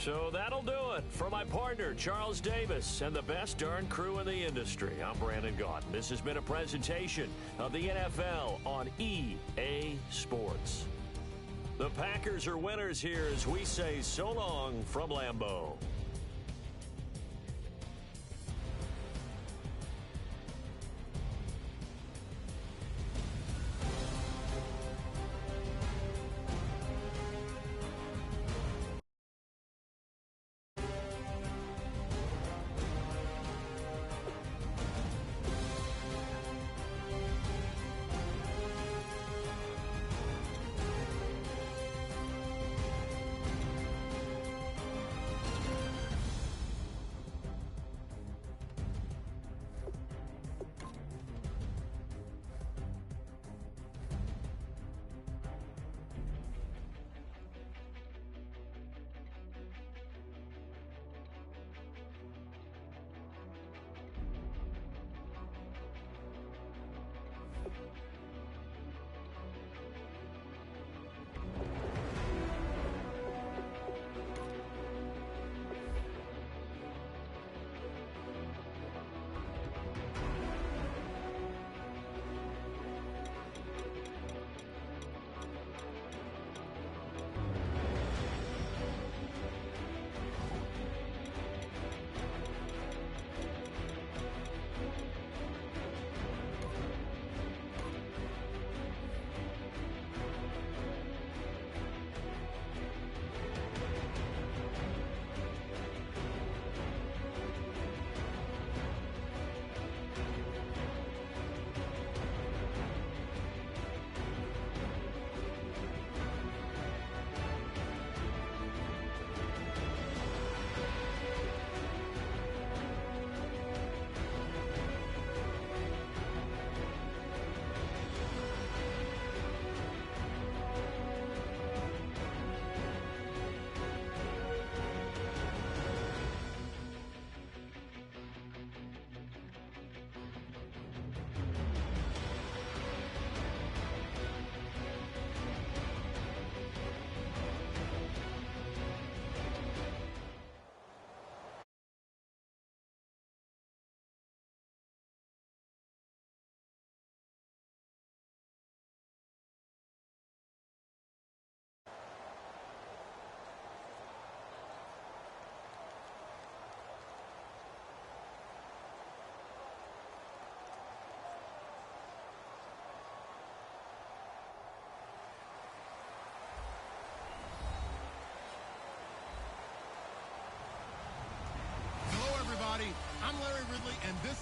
So that'll do it for my partner, Charles Davis, and the best darn crew in the industry. I'm Brandon Gaunt. This has been a presentation of the NFL on EA Sports. The Packers are winners here as we say so long from Lambeau.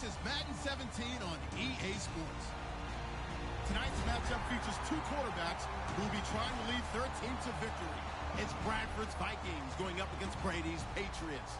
This is Madden 17 on EA Sports. Tonight's matchup features two quarterbacks who will be trying to lead their team to victory. It's Bradford's Vikings going up against Brady's Patriots.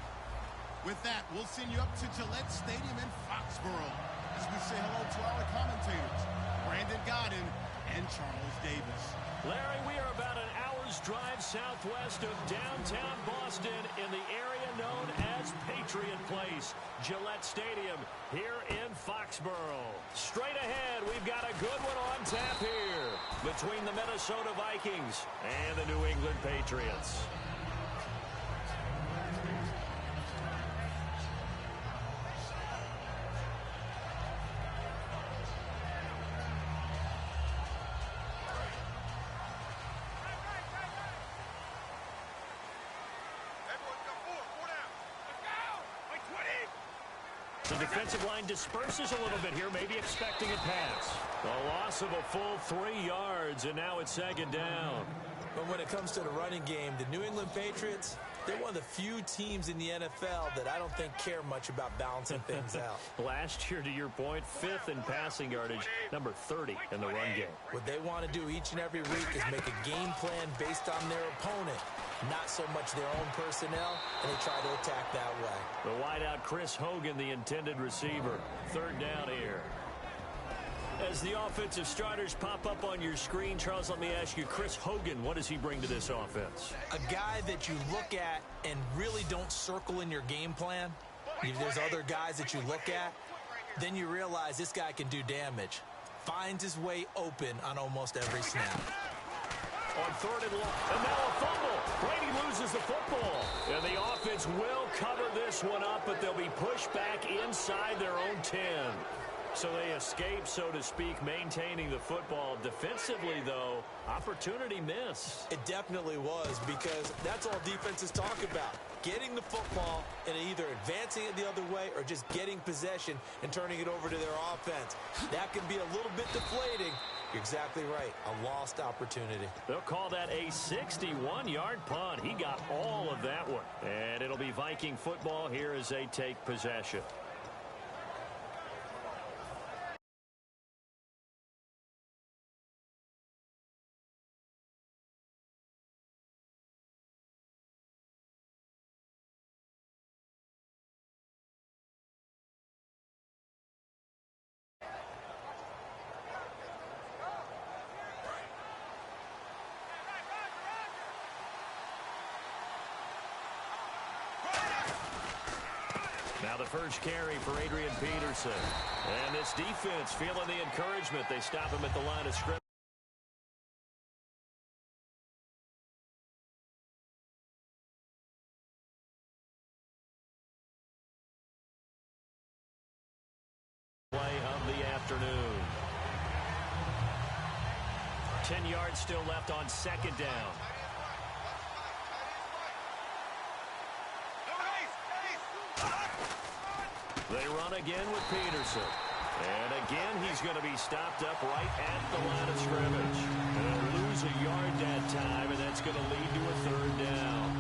With that, we'll send you up to Gillette Stadium in Foxborough as we say hello to our commentators, Brandon Godden and Charles Davis. Larry, we are about an hour's drive southwest of downtown Boston in the area known as Patriot Place, Gillette Stadium here in Foxborough. Straight ahead, we've got a good one on tap here between the Minnesota Vikings and the New England Patriots. The defensive line disperses a little bit here, maybe expecting a pass. A loss of a full 3 yards, and now it's second down. But when it comes to the running game, the New England Patriots, they're one of the few teams in the NFL that I don't think care much about balancing things out. Last year, to your point, 5th in passing yardage, number 30 in the run game. What they want to do each and every week is make a game plan based on their opponent, not so much their own personnel, and they try to attack that way. The wideout, Chris Hogan, the intended receiver. Third down here. As the offensive starters pop up on your screen, Charles, let me ask you, Chris Hogan, what does he bring to this offense? A guy that you look at and really don't circle in your game plan. If there's other guys that you look at, then you realize this guy can do damage. Finds his way open on almost every snap. On third and long, and now a fumble. Brady loses the football. And the offense will cover this one up, but they'll be pushed back inside their own 10. So they escape, so to speak, maintaining the football. Defensively, though, opportunity miss. It definitely was, because that's all defenses talk about. Getting the football and either advancing it the other way or just getting possession and turning it over to their offense. That can be a little bit deflating. You're exactly right. A lost opportunity. They'll call that a 61-yard punt. He got all of that one. And it'll be Viking football here as they take possession. Now the first carry for Adrian Peterson. And this defense feeling the encouragement. They stop him at the line of scrimmage. Play of the afternoon. 10 yards still left on second down. They run again with Peterson. And again, he's going to be stopped up right at the line of scrimmage. And they'll lose a yard that time, and that's going to lead to a third down.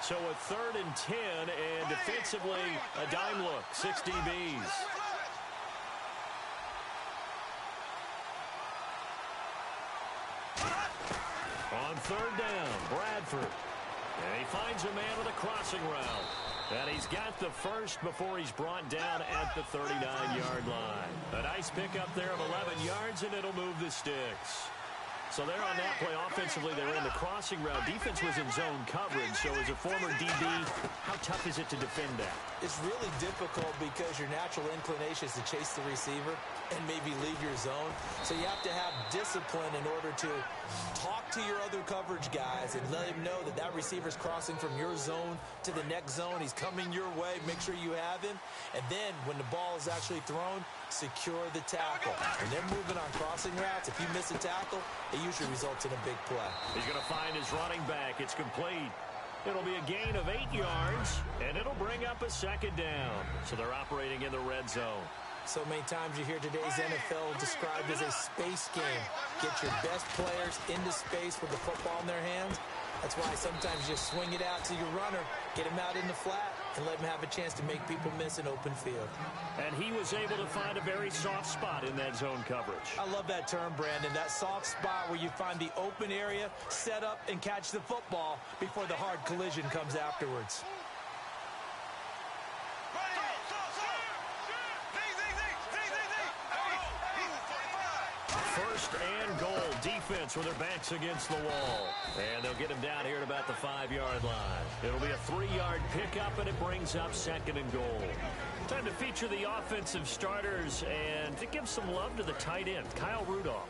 So a 3rd and 10, and defensively, a dime look, 6 DBs. On third down, Bradford. And he finds a man with a crossing route. And he's got the first before he's brought down at the 39-yard line. A nice pickup there of 11 yards, and it'll move the sticks. So there on that play, offensively, they ran the crossing route. Defense was in zone coverage, so as a former DB, how tough is it to defend that? It's really difficult because your natural inclination is to chase the receiver and maybe leave your zone. So you have to have discipline in order to talk to your other coverage guys and let him know that that receiver's crossing from your zone to the next zone. He's coming your way. Make sure you have him. And then when the ball is actually thrown, secure the tackle. When they're moving on crossing routes, if you miss a tackle, it usually results in a big play. He's going to find his running back. It's complete. It'll be a gain of 8 yards, and it'll bring up a second down. So they're operating in the red zone. So many times you hear today's NFL described as a space game. Get your best players into space with the football in their hands. That's why sometimes you just swing it out to your runner, get him out in the flat, and let him have a chance to make people miss an open field. And he was able to find a very soft spot in that zone coverage. I love that term, Brandon. That soft spot where you find the open area, set up, and catch the football before the hard collision comes afterwards. First and goal. Defense with their backs against the wall. And they'll get him down here at about the 5-yard line. It'll be a 3-yard pickup, and it brings up 2nd and goal. Time to feature the offensive starters and to give some love to the tight end, Kyle Rudolph.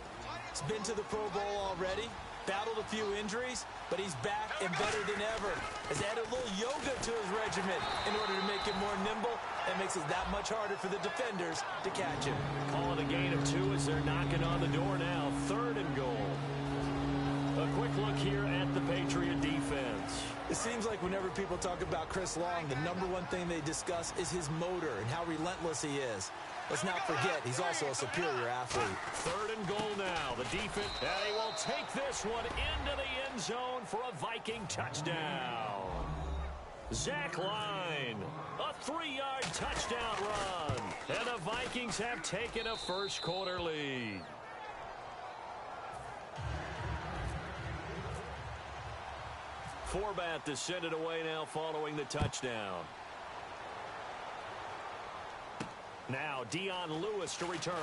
He's been to the Pro Bowl already, battled a few injuries, but he's back and better than ever. Has added a little yoga to his regimen in order to make him more nimble. That makes it that much harder for the defenders to catch him. Call it a gain of 2 as they're knocking on the door now. 3rd and goal. A quick look here at the Patriot defense. It seems like whenever people talk about Chris Long, the number one thing they discuss is his motor and how relentless he is. Let's not forget, he's also a superior athlete. 3rd and goal now. The defense, and he will take this one into the end zone for a Viking touchdown. Zach Line, a 3-yard touchdown run. And the Vikings have taken a first-quarter lead. Forbat to send it away now following the touchdown. Now Dion Lewis to return.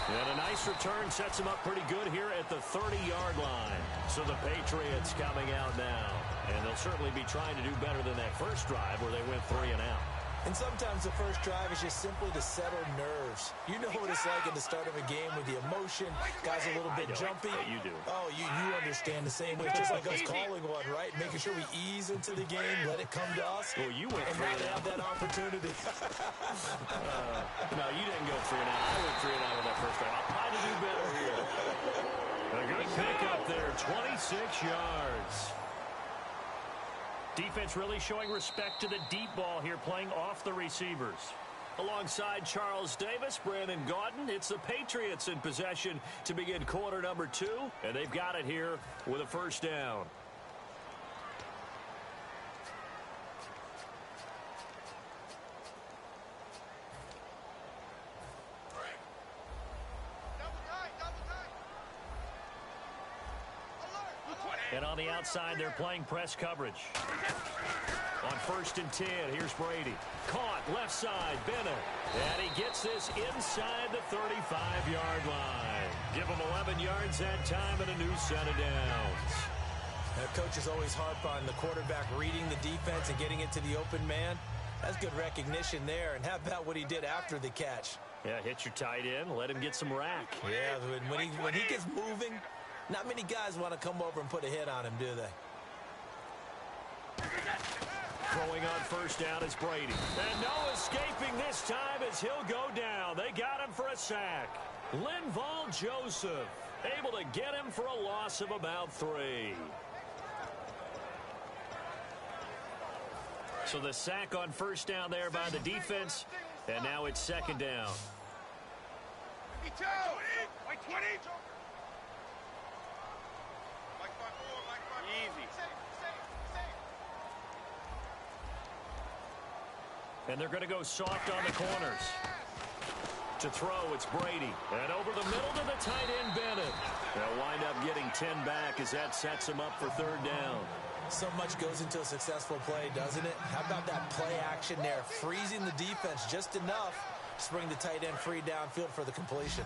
And a nice return sets him up pretty good here at the 30-yard line. So the Patriots coming out now. And they'll certainly be trying to do better than that first drive where they went 3 and out. And sometimes the first drive is just simply to settle nerves. You know what it's like at the start of a game with the emotion. Guys a little bit jumpy. Yeah, you do. Oh, you understand the same way. Just like us calling one, right? Making sure we ease into the game, let it come to us. Well, you went and 3 not and have out. that opportunity. No, you didn't go 3 and out. I went 3 and out with that first drive. I'll try to do better here. A good pick up there, 26 yards. Defense really showing respect to the deep ball here, playing off the receivers. Alongside Charles Davis, Brandon Gaudin, it's the Patriots in possession to begin quarter number 2, and they've got it here with a first down. And on the outside, they're playing press coverage. On 1st and 10, here's Brady. Caught, left side, Bennett. And he gets this inside the 35-yard line. Give him 11 yards that time and a new set of downs. Coaches always harp on the quarterback reading the defense and getting it to the open man. That's good recognition there. And how about what he did after the catch? Yeah, hit your tight end, let him get some rack. Yeah, when he gets moving, not many guys want to come over and put a hit on him, do they? Throwing on first down is Brady. And no escaping this time as he'll go down. They got him for a sack. Linval Joseph able to get him for a loss of about 3. So the sack on first down there by the defense. And now it's 2nd down. And they're going to go soft on the corners. To throw, it's Brady. And over the middle to the tight end, Bennett. They'll wind up getting 10 back as that sets them up for 3rd down. So much goes into a successful play, doesn't it? How about that play action there? Freezing the defense just enough to bring the tight end free downfield for the completion.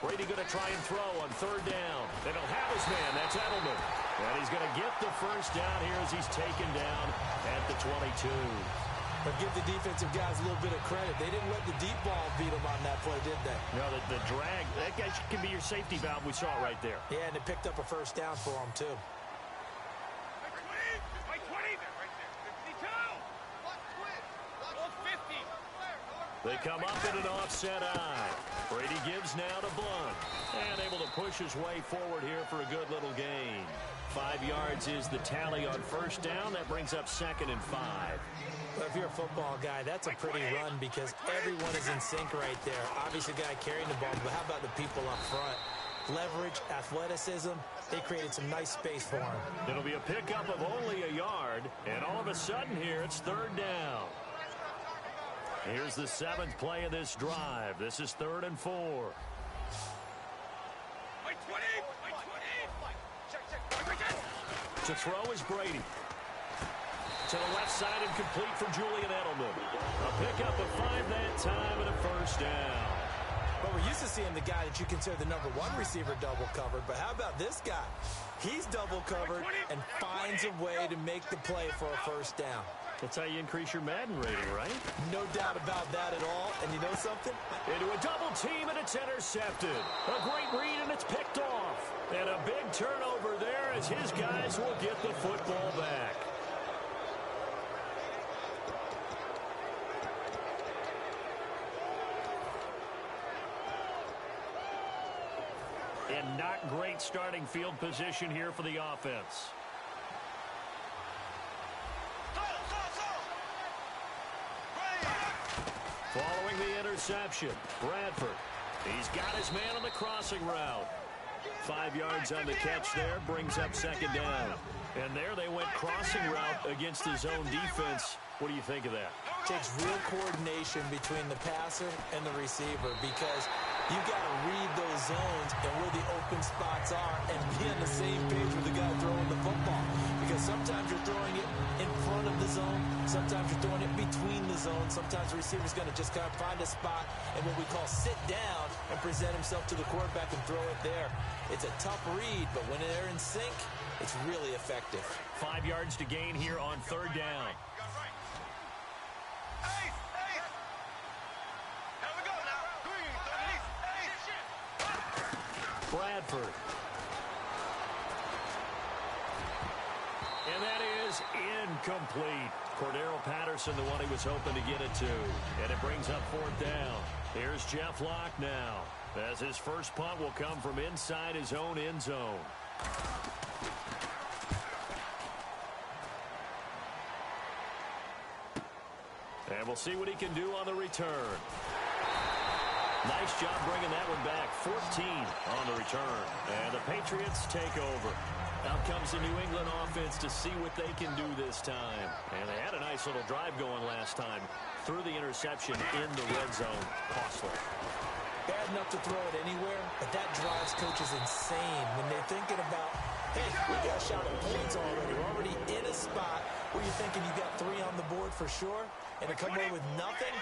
Brady going to try and throw on 3rd down. They don't have his man. That's Edelman. And he's going to get the first down here as he's taken down at the 22. But give the defensive guys a little bit of credit. They didn't let the deep ball beat them on that play, did they? No, the drag, that guy can be your safety valve. We saw it right there. Yeah, and it picked up a first down for them, too. They come up in an offset eye. Brady gives now to Blunt. And able to push his way forward here for a good little gain. 5 yards is the tally on first down. That brings up 2nd and 5. Well, if you're a football guy, that's a pretty run because everyone is in sync right there. Obviously, the guy carrying the ball, but how about the people up front? Leverage, athleticism, they created some nice space for him. It'll be a pickup of only a yard, and all of a sudden here, it's 3rd down. Here's the 7th play of this drive. This is 3rd and 4. To throw is Brady. To the left side and complete for Julian Edelman. A pickup of 5 that time and a 1st down. But we're used to seeing the guy that you consider the number 1 receiver double covered. But how about this guy? He's double covered and finds a way to make the play for a 1st down. That's how you increase your Madden rating, right? No doubt about that at all. And you know something? Into a double team, and it's intercepted. A great read, and it's picked off. And a big turnover there as his guys will get the football back. And not great starting field position here for the offense. Following the interception, Bradford. He's got his man on the crossing route. 5 yards on the catch there, brings up 2nd down. And there they went crossing route against his own defense. What do you think of that? Takes real coordination between the passer and the receiver because you got to read those zones and where the open spots are and be on the same page with the guy throwing the football. Because sometimes you're throwing it in front of the zone. Sometimes you're throwing it between the zones. Sometimes the receiver's going to just kind of find a spot and what we call sit down and present himself to the quarterback and throw it there. It's a tough read, but when they're in sync, it's really effective. 5 yards to gain here on 3rd down. Bradford. And that is incomplete. Cordero Patterson, the one he was hoping to get it to. And it brings up 4th down. Here's Jeff Locke now, as his first punt will come from inside his own end zone. And we'll see what he can do on the return. Nice job bringing that one back. 14 on the return. And the Patriots take over. Out comes the New England offense to see what they can do this time. And they had a nice little drive going last time. Through the interception in the red zone. Costly. Bad enough to throw it anywhere, but that drives coaches insane when they're thinking about, hey, we got a shot at points already. We're already in a spot where you're thinking you got 3 on the board for sure, and to come away with nothing,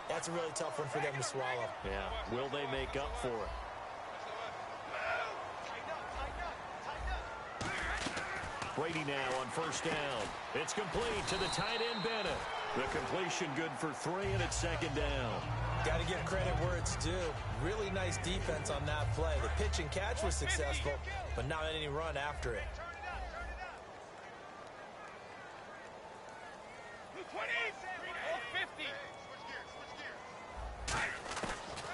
that's a really tough one for them to swallow. Yeah, will they make up for it? Brady now on 1st down. It's complete to the tight end Bennett. The completion good for 3, and it's 2nd down. Got to give credit where it's due. Really nice defense on that play. The pitch and catch was successful, but not any run after it.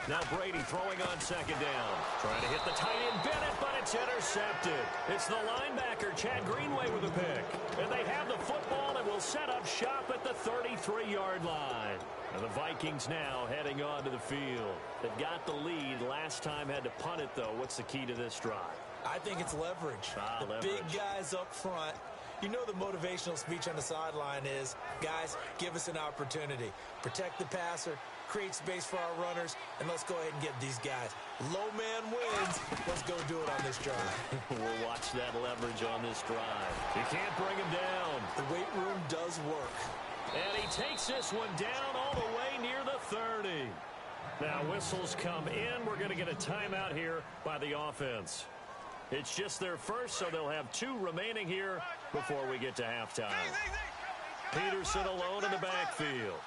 Now Brady throwing on 2nd down. Trying to hit the tight end Bennett, but it's intercepted. It's the linebacker, Chad Greenway, with a pick. And they have the football and will set up shop at the 33-yard line. And the Vikings now heading onto the field. They've got the lead. Last time had to punt it, though. What's the key to this drive? I think it's leverage. The leverage. Big guys up front. You know the motivational speech on the sideline is, guys, give us an opportunity. Protect the passer, create space for our runners, and let's go ahead and get these guys. Low man wins. Let's go do it on this drive. We'll watch that leverage on this drive. You can't bring him down. The weight room does work. And he takes this one down all the way near the 30. Now whistles come in. We're going to get a timeout here by the offense. It's just their first, so they'll have 2 remaining here before we get to halftime. Peterson alone in the backfield.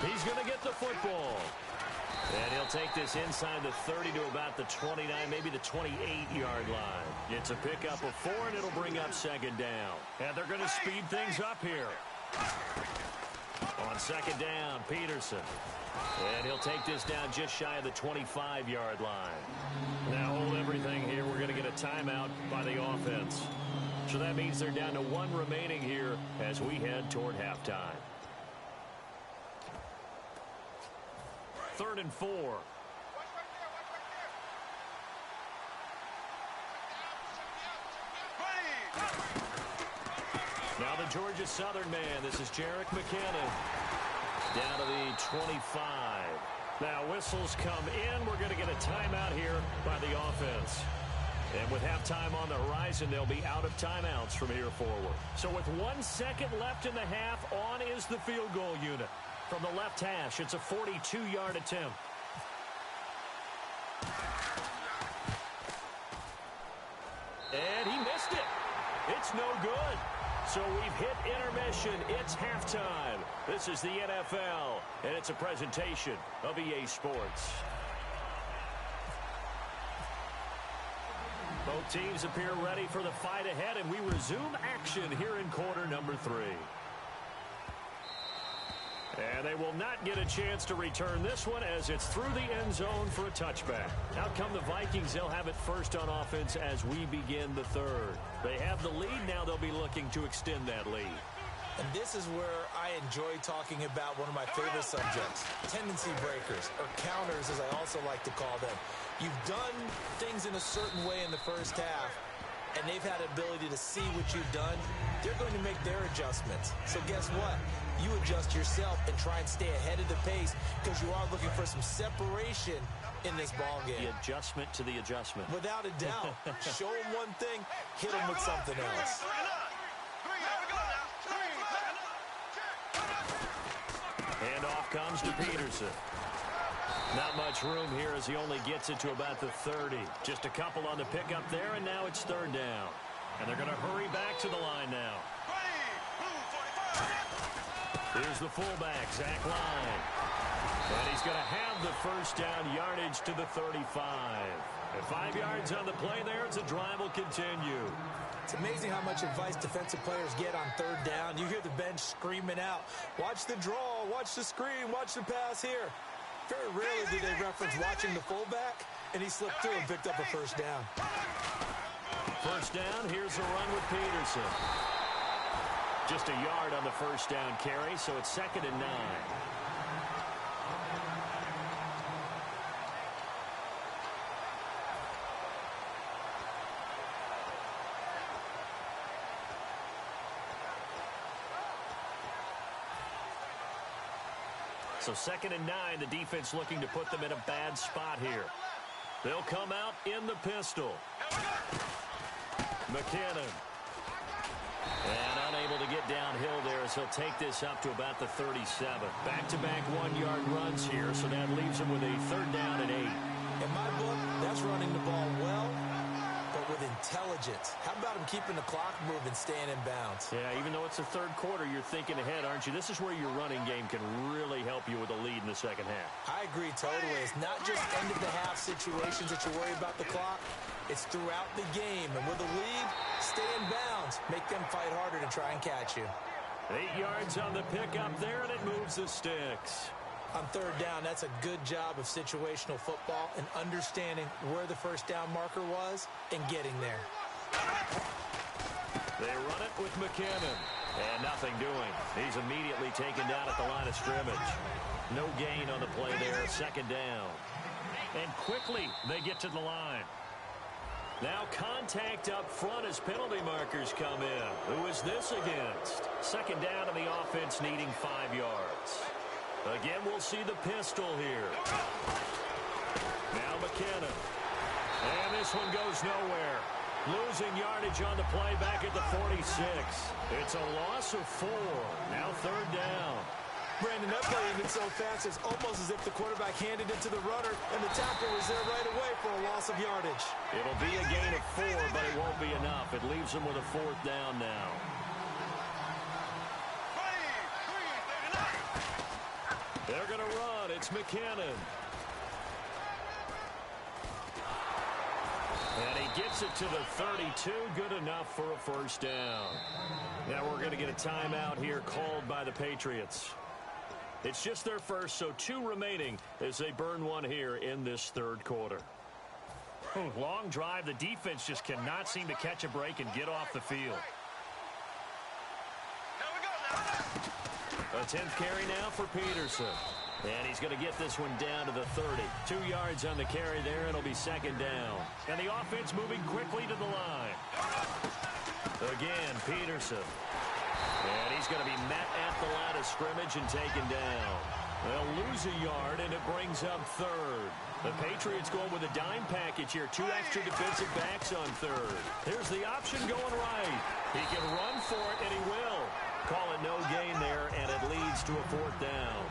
He's going to get the football. And he'll take this inside the 30 to about the 29, maybe the 28-yard line. It's a pickup of 4, and it'll bring up second down. And they're going to speed things up here. On second down, Peterson. And he'll take this down just shy of the 25-yard line. Now hold everything here. We're going to get a timeout by the offense. So that means they're down to 1 remaining here as we head toward halftime. 3rd and 4. Now the Georgia Southern man. This is Jerick McKinnon. Down to the 25. Now whistles come in. We're going to get a timeout here by the offense. And with halftime on the horizon, they'll be out of timeouts from here forward. So with 1 second left in the half, on is the field goal unit. From the left hash, it's a 42-yard attempt. And he missed it. It's no good. So we've hit intermission. It's halftime. This is the NFL, and it's a presentation of EA Sports. Both teams appear ready for the fight ahead, and we resume action here in quarter number 3. And they will not get a chance to return this one as it's through the end zone for a touchback. Out come the Vikings. They'll have it first on offense as we begin the 3rd. They have the lead. Now they'll be looking to extend that lead. And this is where I enjoy talking about one of my favorite subjects, tendency breakers, or counters as I also like to call them. You've done things in a certain way in the first half, and they've had the ability to see what you've done. They're going to make their adjustments. So guess what? You adjust yourself and try and stay ahead of the pace because you are looking for some separation in this ball game. The adjustment to the adjustment. Without a doubt. Show them one thing, hit them with something else. And off comes to Peterson. Not much room here as he only gets it to about the 30. Just a couple on the pickup there, and now it's 3rd down. And they're going to hurry back to the line now. Here's the fullback, Zach Line. And he's going to have the first down, yardage to the 35. And 5 yards on the play there as the drive will continue. It's amazing how much advice defensive players get on 3rd down. You hear the bench screaming out, watch the draw, watch the screen, watch the pass here. Very rarely do they reference watching the fullback, and he slipped through and picked up a first down. First down, here's the run with Peterson. Just a yard on the first down carry, so it's 2nd and 9. So 2nd and 9, the defense looking to put them in a bad spot here. They'll come out in the pistol. McKinnon. And unable to get downhill there as he'll take this up to about the 37. Back-to-back 1-yard runs here, so that leaves him with a 3rd down and 8. In my book, that's running the ball well, but with intelligence. How about him keeping the clock moving, staying in bounds? Yeah, even though it's the 3rd quarter, you're thinking ahead, aren't you? This is where your running game can really help you with a lead in the second half. I agree totally. It's not just end-of-the-half situations that you worry about the clock. It's throughout the game. And with a lead, stay in bounds. Make them fight harder to try and catch you. 8 yards on the pickup there, and it moves the sticks. On 3rd down, that's a good job of situational football and understanding where the first down marker was and getting there. They run it with McKinnon. And nothing doing. He's immediately taken down at the line of scrimmage. No gain on the play there. 2nd down. And quickly they get to the line. Now contact up front as penalty markers come in. Who is this against? 2nd down and the offense needing 5 yards. Again, we'll see the pistol here. Now McKinnon. And this one goes nowhere. Losing yardage on the play back at the 46. It's a loss of 4. Now 3rd down. Brandon, that play ended so fast, it's almost as if the quarterback handed it to the runner, and the tackle was there right away for a loss of yardage. It'll be a gain of 4, but it won't be enough. It leaves them with a 4th down now. They're going to run. It's McKinnon. gets it to the 32. Good enough for a first down. Now we're going to get a timeout here called by the Patriots. It's just their first, so 2 remaining as they burn one here in this third quarter. Long drive. The defense just cannot seem to catch a break and get off the field. A 10th carry now for Peterson. And he's going to get this one down to the 30. 2 yards on the carry there. It'll be second down. And the offense moving quickly to the line. Again, Peterson. And he's going to be met at the line of scrimmage and taken down. They'll lose a yard, and it brings up third. The Patriots going with a dime package here. 2 extra defensive backs on third. Here's the option going right. He can run for it, and he will. Call it no gain there, and it leads to a 4th down.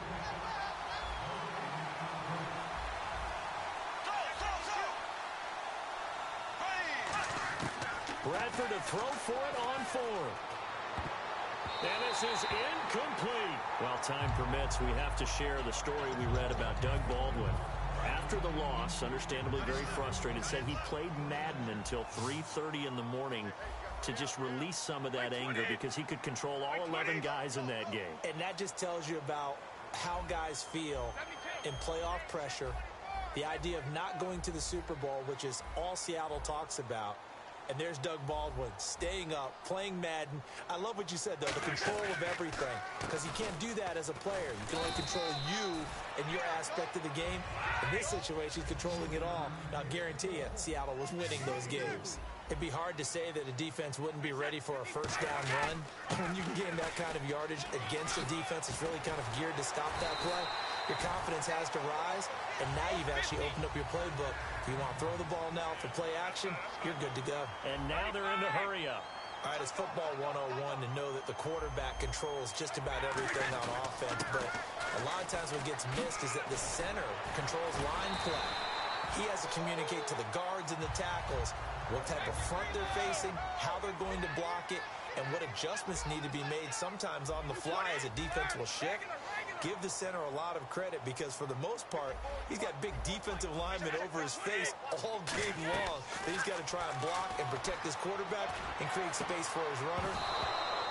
Bradford to throw for it on 4th. And this is incomplete. Well, time permits, we have to share the story we read about Doug Baldwin. After the loss, understandably very frustrated, said he played Madden until 3:30 in the morning to just release some of that anger because he could control all 11 guys in that game. And that just tells you about how guys feel in playoff pressure, the idea of not going to the Super Bowl, which is all Seattle talks about. And there's Doug Baldwin staying up, playing Madden. I love what you said, though, the control of everything. Because you can't do that as a player. You can only control you and your aspect of the game. In this situation, he's controlling it all. Now, I guarantee you, Seattle was winning those games. It'd be hard to say that a defense wouldn't be ready for a first down run. When you can gain that kind of yardage against a defense that's really kind of geared to stop that play, your confidence has to rise, and now you've actually opened up your playbook. If you want to throw the ball now for play action, you're good to go. And now they're in the hurry up. All right, it's football 101 to know that the quarterback controls just about everything on offense, but a lot of times what gets missed is that the center controls line play. He has to communicate to the guards and the tackles what type of front they're facing, how they're going to block it, and what adjustments need to be made sometimes on the fly as a defense will shift. Give the center a lot of credit because for the most part, he's got big defensive linemen over his face all game long that he's got to try and block and protect his quarterback and create space for his runner.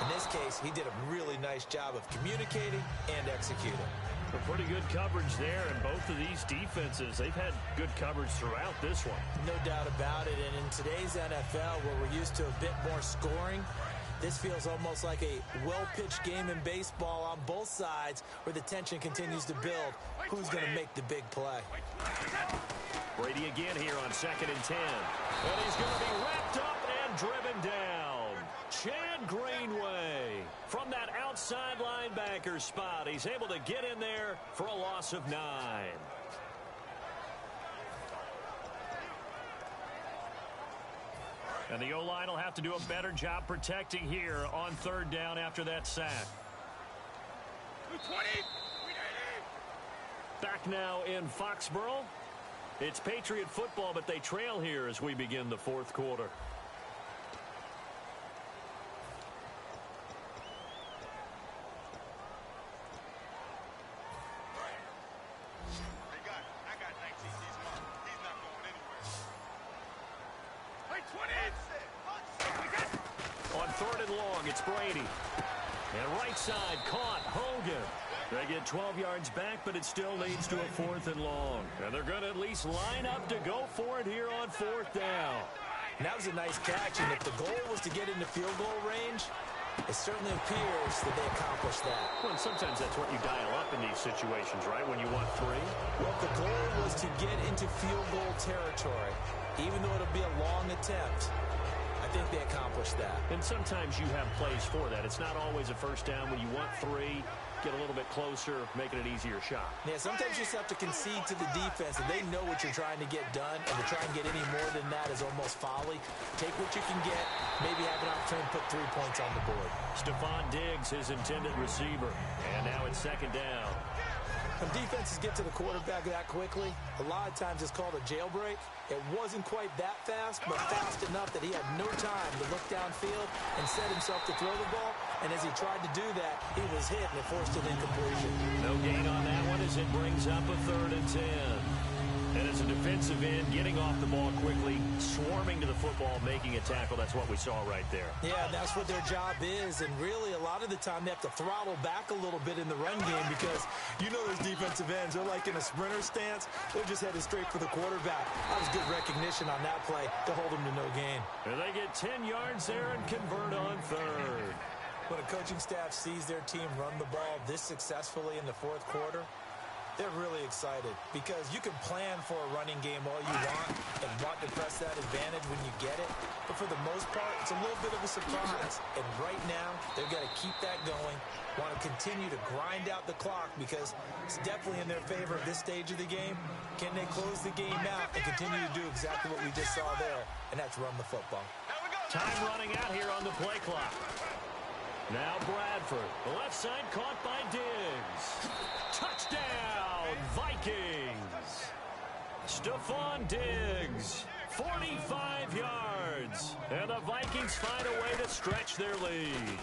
In this case, he did a really nice job of communicating and executing. A pretty good coverage there, and both of these defenses, they've had good coverage throughout this one. No doubt about it, and in today's NFL, where we're used to a bit more scoring, this feels almost like a well-pitched game in baseball on both sides where the tension continues to build. Who's going to make the big play? Brady again here on 2nd and 10. And he's going to be wrapped up and driven down. Chad Greenway from that outside linebacker spot. He's able to get in there for a loss of 9. And the O-line will have to do a better job protecting here on 3rd down after that sack. Back now in Foxborough. It's Patriot football, but they trail here as we begin the 4th quarter. On 3rd and long, it's Brady. And right side caught, Hogan. They get 12 yards back, but it still leads to a 4th and long. And they're going to at least line up to go for it here on 4th down. And that was a nice catch, and if the goal was to get into field goal range, it certainly appears that they accomplished that. Well, and sometimes that's what you dial up in these situations, right, when you want 3? Well, the goal was to get into field goal territory, even though it'll be a long attempt. I think they accomplished that. And sometimes you have plays for that. It's not always a first down when you want 3. Get a little bit closer, making it easier shot. Yeah, sometimes you just have to concede to the defense, and they know what you're trying to get done, and to try and get any more than that is almost folly. Take what you can get, maybe have an opportunity to put 3 points on the board. Stephon Diggs, his intended receiver. And now it's 2nd down. When defenses get to the quarterback that quickly, a lot of times it's called a jailbreak. It wasn't quite that fast, but fast enough that he had no time to look downfield and set himself to throw the ball. And as he tried to do that, he was hit and it forced an incompletion. No gain on that one as it brings up a 3rd and 10. And as As a defensive end, getting off the ball quickly, swarming to the football, making a tackle. That's what we saw right there. Yeah, that's what their job is. And really, a lot of the time, they have to throttle back a little bit in the run game because you know those defensive ends, they're like in a sprinter stance. They're just headed straight for the quarterback. That was good recognition on that play to hold them to no gain. And they get 10 yards there and convert on third. When a coaching staff sees their team run the ball this successfully in the fourth quarter, they're really excited because you can plan for a running game all you want to press that advantage when you get it. But for the most part, it's a little bit of a surprise. And right now, they've got to keep that going, want to continue to grind out the clock because it's definitely in their favor at this stage of the game. Can they close the game out and continue to do exactly what we just saw there, and that's run the football. Time running out here on the play clock. Now Bradford, the left side caught by Diggs. Touchdown, Vikings. Stephon Diggs, 45 yards. And the Vikings find a way to stretch their lead.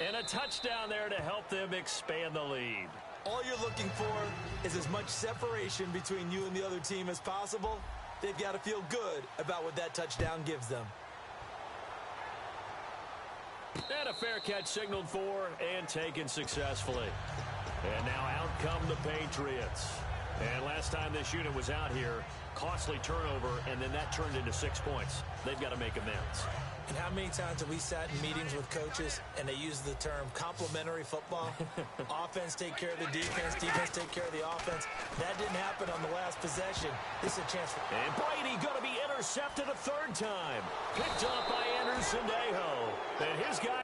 And a touchdown there to help them expand the lead. All you're looking for is as much separation between you and the other team as possible. They've got to feel good about what that touchdown gives them. And a fair catch signaled for and taken successfully. And now out come the Patriots. And last time this unit was out here, costly turnover, and then that turned into 6 points. They've got to make amends. And how many times have we sat in meetings with coaches and they use the term complementary football? Offense take care of the defense, defense take care of the offense. That didn't happen on the last possession. This is a chance for... And Brady going to be intercepted a third time. Picked off by Anderson Aho. And his guy...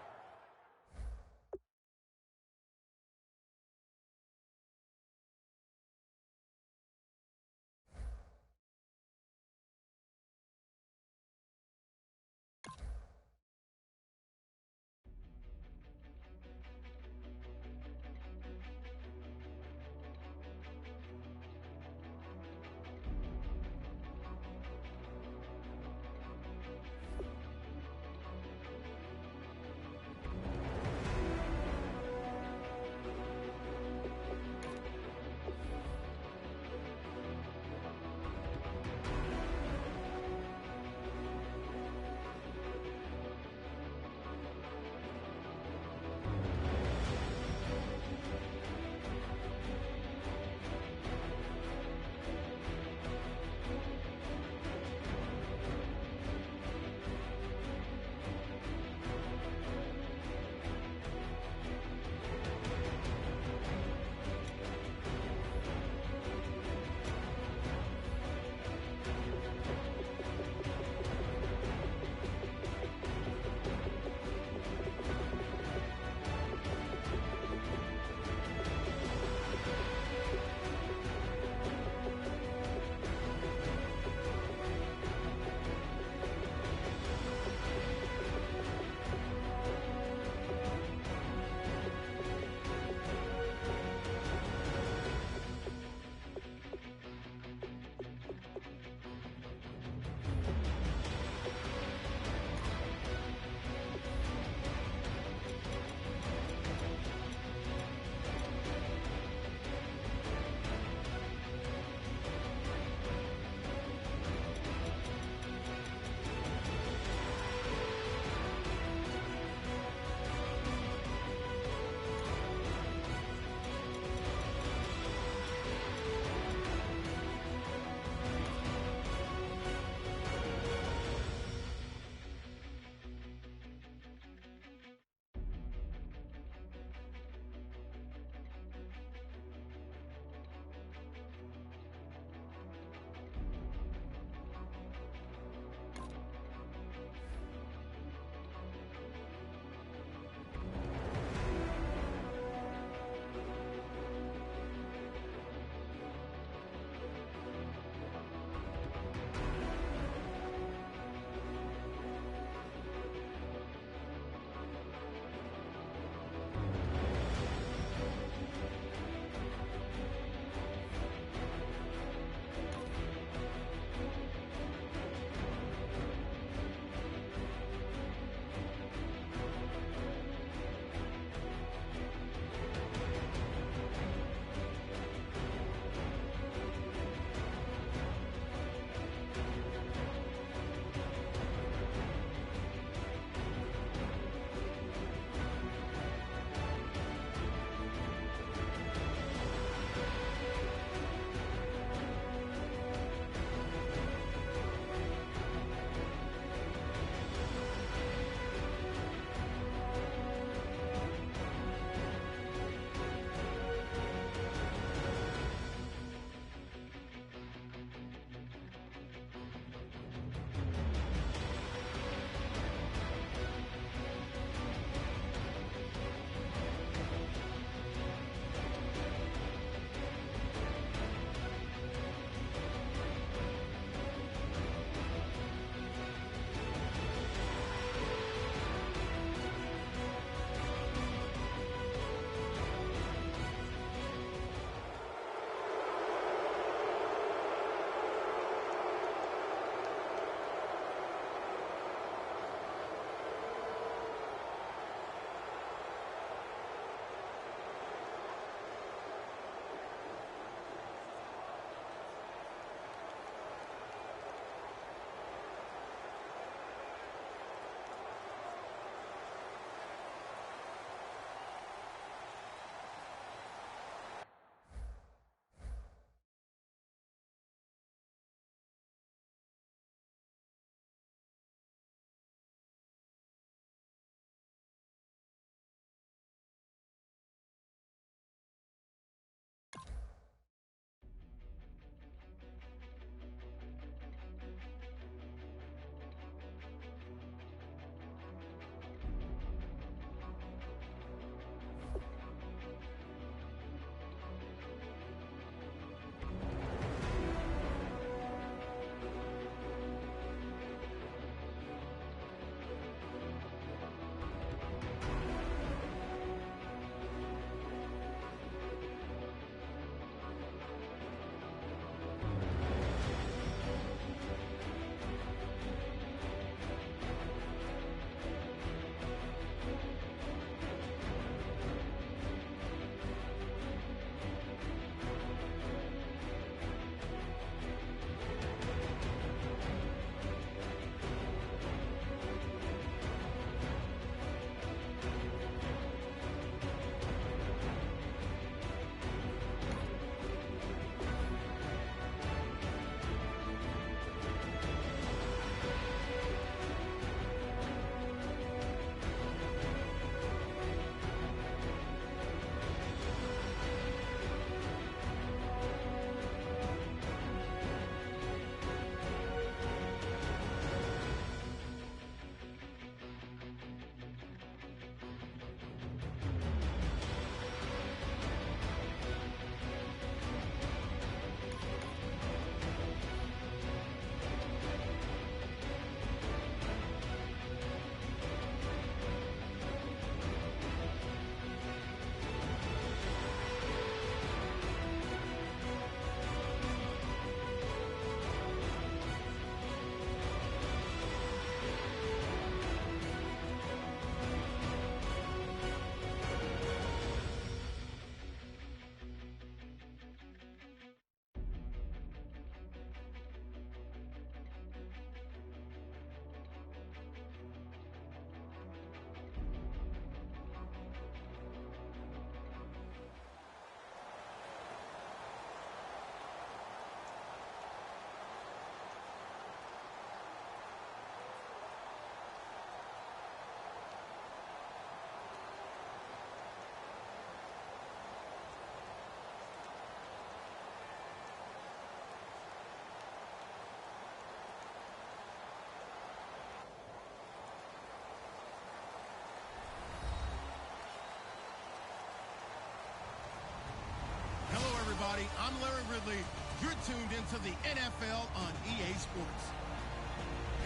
everybody. I'm Larry Ridley. You're tuned into the NFL on EA Sports.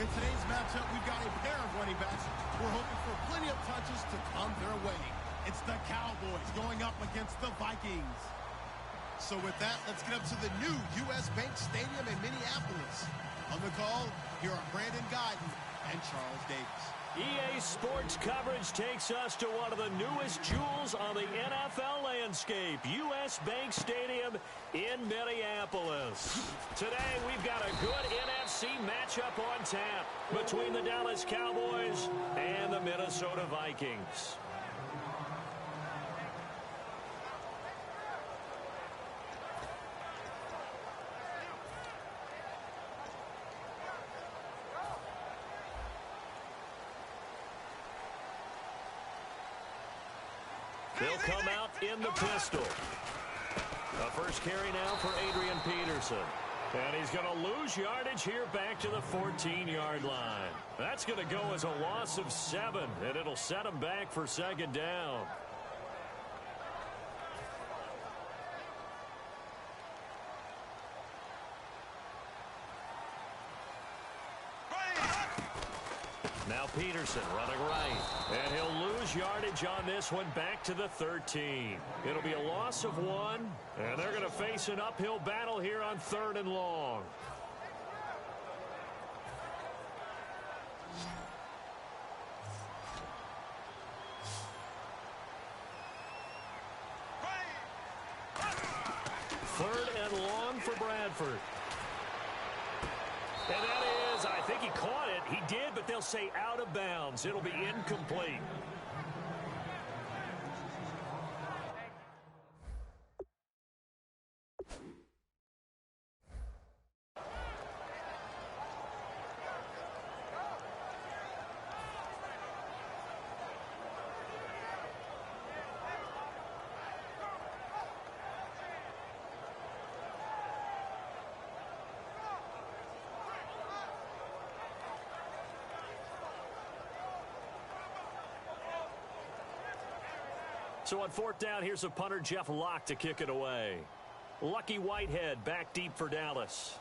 In today's matchup, we've got a pair of running backs. We're hoping for plenty of touches to come their way. It's the Cowboys going up against the Vikings. So with that, let's get up to the new U.S. Bank Stadium in Minneapolis. On the call, here are Brandon Guyton and Charles Davis. EA Sports coverage takes us to one of the newest jewels on the NFL landscape, U.S. Bank Stadium in Minneapolis. Today, we've got a good NFC matchup on tap between the Dallas Cowboys and the Minnesota Vikings. They'll come out in the pistol. The first carry now for Adrian Peterson. And he's going to lose yardage here back to the 14-yard line. That's going to go as a loss of 7, and it'll set him back for second down. Now Peterson running right. And he'll lose yardage on this one back to the 13. It'll be a loss of 1. And they're going to face an uphill battle here on 3rd and long. Third and long for Bradford. And that is, I think he caught it. He did, but they'll say out of bounds. It'll be incomplete. So on 4th down, here's a punter, Jeff Locke, to kick it away. Lucky Whitehead back deep for Dallas.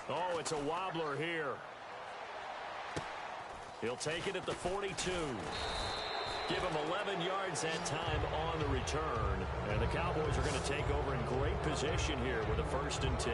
Oh, it's a wobbler here. He'll take it at the 42. Give him 11 yards that time on the return. And the Cowboys are going to take over in great position here with a 1st and 10.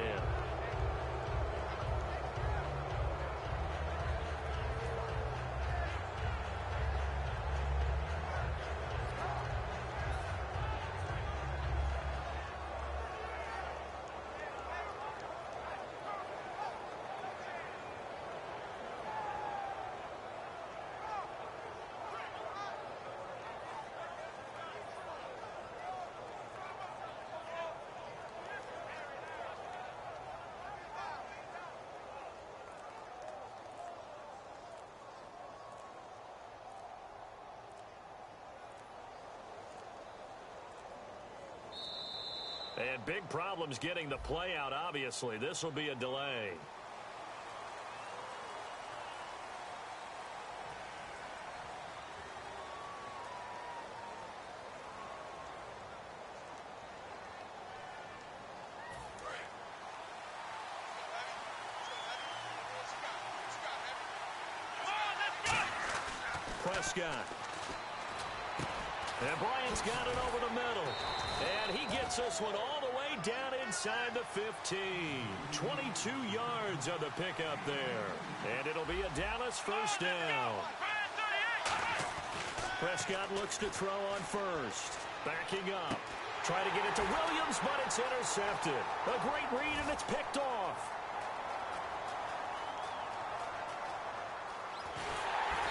And big problems getting the play out, obviously. This will be a delay. Prescott. And Bryant's got it over the middle. And he gets this one all the way down inside the 15. 22 yards on the pickup there. And it'll be a Dallas 1st down. Prescott looks to throw on 1st. Backing up. Try to get it to Williams, but it's intercepted. A great read, and it's picked off.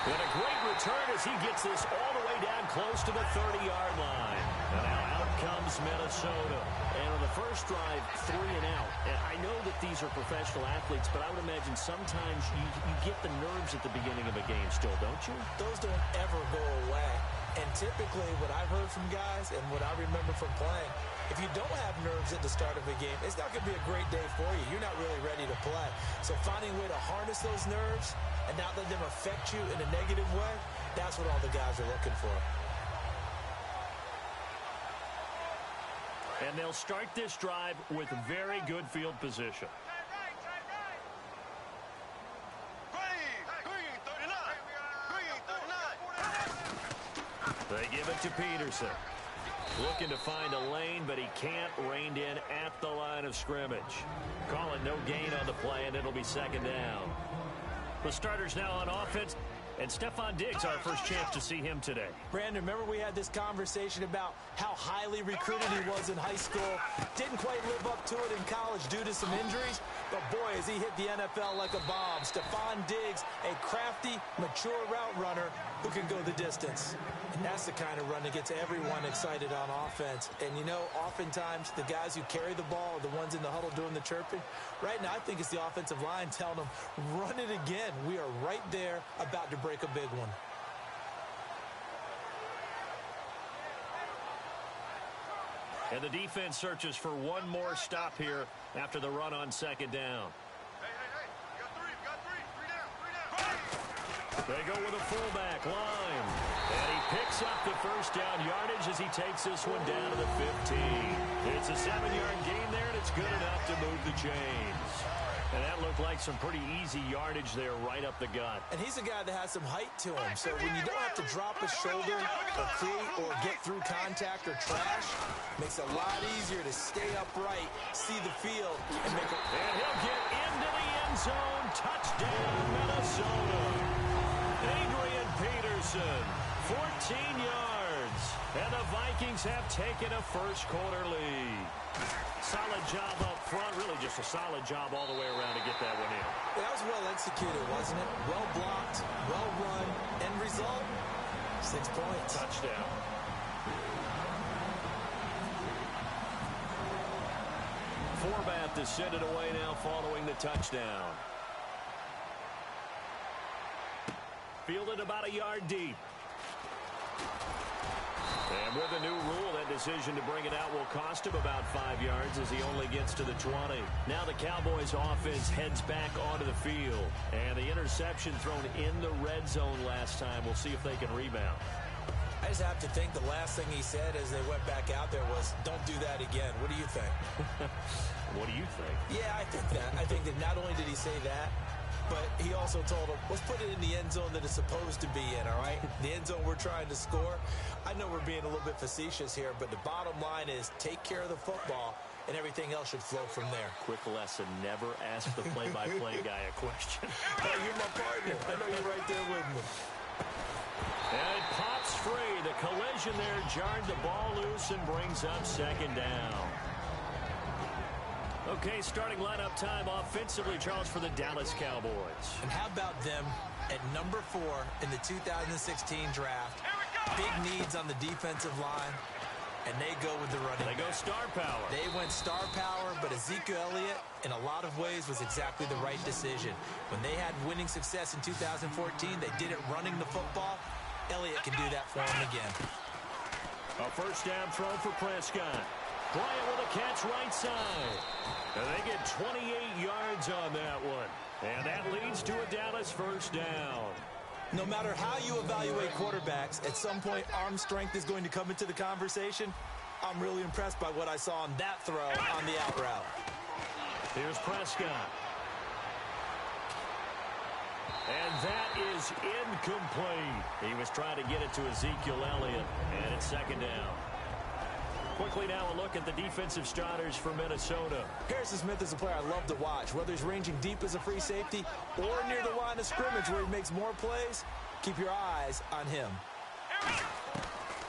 And a great return as he gets this all the way down close to the 30-yard line. And now out comes Minnesota. And on the first drive, 3 and out. And I know that these are professional athletes, but I would imagine sometimes you get the nerves at the beginning of a game still, don't you? Those don't ever go away. And typically what I've heard from guys and what I remember from playing, if you don't have nerves at the start of a game, it's not going to be a great day for you. You're not really ready to play. So finding a way to harness those nerves and not let them affect you in a negative way, that's what all the guys are looking for. And they'll start this drive with very good field position. They give it to Peterson. Looking to find a lane, but he can't. Reined in at the line of scrimmage. Call it no gain on the play, and it'll be second down. The starters now on offense, and Stephon Diggs, our first chance to see him today. Brandon, remember we had this conversation about how highly recruited he was in high school. Didn't quite live up to it in college due to some injuries. But, boy, has he hit the NFL like a bomb. Stephon Diggs, a crafty, mature route runner who can go the distance. And that's the kind of run that gets everyone excited on offense. And, you know, oftentimes the guys who carry the ball are the ones in the huddle doing the chirping. Right now, I think it's the offensive line telling them, run it again. We are right there about to break a big one. And the defense searches for one more stop here after the run on second down. Hey, you got three. Three down. They go with a fullback line. And he picks up the first down yardage as he takes this one down to the 15. It's a 7-yard gain there, and it's good enough to move the chains. And that looked like some pretty easy yardage there right up the gut. And he's a guy that has some height to him. So when you don't have to drop a shoulder or create or get through contact or trash, makes it a lot easier to stay upright, see the field, and make it. And he'll get into the end zone. Touchdown, Minnesota. Adrian Peterson, 14 yards. And the Vikings have taken a first-quarter lead. Solid job up front. Really just a solid job all the way around to get that one in. That was well executed, wasn't it? Well blocked, well run. End result, 6 points. Touchdown. Forbath to send it away now following the touchdown. Fielded about a yard deep. And with a new rule, that decision to bring it out will cost him about 5 yards as he only gets to the 20. Now the Cowboys offense heads back onto the field. And the interception thrown in the red zone last time. We'll see if they can rebound. I just have to think the last thing he said as they went back out there was, don't do that again. What do you think? What do you think? Yeah, I think that. I think that not only did he say that, but he also told him, let's put it in the end zone that it's supposed to be in, all right? The end zone we're trying to score. I know we're being a little bit facetious here, but the bottom line is take care of the football, and everything else should flow from there. Quick lesson, never ask the play-by-play guy a question. Hey, you're my partner. I know you're right there with me. And it pops free. The collision there jarred the ball loose and brings up second down. Okay, starting lineup time offensively, Charles, for the Dallas Cowboys. And how about them at number 4 in the 2016 draft? Big needs on the defensive line, and they go with the running back. They go star power. They went star power, but Ezekiel Elliott, in a lot of ways, was exactly the right decision. When they had winning success in 2014, they did it running the football. Elliott can do that for them again. A first down throw for Prescott. Bryant with a catch right side. And they get 28 yards on that one. And that leads to a Dallas first down. No matter how you evaluate quarterbacks, at some point arm strength is going to come into the conversation. I'm really impressed by what I saw on that throw on the out route. Here's Prescott. And that is incomplete. He was trying to get it to Ezekiel Elliott, and it's second down. Quickly now a look at the defensive starters for Minnesota. Harrison Smith is a player I love to watch. Whether he's ranging deep as a free safety or near the line of scrimmage where he makes more plays, keep your eyes on him.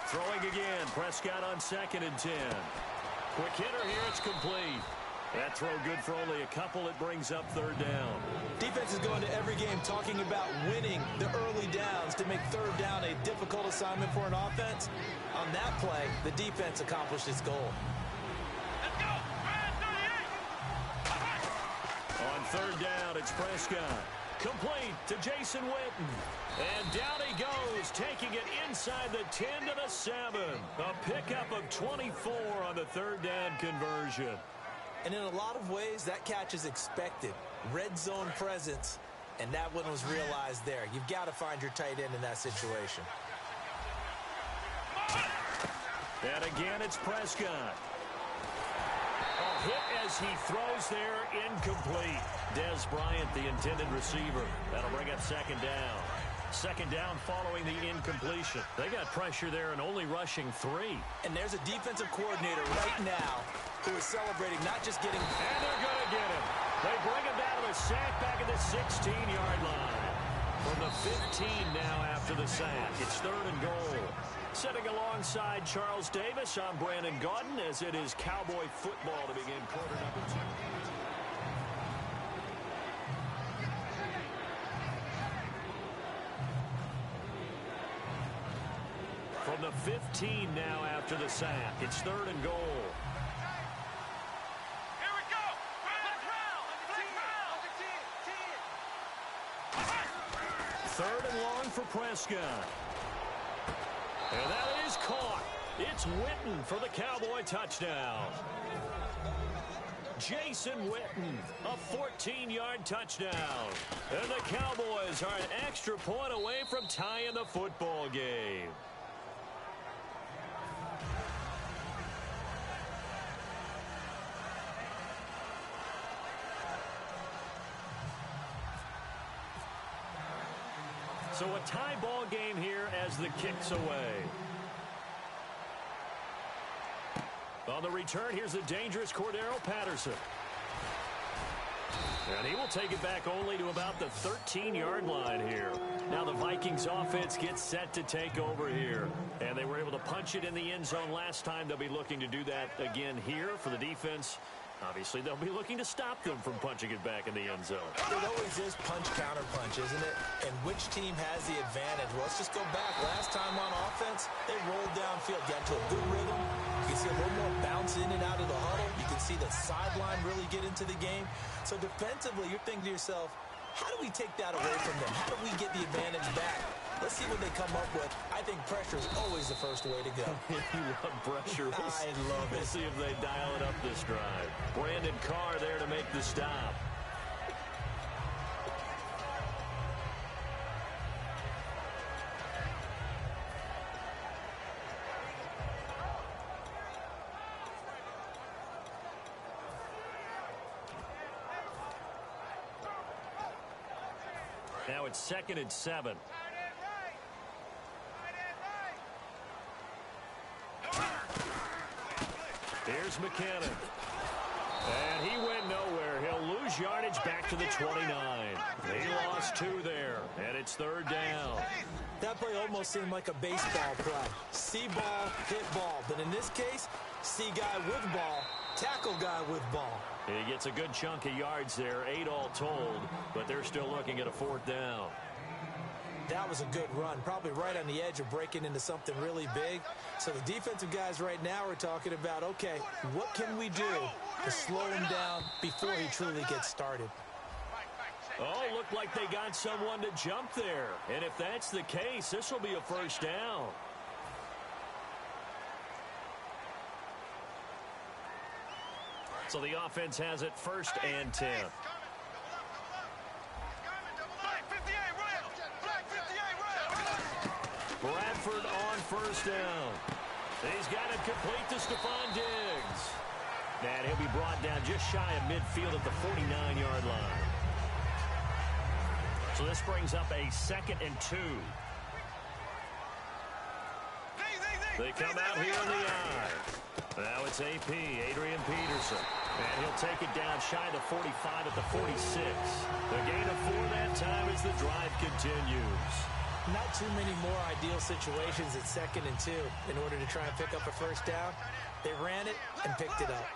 Throwing again, Prescott on 2nd and 10. Quick hitter here, it's complete. That throw good for only a couple. It brings up third down. Defense is going to every game talking about winning the early downs to make third down a difficult assignment for an offense. On that play, the defense accomplished its goal. Let's go. On third down, it's Prescott. Complete to Jason Witten. And down he goes, taking it inside the 10 to the 7. A pickup of 24 on the third down conversion. And in a lot of ways, that catch is expected. Red zone presence, and that one was realized there. You've got to find your tight end in that situation. And again, it's Prescott. A hit as he throws there, incomplete. Des Bryant, the intended receiver. That'll bring up second down. Second down following the incompletion. They got pressure there and only rushing 3. And there's a defensive coordinator right now who is celebrating not just getting... And they're going to get him. They bring him down to the sack back at the 16-yard line. From the 15 now after the sack. It's 3rd and goal. Sitting alongside Charles Davis, I'm Brandon Gaudin as it is Cowboy football to begin quarter number 2. From the 15 now after the sack. It's 3rd and goal. Here we go. Third and long for Prescott. And that is caught. It's Witten for the Cowboy touchdown. Jason Witten, a 14-yard touchdown. And the Cowboys are an extra point away from tying the football game. So a tie ball game here as the kick's away. On the return, here's the dangerous Cordero Patterson. And he will take it back only to about the 13-yard line here. Now the Vikings offense gets set to take over here. And they were able to punch it in the end zone last time. They'll be looking to do that again here for the defense. Obviously, they'll be looking to stop them from punching it back in the end zone. It always is punch-counter-punch, isn't it? And which team has the advantage? Well, let's just go back. Last time on offense, they rolled downfield, got to a good rhythm. You can see a little more bounce in and out of the huddle. You can see the sideline really get into the game. So defensively, you're thinking to yourself, how do we take that away from them? How do we get the advantage back? Let's see what they come up with. I think pressure is always the first way to go. You love pressure. I love it. We'll see if they dial it up this drive. Brandon Carr there to make the stop. Now it's 2nd and 7. Here's McKinnon. And he went nowhere. He'll lose yardage back to the 29. He lost 2 there, and it's 3rd down. That play almost seemed like a baseball play. See ball, hit ball. But in this case, see guy with ball, tackle guy with ball. He gets a good chunk of yards there, 8 all told, but they're still looking at a 4th down. That was a good run, probably right on the edge of breaking into something really big. So the defensive guys right now are talking about, okay, what can we do to slow him down before he truly gets started? Oh, looked like they got someone to jump there. And if that's the case, this will be a 1st down. So the offense has it 1st and 10. Bradford on 1st down. He's got it complete to Stephon Diggs. And he'll be brought down just shy of midfield at the 49-yard line. So this brings up a 2nd and 2. They come out here in the eye. Now it's AP, Adrian Peterson. And he'll take it down shy of the 45 at the 46. The gain of 4 that time as the drive continues. Not too many more ideal situations at 2nd and 2 in order to try and pick up a 1st down. They ran it and picked it up.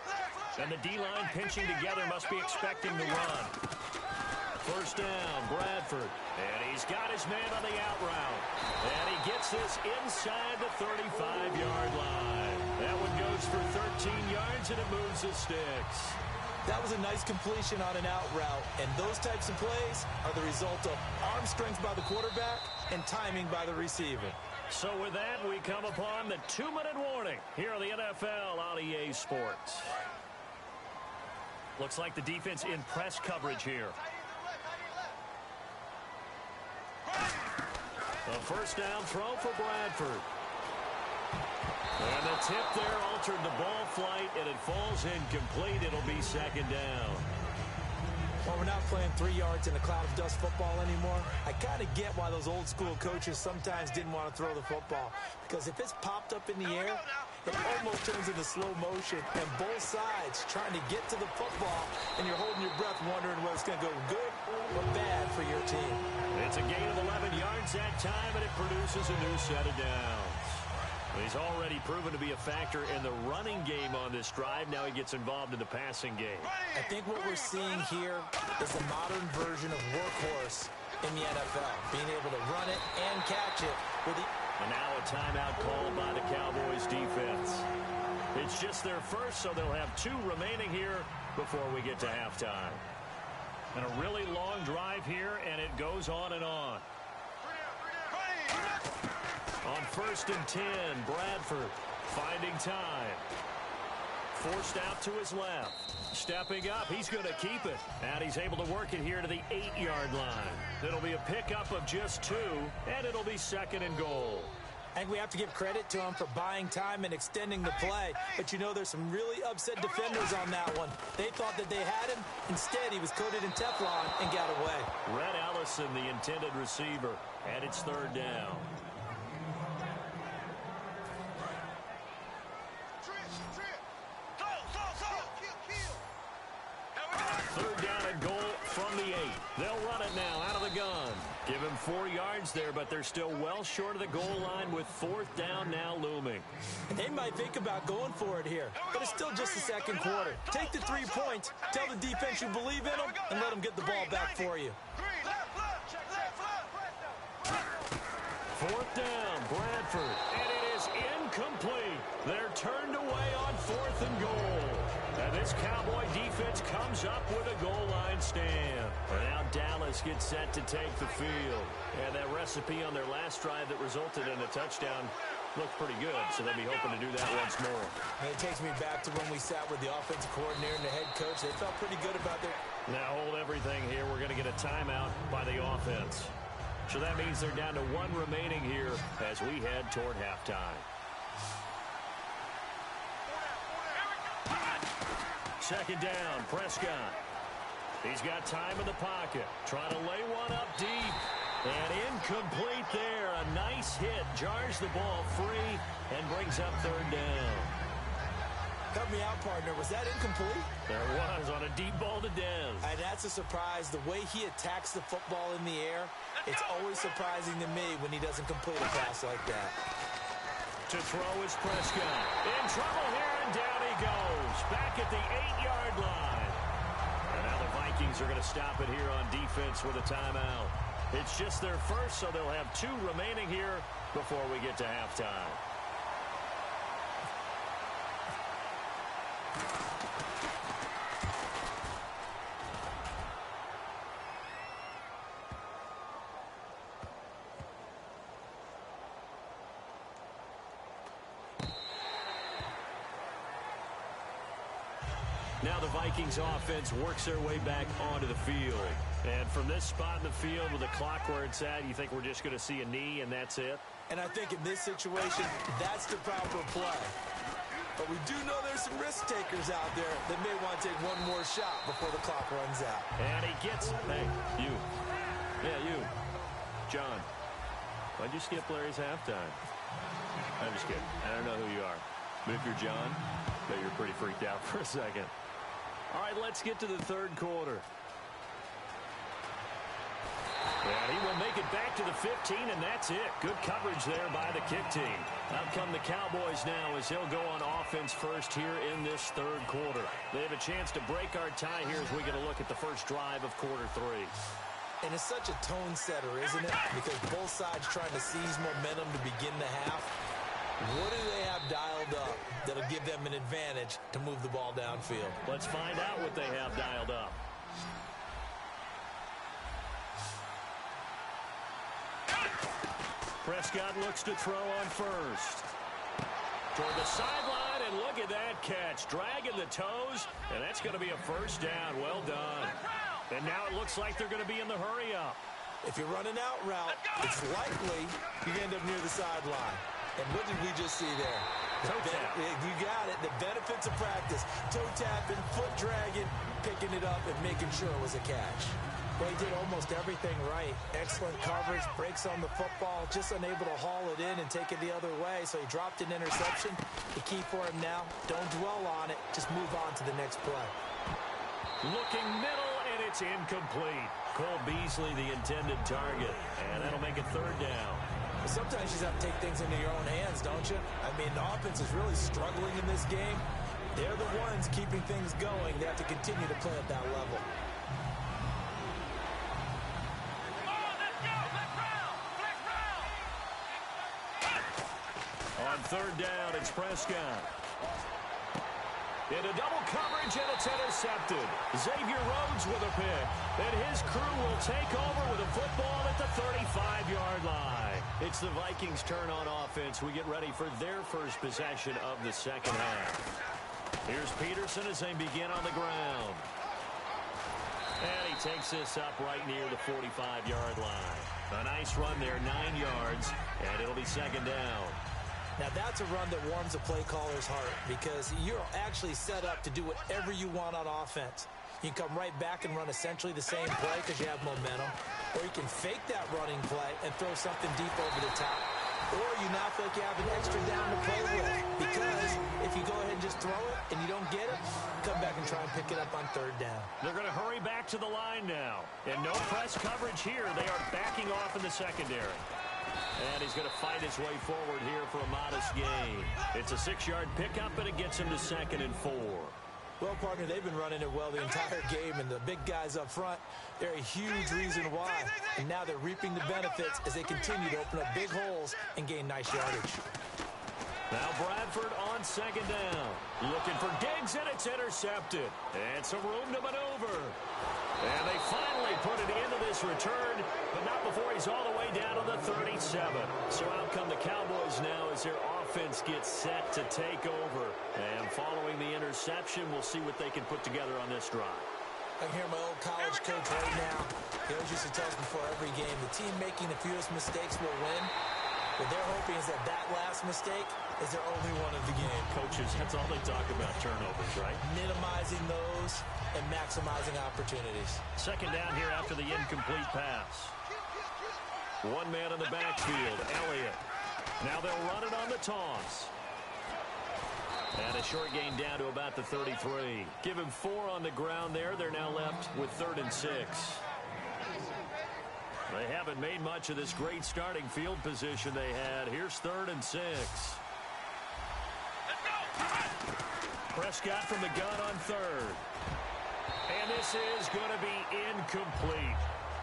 And the D-line pinching together must be expecting the run. 1st down, Bradford. And he's got his man on the out route. And he gets this inside the 35-yard line. That one goes for 13 yards, and it moves the sticks. That was a nice completion on an out route, and those types of plays are the result of arm strength by the quarterback and timing by the receiver. So with that, we come upon the 2-minute warning here on the NFL on EA Sports. Looks like the defense in press coverage here. A 1st down throw for Bradford. And the tip there altered the ball flight, and it falls incomplete. It'll be second down. Well, we're not playing 3 yards in a cloud of dust football anymore. I kind of get why those old school coaches sometimes didn't want to throw the football. Because if it's popped up in the air, it almost turns into slow motion. And both sides trying to get to the football, and you're holding your breath wondering whether it's going to go good or bad for your team. It's a gain of 11 yards that time, and it produces a new set of downs. He's already proven to be a factor in the running game on this drive. Now he gets involved in the passing game. I think what we're seeing here is a modern version of workhorse in the NFL, being able to run it and catch it with the... And now a timeout called by the Cowboys defense. It's just their first, so they'll have 2 remaining here before we get to halftime. And a really long drive here, and it goes on and on. On 1st and 10, Bradford finding time. Forced out to his left. Stepping up, he's going to keep it. And he's able to work it here to the 8-yard line. It'll be a pickup of just 2, and it'll be 2nd and goal. I think we have to give credit to him for buying time and extending the play. But, you know, there's some really upset defenders on that one. They thought that they had him. Instead, he was coated in Teflon and got away. Red Allison, the intended receiver, and it's 3rd down. 3rd down and goal from the 8. They'll run it now out of the gun. Give him 4 yards there, but they're still well short of the goal line with 4th down now looming. They might think about going for it here, but it's still just the second quarter. Take the 3 points, tell the defense you believe in them, and let them get the ball back for you. 4th down, Bradford, and it is incomplete. They're turned away on 4th and goal. And this Cowboy defense comes up with a goal line stand. And now Dallas gets set to take the field. And that recipe on their last drive that resulted in a touchdown looked pretty good, so they'll be hoping to do that once more. And it takes me back to when we sat with the offensive coordinator and the head coach. They felt pretty good about their... Now hold everything here. We're going to get a timeout by the offense. So that means they're down to 1 remaining here as we head toward halftime. Second down, Prescott. He's got time in the pocket. Trying to lay one up deep. And incomplete there. A nice hit. Jars the ball free and brings up 3rd down. Help me out, partner. Was that incomplete? There was on a deep ball to Dez. And that's a surprise. The way he attacks the football in the air, it's always surprising to me when he doesn't complete a pass like that. To throw is Prescott. In trouble here, and down he goes. Back at the 8-yard line. And now the Vikings are going to stop it here on defense with a timeout. It's just their first, so they'll have 2 remaining here before we get to halftime. Now the Vikings offense works their way back onto the field. And from this spot in the field with the clock where it's at, you think we're just going to see a knee and that's it? And I think in this situation, that's the proper play. But we do know there's some risk takers out there that may want to take one more shot before the clock runs out. And he gets it. Hey, you. Yeah, you. John, why'd you skip Larry's halftime? I'm just kidding. I don't know who you are. But if you're John, bet you're pretty freaked out for a second. All right, let's get to the 3rd quarter. And he will make it back to the 15, and that's it. Good coverage there by the kick team. Out come the Cowboys now as they'll go on offense first here in this 3rd quarter. They have a chance to break our tie here as we get a look at the first drive of quarter 3. And it's such a tone setter, isn't it? Because both sides trying to seize momentum to begin the half. What do they have dialed up that'll give them an advantage to move the ball downfield? Let's find out what they have dialed up. Prescott looks to throw on first. Toward the sideline, and look at that catch. Dragging the toes, and that's going to be a first down. Well done. And now it looks like they're going to be in the hurry-up. If you're running out route, it's likely you end up near the sideline. And what did we just see there? Toe tap. You got it. The benefits of practice. Toe tapping, foot dragging, picking it up, and making sure it was a catch. Well, he did almost everything right. Excellent coverage, breaks on the football, just unable to haul it in and take it the other way. So he dropped an interception. The key for him now, don't dwell on it. Just move on to the next play. Looking middle, and it's incomplete. Cole Beasley, the intended target. And that'll make it third down. Sometimes you just have to take things into your own hands, don't you? I mean, the offense is really struggling in this game. They're the ones keeping things going. They have to continue to play at that level. On third down, it's Prescott. Into double coverage, and it's intercepted. Xavier Rhodes with a pick. And his crew will take over with a football at the 35-yard line. It's the Vikings' turn on offense. We get ready for their first possession of the second half. Here's Peterson as they begin on the ground. And he takes this up right near the 45-yard line. A nice run there, 9 yards, and it'll be second down. Now, that's a run that warms a play caller's heart because you're actually set up to do whatever you want on offense. You can come right back and run essentially the same play because you have momentum, or you can fake that running play and throw something deep over the top. Or you now feel like you have an extra down to play with because if you go ahead and just throw it and you don't get it, come back and try and pick it up on third down. They're going to hurry back to the line now. And no press coverage here. They are backing off in the secondary. And he's going to fight his way forward here for a modest gain. It's a 6-yard pickup, and it gets him to 2nd and 4. Well, partner, they've been running it well the entire game, and the big guys up front, they're a huge reason why. And now they're reaping the benefits as they continue to open up big holes and gain nice yardage. Now Bradford on second down. Looking for Diggs, and it's intercepted. And some room to maneuver. And they finally put it into this return, but not before he's all the way down to the 37. So out come the Cowboys now as their offense gets set to take over. And following the interception, we'll see what they can put together on this drive. I can hear my old college coach right now. He always used to tell us before every game, the team making the fewest mistakes will win. What they're hoping is that that last mistake is their only one of the game. Coaches, that's all they talk about, turnovers, right? Minimizing those and maximizing opportunities. Second down here after the incomplete pass. One man in the backfield, Elliott. Now they'll run it on the toss. And a short gain down to about the 33. Give him 4 on the ground there. They're now left with 3rd and 6. They haven't made much of this great starting field position they had. Here's 3rd and 6. Prescott from the gun on 3rd. And this is going to be incomplete.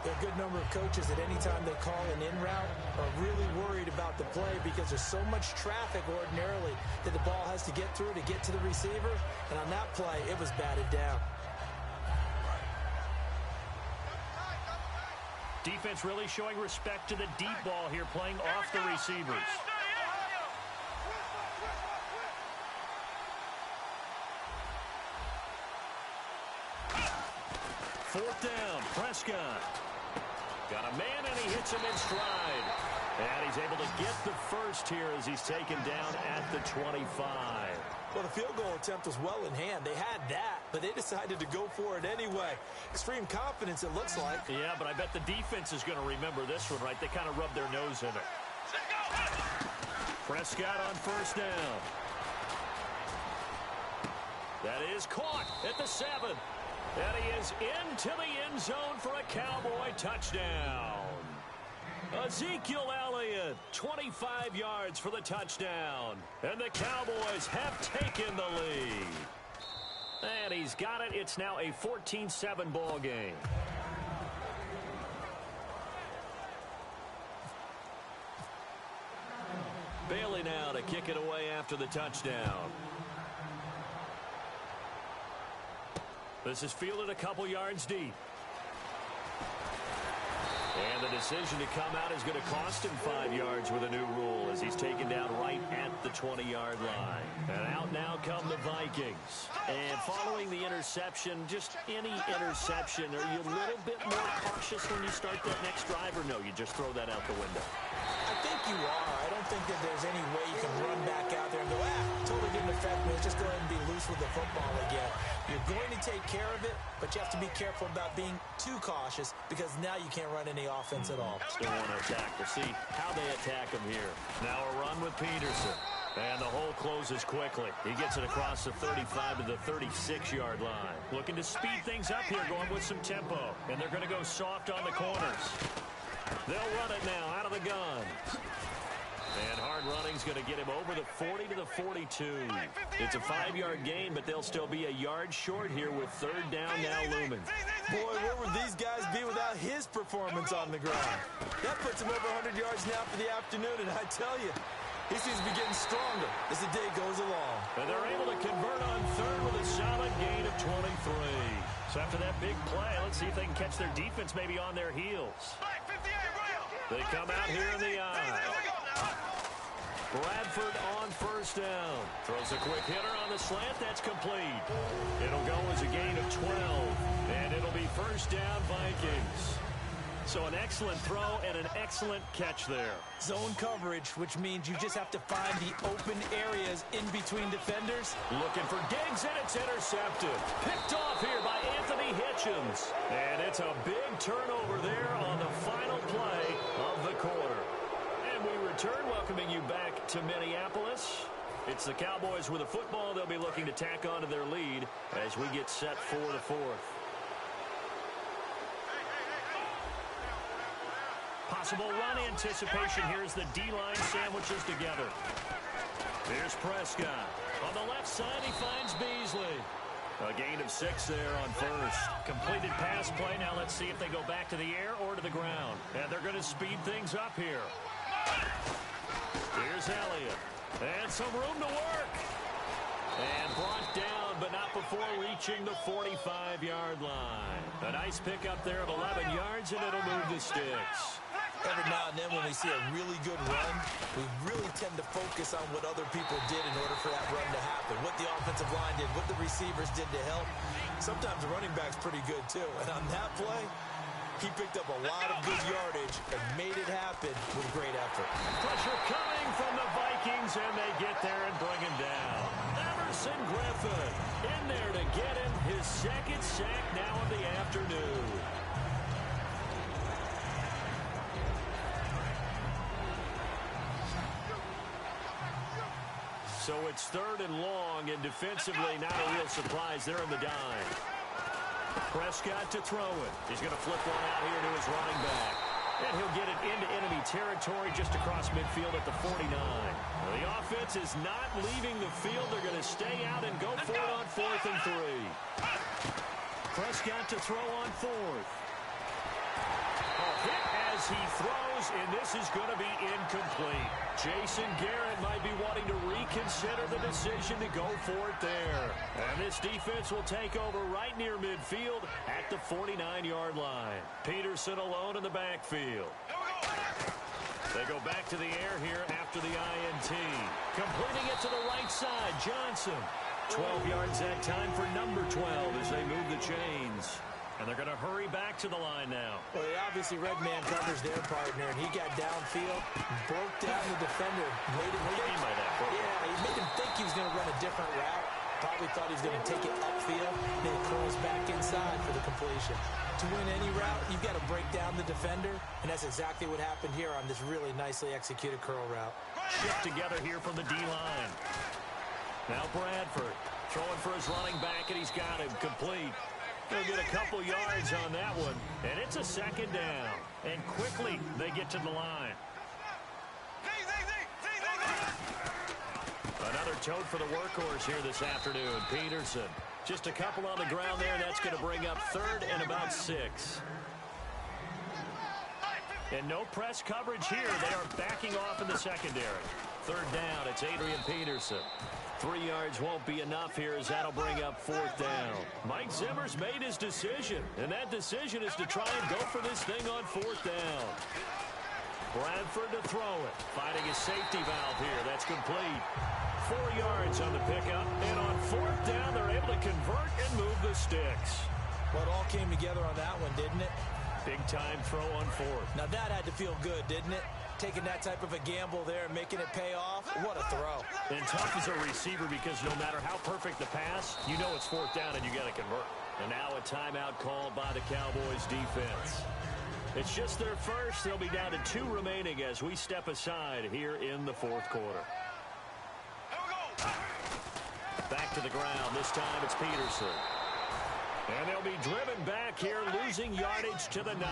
There are a good number of coaches that anytime they call an in route are really worried about the play because there's so much traffic ordinarily that the ball has to get through to get to the receiver. And on that play, it was batted down. Defense really showing respect to the deep ball here, playing off the receivers. Fourth down, Prescott. Got a man, and he hits him in stride. And he's able to get the first here as he's taken down at the 25. Well, the field goal attempt was well in hand. They had that, but they decided to go for it anyway. Extreme confidence, it looks like. Yeah, but I bet the defense is going to remember this one, right? They kind of rubbed their nose in it. Prescott on first down. That is caught at the 7. And he is into the end zone for a Cowboy touchdown. Ezekiel Elliott, 25 yards for the touchdown. And the Cowboys have taken the lead. And he's got it. It's now a 14-7 ball game. Bailey now to kick it away after the touchdown. This is fielded a couple yards deep. And the decision to come out is going to cost him 5 yards with a new rule as he's taken down right at the 20-yard line. And out now come the Vikings. And following the interception, just any interception, are you a little bit more cautious when you start that next drive, or no, you just throw that out the window? I think think you are. I don't think that there's any way you can run back out there and go, totally didn't affect me. Let's just go ahead and be loose with the football again. You're going to take care of it, but you have to be careful about being too cautious because now you can't run any offense at all. Still want to attack. We'll see how they attack him here. Now a run with Peterson. And the hole closes quickly. He gets it across the 35 to the 36-yard line. Looking to speed things up here, going with some tempo. And they're going to go soft on the corners. They'll run it now out of the gun. And hard running's going to get him over the 40 to the 42. It's a 5-yard gain, but they'll still be a yard short here with third down now looming. Boy, where would these guys be without his performance on the ground? That puts him over 100 yards now for the afternoon, and I tell you, he seems to be getting stronger as the day goes along. And they're able to convert on third with a solid gain of 23. So after that big play, let's see if they can catch their defense maybe on their heels. They come out here in the eye. Bradford on first down. Throws a quick hitter on the slant. That's complete. It'll go as a gain of 12. And it'll be first down Vikings. So an excellent throw and an excellent catch there. Zone coverage, which means you just have to find the open areas in between defenders. Looking for Diggs, and it's intercepted. Picked off here by Anthony Hitchens. And it's a big turnover there on the final play of the quarter. And we return, welcoming you back to Minneapolis. It's the Cowboys with a football. They'll be looking to tack onto their lead as we get set for the fourth. Possible run anticipation. Here's the D-line sandwiches together. Here's Prescott. On the left side, he finds Beasley. A gain of 6 there on first. Completed pass play. Now let's see if they go back to the air or to the ground. And they're going to speed things up here. Here's Elliott. And some room to work. And brought down, but not before reaching the 45-yard line. A nice pickup there of 11 yards, and it'll move the sticks. Every now and then when we see a really good run, we really tend to focus on what other people did in order for that run to happen. What the offensive line did, what the receivers did to help. Sometimes the running back's pretty good too. And on that play, he picked up a lot of good yardage and made it happen with great effort. Pressure coming from the Vikings, and they get there and bring him down. Emerson Griffin in there to get him his second sack now of the afternoon. So it's third and long, and defensively not a real surprise. They're in the dime. Prescott to throw it. He's going to flip one out here to his running back. And he'll get it into enemy territory just across midfield at the 49. Well, the offense is not leaving the field. They're going to stay out and go for it on 4th and 3. Prescott to throw on 4th. A hit as he throws, and this is going to be incomplete. Jason Garrett might be wanting to reconsider the decision to go for it there. And this defense will take over right near midfield at the 49-yard line. Peterson alone in the backfield. They go back to the air here after the INT. Completing it to the right side, Johnson. 12 yards that time for number 12 as they move the chains. And they're going to hurry back to the line now. Well, they obviously red man covers their partner, and he got downfield, broke down the defender. What do you mean by that? Yeah, he made him think he was going to run a different route. Probably thought he was going to take it upfield. Then he curls back inside for the completion. To win any route, you've got to break down the defender, and that's exactly what happened here on this really nicely executed curl route. Shift together here from the D-line. Now Bradford throwing for his running back, and he's got him complete. They'll get a couple yards on that one, and it's a second down. And quickly, they get to the line. Another tote for the workhorse here this afternoon, Peterson. Just a couple on the ground there, and that's going to bring up 3rd and about 6. And no press coverage here. They are backing off in the secondary. 3rd down, it's Adrian Peterson. 3 yards won't be enough here as that'll bring up 4th down. Mike Zimmer's made his decision, and that decision is to try and go for this thing on 4th down. Bradford to throw it. Finding a safety valve here. That's complete. 4 yards on the pickup, and on 4th down, they're able to convert and move the sticks. Well, it all came together on that one, didn't it? Big-time throw on 4th. Now, that had to feel good, didn't it? taking that type of a gamble there and making it pay off. What a throw. And tough as a receiver because no matter how perfect the pass, you know it's fourth down and you got to convert. And now a timeout called by the Cowboys defense. It's just their first. They'll be down to 2 remaining as we step aside here in the fourth quarter. Back to the ground. This time it's Peterson. And they'll be driven back here, losing yardage to the 9.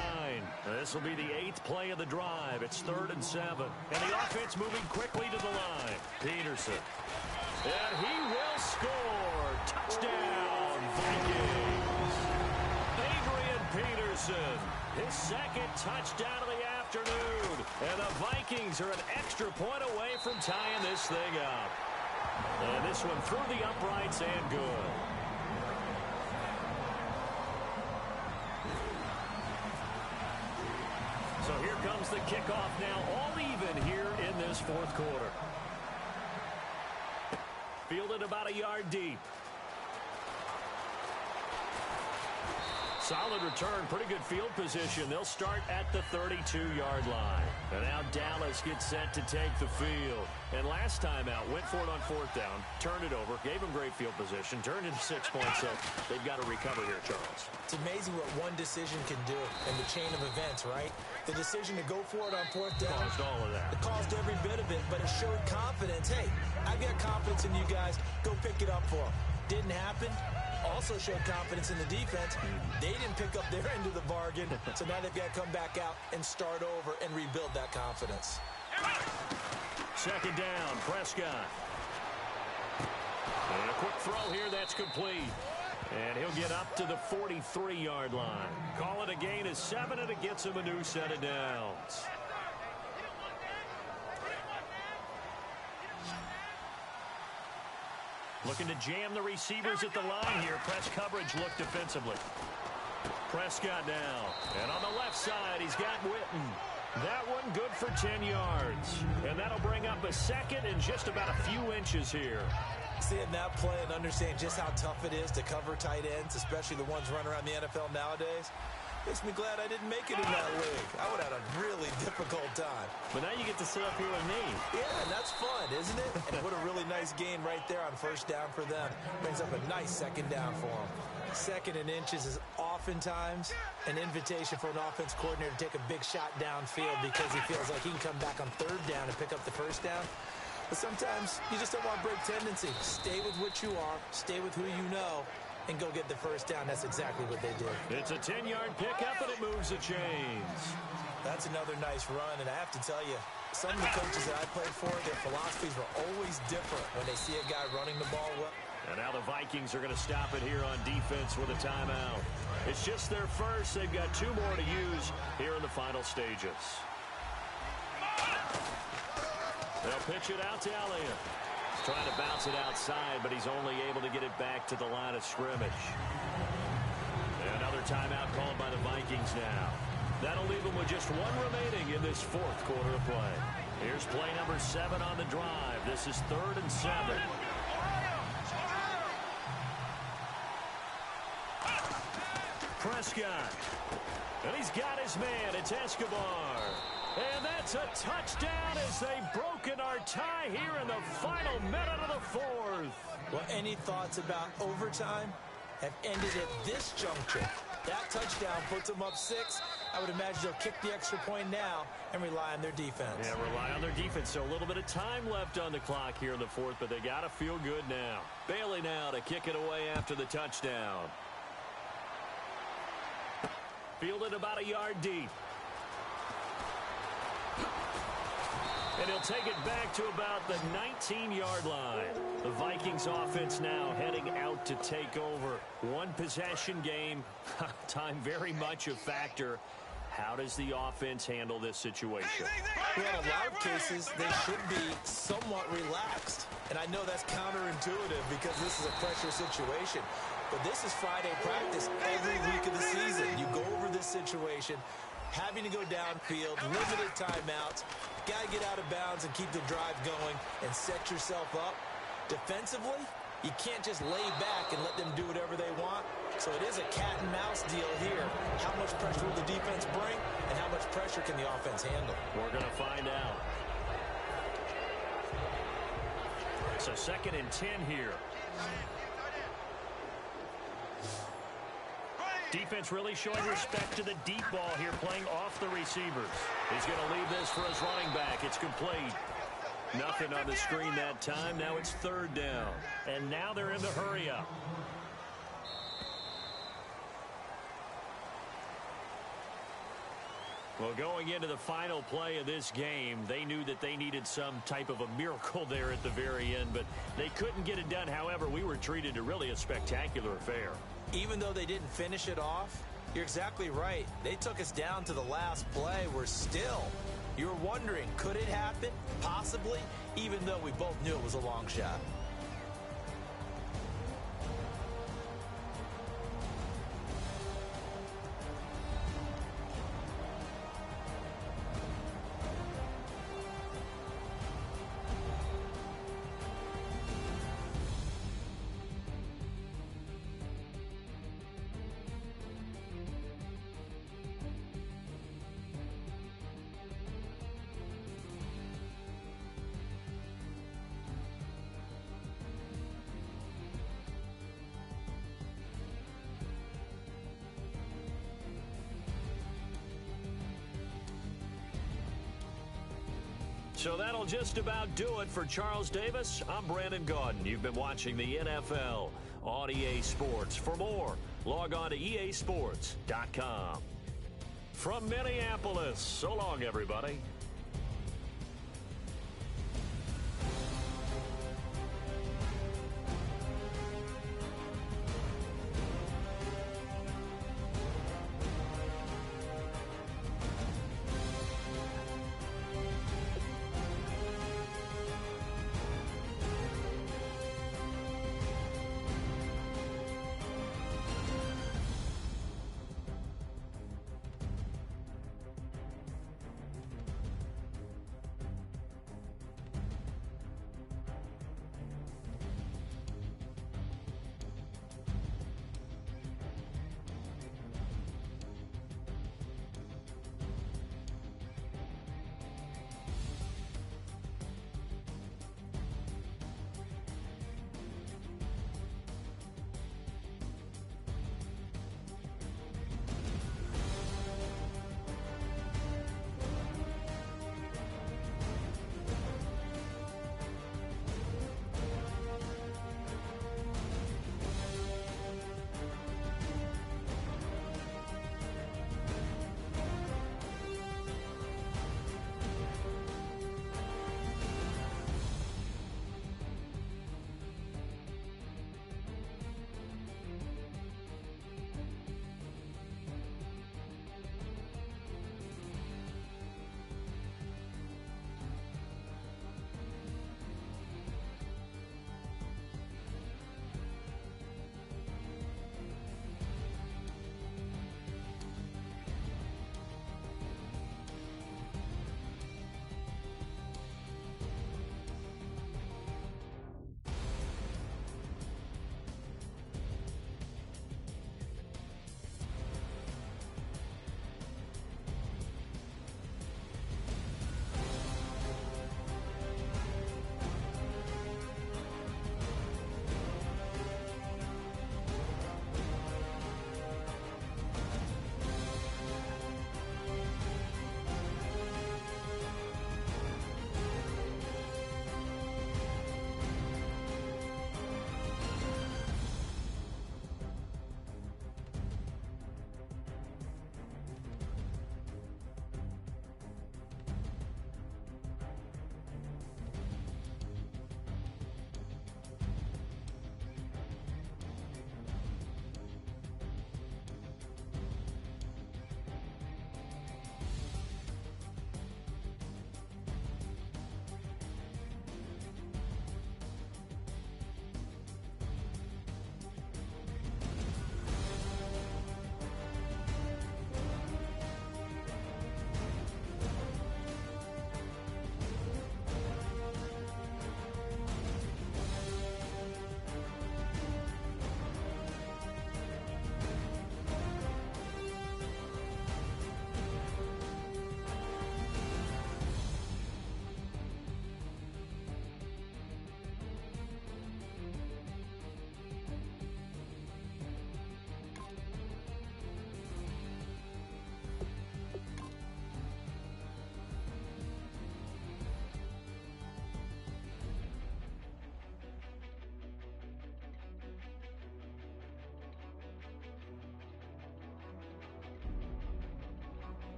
This will be the 8th play of the drive. It's 3rd and 7. And the offense moving quickly to the line. Peterson. And he will score. Touchdown, Vikings. Adrian Peterson. His 2nd touchdown of the afternoon. And the Vikings are an extra point away from tying this thing up. And this one through the uprights and good. So here comes the kickoff now, all even here in this fourth quarter. Fielded about a yard deep. Solid return, pretty good field position. They'll start at the 32-yard line. And now Dallas gets set to take the field. And last time out, went for it on 4th down, turned it over, gave them great field position, turned into 6 points, so they've got to recover here, Charles. It's amazing what one decision can do in the chain of events, right? The decision to go for it on 4th down. Caused all of that. It caused every bit of it, but it showed confidence. Hey, I've got confidence in you guys. Go pick it up for them. Didn't happen. Also showed confidence in the defense. They didn't pick up their end of the bargain, so now they've got to come back out and start over and rebuild that confidence. 2nd down, Prescott. And a quick throw here, that's complete. And he'll get up to the 43-yard line. Call it a gain of 7, and it gets him a new set of downs. Looking to jam the receivers at the line here. Press coverage look defensively. Prescott now. And on the left side, he's got Witten. That one good for 10 yards. And that'll bring up a 2nd and just about a few inches here. Seeing that play and understanding just how tough it is to cover tight ends, especially the ones running around the NFL nowadays, makes me glad I didn't make it in that league. I would have had a really difficult time. But now you get to sit up here with me. Yeah, and that's fun, isn't it? And what a really nice gain right there on 1st down for them. Brings up a nice 2nd down for them. 2nd and inches is oftentimes an invitation for an offense coordinator to take a big shot downfield because he feels like he can come back on 3rd down and pick up the 1st down. But sometimes you just don't want to break tendency. Stay with what you are. Stay with who you know. And go get the 1st down. That's exactly what they did. It's a 10-yard pickup, and it moves the chains. That's another nice run, and I have to tell you, some of the coaches that I played for, their philosophies were always different when they see a guy running the ball well. And now the Vikings are going to stop it here on defense with a timeout. It's just their first. They've got 2 more to use here in the final stages. They'll pitch it out to Elliott. Trying to bounce it outside, but he's only able to get it back to the line of scrimmage. Another timeout called by the Vikings now. That'll leave them with just 1 remaining in this 4th quarter of play. Here's play number 7 on the drive. This is 3rd and 7. Prescott. And he's got his man. It's Escobar. And that's a touchdown as they've broken our tie here in the final minute of the 4th. Well, any thoughts about overtime have ended at this juncture. That touchdown puts them up 6. I would imagine they'll kick the extra point now and rely on their defense. Yeah, rely on their defense. So a little bit of time left on the clock here in the 4th, but they got to feel good now. Bailey now to kick it away after the touchdown. Fielded about a yard deep. And he'll take it back to about the 19-yard line. The Vikings offense now heading out to take over. 1 possession game. Time very much a factor. How does the offense handle this situation? Well, in a lot of cases, they should be somewhat relaxed. And I know that's counterintuitive because this is a pressure situation. But this is Friday practice every week of the season. You go over this situation, having to go downfield, limited timeouts, got to get out of bounds and keep the drive going and set yourself up. Defensively, you can't just lay back and let them do whatever they want. So it is a cat and mouse deal here. How much pressure will the defense bring, and how how much pressure can the offense handle? We're going to find out. So 2nd and 10 here. Defense really showing respect to the deep ball here, playing off the receivers. He's going to leave this for his running back. It's complete. Nothing on the screen that time. Now it's 3rd down. And now they're in the hurry-up. Well, going into the final play of this game, they knew that they needed some type of a miracle there at the very end, but they couldn't get it done. However, we were treated to really a spectacular affair. Even though they didn't finish it off, you're exactly right. They took us down to the last play. We're still, you're wondering, could it happen? Possibly, even though we both knew it was a long shot. So that'll just about do it for Charles Davis. I'm Brandon Gaudin. You've been watching the NFL on EA Sports. For more, log on to easports.com. From Minneapolis, so long, everybody.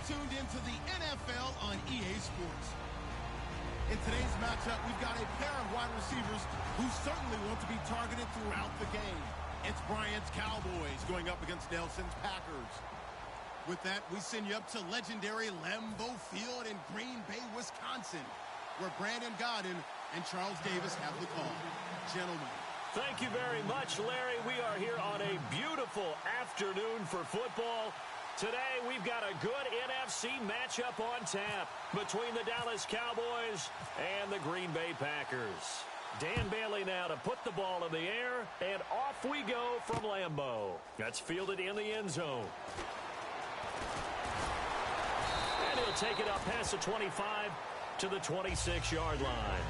tuned into the NFL on EA Sports. In today's matchup, we've got a pair of wide receivers who certainly want to be targeted throughout the game. It's Bryant's Cowboys going up against Nelson's Packers. With that, we send you up to legendary Lambeau Field in Green Bay, Wisconsin, where Brandon Gaudin and Charles Davis have the call. Gentlemen. Thank you very much, Larry. We are here on a beautiful afternoon for football. Today, we've got a good NFC matchup on tap between the Dallas Cowboys and the Green Bay Packers. Dan Bailey now to put the ball in the air, and off we go from Lambeau. That's fielded in the end zone. And he'll take it up past the 25 to the 26-yard line.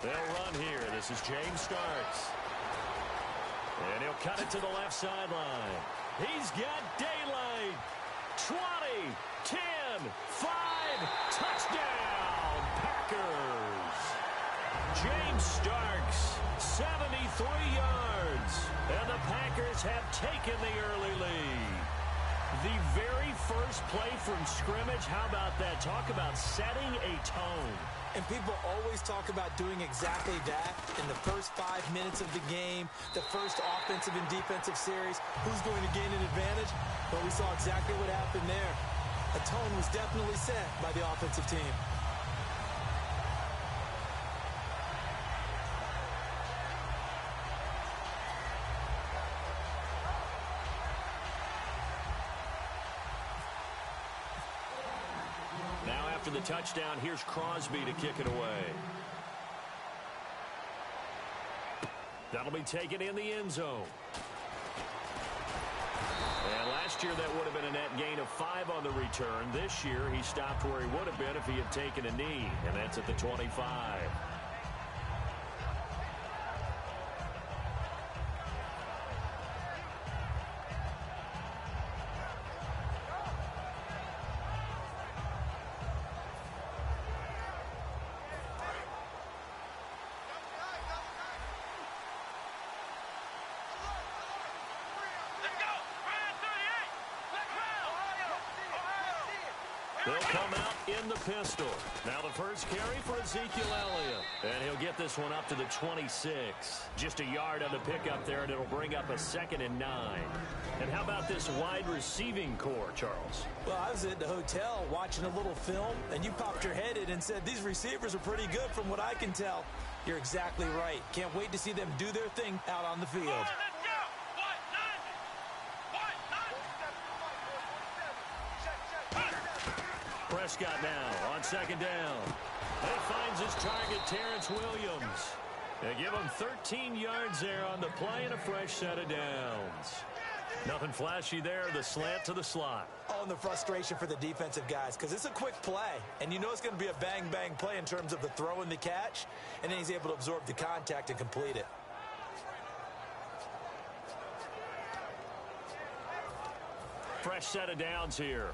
They'll run here. This is James Starks. And he'll cut it to the left sideline. He's got daylight. 20, 10, 5, touchdown, Packers. James Starks, 73 yards. And the Packers have taken the early lead. The very first play from scrimmage, how about that? Talk about setting a tone. And people always talk about doing exactly that in the first 5 minutes of the game, the first offensive and defensive series. Who's going to gain an advantage? Well, we saw exactly what happened there. A tone was definitely set by the offensive team. After the touchdown, here's Crosby to kick it away. That'll be taken in the end zone. And last year, that would have been a net gain of 5 on the return. This year, he stopped where he would have been if he had taken a knee, and that's at the 25. They'll come out in the pistol. Now the first carry for Ezekiel Elliott. And he'll get this one up to the 26. Just a yard on the pickup there, and it'll bring up a 2nd and 9. And how about this wide receiving core, Charles? Well, I was at the hotel watching a little film, and you popped your head in and said, these receivers are pretty good from what I can tell. You're exactly right. Can't wait to see them do their thing out on the field. Prescott now on 2nd down. He finds his target, Terrence Williams. They give him 13 yards there on the play and a fresh set of downs. Nothing flashy there, the slant to the slot. Oh, and the frustration for the defensive guys, because it's a quick play, and you know it's going to be a bang-bang play in terms of the throw and the catch, and then he's able to absorb the contact and complete it. Fresh set of downs here.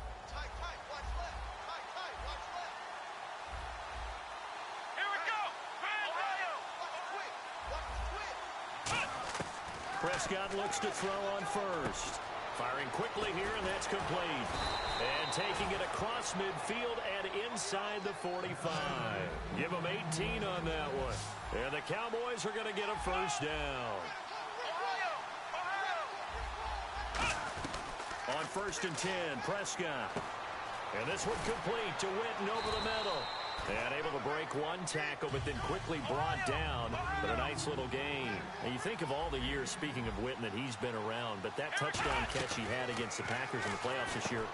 Prescott looks to throw on first. Firing quickly here, and that's complete. And taking it across midfield and inside the 45. Give them 18 on that one. And the Cowboys are going to get a first down. On 1st and 10, Prescott. And this one complete to Witten over the middle. And able to break one tackle, but then quickly brought down. But a nice little gain. And you think of all the years, speaking of Witten, that he's been around. But that touchdown catch he had against the Packers in the playoffs this year,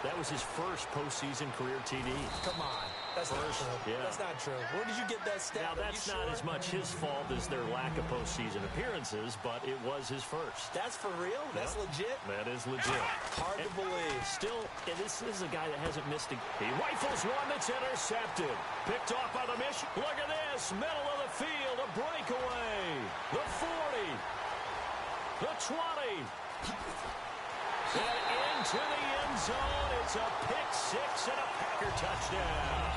that was his first postseason career TD. Come on. That's not true. Yeah. That's not true. Where did you get that stat? Now, that's not as much his fault as their lack of postseason appearances, but it was his first. That's for real? That's legit? That is legit. Hard to believe. Still, and this is a guy that hasn't missed a... He rifles one that's intercepted. Picked off by the mission. Look at this. Middle of the field. A breakaway. The 40. The 20. And into the end zone. It's a pick six and a Packer touchdown.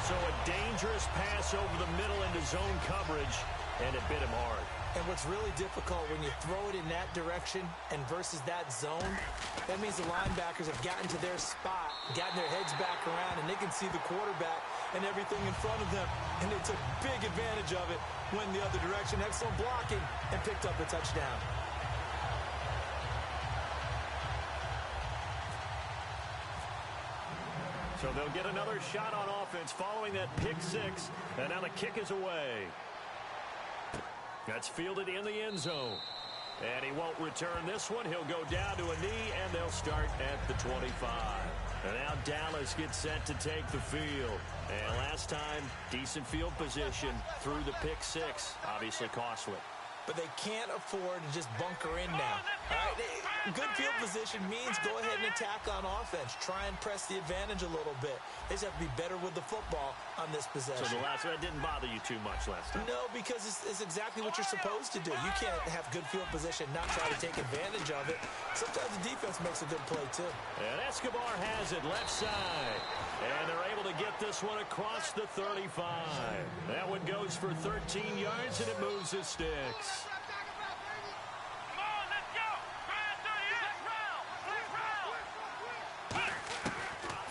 So a dangerous pass over the middle into zone coverage, and it bit him hard. And what's really difficult when you throw it in that direction and versus that zone, that means the linebackers have gotten to their spot, gotten their heads back around, and they can see the quarterback and everything in front of them. And they took big advantage of it, went the other direction, excellent blocking, and picked up a touchdown. So they'll get another shot on offense following that pick six. And now the kick is away. That's fielded in the end zone. And he won't return this one. He'll go down to a knee, and they'll start at the 25. And now Dallas gets set to take the field. And last time, decent field position through the pick six. Obviously costly. But they can't afford to just bunker in now. All right? Good field position means go ahead and attack on offense. Try and press the advantage a little bit. They just have to be better with the football on this possession. So the last one didn't bother you too much last time? No, because it's exactly what you're supposed to do. You can't have good field position, not try to take advantage of it. Sometimes the defense makes a good play, too. And Escobar has it left side. And they're able to get this one across the 35. That one goes for 13 yards, and it moves his sticks.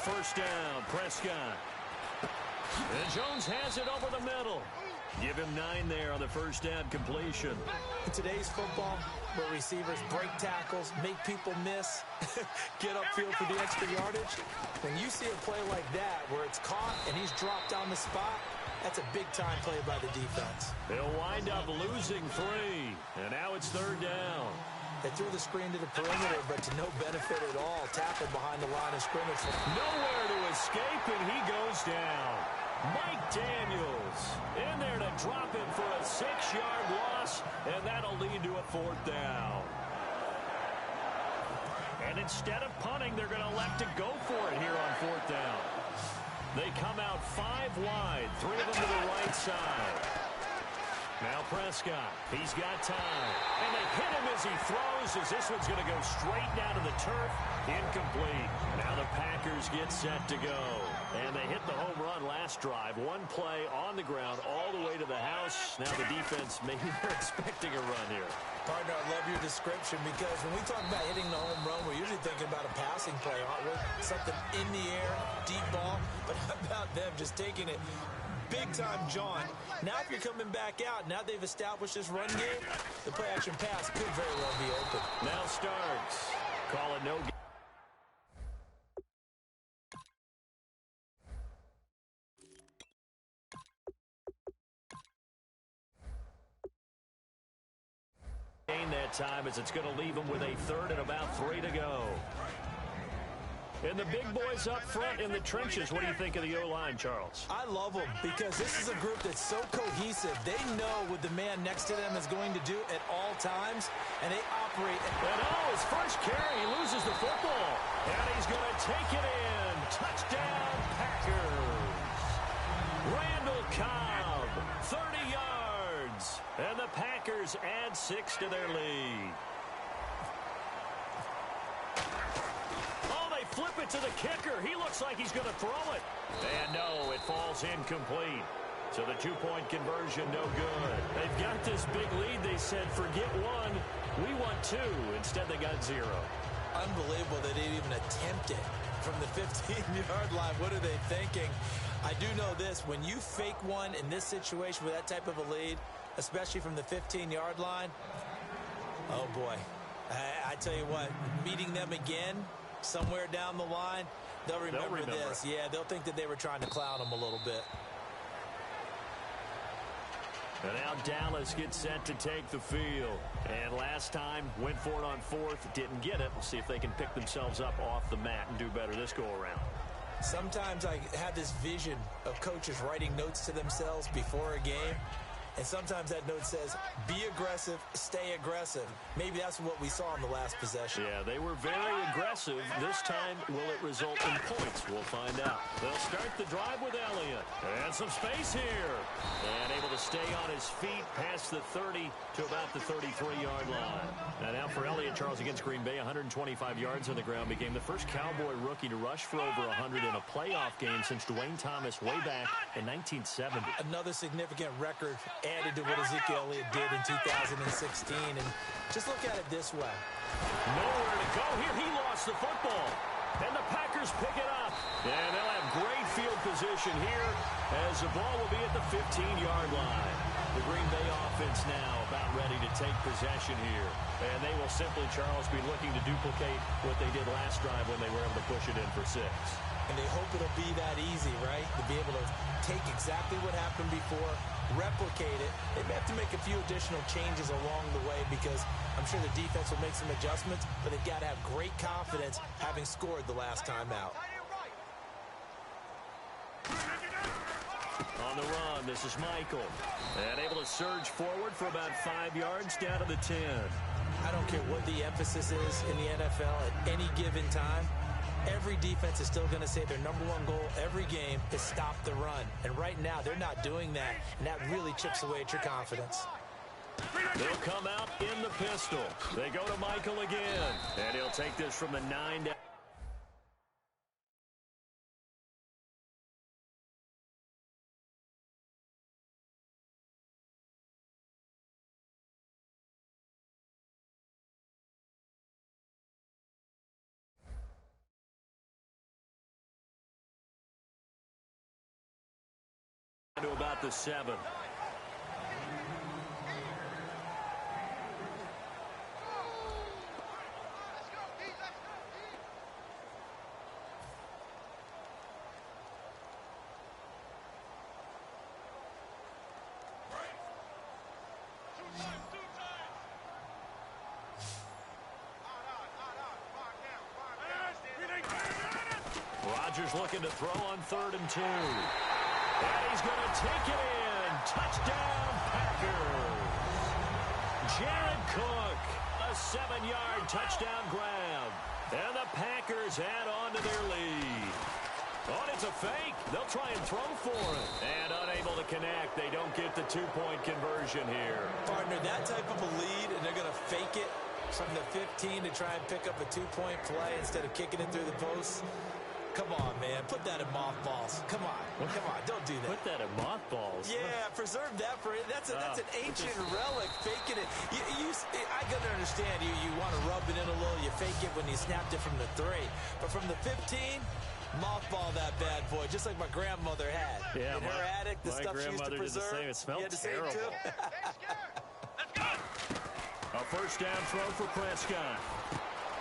First down, Prescott. And Jones has it over the middle. Give him 9 there on the first down completion. In today's football, where receivers break tackles, make people miss, get upfield for the extra yardage, when you see a play like that where it's caught and he's dropped on the spot, that's a big-time play by the defense. They'll wind up losing 3. And now it's third down. They threw the screen to the perimeter, but to no benefit at all. Tackled behind the line of scrimmage. Nowhere to escape, and he goes down. Mike Daniels in there to drop him for a 6-yard loss, and that'll lead to a 4th down. And instead of punting, they're going to elect to go for it here on 4th down. They come out 5 wide, 3 of them to the right side. Now Prescott, he's got time. And they hit him as he throws, as this one's going to go straight down to the turf. Incomplete. Now the Packers get set to go. And they hit the home run last drive. One play on the ground all the way to the house. Now the defense, maybe they're expecting a run here. Partner, I love your description, because when we talk about hitting the home run, we're usually thinking about a passing play, aren't we? Something in the air, deep ball. But how about them just taking it big-time jaunt? Now if you're coming back out, now they've established this run game, the play-action pass could very well be open. Now Starks. Call it no game. That time, as it's going to leave them with a 3rd and about 3 to go. And the big boys up front in the trenches, what do you think of the O-line, Charles? I love them, because this is a group that's so cohesive. They know what the man next to them is going to do at all times, and they operate. And his first carry, he loses the football. And he's going to take it in. Touchdown, Packers. Randall Cobb, 30 yards. And the Packers add 6 to their lead. Flip it to the kicker. He looks like he's going to throw it. And no, it falls incomplete. So the 2-point conversion, no good. They've got this big lead. They said, forget 1. We want 2. Instead, they got 0. Unbelievable they didn't even attempt it from the 15-yard line. What are they thinking? I do know this. When you fake one in this situation with that type of a lead, especially from the 15-yard line, oh, boy. I tell you what, meeting them again somewhere down the line, They'll remember this. Yeah, they'll think that they were trying to clown him a little bit. And now Dallas gets set to take the field. And last time, went for it on fourth, didn't get it. We'll see if they can pick themselves up off the mat and do better this go-around. Sometimes I have this vision of coaches writing notes to themselves before a game. And sometimes that note says, be aggressive, stay aggressive. Maybe that's what we saw in the last possession. Yeah, they were very aggressive. This time, will it result in points? We'll find out. They'll start the drive with Elliott. And some space here. And able to stay on his feet past the 30 to about the 33-yard line. And now for Elliott, Charles, against Green Bay, 125 yards on the ground. Became the first Cowboy rookie to rush for over 100 in a playoff game since Dwayne Thomas way back in 1970. Another significant record added to what Ezekiel Elliott did in 2016. And just look at it this way. Nowhere to go here. He lost the football. And the Packers pick it up. And they'll have great field position here as the ball will be at the 15-yard line. The Green Bay offense now about ready to take possession here. And they will simply, Charles, be looking to duplicate what they did last drive when they were able to push it in for 6. And they hope it'll be that easy, right? To be able to take exactly what happened before, replicate it. They may have to make a few additional changes along the way because I'm sure the defense will make some adjustments, but they've got to have great confidence having scored the last time out. On the run, this is Michael. And able to surge forward for about 5 yards down to the 10. I don't care what the emphasis is in the NFL at any given time. Every defense is still going to say their number one goal every game is stop the run. And right now, they're not doing that, and that really chips away at your confidence. They'll come out in the pistol. They go to Michael again. And he'll take this from the 9 down. To about the 7. Rodgers looking to throw on 3rd and 2. And he's going to take it in. Touchdown, Packers. Jared Cook, a 7-yard touchdown grab. And the Packers add on to their lead. Oh, it's a fake. They'll try and throw for it. And unable to connect. They don't get the 2-point conversion here. Partner, that type of a lead, and they're going to fake it from the 15 to try and pick up a 2-point play instead of kicking it through the posts. Come on, man. Put that in mothballs. Come on. Come on. Don't do that. Put that in mothballs? Yeah, preserve that for it. That's an ancient relic, faking it. I can understand you want to rub it in a little. You fake it when you snapped it from the 3. But from the 15, mothball that bad boy, just like my grandmother had. Yeah, in her attic, the stuff she used to preserve. Did the same. It smelled terrible. Let's go. A first down throw for Prescott.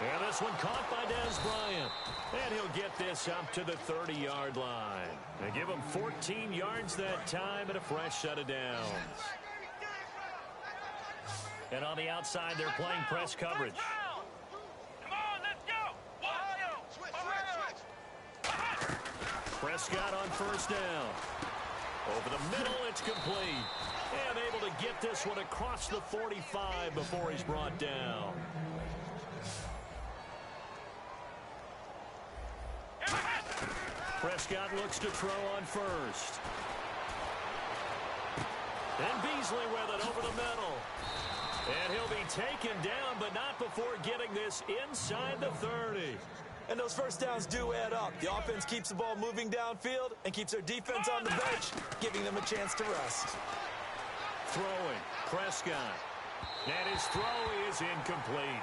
And this one caught by Dez Bryant. And he'll get this up to the 30-yard line. They give him 14 yards that time and a fresh set of downs. And on the outside, they're playing press coverage. Come on, let's go. Prescott on first down. Over the middle, it's complete. And able to get this one across the 45 before he's brought down. Prescott looks to throw on first. And Beasley with it over the middle. And he'll be taken down, but not before getting this inside the 30. And those first downs do add up. The offense keeps the ball moving downfield and keeps their defense on the bench, giving them a chance to rest. Throwing, Prescott. And his throw is incomplete.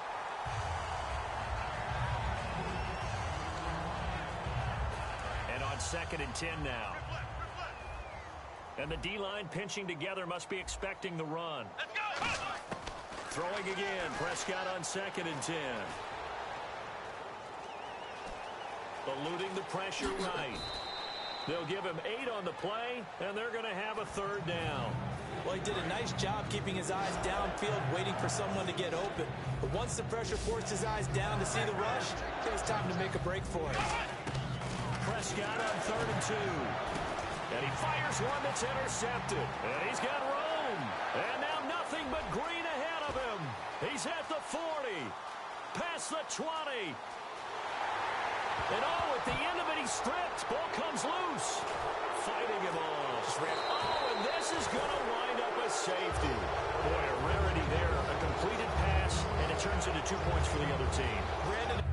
And on 2nd and 10 now. And the D-line pinching together must be expecting the run. Let's go. Throwing again, Prescott on 2nd and 10. eluding the pressure right. They'll give him 8 on the play, and they're going to have a third down. Well, he did a nice job keeping his eyes downfield, waiting for someone to get open. But once the pressure forced his eyes down to see the rush, it was time to make a break for it. Prescott on 3rd and 2. And he fires one that's intercepted. And he's got room. And now nothing but green ahead of him. He's at the 40. Past the 20. And at the end of it, he's stripped. Ball comes loose. Fighting him off. And this is going to wind up a safety. Boy, a rarity there. A completed pass, and it turns into 2 points for the other team. Brandon.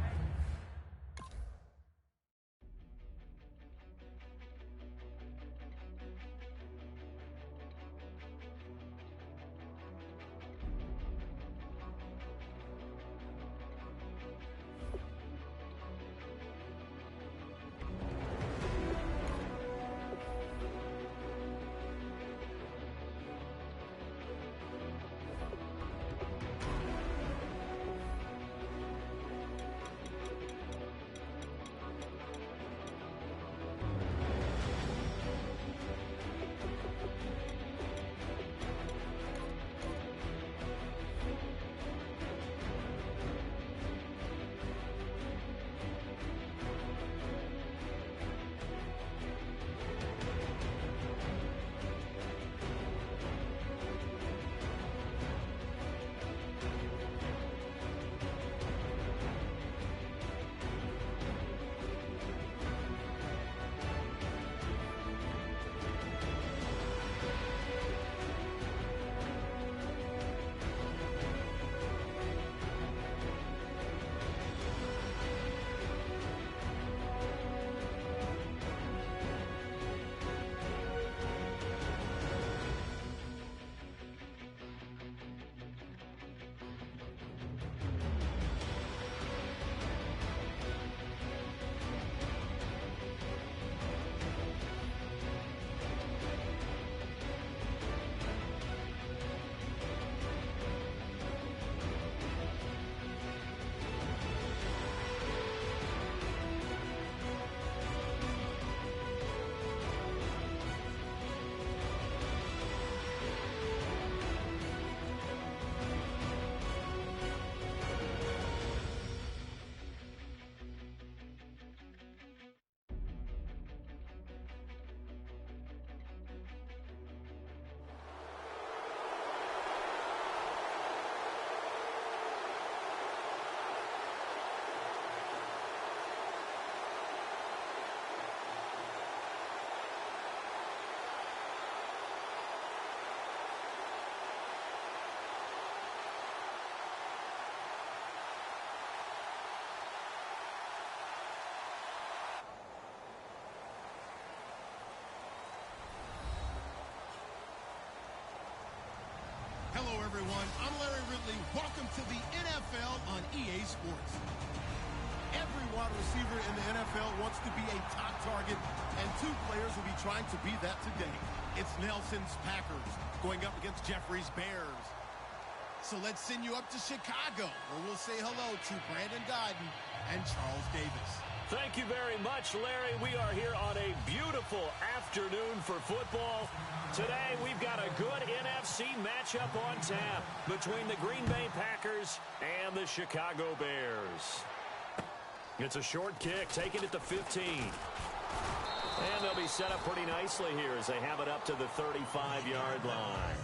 Hello, everyone. I'm Larry Ridley. Welcome to the NFL on EA Sports. Every wide receiver in the NFL wants to be a top target, and 2 players will be trying to be that today. It's Nelson's Packers going up against Jeffrey's Bears. So let's send you up to Chicago, where we'll say hello to Brandon Godden and Charles Davis. Thank you very much, Larry. We are here on a beautiful afternoon for football. Today, we've got a good NFC matchup on tap between the Green Bay Packers and the Chicago Bears. It's a short kick, taking it to 15. And they'll be set up pretty nicely here as they have it up to the 35-yard line.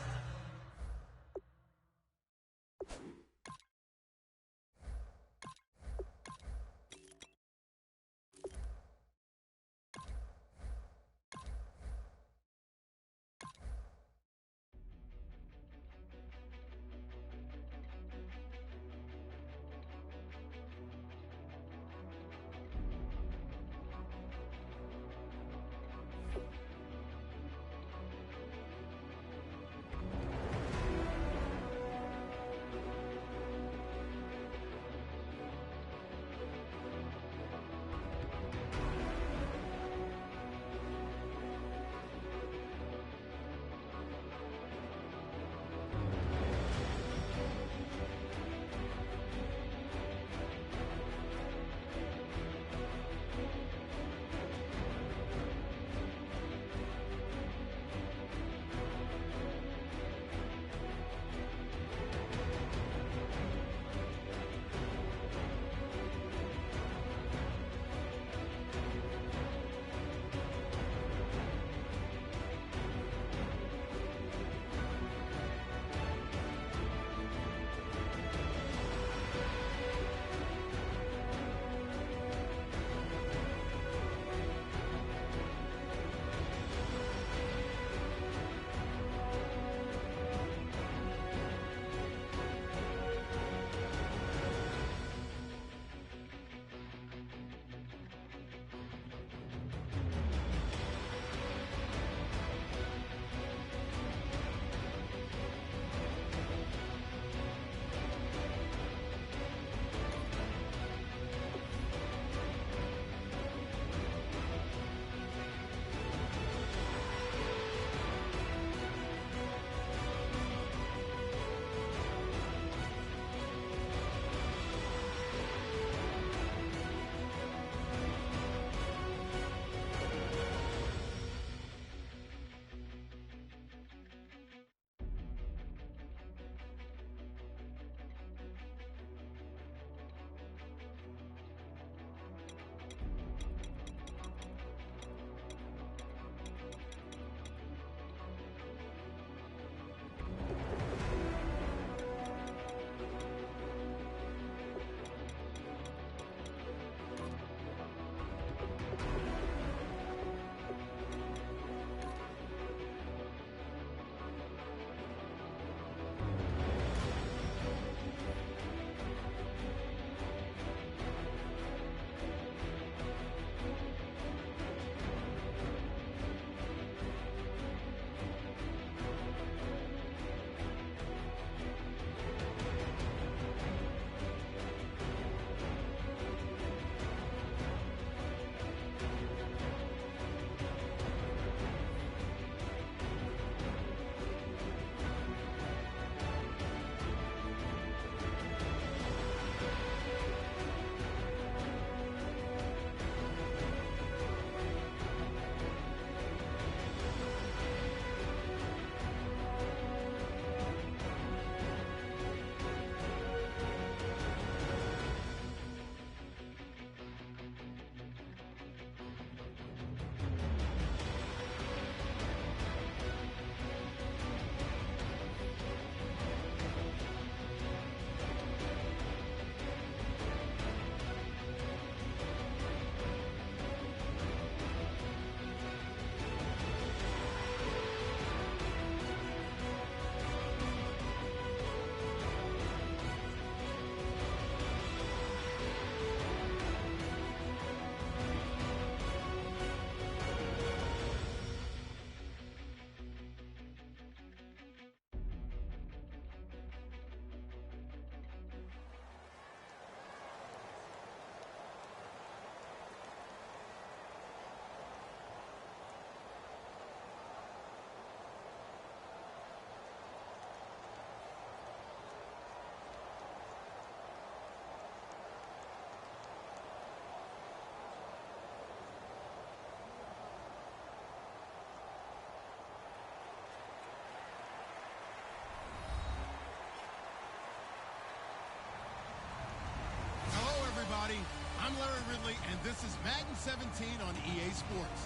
everybody. I'm Larry Ridley, and this is Madden 17 on EA Sports.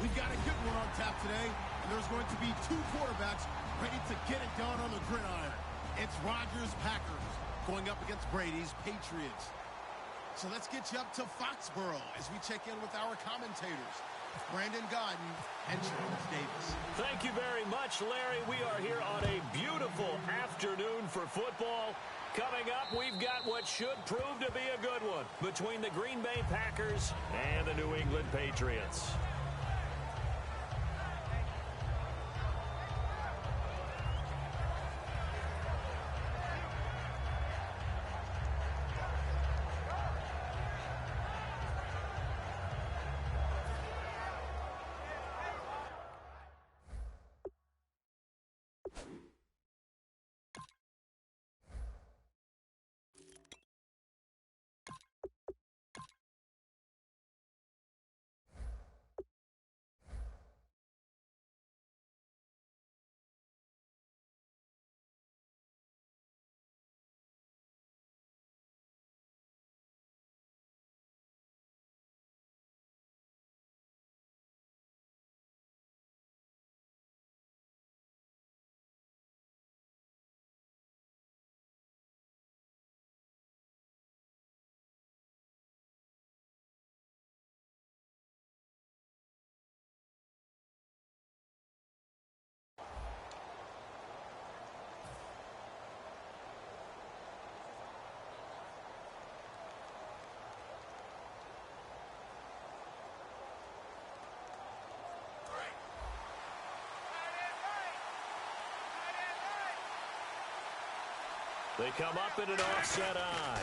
We've got a good one on tap today, and there's going to be two quarterbacks ready to get it done on the gridiron. It's Rodgers' Packers going up against Brady's Patriots. So let's get you up to Foxborough as we check in with our commentators, Brandon Godden and Charles Davis. Thank you very much, Larry. We are here on a beautiful afternoon for football. Coming up, we've got what should prove to be a good one between the Green Bay Packers and the New England Patriots. They come up in an offset eye.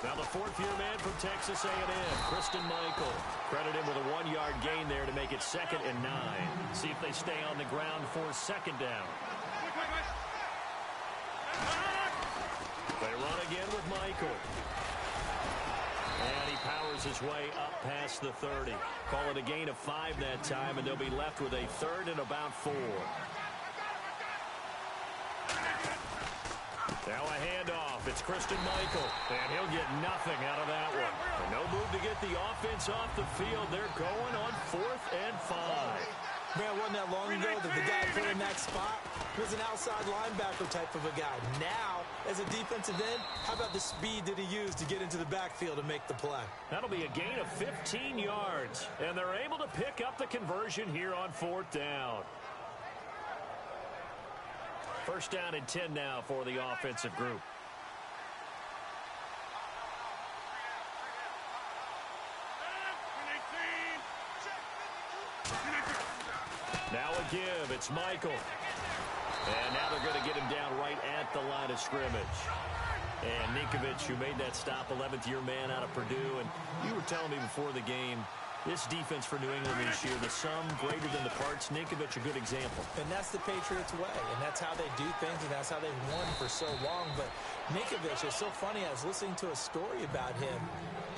Now the fourth-year man from Texas A&M, Christian Michael. Credit him with a 1-yard gain there to make it 2nd and 9. See if they stay on the ground for 2nd down. They run again with Michael. And he powers his way up past the 30. Call it a gain of 5 that time, and they'll be left with a 3rd and about 4. Now a handoff. It's Christian Michael, and he'll get nothing out of that one. And no move to get the offense off the field. They're going on 4th and 5. Man, wasn't that long ago that the guy put in that spot was an outside linebacker type of a guy. Now, as a defensive end, how about the speed that he used to get into the backfield and make the play? That'll be a gain of 15 yards, and they're able to pick up the conversion here on 4th down. 1st down and 10 now for the offensive group. Now a give. It's Michael. And now they're going to get him down right at the line of scrimmage. And Ninkovich, who made that stop, 11th-year man out of Purdue. And you were telling me before the game, this defense for New England this year, the sum greater than the parts. Ninkovich, a good example. And that's the Patriots way, and that's how they do things, and that's how they've won for so long. But Ninkovich is so funny. I was listening to a story about him.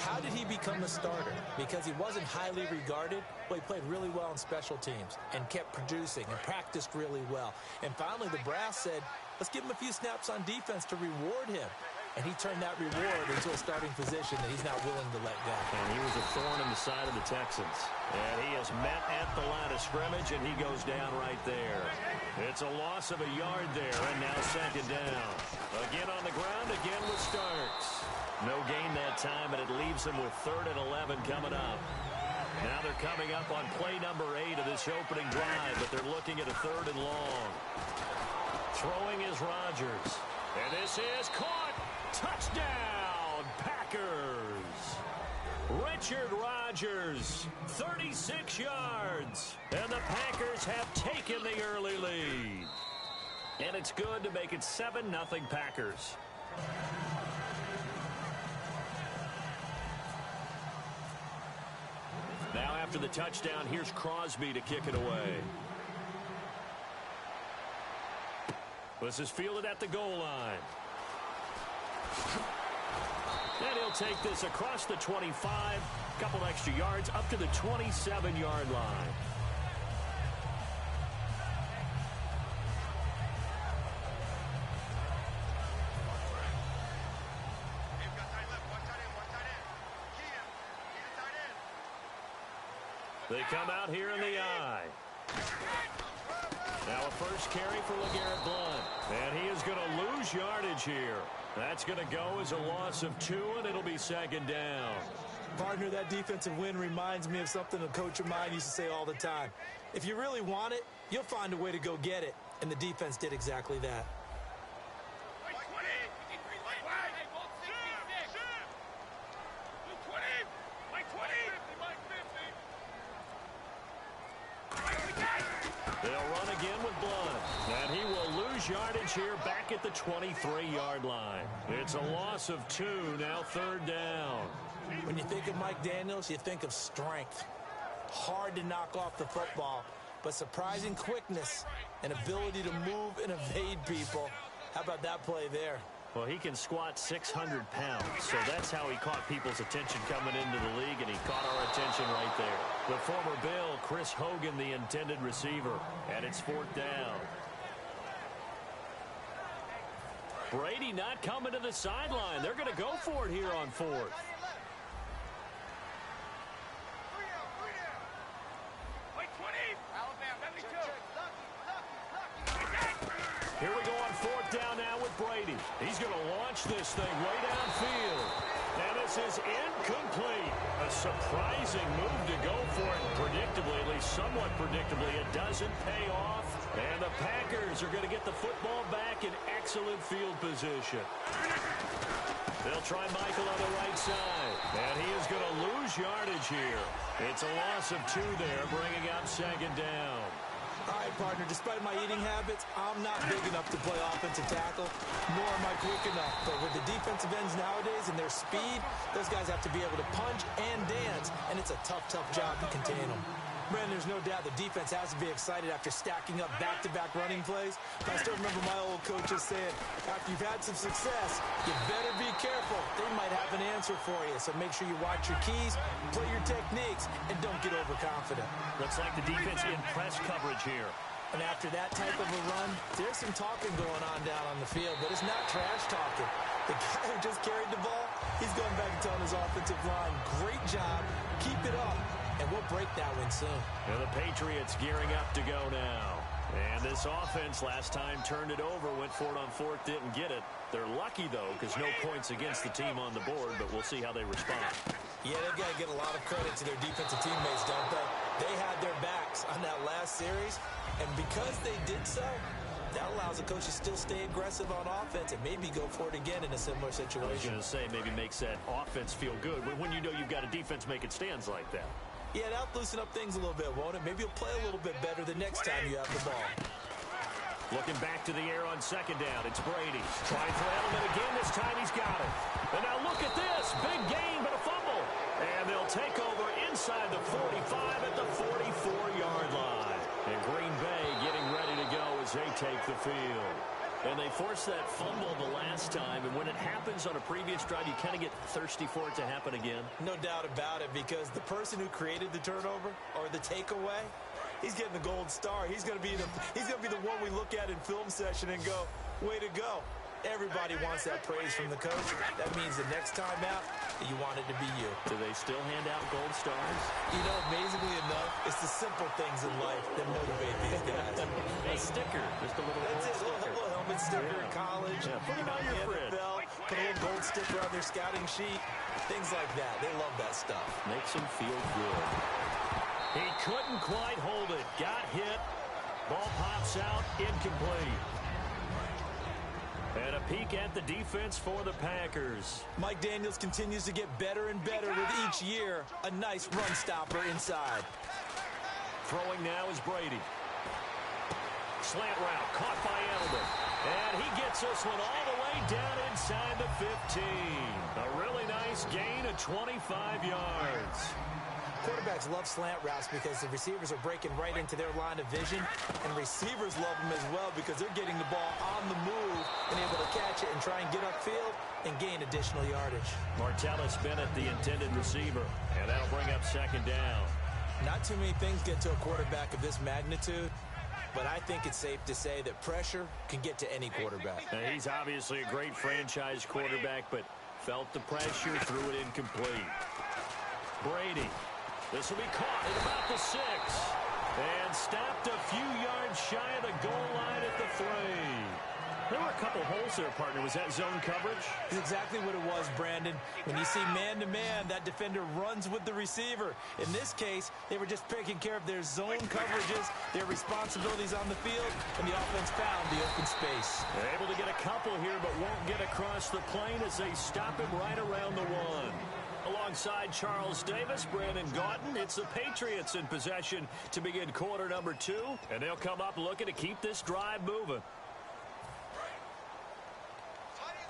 How did he become a starter? Because he wasn't highly regarded, but he played really well on special teams and kept producing and practiced really well. And finally, the brass said, let's give him a few snaps on defense to reward him. And he turned that reward into a starting position that he's not willing to let go. And he was a thorn in the side of the Texans. And he is met at the line of scrimmage, and he goes down right there. It's a loss of a yard there, and now 2nd down. Again on the ground, again with Starks. No gain that time, and it leaves him with 3rd and 11 coming up. Now they're coming up on play number 8 of this opening drive, but they're looking at a 3rd and long. Throwing is Rodgers. And this is caught. Touchdown, Packers. Richard Rodgers, 36 yards. And the Packers have taken the early lead. And it's good to make it 7-0 Packers. Now after the touchdown, here's Crosby to kick it away. This is fielded at the goal line. And he'll take this across the 25, couple extra yards up to the 27-yard line. They come out here in the eye. Now a first carry for LeGarrette Blount. And he is going to lose yardage here. That's going to go as a loss of 2, and it'll be second down. Partner, that defensive win reminds me of something a coach of mine used to say all the time. If you really want it, you'll find a way to go get it. And the defense did exactly that. They'll run again with Blount. And he will lose yardage here back at the 23-yard line. It's a loss of 2, now third down. When you think of Mike Daniels, you think of strength. Hard to knock off the football, but surprising quickness and ability to move and evade people. How about that play there? Well, he can squat 600 pounds, so that's how he caught people's attention coming into the league, and he caught our attention right there. The former Bill, Chris Hogan, the intended receiver, and it's fourth down. Brady not coming to the sideline. They're going to go for it here on fourth. Here we go on fourth down now with Brady. He's going to launch this thing way downfield. And this is incomplete. A surprising move to go for it. Predictably, at least somewhat predictably, it doesn't pay off. And the Packers are going to get the football back in excellent field position. They'll try Michael on the right side. And he is going to lose yardage here. It's a loss of 2 there, bringing up second down. All right, partner, despite my eating habits, I'm not big enough to play offensive tackle, nor am I quick enough. But with the defensive ends nowadays and their speed, those guys have to be able to punch and dance, and it's a tough, tough job to contain them. Brandon, there's no doubt the defense has to be excited after stacking up back-to-back running plays. I still remember my old coaches saying, after you've had some success, you better be careful. They might have an answer for you, so make sure you watch your keys, play your techniques, and don't get overconfident. Looks like the defense in press coverage here. And after that type of a run, there's some talking going on down on the field, but it's not trash talking. The guy who just carried the ball, he's going back and telling his offensive line, great job, keep it up, and we'll break that one soon. And the Patriots gearing up to go now. And this offense last time turned it over, went for it on fourth, didn't get it. They're lucky, though, because no points against the team on the board, but we'll see how they respond. Yeah, they've got to get a lot of credit to their defensive teammates, don't they? They had their backs on that last series, and because they did so, that allows the coach to still stay aggressive on offense and maybe go for it again in a similar situation. I was going to say, maybe makes that offense feel good when you know you've got a defense making stands like that. Yeah, that'll loosen up things a little bit, won't it? Maybe you'll play a little bit better the next time you have the ball. Looking back to the air on second down. It's Brady. Trying for Edelman again. This time he's got it. And now look at this. Big gain, but a fumble. And they'll take over inside the 45 at the 44-yard line. And Green Bay getting ready to go as they take the field. And they forced that fumble the last time, and when it happens on a previous drive, you kind of get thirsty for it to happen again. No doubt about it, because the person who created the turnover or the takeaway, he's getting the gold star. He's going to be the one we look at in film session and go, way to go. Everybody wants that praise from the coach. That means the next time out, you want it to be you. Do they still hand out gold stars? You know, amazingly enough, it's the simple things in life that motivate these guys. A sticker, just a little That's it, sticker. a little helmet sticker in college. Yeah, put it on your fridge. Put a little gold sticker on their scouting sheet. Things like that. They love that stuff. Makes them feel good. He couldn't quite hold it. Got hit. Ball pops out. Incomplete. And a peek at the defense for the Packers. Mike Daniels continues to get better and better with each year. A nice run stopper inside. Throwing now is Brady. Slant route caught by Edelman. And he gets this one all the way down inside the 15. A really nice gain of 25 yards. Quarterbacks love slant routes because the receivers are breaking right into their line of vision, and receivers love them as well because they're getting the ball on the move and able to catch it and try and get upfield and gain additional yardage. Martellus Bennett, the intended receiver, and that'll bring up second down. Not too many things get to a quarterback of this magnitude, but I think it's safe to say that pressure can get to any quarterback. Now, he's obviously a great franchise quarterback, but felt the pressure, threw it incomplete. Brady This will be caught at about the 6. And stopped a few yards shy of the goal line at the 3. There were a couple holes there, partner. Was that zone coverage? It's exactly what it was, Brandon. When you see man-to-man, that defender runs with the receiver. In this case, they were just taking care of their zone coverages, their responsibilities on the field, and the offense found the open space. They're able to get a couple here, but won't get across the plane as they stop him right around the 1. Alongside Charles Davis, Brandon Gaudin, it's the Patriots in possession to begin quarter number 2, and they'll come up looking to keep this drive moving.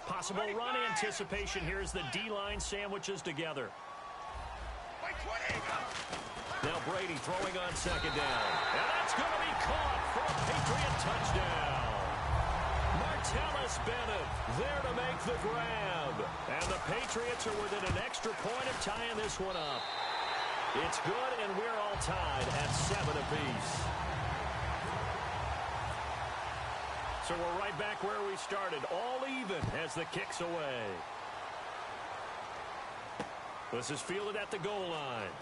Possible run anticipation here as the D-line sandwiches together. Now Brady throwing on 2nd down. And that's going to be caught for a Patriot touchdown. Martellus Bennett there to make the grab. And the Patriots are within an extra point of tying this one up. It's good, and we're all tied at 7 apiece. So we're right back where we started, all even as the kick's away. This is fielded at the goal line.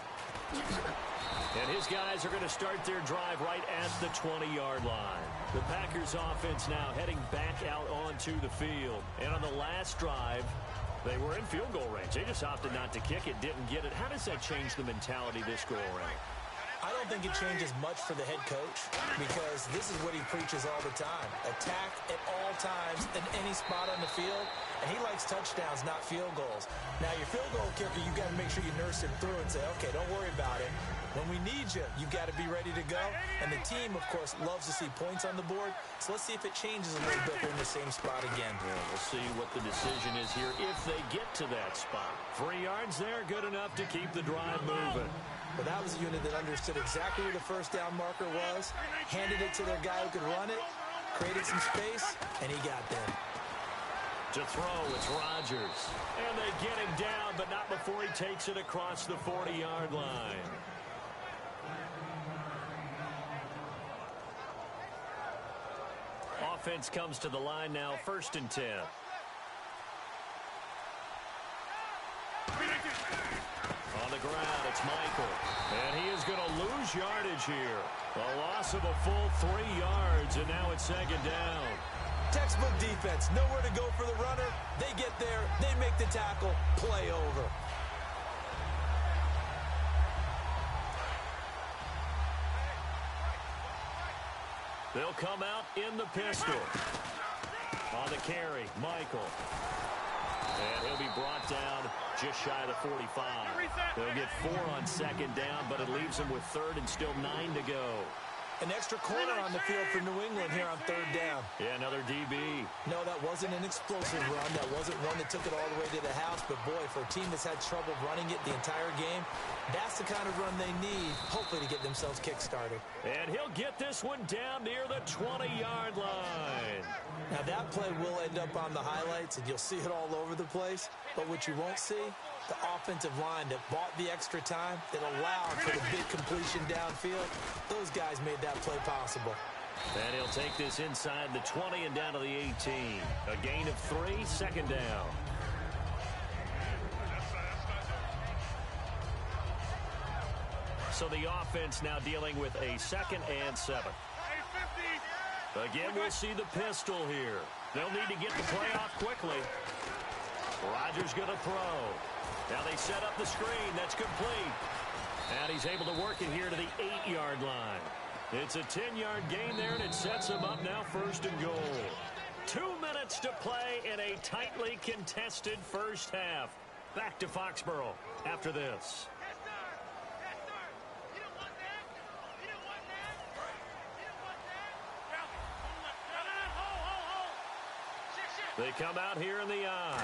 And his guys are going to start their drive right at the 20-yard line. The Packers offense now heading back out onto the field. And on the last drive, they were in field goal range. They just opted not to kick it, didn't get it. How does that change the mentality this go around? I don't think it changes much for the head coach because this is what he preaches all the time. Attack at all times in any spot on the field, and he likes touchdowns, not field goals. Now, your field goal kicker, you got to make sure you nurse him through and say, okay, don't worry about it. When we need you, you've got to be ready to go. And the team, of course, loves to see points on the board. So let's see if it changes a little bit. They're in the same spot again. Yeah, we'll see what the decision is here if they get to that spot. 3 yards there, good enough to keep the drive moving. But that was a unit that understood exactly where the first down marker was, handed it to their guy who could run it, created some space, and he got there. To throw, it's Rodgers. And they get him down, but not before he takes it across the 40-yard line. Offense comes to the line now, 1st and 10. On the ground, it's Michael. And he is going to lose yardage here. A loss of a full 3 yards, and now it's 2nd down. Textbook defense. Nowhere to go for the runner. They get there. They make the tackle. Play over. They'll come out in the pistol. On the carry, Michael. And he'll be brought down just shy of the 45. They'll get 4 on 2nd down, but it leaves them with 3rd and still 9 to go. An extra corner on the field for New England here on 3rd down. Yeah, another DB. No, that wasn't an explosive run. That wasn't one that took it all the way to the house. But, boy, for a team that's had trouble running it the entire game, that's the kind of run they need, hopefully, to get themselves kick-started. And he'll get this one down near the 20-yard line. Now, that play will end up on the highlights, and you'll see it all over the place. But what you won't see, the offensive line that bought the extra time, that allowed for the big completion downfield, those guys made that play possible. And he'll take this inside the 20 and down to the 18. A gain of 3, 2nd down. So the offense now dealing with a 2nd and 7. Again, we'll see the pistol here. They'll need to get the play off quickly. Rodgers going to throw. Now they set up the screen. That's complete. And he's able to work it here to the 8-yard line. It's a 10-yard gain there, and it sets him up now 1st and goal. 2 minutes to play in a tightly contested first half. Back to Foxborough after this. They come out here in the eye.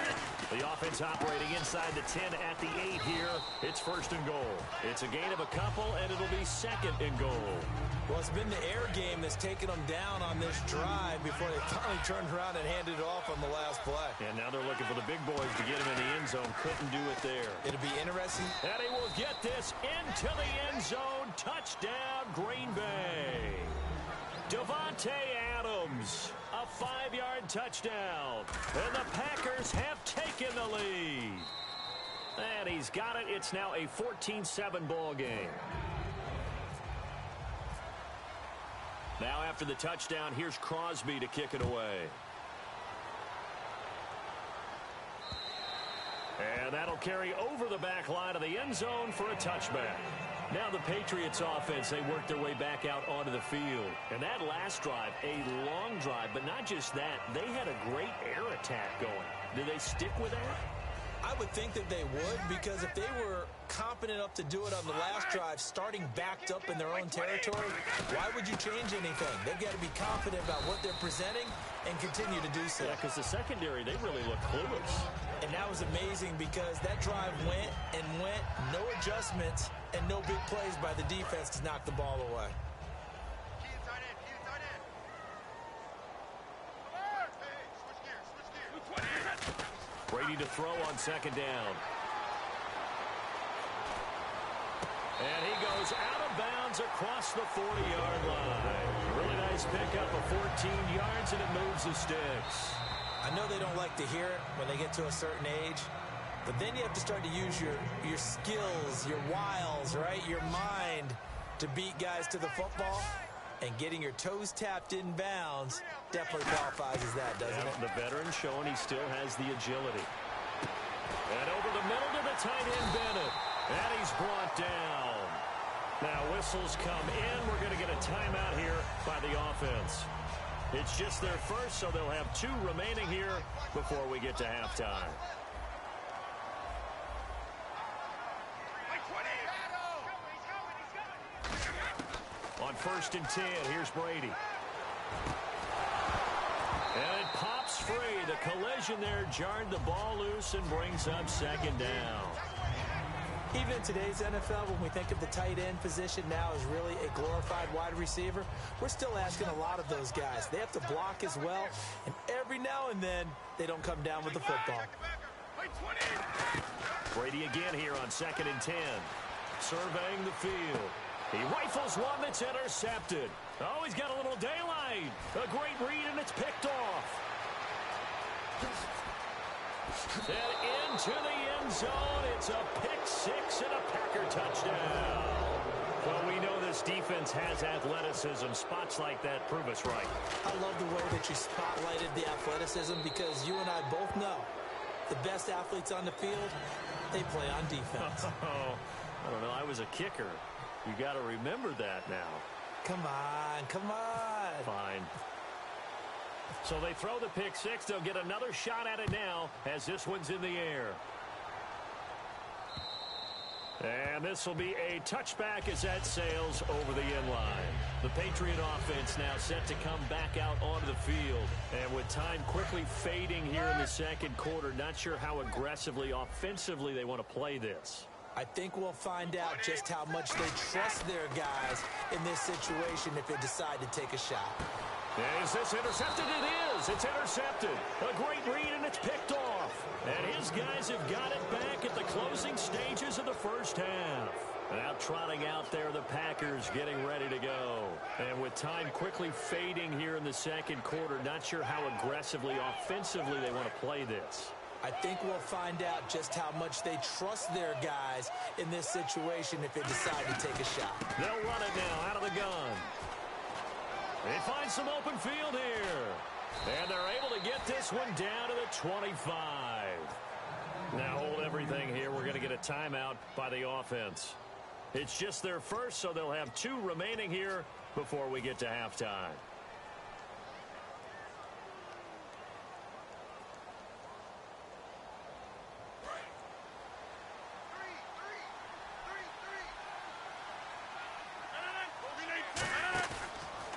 The offense operating inside the 10 at the 8 here. It's 1st and goal. It's a gain of a couple, and it'll be 2nd and goal. Well, it's been the air game that's taken them down on this drive before they finally turned around and handed it off on the last play. And now they're looking for the big boys to get him in the end zone. Couldn't do it there. It'll be interesting. And he will get this into the end zone. Touchdown, Green Bay. Devontae Adams, a 5-yard touchdown. And the Packers have taken the lead. And he's he's got it. It's now a 14-7 ball game. Now after the touchdown, here's Crosby to kick it away. And that'll carry over the back line of the end zone for a touchback. Now the Patriots offense, they work their way back out onto the field. And that last drive, a long drive, but not just that. They had a great air attack going. Do they stick with that? I would think that they would, because if they were competent enough to do it on the last drive, starting backed up in their own territory, why would you change anything? They've got to be confident about what they're presenting and continue to do so. Yeah, because the secondary, they really look clueless. And that was amazing because that drive went and went, no adjustments, and no big plays by the defense to knock the ball away. Brady to throw on second down. And he goes out of bounds across the 40-yard line. Really nice pickup of 14 yards, and it moves the sticks. I know they don't like to hear it when they get to a certain age, but then you have to start to use your skills, your wiles, right? Your mind to beat guys to the football. And getting your toes tapped in bounds definitely qualifies as that, doesn't it? The veteran showing he still has the agility. And over the middle to the tight end, Bennett. And he's brought down. Now whistles come in. We're going to get a timeout here by the offense. It's just their first, so they'll have 2 remaining here before we get to halftime. On 1st and 10, here's Brady. And it pops free. The collision there jarred the ball loose and brings up second down. Even in today's NFL, when we think of the tight end position now as really a glorified wide receiver, we're still asking a lot of those guys. They have to block as well, and every now and then, they don't come down with the football. Brady again here on 2nd and 10. Surveying the field. He rifles one that's intercepted. Oh, he's got a little daylight. A great read, and it's picked off. And into the end zone. It's a pick 6 and a Packer touchdown. Well, we know this defense has athleticism. Spots like that prove us right. I love the way that you spotlighted the athleticism, because you and I both know the best athletes on the field, they play on defense. Oh, I don't know. I was a kicker. You got to remember that now. Come on, come on. Fine. So they throw the pick 6. They'll get another shot at it now as this one's in the air. And this will be a touchback as that sails over the end line. The Patriot offense now set to come back out onto the field. And with time quickly fading here in the second quarter, not sure how aggressively, offensively they want to play this. I think we'll find out just how much they trust their guys in this situation if they decide to take a shot. Is this intercepted? It is. It's intercepted. A great read, and it's picked off. And his guys have got it back at the closing stages of the first half. Now trotting out there, the Packers getting ready to go. And with time quickly fading here in the second quarter, not sure how aggressively, offensively they want to play this. I think we'll find out just how much they trust their guys in this situation if they decide to take a shot. They'll run it now out of the gun. They find some open field here. And they're able to get this one down to the 25. Now hold everything here. We're going to get a timeout by the offense. It's just their first, so they'll have 2 remaining here before we get to halftime.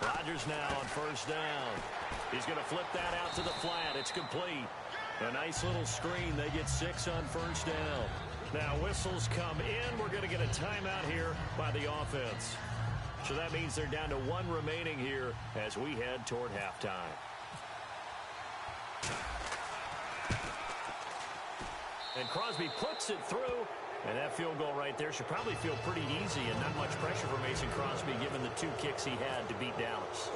Rodgers now on 1st down. He's going to flip that out to the flat. It's complete. A nice little screen. They get 6 on 1st down. Now whistles come in. We're going to get a timeout here by the offense. So that means they're down to 1 remaining here as we head toward halftime. And Crosby puts it through. And that field goal right there should probably feel pretty easy and not much pressure for Mason Crosby given the 2 kicks he had to beat Dallas.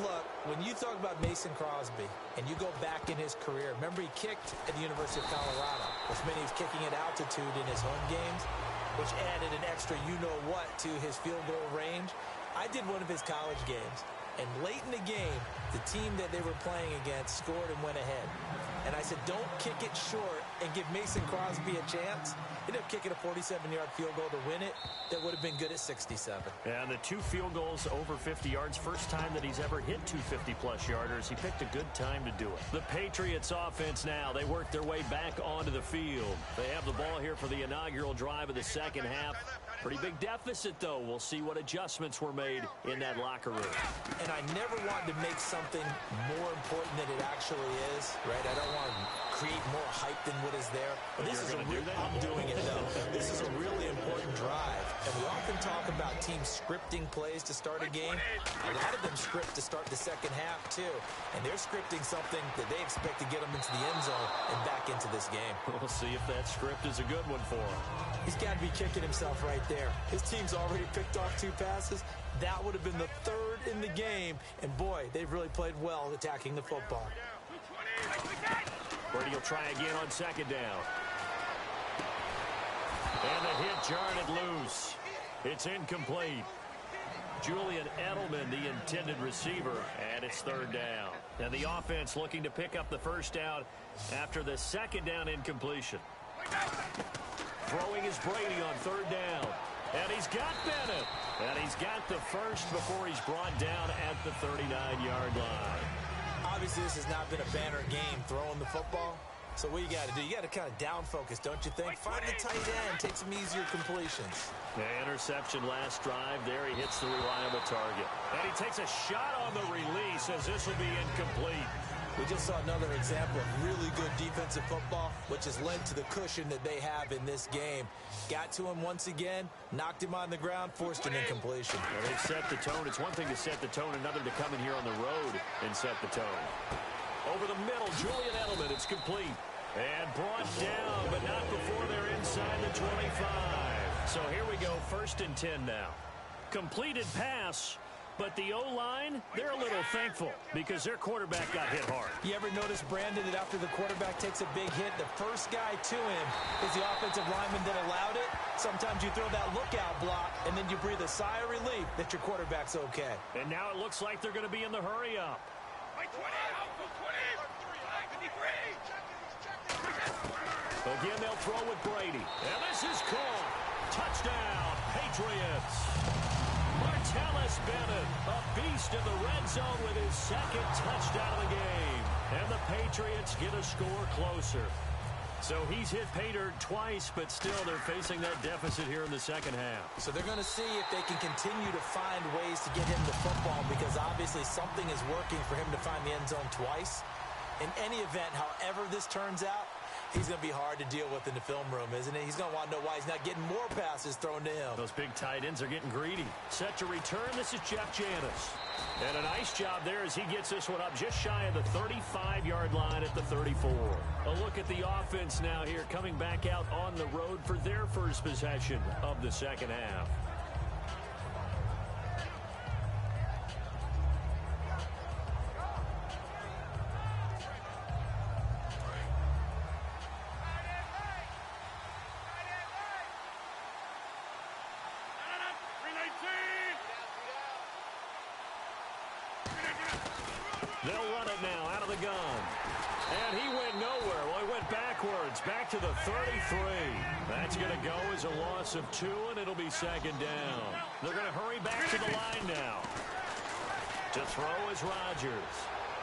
Look, when you talk about Mason Crosby and you go back in his career, remember he kicked at the University of Colorado, which meant he was kicking at altitude in his home games, which added an extra you-know-what to his field goal range. I did one of his college games, and late in the game, the team that they were playing against scored and went ahead. And I said, don't kick it short and give Mason Crosby a chance. Ended up kicking a 47-yard field goal to win it. That would have been good at 67. And the 2 field goals over 50 yards, first time that he's ever hit 2 50-plus yarders. He picked a good time to do it. The Patriots offense now, they work their way back onto the field. They have the ball here for the inaugural drive of the second half. Pretty big deficit, though. We'll see what adjustments were made in that locker room. And I never wanted to make something more important than it actually is, right? I don't want to create more hype than what is there. But this is I'm doing it, though. This is a really important drive. And we often talk about teams scripting plays to start a game. A lot of them script to start the second half, too. And they're scripting something that they expect to get them into the end zone and back into this game. We'll see if that script is a good one for him. He's got to be kicking himself right there. His team's already picked off 2 passes. That would have been the 3rd in the game. And, boy, they've really played well attacking the football. Brady will try again on second down. And the hit jarred it loose. It's incomplete. Julian Edelman, the intended receiver, and it's 3rd down. And the offense looking to pick up the first down after the second down incompletion. Throwing is Brady on 3rd down. And he's got Bennett. And he's got the first before he's brought down at the 39-yard line. Obviously, this has not been a banner game throwing the football. So what you got to do, you got to kind of down focus, don't you think? Find the tight end, take some easier completions. The interception last drive. There he hits the reliable target. And he takes a shot on the release as this will be incomplete. We just saw another example of really good defensive football, which has led to the cushion that they have in this game. Got to him once again, knocked him on the ground, forced an incompletion. Well, they've set the tone. It's one thing to set the tone, another to come in here on the road and set the tone. Over the middle, Julian Edelman, it's complete. And brought down, but not before they're inside the 25. So here we go, 1st and 10 now. Completed pass. But the O-line, they're a little thankful because their quarterback got hit hard. You ever notice, Brandon, that after the quarterback takes a big hit, the first guy to him is the offensive lineman that allowed it? Sometimes you throw that lookout block, and then you breathe a sigh of relief that your quarterback's okay. And now it looks like they're going to be in the hurry-up. Again, they'll throw with Brady. And this is caught. Touchdown, Patriots. Martellus Bennett, a beast in the red zone with his 2nd touchdown of the game. And the Patriots get a score closer. So he's hit pay dirt twice, but still they're facing that deficit here in the second half. So they're going to see if they can continue to find ways to get him the football because obviously something is working for him to find the end zone twice. In any event, however this turns out, he's going to be hard to deal with in the film room, isn't he? He's going to want to know why he's not getting more passes thrown to him. Those big tight ends are getting greedy. Set to return, this is Jeff Janis. And a nice job there as he gets this one up just shy of the 35-yard line at the 34. A look at the offense now here, coming back out on the road for their first possession of the second half. They'll run it now out of the gun. And he went nowhere. Well, he went backwards, back to the 33. That's going to go as a loss of 2, and it'll be 2nd down. They're going to hurry back to the line now. To throw is Rodgers.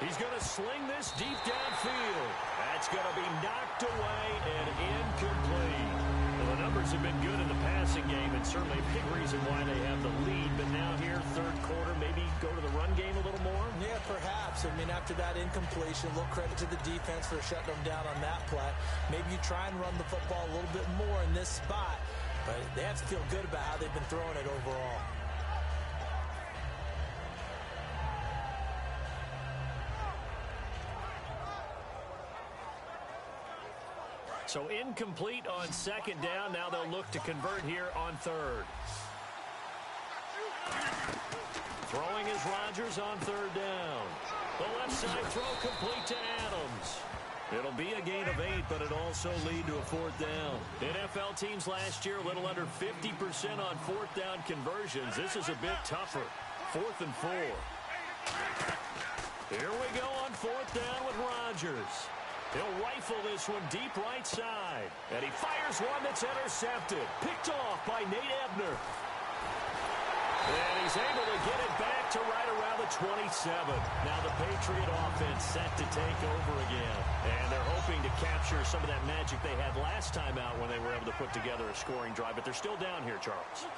He's going to sling this deep downfield. That's going to be knocked away and incomplete. Well, the numbers have been good in the passing game, and certainly a big reason why they have the lead. But now here, 3rd quarter, maybe go to the run game a little more? Yeah, perhaps. I mean, after that incompletion, a little credit to the defense for shutting them down on that play. Maybe you try and run the football a little bit more in this spot. But they have to feel good about how they've been throwing it overall. So incomplete on 2nd down. Now they'll look to convert here on 3rd. Throwing is Rodgers on 3rd down. Outside throw complete to Adams. It'll be a gain of 8, but it'll also lead to a 4th down. NFL teams last year a little under 50% on 4th down conversions. This is a bit tougher. 4th and 4. Here we go on 4th down with Rodgers. He'll rifle this one deep right side. And he fires one that's intercepted. Picked off by Nate Ebner. And he's able to get it back to right around the 27. Now the Patriot offense set to take over again. And they're hoping to capture some of that magic they had last time out when they were able to put together a scoring drive. But they're still down here, Charles.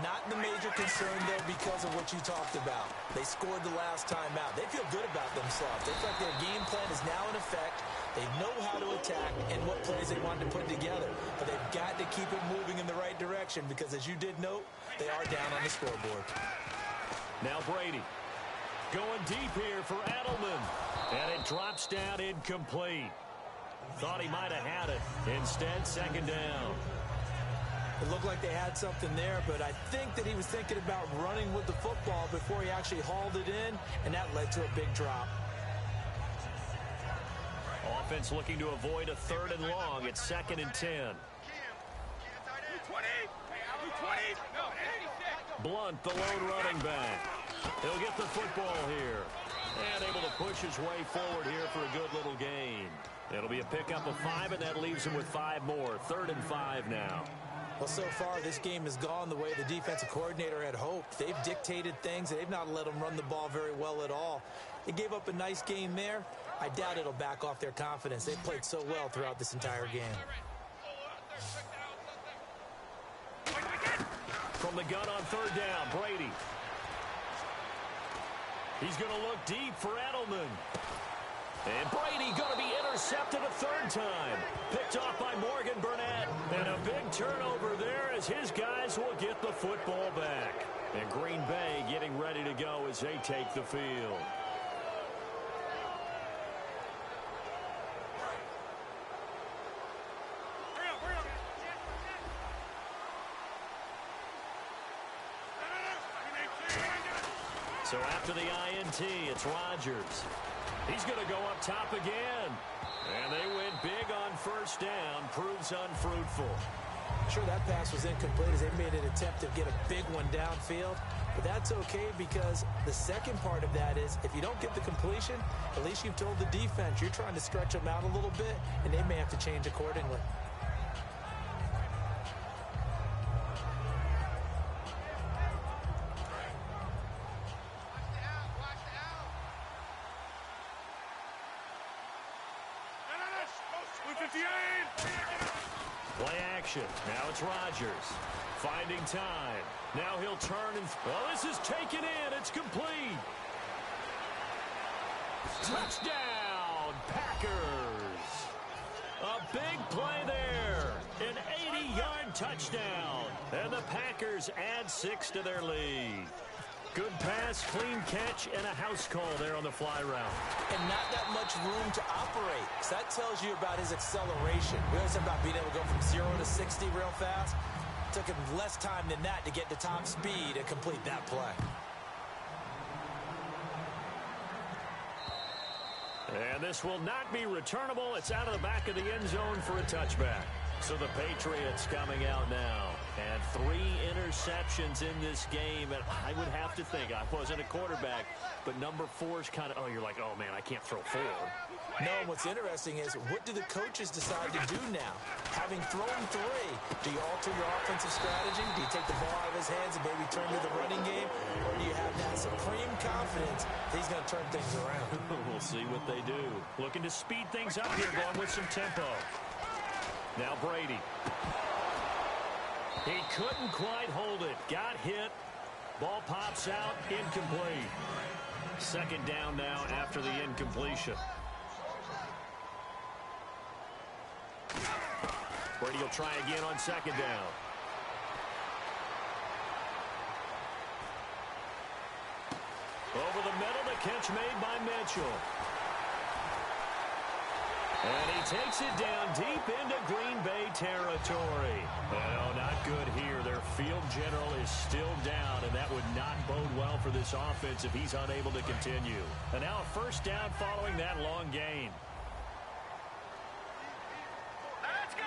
Not the major concern, though, because of what you talked about. They scored the last time out. They feel good about themselves. They feel like their game plan is now in effect. They know how to attack and what plays they want to put together. But they've got to keep it moving in the right direction because, as you did note, they are down on the scoreboard. Now Brady going deep here for Edelman. And it drops down incomplete. Thought he might have had it. Instead, 2nd down. It looked like they had something there, but I think that he was thinking about running with the football before he actually hauled it in, and that led to a big drop. Offense looking to avoid a 3rd and long. It's 2nd and 10. Blunt, the lone running back. He'll get the football here. And able to push his way forward here for a good little gain. It'll be a pickup of 5, and that leaves him with 5 more. 3rd and 5 now. Well, so far, this game has gone the way the defensive coordinator had hoped. They've dictated things. They've not let them run the ball very well at all. They gave up a nice game there. I doubt it'll back off their confidence. They've played so well throughout this entire game. From the gun on 3rd down, Brady. He's going to look deep for Edelman. And Brady going to be intercepted a 3rd time. Picked off by Morgan Burnett. And a big turnover there as his guys will get the football back. And Green Bay getting ready to go as they take the field. So after the INT, it's Rodgers. He's going to go up top again. And they went big on 1st down. Proves unfruitful. Sure, that pass was incomplete as they made an attempt to get a big one downfield. But that's okay because the second part of that is if you don't get the completion, at least you've told the defense you're trying to stretch them out a little bit, and they may have to change accordingly. Play action. Now it's Rodgers. Finding time. Now he'll turn and... Well, this is taken in. It's complete. Touchdown, Packers. A big play there. An 80-yard touchdown. And the Packers add 6 to their lead. Good pass, clean catch, and a house call there on the fly route. And not that much room to operate. So that tells you about his acceleration. We always talk about being able to go from 0 to 60 real fast. It took him less time than that to get to top speed and complete that play. And this will not be returnable. It's out of the back of the end zone for a touchback. So the Patriots coming out now. And 3 interceptions in this game. And I would have to think, I wasn't a quarterback, but number 4 is kind of, oh, you're like, oh, man, I can't throw 4. No, what's interesting is what do the coaches decide to do now? Having thrown 3, do you alter your offensive strategy? Do you take the ball out of his hands and maybe turn to the running game? Or do you have that supreme confidence that he's going to turn things around? We'll see what they do. Looking to speed things up here, going with some tempo. Now Brady. He couldn't quite hold it. Got hit. Ball pops out. Incomplete. 2nd down now after the incompletion. Brady will try again on 2nd down. Over the middle, the catch made by Mitchell. And he takes it down deep into Green Bay territory. No, not good here. Their field general is still down, and that would not bode well for this offense if he's unable to continue. And now a first down following that long gain. Let's go.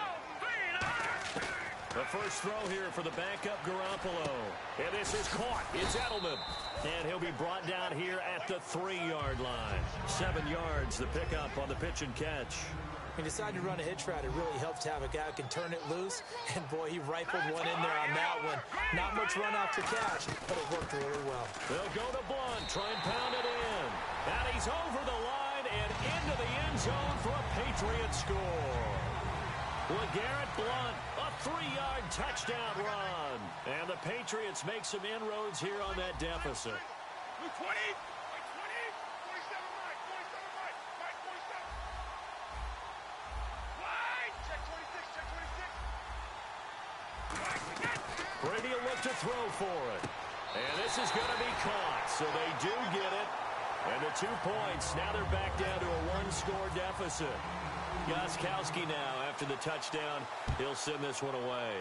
The first throw here for the backup Garoppolo. And this is caught. It's Edelman. And he'll be brought down here at the 3-yard line. 7 yards, the pickup on the pitch and catch. He decided to run a hitch route. It really helps to have a guy who can turn it loose. And, boy, he rifled one in there on that one. Not much run after catch, but it worked really well. They'll go to Blunt, try and pound it in. And he's over the line and into the end zone for a Patriot score. LeGarrette Blunt, a 3-yard touchdown run. And the Patriots make some inroads here on that deficit. 20. 20. 47 right. 47 right. Right, 47. Wide. Check 26. Check 26. Brady will look to throw for it. And this is going to be caught. So they do get it. And the 2 points. Now they're back down to a 1-score deficit. Gostkowski now, after the touchdown, he'll send this one away.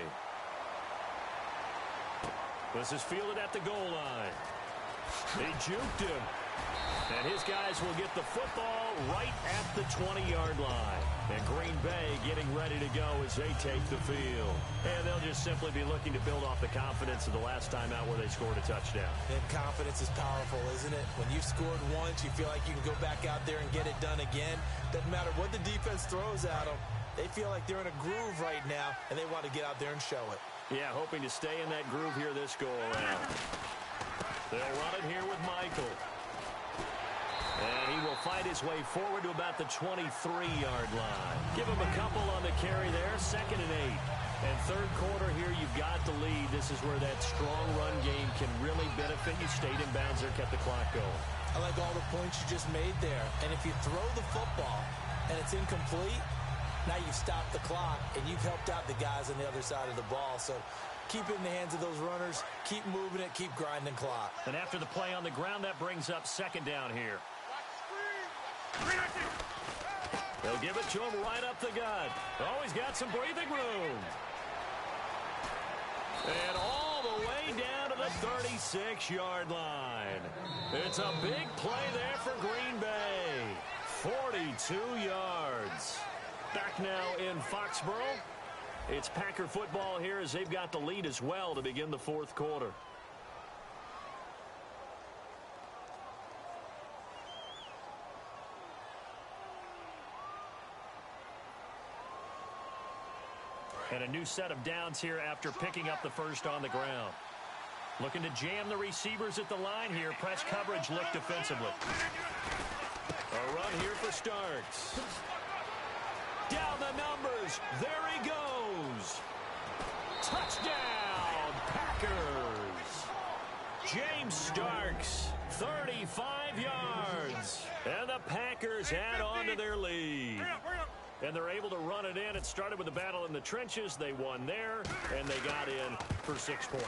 This is fielded at the goal line. He juked him. And his guys will get the football right at the 20-yard line. And Green Bay getting ready to go as they take the field. And they'll just simply be looking to build off the confidence of the last time out where they scored a touchdown. And confidence is powerful, isn't it? When you've scored once, you feel like you can go back out there and get it done again. Doesn't matter what the defense throws at them. They feel like they're in a groove right now, and they want to get out there and show it. Yeah, hoping to stay in that groove here this go-around. They'll run it here with Michael. And he will fight his way forward to about the 23-yard line. Give him a couple on the carry there, 2nd and 8. And third quarter here, you've got the lead. This is where that strong run game can really benefit you. Stayed in bounds there, kept the clock going. I like all the points you just made there. And if you throw the football and it's incomplete, now you've stopped the clock and you've helped out the guys on the other side of the ball. So keep it in the hands of those runners. Keep moving it. Keep grinding clock. And after the play on the ground, that brings up 2nd down here. They'll give it to him right up the gut. Oh, he's got some breathing room. And all the way down to the 36-yard line. It's a big play there for Green Bay. 42 yards. Back now in Foxborough. It's Packer football here as they've got the lead as well to begin the 4th quarter. And a new set of downs here after picking up the first on the ground. Looking to jam the receivers at the line here. Press coverage look defensively. A run here for Starks. Down the numbers. There he goes. Touchdown, Packers. James Starks, 35 yards. And the Packers add on to their lead. And they're able to run it in. It started with a battle in the trenches. They won there, and they got in for 6 points.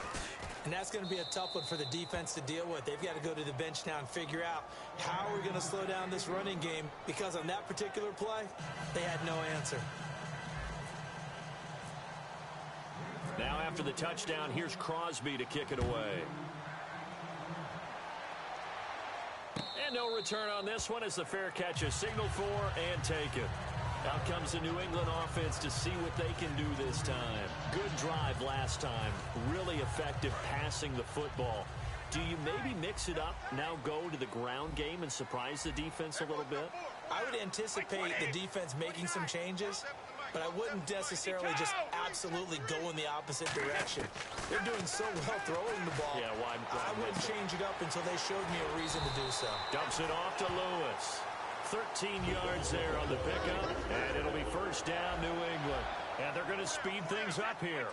And that's going to be a tough one for the defense to deal with. They've got to go to the bench now and figure out how we're going to slow down this running game, because on that particular play, they had no answer. Now after the touchdown, here's Crosby to kick it away. And no return on this one as the fair catch is signaled for and taken. Out comes the New England offense to see what they can do this time. Good drive last time. Really effective passing the football. Do you maybe mix it up, now go to the ground game and surprise the defense a little bit? I would anticipate the defense making some changes, but I wouldn't necessarily just absolutely go in the opposite direction. They're doing so well throwing the ball. Yeah, why I wouldn't change it up until they showed me a reason to do so. Dumps it off to Lewis. 13 yards there on the pickup, and it'll be first down, New England. And they're going to speed things up here.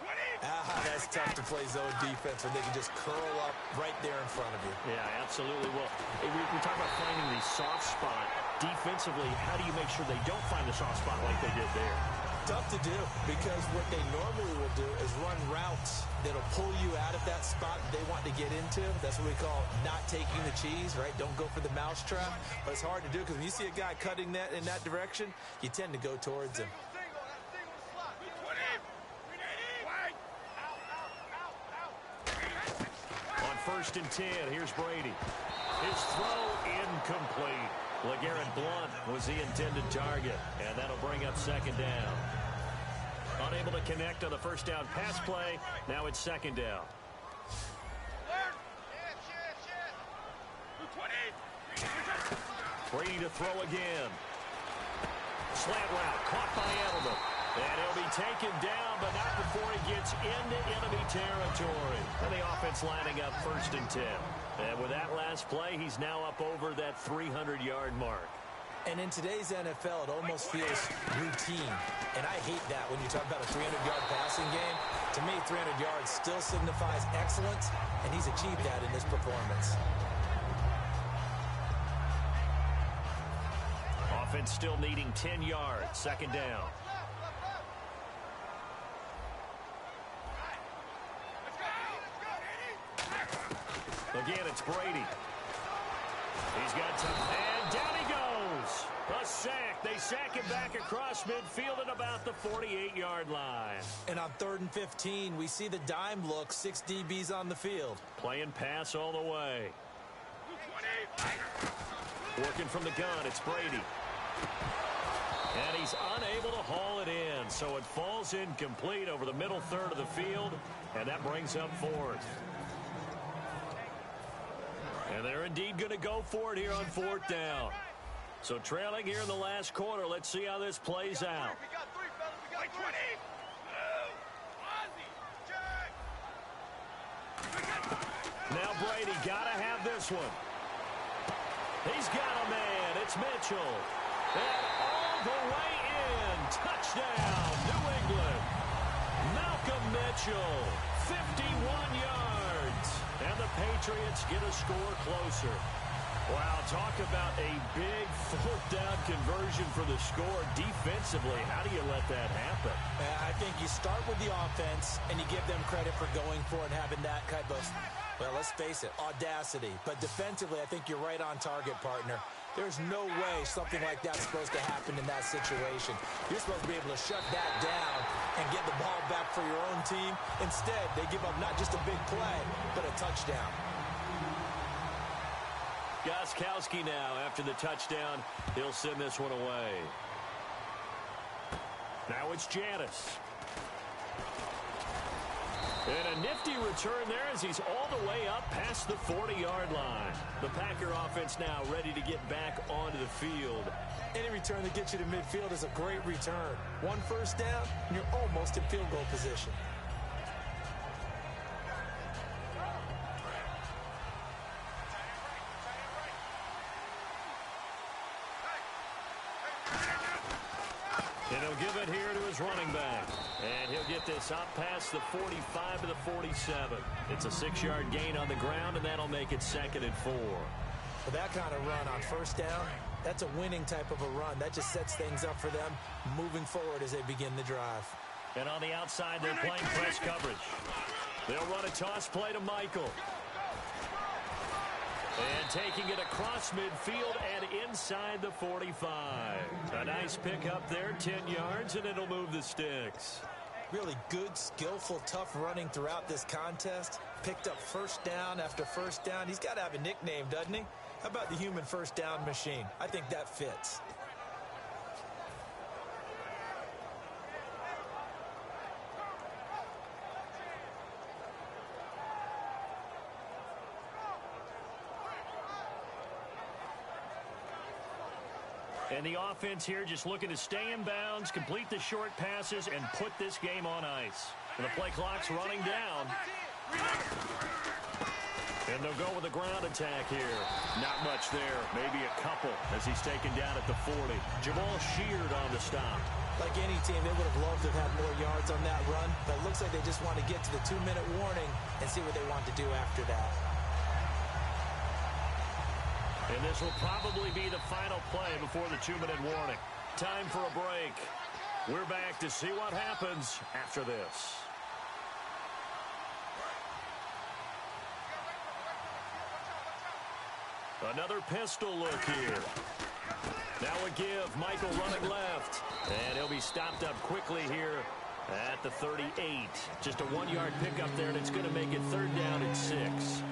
That's tough to play zone defense when they can just curl up right there in front of you. Yeah, absolutely. Well, we talk about finding the soft spot. Defensively, how do you make sure they don't find the soft spot like they did there? Tough to do because what they normally will do is run routes that'll pull you out of that spot that they want to get into. That's what we call not taking the cheese, right? Don't go for the mousetrap. But it's hard to do because when you see a guy cutting that in that direction, you tend to go towards him. On 1st and 10, here's Brady. His throw incomplete. LeGarrette Blount was the intended target, and that'll bring up 2nd down. Unable to connect on the 1st down pass play. Now it's 2nd down. Brady to throw again. Slant route caught by Edelman. And he'll be taken down, but not before he gets into enemy territory. And the offense lining up 1st and 10. And with that last play, he's now up over that 300-yard mark. And in today's NFL, it almost feels routine. And I hate that when you talk about a 300-yard passing game. To me, 300 yards still signifies excellence, and he's achieved that in this performance. Offense still needing 10 yards. 2nd down. Again, it's Brady. He's got time, and down he goes. A sack. They sack him back across midfield at about the 48-yard line. And on 3rd and 15, we see the dime look, 6 DBs on the field. Playing pass all the way. Working from the gun, it's Brady. And he's unable to haul it in, so it falls incomplete over the middle third of the field, and that brings up 4th. And they're indeed going to go for it here on 4th down. So trailing here in the last quarter. Let's see how this plays out. Now Brady got to have this one. He's got a man. It's Mitchell. And all the way in. Touchdown, New England. Malcolm Mitchell, 51 yards. And the Patriots get a score closer. Wow, talk about a big 4th down conversion for the score. Defensively, how do you let that happen? I think you start with the offense, and you give them credit for going for it and having that type of, well, let's face it, audacity. But defensively, I think you're right on target, partner. There's no way something like that's supposed to happen in that situation. You're supposed to be able to shut that down and get the ball back for your own team. Instead, they give up not just a big play, but a touchdown. Gostkowski now, after the touchdown, he'll send this one away. Now it's Janice. And a nifty return there as he's all the way up past the 40-yard line. The Packer offense now ready to get back onto the field. Any return that gets you to midfield is a great return. 1 first down, and you're almost in field goal position. And he'll give it here to his running back. And he'll get this up past the 45 to the 47. It's a 6-yard gain on the ground, and that'll make it 2nd and 4. For that kind of run on 1st down, that's a winning type of a run. That just sets things up for them moving forward as they begin the drive. And on the outside, they're playing press coverage. They'll run a toss play to Michael. And taking it across midfield and inside the 45. A nice pick up there, 10 yards, and it'll move the sticks. Really good, skillful, tough running throughout this contest. Picked up 1st down after 1st down. He's got to have a nickname, doesn't he? How about the human 1st down machine? I think that fits. And the offense here just looking to stay in bounds, complete the short passes, and put this game on ice. And the play clock's running down. And they'll go with a ground attack here. Not much there, maybe a couple as he's taken down at the 40. Jamal Sheard on the stop. Like any team, they would have loved to have had more yards on that run, but it looks like they just want to get to the 2-minute warning and see what they want to do after that. And this will probably be the final play before the 2-minute warning. Time for a break. We're back to see what happens after this. Another pistol look here. Now a give. Michael running left. And he'll be stopped up quickly here at the 38. Just a 1-yard pickup there, and it's going to make it 3rd down and 6.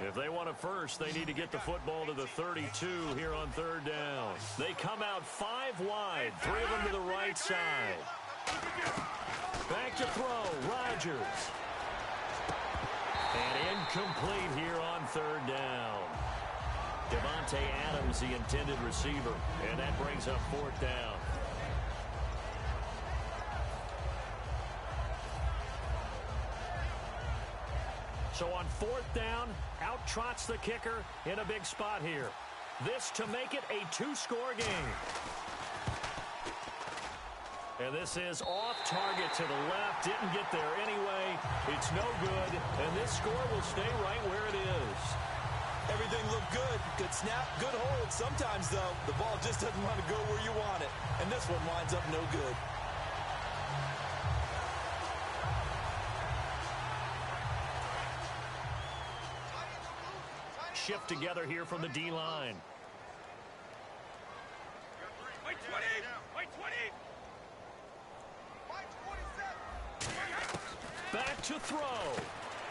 If they want it first, they need to get the football to the 32 here on 3rd down. They come out 5 wide, 3 of them to the right side. Back to throw, Rodgers. And incomplete here on 3rd down. Devontae Adams, the intended receiver, and that brings up 4th down. So on 4th down, out trots the kicker in a big spot here. This to make it a 2-score game. And this is off target to the left. Didn't get there anyway. It's no good. And this score will stay right where it is. Everything looked good. Good snap, good hold. Sometimes, though, the ball just doesn't want to go where you want it. And this one winds up no good. Shift together here from the D-line. White 20! White 20! White 27! Back to throw.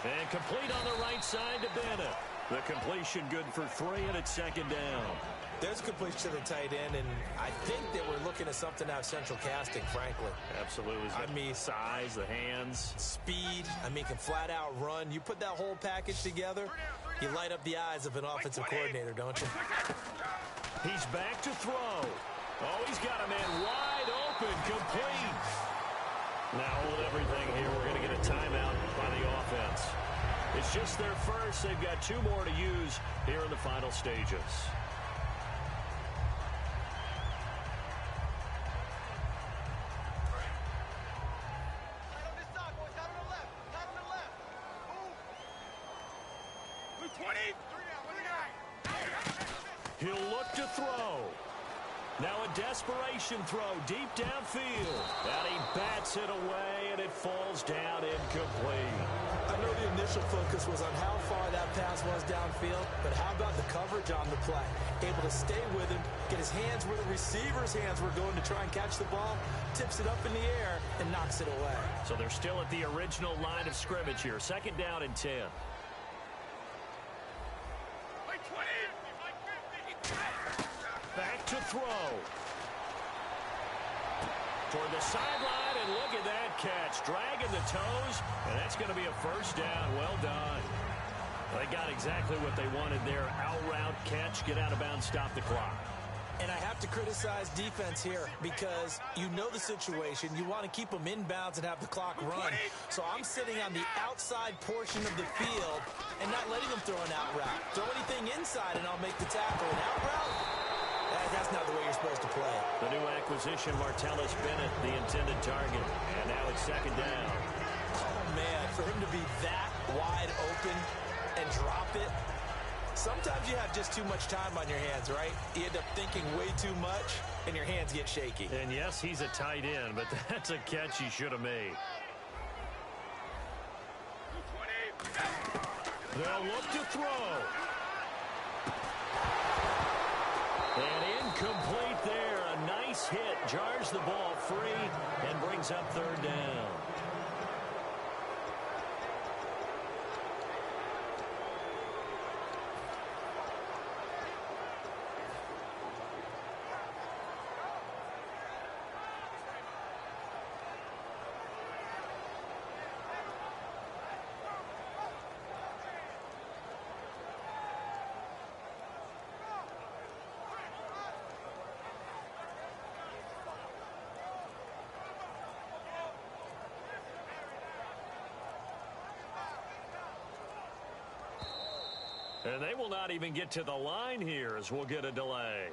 And complete on the right side to Bennett. The completion good for 3, and it's 2nd down. There's a completion to the tight end, and I think that we're looking at something out of central casting, frankly. Absolutely. I mean, size, the hands. Speed. I mean, can flat out run. You put that whole package together, you light up the eyes of an offensive coordinator, don't you? He's back to throw. Oh, he's got a man wide open, complete. Now hold everything here. We're going to get a timeout by the offense. It's just their first. They've got 2 more to use here in the final stages. He'll look to throw. Now a desperation throw deep downfield. And he bats it away, and it falls down incomplete. I know the initial focus was on how far that pass was downfield, but how about the coverage on the play? Able to stay with him, get his hands where the receiver's hands were going to try and catch the ball, tips it up in the air, and knocks it away. So they're still at the original line of scrimmage here. 2nd down and 10. Back to throw. Toward the sideline, and look at that catch. Dragging the toes, and that's going to be a 1st down. Well done. They got exactly what they wanted there. Out route, catch, get out of bounds, stop the clock. And I have to criticize defense here because you know the situation. You want to keep them inbounds and have the clock run. So I'm sitting on the outside portion of the field and not letting them throw an out route. Throw anything inside, and I'll make the tackle. An out route? That's not the way you're supposed to play it. The new acquisition, Martellus Bennett, the intended target. And now it's 2nd down. Oh, man, for him to be that wide open and drop it. Sometimes you have just too much time on your hands, right? You end up thinking way too much, and your hands get shaky. And yes, he's a tight end, but that's a catch he should have made. They'll look to throw. And incomplete there. A nice hit. Jars the ball free and brings up 3rd down. And they will not even get to the line here as we'll get a delay.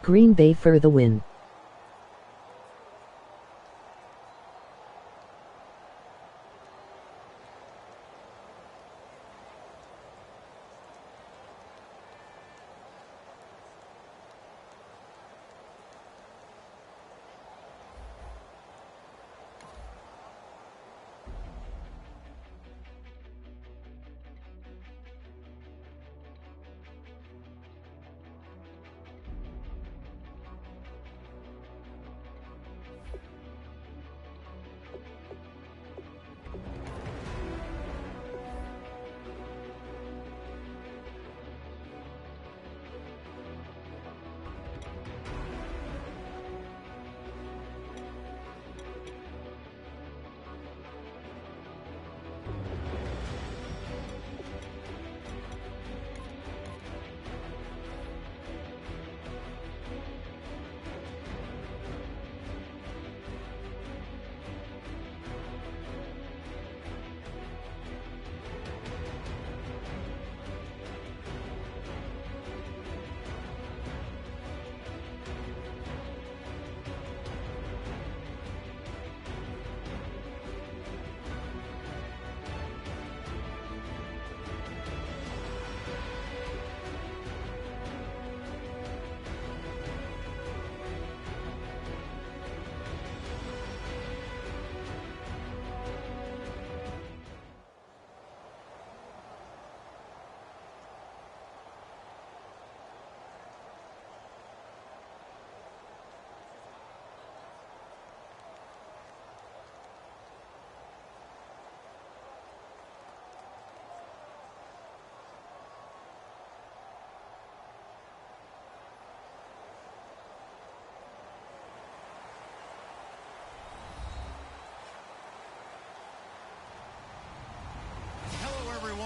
Green Bay for the win.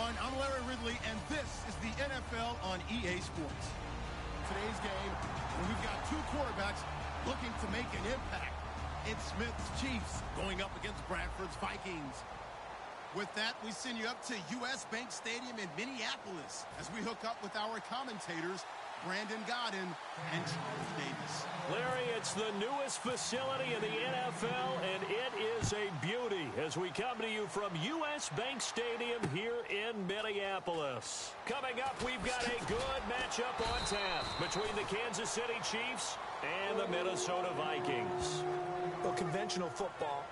I'm Larry Ridley, and this is the NFL on EA Sports. Today's game, we've got two quarterbacks looking to make an impact. It's Smith's Chiefs going up against Bradford's Vikings. With that, we send you up to U.S. Bank Stadium in Minneapolis as we hook up with our commentators, Brandon Godden and Charles Davis. Larry, it's the newest facility in the NFL, and it is a beauty as we come to you from U.S. Bank Stadium here in Minneapolis. Coming up, we've got a good matchup on tap between the Kansas City Chiefs and the Minnesota Vikings. Well, conventional football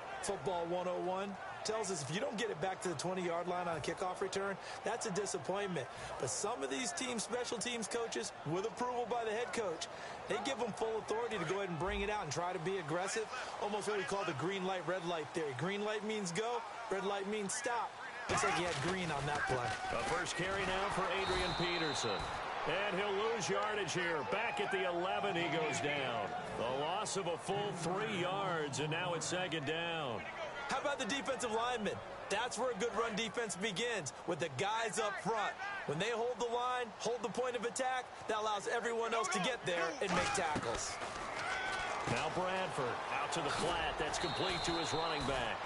101, tells us if you don't get it back to the 20-yard line on a kickoff return, that's a disappointment. But some of these teams, special teams coaches, with approval by the head coach, they give them full authority to go ahead and bring it out and try to be aggressive. Almost what we call the green light, red light theory. Green light means go, red light means stop. Looks like he had green on that play. The first carry now for Adrian Peterson. And he'll lose yardage here. Back at the 11, he goes down. The loss of a full 3 yards, and now it's second down. How about the defensive linemen? That's where a good run defense begins, with the guys up front. When they hold the line, hold the point of attack, that allows everyone else to get there and make tackles. Now Bradford out to the flat. That's complete to his running back.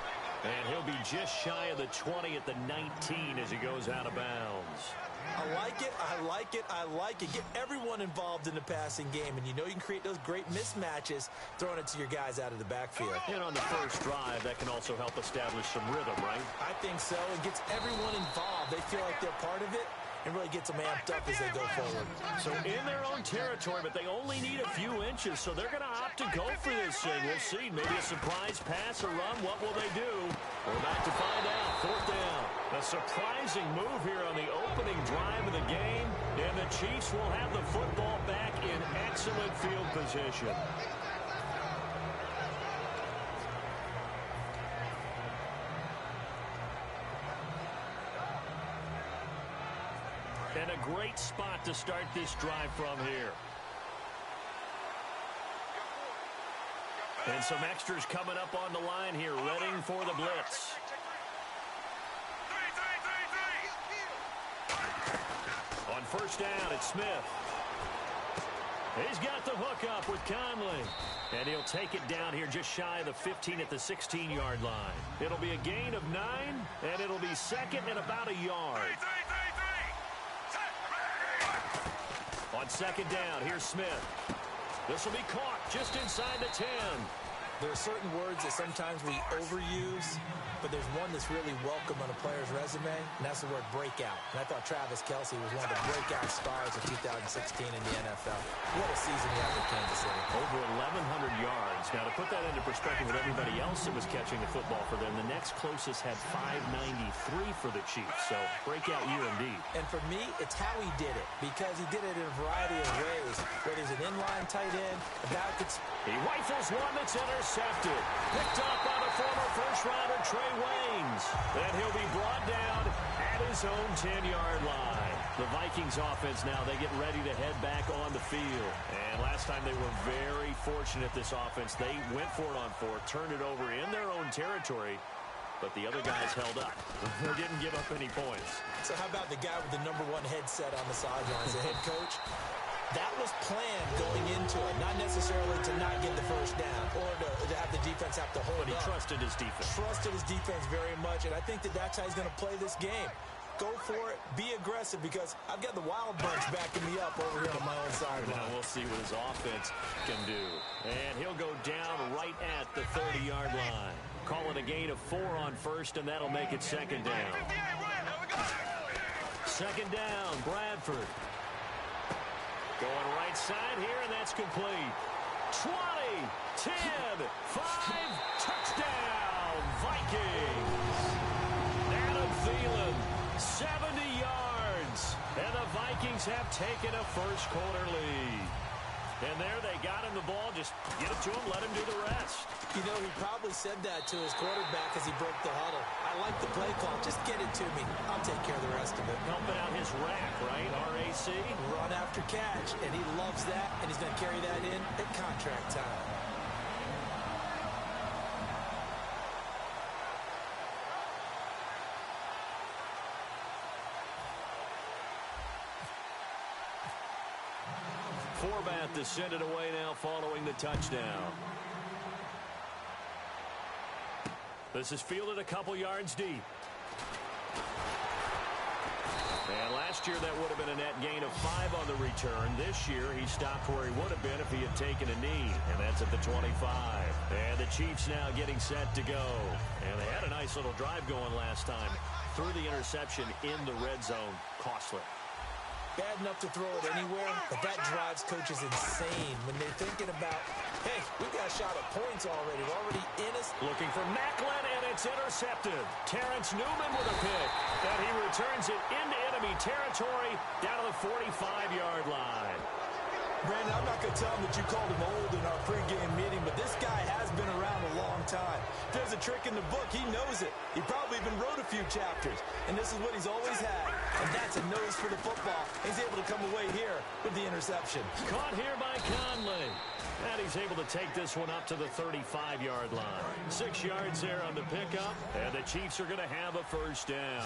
And he'll be just shy of the 20 at the 19 as he goes out of bounds. I like it, I like it, I like it. Get everyone involved in the passing game, and you know you can create those great mismatches throwing it to your guys out of the backfield. And on the first drive, that can also help establish some rhythm, right? I think so. It gets everyone involved. They feel like they're part of it, and really gets them amped up as they go forward. So in their own territory, but they only need a few inches, so they're going to opt to go for this thing. We'll see. Maybe a surprise pass or run. What will they do? We're about to find out. Fourth down. A surprising move here on the opening drive of the game, and the Chiefs will have the football back in excellent field position. And a great spot to start this drive from here. And some extras coming up on the line here, readying for the blitz. On first down, it's Smith. He's got the hook up with Conley. And he'll take it down here just shy of the 15 at the 16-yard line. It'll be a gain of 9, and it'll be second and about a yard. On second down, here's Smith. This will be caught just inside the 10. There are certain words that sometimes we overuse, but there's one that's really welcome on a player's resume, and that's the word breakout. And I thought Travis Kelce was one of the breakout stars of 2016 in the NFL. What a season he had with Kansas City. Over 1,100 yards. Now, to put that into perspective with everybody else that was catching the football for them, the next closest had 593 for the Chiefs. So, breakout year indeed. And for me, it's how he did it, because he did it in a variety of ways, whether he's an inline tight end, a guy could... He rifles one that's intercepted. Picked up by the former first-rounder Trey Waynes. And he'll be brought down at his own 10-yard line. The Vikings offense now, they get ready to head back on the field. And last time they were very fortunate, this offense. They went for it on fourth, turned it over in their own territory, but the other guys held up. They didn't give up any points. So how about the guy with the #1 headset on the sidelines, the head coach? That was planned going into it, not necessarily to not get the first down or to have the defense have to hold But he up. trusted his defense. Trusted his defense very much, and I think that that's how he's going to play this game. Go for it. Be aggressive, because I've got the wild bunch backing me up over here on my own sideline. Now we'll see what his offense can do. And he'll go down right at the 30-yard line. Call it a gain of 4 on first, and that'll make it second down. Second down, Bradford. Going right side here, and that's complete. 20, 10, 5, touchdown, Vikings. Adam Thielen, 70 yards, and the Vikings have taken a first-quarter lead. And there they got him the ball. Just get it to him, let him do the rest. You know, he probably said that to his quarterback as he broke the huddle. I like the play call. Just get it to me. I'll take care of the rest of it. Helping out his rack, right? RAC. Run after catch, and he loves that, and he's going to carry that in at contract time. Forbat to send it away now following the touchdown. This is fielded a couple yards deep. And last year that would have been a net gain of 5 on the return. This year he stopped where he would have been if he had taken a knee. And that's at the 25. And the Chiefs now getting set to go. And they had a nice little drive going last time. Threw the interception in the red zone. Costly. Bad enough to throw it anywhere, but that drives coaches insane when they're thinking about, hey, we got a shot at points already. We're already in us. Looking for Macklin, and it's intercepted. Terrence Newman with a pick. And he returns it into enemy territory down to the 45-yard line. Brandon, I'm not going to tell him that you called him old in our pregame meeting, but this guy has been around a long time. If there's a trick in the book, he knows it. He probably even wrote a few chapters, and this is what he's always had, and that's a nose for the football. He's able to come away here with the interception. Caught here by Conley. And he's able to take this one up to the 35-yard line. 6 yards there on the pickup, and the Chiefs are going to have a first down.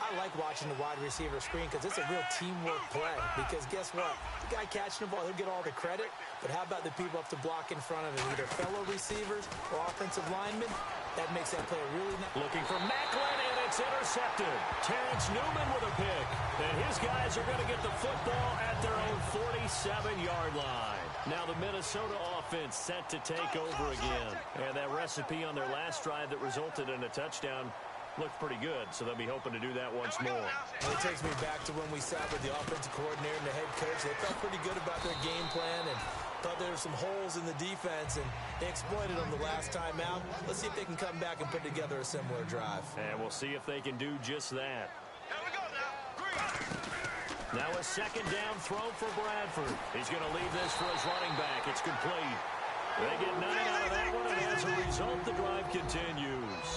I like watching the wide receiver screen because it's a real teamwork play. Because guess what? The guy catching the ball, he'll get all the credit. But how about the people up to block in front of him, either fellow receivers or offensive linemen? That makes that play really nice. Looking for Macklin, and it's intercepted. Terrence Newman with a pick. And his guys are going to get the football at their own 47-yard line. Now the Minnesota offense set to take over again. And that recipe on their last drive that resulted in a touchdown looked pretty good, so they'll be hoping to do that once more. And it takes me back to when we sat with the offensive coordinator and the head coach. They felt pretty good about their game plan and thought there were some holes in the defense, and they exploited them the last time out. Let's see if they can come back and put together a similar drive. And we'll see if they can do just that. Here we go now. Now a second down throw for Bradford. He's going to leave this for his running back. It's complete. They get 9 out of that one, and as a result, the drive continues.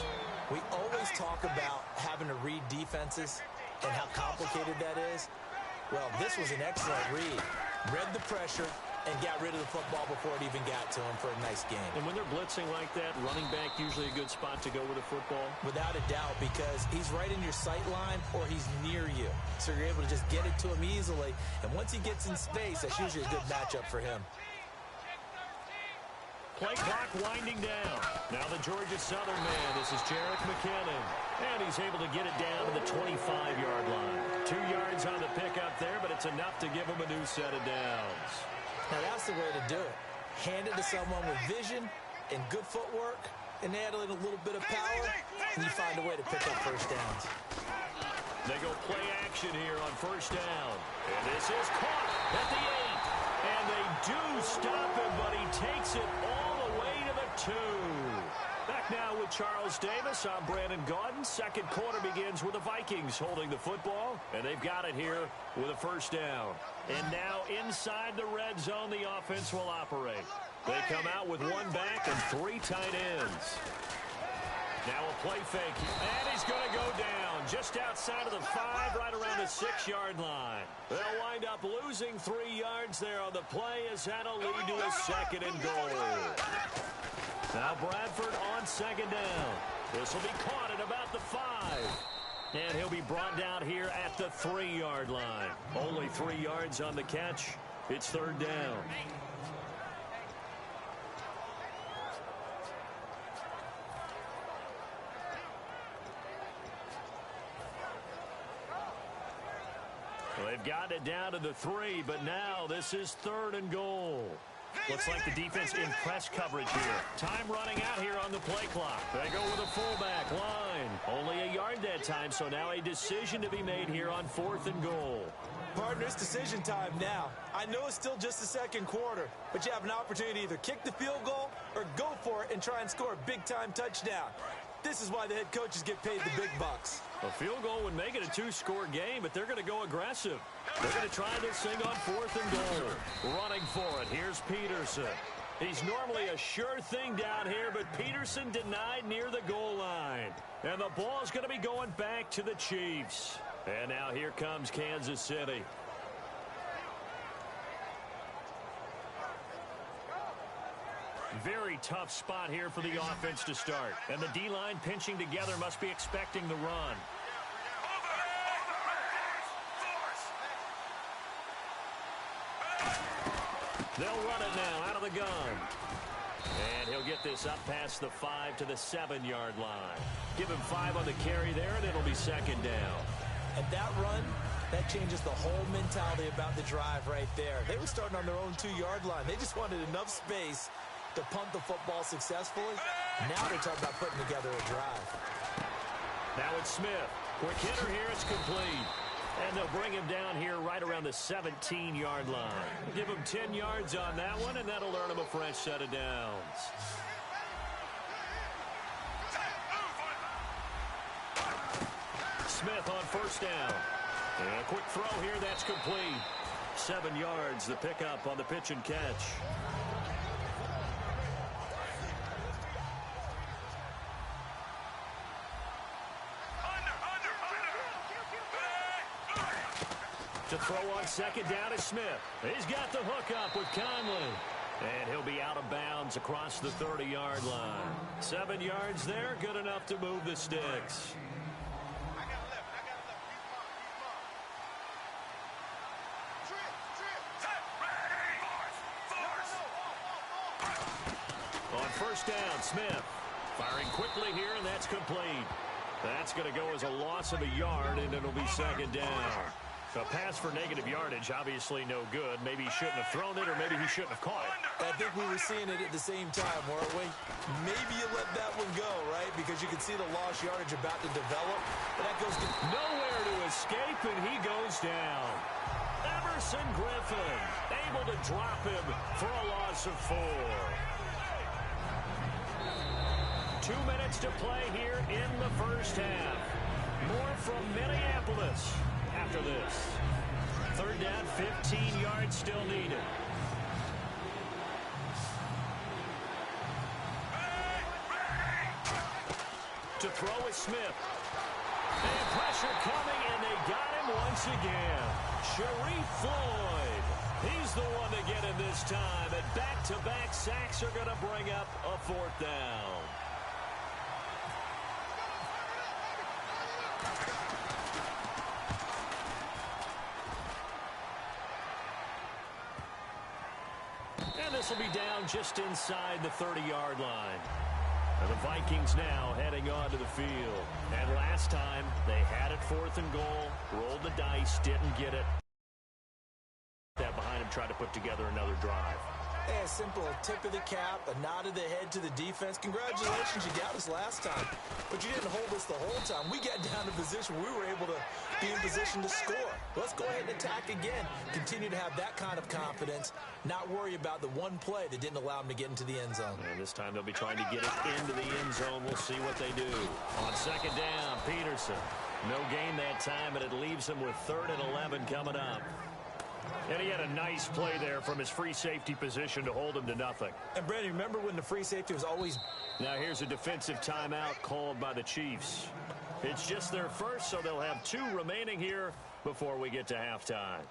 We always talk about having to read defenses and how complicated that is. Well, this was an excellent read. Read the pressure and got rid of the football before it even got to him for a nice game. And when they're blitzing like that, running back usually a good spot to go with a football? Without a doubt, because he's right in your sight line or he's near you. So you're able to just get it to him easily. And once he gets in space, that's usually a good matchup for him. Play clock winding down. Now the Georgia Southern man. This is Jerick McKinnon. And he's able to get it down to the 25-yard line. 2 yards on the pickup there, but it's enough to give him a new set of downs. Now, that's the way to do it. Hand it to someone with vision and good footwork, and add in a little bit of power, and you find a way to pick up first downs. They go play action here on first down. And this is caught at the 8. And they do stop him, but he takes it all the way to the 2. Back now with Charles Davis. I'm Brandon Gaudin. Second quarter begins with the Vikings holding the football. And they've got it here with a first down. And now inside the red zone, the offense will operate. They come out with one back and 3 tight ends. Now a play fake, and he's going to go down just outside of the 5, right around the 6-yard line. They'll wind up losing 3 yards there on the play as that'll lead to a 2nd and goal. Now Bradford on 2nd down. This will be caught at about the 5. And he'll be brought down here at the 3-yard line. Only 3 yards on the catch. It's 3rd down. Well, they've got it down to the 3, but now this is 3rd and goal. Looks like the defense in press coverage here. Time running out here on the play clock. They go with a fullback line. Only a yard that time, so now a decision to be made here on 4th and goal. Partner, it's decision time now. I know it's still just the 2nd quarter, but you have an opportunity to either kick the field goal or go for it and try and score a big-time touchdown. This is why the head coaches get paid the big bucks. A field goal would make it a 2-score game, but they're going to go aggressive. They're going to try this thing on 4th and goal. Running for it, here's Peterson. He's normally a sure thing down here, but Peterson denied near the goal line. And the ball's going to be going back to the Chiefs. And now here comes Kansas City. Very tough spot here for the offense to start. And the D-line pinching together must be expecting the run. They'll run it now out of the gun. And he'll get this up past the 5 to the 7-yard line. Give him 5 on the carry there, and it'll be 2nd down. And that run, that changes the whole mentality about the drive right there. They were starting on their own 2-yard line. They just wanted enough space to punt the football successfully. Now they're talking about putting together a drive. Now it's Smith. Quick hitter here, it's complete. And they'll bring him down here right around the 17-yard line. Give him 10 yards on that one, and that'll earn him a fresh set of downs. Smith on first down. And a quick throw here, that's complete. 7 yards, the pickup on the pitch and catch. To throw on 2nd down is Smith. He's got the hook up with Conley. And he'll be out of bounds across the 30-yard line. 7 yards there, good enough to move the sticks. On first down, Smith. Firing quickly here, and that's complete. That's going to go as a loss of a yard, and it'll be 2nd down. A pass for negative yardage, obviously no good. Maybe he shouldn't have thrown it, or maybe he shouldn't have caught it. I think we were seeing it at the same time, weren't we? Maybe you let that one go, right? Because you can see the lost yardage about to develop. But that goes to nowhere to escape, and he goes down. Everson Griffin able to drop him for a loss of 4. 2 minutes to play here in the first half. More from Minneapolis after this. 3rd down, 15 yards still needed. To throw is Smith. And pressure coming, and they got him once again. Sharif Floyd. He's the one to get him this time. And back-to-back sacks are going to bring up a 4th down. And this will be down just inside the 30-yard line. And the Vikings now heading onto the field. And last time, they had it 4th and goal, rolled the dice, didn't get it. That behind him and try to put together another drive. Hey, a simple tip of the cap, a nod of the head to the defense. Congratulations, you got us last time. But you didn't hold us the whole time. We got down to position. We were able to be in position to score. Let's go ahead and attack again. Continue to have that kind of confidence. Not worry about the one play that didn't allow them to get into the end zone. And this time they'll be trying to get it into the end zone. We'll see what they do. On second down, Peterson. No gain that time, and it leaves him with 3rd and 11 coming up. And he had a nice play there from his free safety position to hold him to nothing. And, Brandon, remember when the free safety was always... Now here's a defensive timeout called by the Chiefs. It's just their first, so they'll have 2 remaining here before we get to halftime.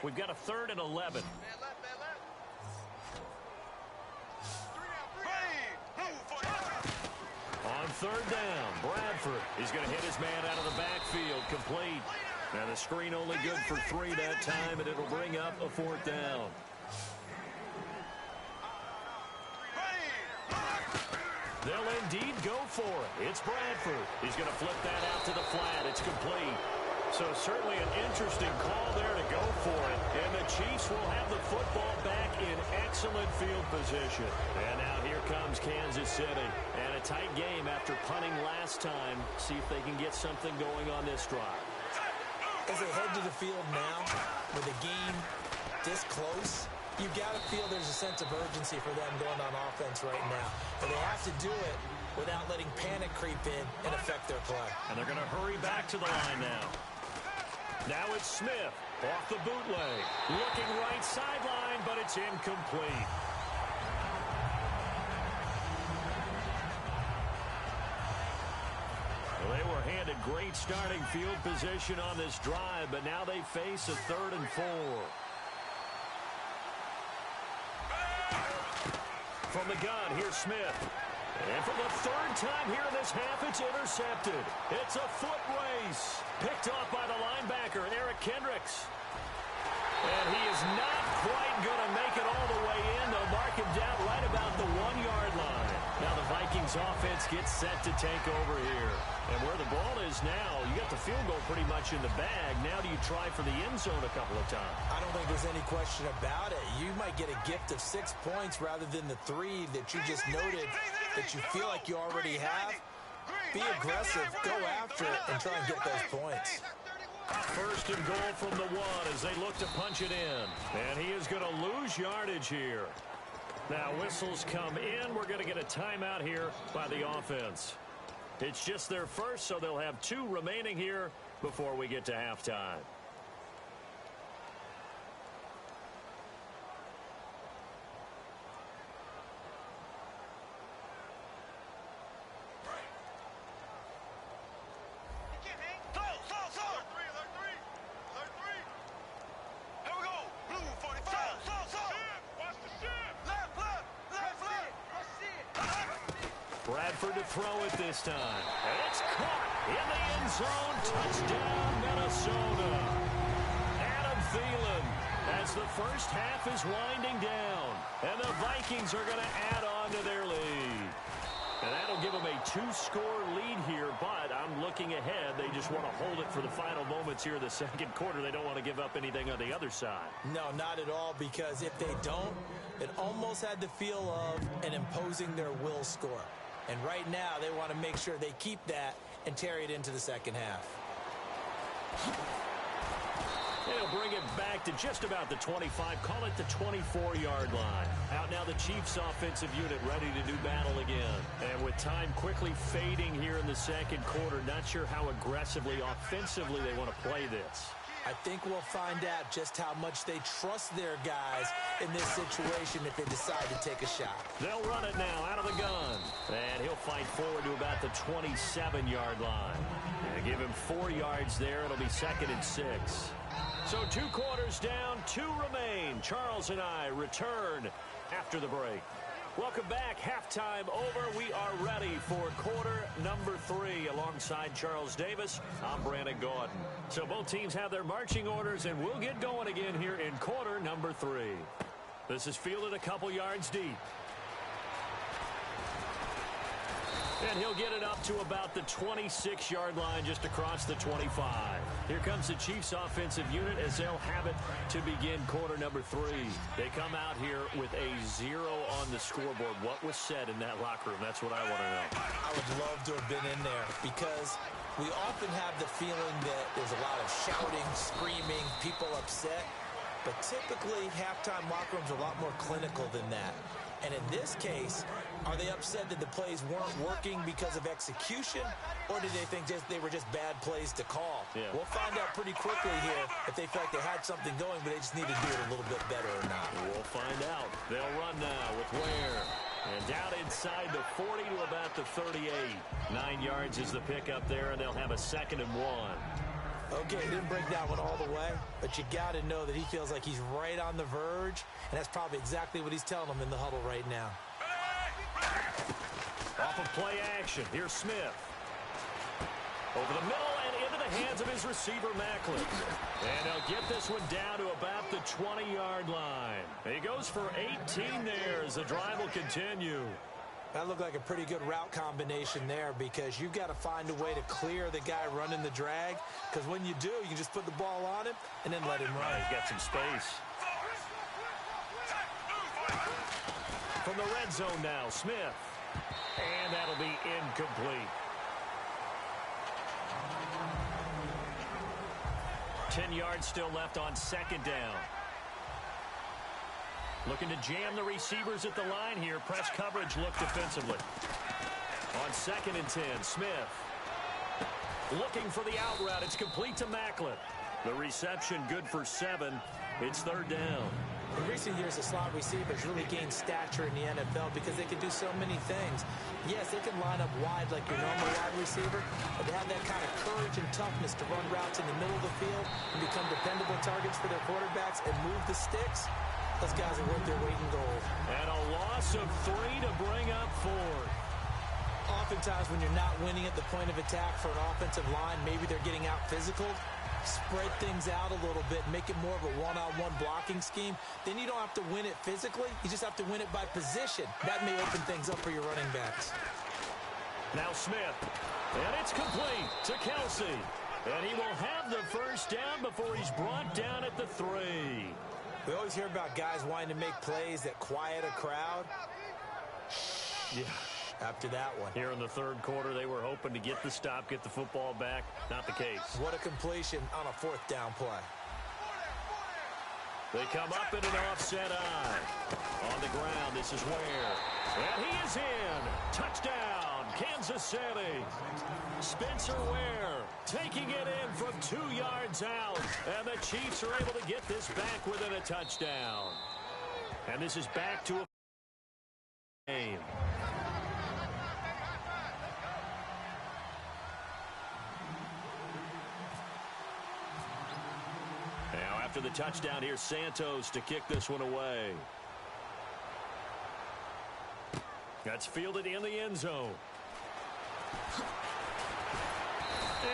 We've got a 3rd and 11. On 3rd down, Bradford. He's going to hit his man out of the backfield, complete. Now the screen only good for 3 that time, and it'll bring up a 4th down. They'll indeed go for it. It's Bradford. He's going to flip that out to the flat. It's complete. So certainly an interesting call there to go for it. And the Chiefs will have the football back in excellent field position. And now here comes Kansas City. And a tight game after punting last time. See if they can get something going on this drive. As they head to the field now, with the game this close, you've got to feel there's a sense of urgency for them going on offense right now. And they have to do it without letting panic creep in and affect their play. And they're going to hurry back to the line now. Now it's Smith off the bootleg. Looking right sideline, but it's incomplete. Well, they were handed great starting field position on this drive, but now they face a 3rd and 4. From the gun, here's Smith. And for the 3rd time here in this half, it's intercepted. It's a foot race. Picked off by the linebacker, Eric Kendricks. And he is not quite going to make it all the way in. They'll mark him down right about the 1-yard line. Now the Vikings offense gets set to take over here. And where the ball is now, you got the field goal pretty much in the bag. Now do you try for the end zone a couple of times? I don't think there's any question about it. You might get a gift of 6 points rather than the 3 that you just noted that you feel like you already have. Be aggressive, go after it, and try and get those points. 1st and goal from the 1 as they look to punch it in. And he is going to lose yardage here. Now whistles come in. We're going to get a timeout here by the offense. It's just their first, so they'll have 2 remaining here before we get to halftime. Bradford to throw it this time. And it's caught in the end zone. Touchdown, Minnesota. Adam Thielen as the first half is winding down. And the Vikings are going to add on to their lead. And that'll give them a 2-score lead here, but I'm looking ahead. They just want to hold it for the final moments here in the 2nd quarter. They don't want to give up anything on the other side. No, not at all, because if they don't, it almost had the feel of an imposing their will score. And right now, they want to make sure they keep that and carry it into the 2nd half. They'll bring it back to just about the 25. Call it the 24-yard line. Out now the Chiefs offensive unit ready to do battle again. And with time quickly fading here in the 2nd quarter, not sure how aggressively, offensively they want to play this. I think we'll find out just how much they trust their guys in this situation if they decide to take a shot. They'll run it now out of the gun. And he'll fight forward to about the 27-yard line. And give him 4 yards there. It'll be 2nd and 6. So 2 quarters down, 2 remain. Charles and I return after the break. Welcome back. Halftime over. We are ready for quarter number 3. Alongside Charles Davis, I'm Brandon Gordon. So both teams have their marching orders, and we'll get going again here in quarter number 3. This is fielded a couple yards deep. And he'll get it up to about the 26-yard line, just across the 25. Here comes the Chiefs offensive unit as they'll have it to begin quarter number 3. They come out here with a 0 on the scoreboard. What was said in that locker room? That's what I want to know. I would love to have been in there because we often have the feeling that there's a lot of shouting, screaming, people upset. But typically, halftime locker rooms are a lot more clinical than that. And in this case, are they upset that the plays weren't working because of execution, or did they think they were just bad plays to call? Yeah. We'll find out pretty quickly here if they felt like they had something going, but they just need to do it a little bit better or not. We'll find out. They'll run now with Ware. And down inside the 40 to about the 38. 9 yards is the pickup there, and they'll have a 2nd and 1. Okay, didn't break that one all the way, but you got to know that he feels like he's right on the verge, and that's probably exactly what he's telling them in the huddle right now. Off of play action, here's Smith. Over the middle and into the hands of his receiver, Macklin. And they'll get this one down to about the 20-yard line. He goes for 18 there as the drive will continue. That looked like a pretty good route combination there because you've got to find a way to clear the guy running the drag, because when you do, you can just put the ball on him and then let him run. He's got some space. From the red zone now, Smith. And that'll be incomplete. 10 yards still left on 2nd down. Looking to jam the receivers at the line here. Press coverage look defensively. On 2nd and 10, Smith. Looking for the out route. It's complete to Macklin. The reception good for 7. It's 3rd down. In recent years, the slot receivers really gained stature in the NFL because they can do so many things. Yes, they can line up wide like your normal wide receiver, but they have that kind of courage and toughness to run routes in the middle of the field and become dependable targets for their quarterbacks and move the sticks. Those guys are worth their weight in gold. And a loss of 3 to bring up 4. Oftentimes when you're not winning at the point of attack for an offensive line, maybe they're getting out physical. Spread things out a little bit, make it more of a one-on-one blocking scheme. Then you don't have to win it physically. You just have to win it by position. That may open things up for your running backs. Now Smith. And it's complete to Kelsey. And he will have the 1st down before he's brought down at the 3. We always hear about guys wanting to make plays that quiet a crowd. Yeah. After that one. Here in the 3rd quarter, they were hoping to get the stop, get the football back. Not the case. What a completion on a 4th down play. They come up in an offset eye. On the ground, this is Ware. And he is in. Touchdown, Kansas City. Spencer Ware taking it in from 2 yards out. And the Chiefs are able to get this back within a touchdown. And this is back to a game. Now after the touchdown, here's Santos to kick this one away. That's fielded in the end zone.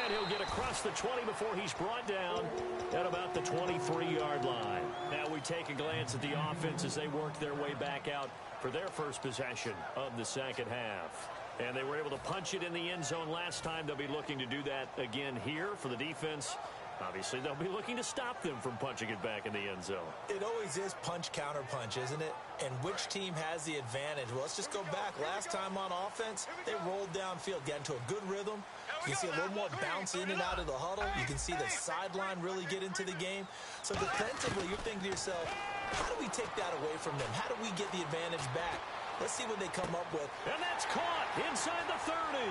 And he'll get across the 20 before he's brought down at about the 23-yard line. Now we take a glance at the offense as they work their way back out for their first possession of the 2nd half. And they were able to punch it in the end zone last time. They'll be looking to do that again here for the defense. Obviously, they'll be looking to stop them from punching it back in the end zone. It always is punch, counter punch, isn't it? And which team has the advantage? Well, let's just go back. Last time on offense, they rolled downfield, got into a good rhythm. You can see a little more bounce in and out of the huddle. You can see the sideline really get into the game. So defensively, you're thinking to yourself, how do we take that away from them? How do we get the advantage back? Let's see what they come up with. And that's caught inside the 30.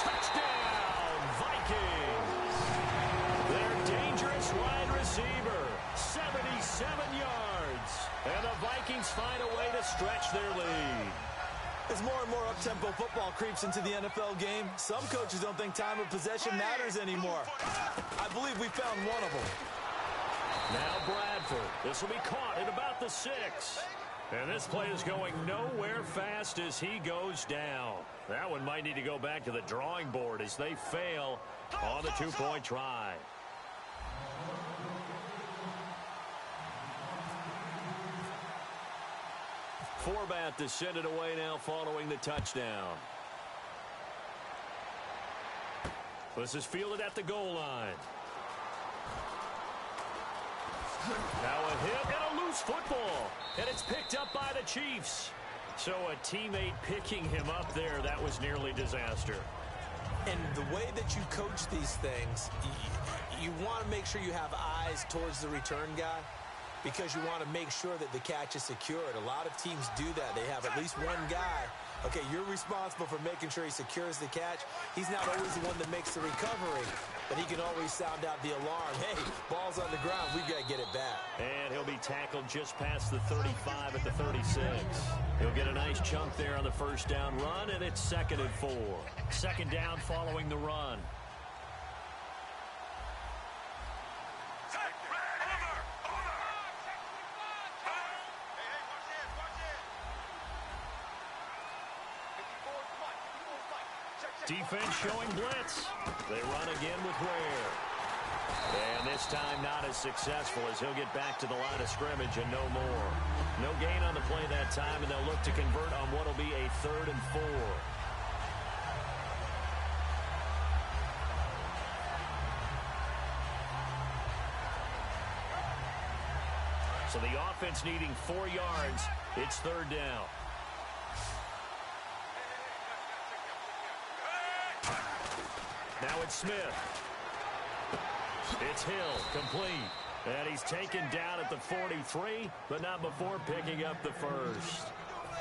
Touchdown, Vikings. Their dangerous wide receiver, 77 yards. And the Vikings find a way to stretch their lead. As more and more up-tempo football creeps into the NFL game, some coaches don't think time of possession matters anymore. I believe we found one of them. Now Bradford. This will be caught at about the 6. And this play is going nowhere fast as he goes down. That one might need to go back to the drawing board as they fail on the two-point try. Forbat to send it away now following the touchdown. This is fielded at the goal line. Now a hit and a loose football. And it's picked up by the Chiefs. So a teammate picking him up there, that was nearly disaster. And the way that you coach these things, you want to make sure you have eyes towards the return guy because you want to make sure that the catch is secured. A lot of teams do that. They have at least one guy. Okay, you're responsible for making sure he secures the catch. He's not always the one that makes the recovery, but he can always sound out the alarm. Hey, ball's on the ground. We've got to get it back. And he'll be tackled just past the 35 at the 36. He'll get a nice chunk there on the first down run, and it's 2nd and 4. Second down following the run. Defense showing blitz. They run again with Ware. And this time not as successful as he'll get back to the line of scrimmage and no more. No gain on the play that time, and they'll look to convert on what will be a 3rd and 4. So the offense needing 4 yards. It's 3rd down. Now it's Smith. It's Hill, complete. And he's taken down at the 43, but not before picking up the first.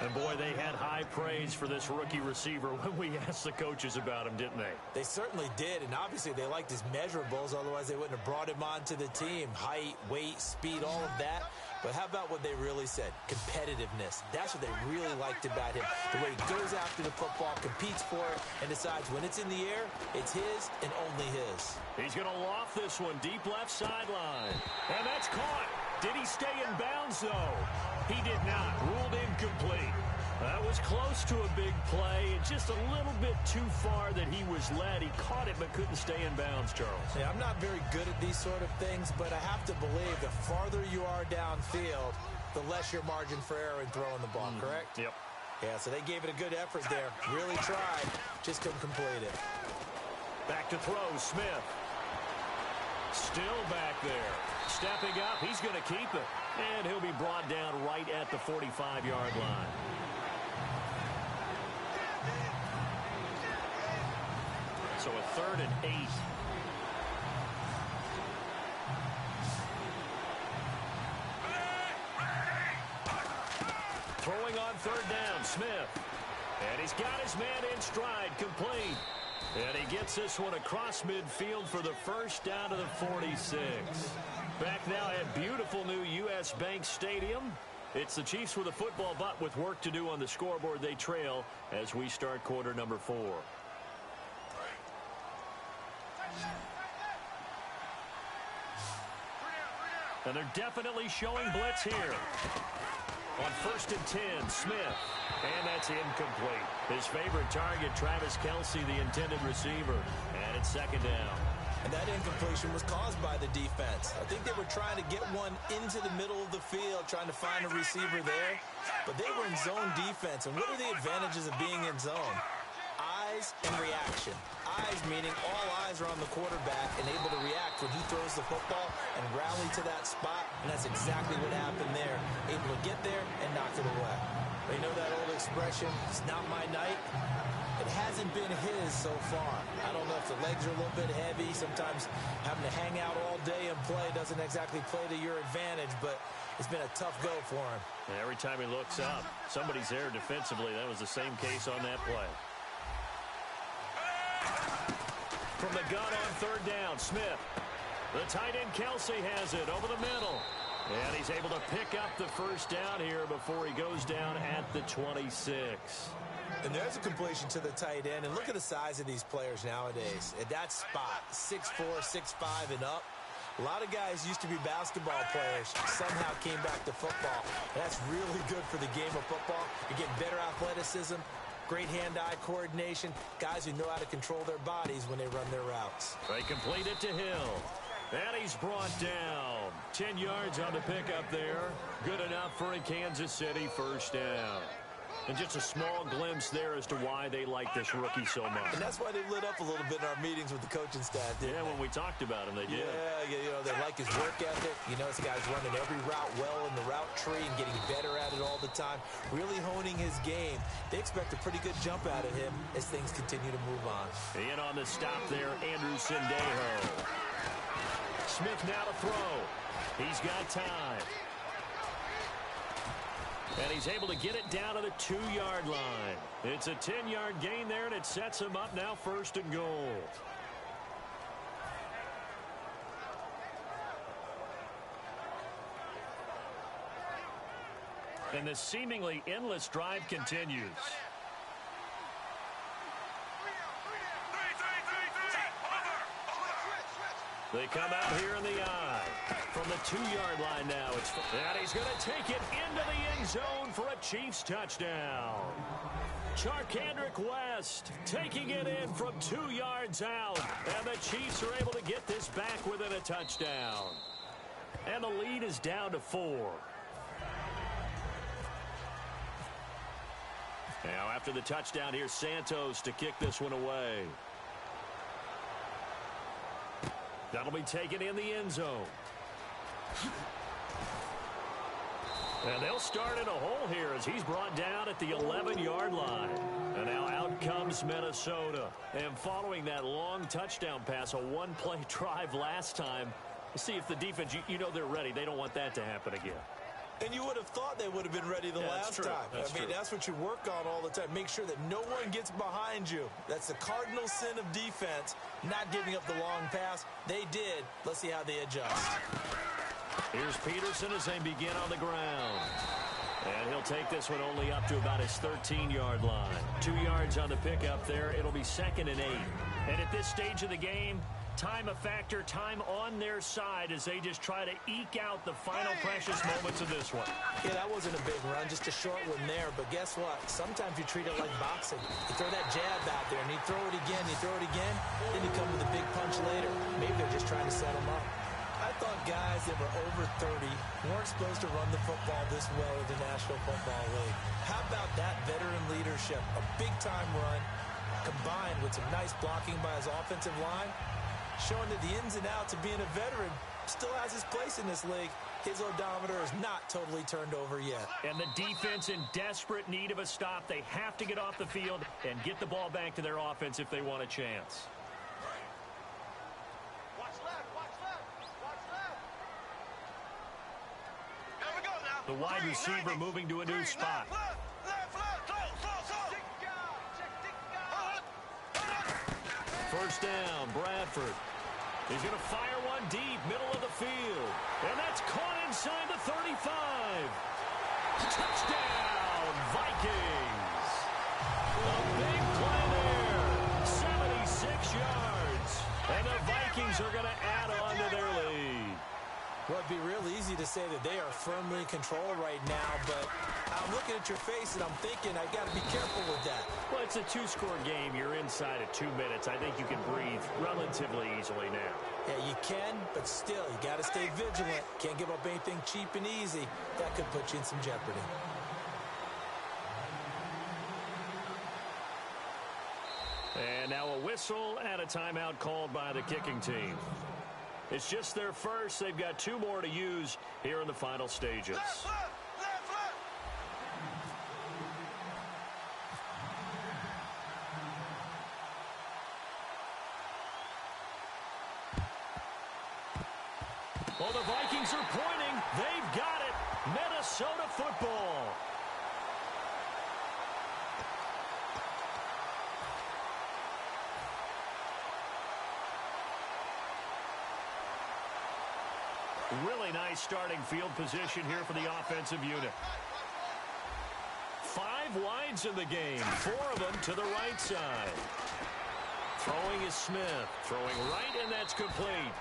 And boy, they had high praise for this rookie receiver when we asked the coaches about him, didn't they? They certainly did, and obviously they liked his measurables, otherwise they wouldn't have brought him onto the team. Height, weight, speed, all of that. But how about what they really said? Competitiveness. That's what they really liked about him. The way he goes after the football, competes for it, and decides when it's in the air, it's his and only his. He's going to loft this one deep left sideline. And that's caught. Did he stay in bounds, though? He did not. Ruled incomplete. That was close to a big play. Just a little bit too far that he was led. He caught it but couldn't stay in bounds, Charles. Yeah, I'm not very good at these sort of things, but I have to believe the farther you are downfield, the less your margin for error in throwing the ball, correct? Yep. Yeah, so they gave it a good effort there. Really tried. Just couldn't complete it. Back to throw, Smith. Still back there. Stepping up, he's going to keep it. And he'll be brought down right at the 45-yard line. So a 3rd and 8. Throwing on 3rd down, Smith. And he's got his man in stride, complete. And he gets this one across midfield for the first down to the 46. Back now at beautiful new U.S. Bank Stadium. It's the Chiefs with a football, but with work to do on the scoreboard, they trail as we start quarter number 4. And they're definitely showing blitz here. On 1st and 10, Smith. And that's incomplete. His favorite target, Travis Kelce, the intended receiver. And it's 2nd down. And that incompletion was caused by the defense. I think they were trying to get one into the middle of the field, trying to find a receiver there. But they were in zone defense. And what are the advantages of being in zone? Eyes and reaction. Eyes meaning all eyes are on the quarterback and able to react when he throws the football and rally to that spot. And that's exactly what happened there. Able to get there and knock it away. They know that old expression, it's not my night. It hasn't been his so far. I don't know if the legs are a little bit heavy. Sometimes having to hang out all day and play doesn't exactly play to your advantage, but it's been a tough go for him. And every time he looks up, somebody's there defensively. That was the same case on that play. From the gun on 3rd down, Smith. The tight end Kelce has it over the middle. And he's able to pick up the first down here before he goes down at the 26. And there's a completion to the tight end. And look at the size of these players nowadays. At that spot, 6'4", 6'5", and up. A lot of guys used to be basketball players, somehow came back to football. That's really good for the game of football. You're getting better athleticism, great hand-eye coordination, guys who know how to control their bodies when they run their routes. They complete it to Hill. And he's brought down. 10 yards on the pickup there. Good enough for a Kansas City first down. And just a small glimpse there as to why they like this rookie so much. And that's why they lit up a little bit in our meetings with the coaching staff, didn't they? When we talked about him, they did. Yeah, you know, they like his work ethic. You know, this guy's running every route well in the route tree and getting better at it all the time, really honing his game. They expect a pretty good jump out of him as things continue to move on. In on the stop there, Andrew Sendejo. Smith now to throw. He's got time. And he's able to get it down to the 2-yard line. It's a 10-yard gain there, and it sets him up now 1st and goal. And the seemingly endless drive continues. They come out here in the eye. From the 2-yard line now. And he's going to take it into the end zone for a Chiefs touchdown. Charkandrick West taking it in from 2 yards out. And the Chiefs are able to get this back within a touchdown. And the lead is down to 4. Now after the touchdown, here's Santos to kick this one away. That'll be taken in the end zone. And they'll start in a hole here as he's brought down at the 11-yard line. And now out comes Minnesota. And following that long touchdown pass, a one-play drive last time, see if the defense, you know they're ready. They don't want that to happen again. And you would have thought they would have been ready the last time. That's what you work on all the time. Make sure that no one gets behind you. That's the cardinal sin of defense, not giving up the long pass. They did. Let's see how they adjust. Here's Peterson as they begin on the ground. And he'll take this one only up to about his 13-yard line. 2 yards on the pickup there. It'll be 2nd and 8. And at this stage of the game, time a factor, time on their side as they just try to eke out the final precious moments of this one. Yeah, that wasn't a big run, just a short one there. But guess what? Sometimes you treat it like boxing. You throw that jab out there, and you throw it again, then you come with a big punch later. Maybe they're just trying to set them up. I thought guys that were over 30 weren't supposed to run the football this well in the National Football League. How about that veteran leadership? A big-time run combined with some nice blocking by his offensive line, showing that the ins and outs of being a veteran still has his place in this league. His odometer is not totally turned over yet. And the defense in desperate need of a stop. They have to get off the field and get the ball back to their offense if they want a chance. Watch left, watch left, watch left. There we go now. The wide receiver moving to a new spot. Left, close. First down, Bradford. He's going to fire one deep, middle of the field. And that's caught inside the 35. Touchdown, Vikings. A big play there. 76 yards. And the Vikings are going to add on to their lead. Well, it'd be real easy to say that they are firmly in control right now, but I'm looking at your face and I'm thinking I got to be careful with that. Well, it's a 2-score game. You're inside of 2 minutes. I think you can breathe relatively easily now. Yeah, you can, but still, you got to stay vigilant. Can't give up anything cheap and easy. That could put you in some jeopardy. And now a whistle and a timeout called by the kicking team. It's just their first. They've got 2 more to use here in the final stages. Left. Well, the Vikings are pointing. They've got it. Minnesota football. Really nice starting field position here for the offensive unit. 5 wides in the game, 4 of them to the right side. Throwing is Smith. Throwing right, and that's complete.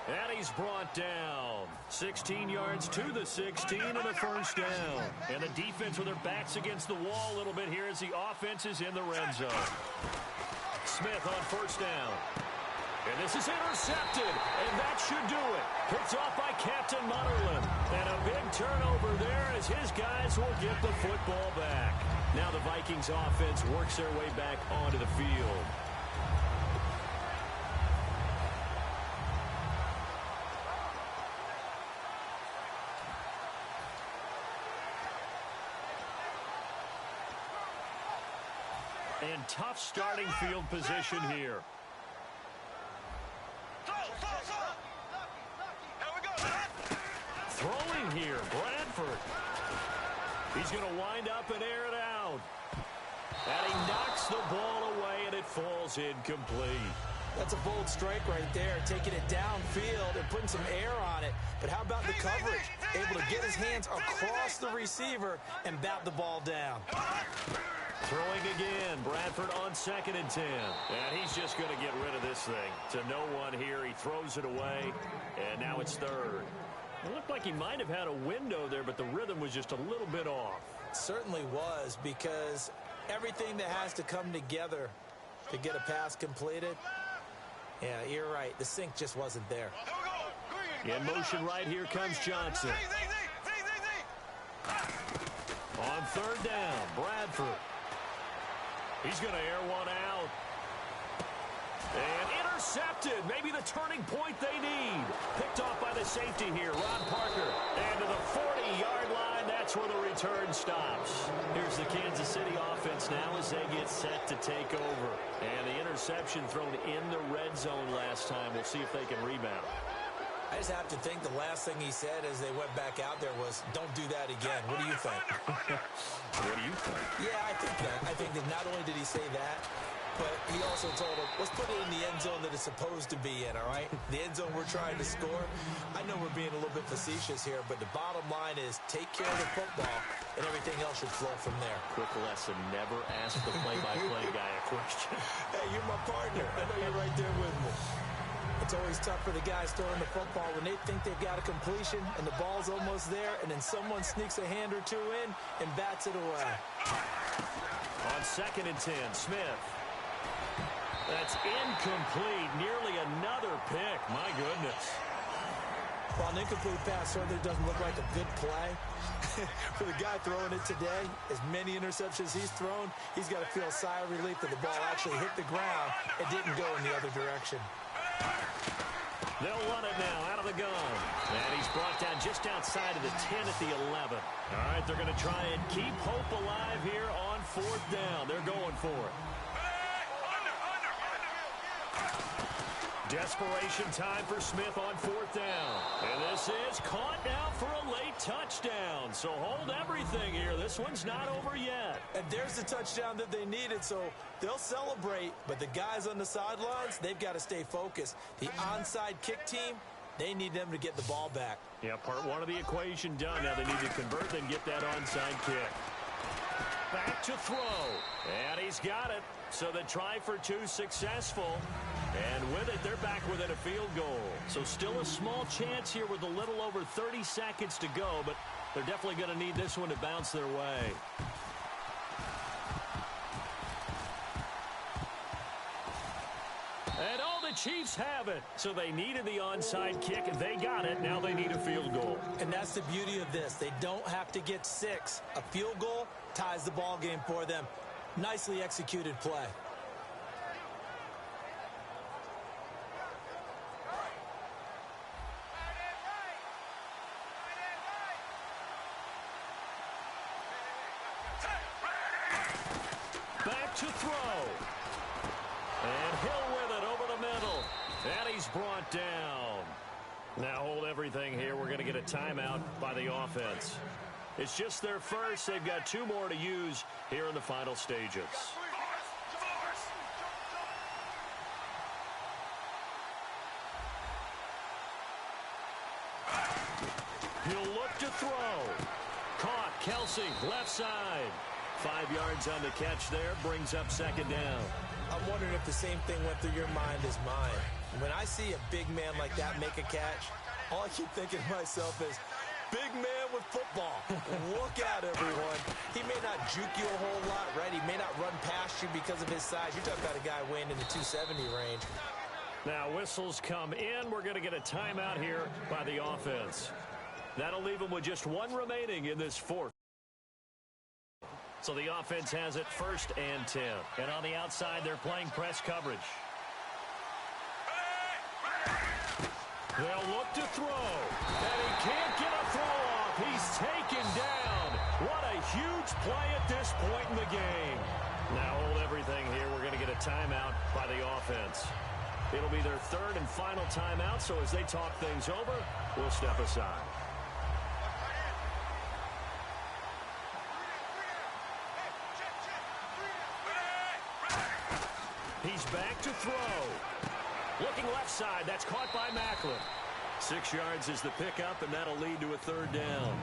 And he's brought down. 16 yards to the 16 and a first down. And the defense with their backs against the wall a little bit here as the offense is in the red zone. Smith on first down. And this is intercepted, and that should do it. Picked off by Captain Mutterland. And a big turnover there as his guys will get the football back. Now the Vikings offense works their way back onto the field. And tough starting field position here. Throwing here, Bradford. He's going to wind up and air it out. And he knocks the ball away, and it falls incomplete. That's a bold strike right there, taking it downfield and putting some air on it. But how about the coverage? Able to get his hands across the receiver and bat the ball down. Throwing again, Bradford on 2nd and 10. And he's just going to get rid of this thing. To no one here, he throws it away, and now it's 3rd. It looked like he might have had a window there, but the rhythm was just a little bit off. It certainly was, because everything that has to come together to get a pass completed, yeah, you're right. The sync just wasn't there. In motion right here comes Johnson. On 3rd down, Bradford. He's going to air one out. And intercepted. Maybe the turning point they need. Picked off by the safety here, Ron Parker. And to the 40-yard line, that's where the return stops. Here's the Kansas City offense now as they get set to take over. And the interception thrown in the red zone last time. We'll see if they can rebound. I just have to think the last thing he said as they went back out there was, don't do that again. What do you think? What do you think? Yeah, I think that. I think that not only did he say that, but he also told him, let's put it in the end zone that it's supposed to be in, all right? The end zone we're trying to score. I know we're being a little bit facetious here, but the bottom line is take care of the football, and everything else should flow from there. Quick lesson, never ask the play-by-play guy a question. Hey, you're my partner. I know you're right there with me. It's always tough for the guys throwing the football when they think they've got a completion and the ball's almost there, and then someone sneaks a hand or two in and bats it away. On 2nd and 10, Smith. That's incomplete. Nearly another pick. My goodness. While an incomplete pass certainly doesn't look like a good play, for the guy throwing it today, as many interceptions he's thrown, he's got to feel a sigh of relief that the ball actually hit the ground and didn't go in the other direction. They'll run it now out of the gun. And he's brought down just outside of the 10 at the 11. All right, they're going to try and keep hope alive here on 4th down. They're going for it. Desperation time for Smith on 4th down. And this is caught now for a late touchdown. So hold everything here. This one's not over yet. And there's the touchdown that they needed, so they'll celebrate. But the guys on the sidelines, they've got to stay focused. The onside kick team, they need them to get the ball back. Yeah, part one of the equation done. Now they need to convert, then get that onside kick. Back to throw. And he's got it. So the try for 2 successful. And with it, they're back within a field goal. So still a small chance here with a little over 30 seconds to go, but they're definitely going to need this one to bounce their way. And all the Chiefs have it. So they needed the onside kick. They got it. Now they need a field goal. And that's the beauty of this. They don't have to get 6. A field goal ties the ball game for them. Nicely executed play. Back to throw. And Hill with it over the middle. And he's brought down. Now hold everything here. We're going to get a timeout by the offense. It's just their first. They've got 2 more to use here in the final stages. He'll look to throw. Caught. Kelsey, left side. 5 yards on the catch there. Brings up 2nd down. I'm wondering if the same thing went through your mind as mine. When I see a big man like that make a catch, all I keep thinking to myself is, big man with football. Look out, everyone. He may not juke you a whole lot, right? He may not run past you because of his size. You're talking about a guy weighing in the 270 range. Now whistles come in. We're going to get a timeout here by the offense. That'll leave them with just one remaining in this fourth. So the offense has it 1st and 10. And on the outside, they're playing press coverage. They'll look to throw. And he can't get a throw off. He's taken down. What a huge play at this point in the game. Now hold everything here. We're going to get a timeout by the offense. It'll be their 3rd and final timeout, so as they talk things over, we'll step aside. He's back to throw. Looking left side. That's caught by Macklin. 6 yards is the pickup, and that'll lead to a 3rd down.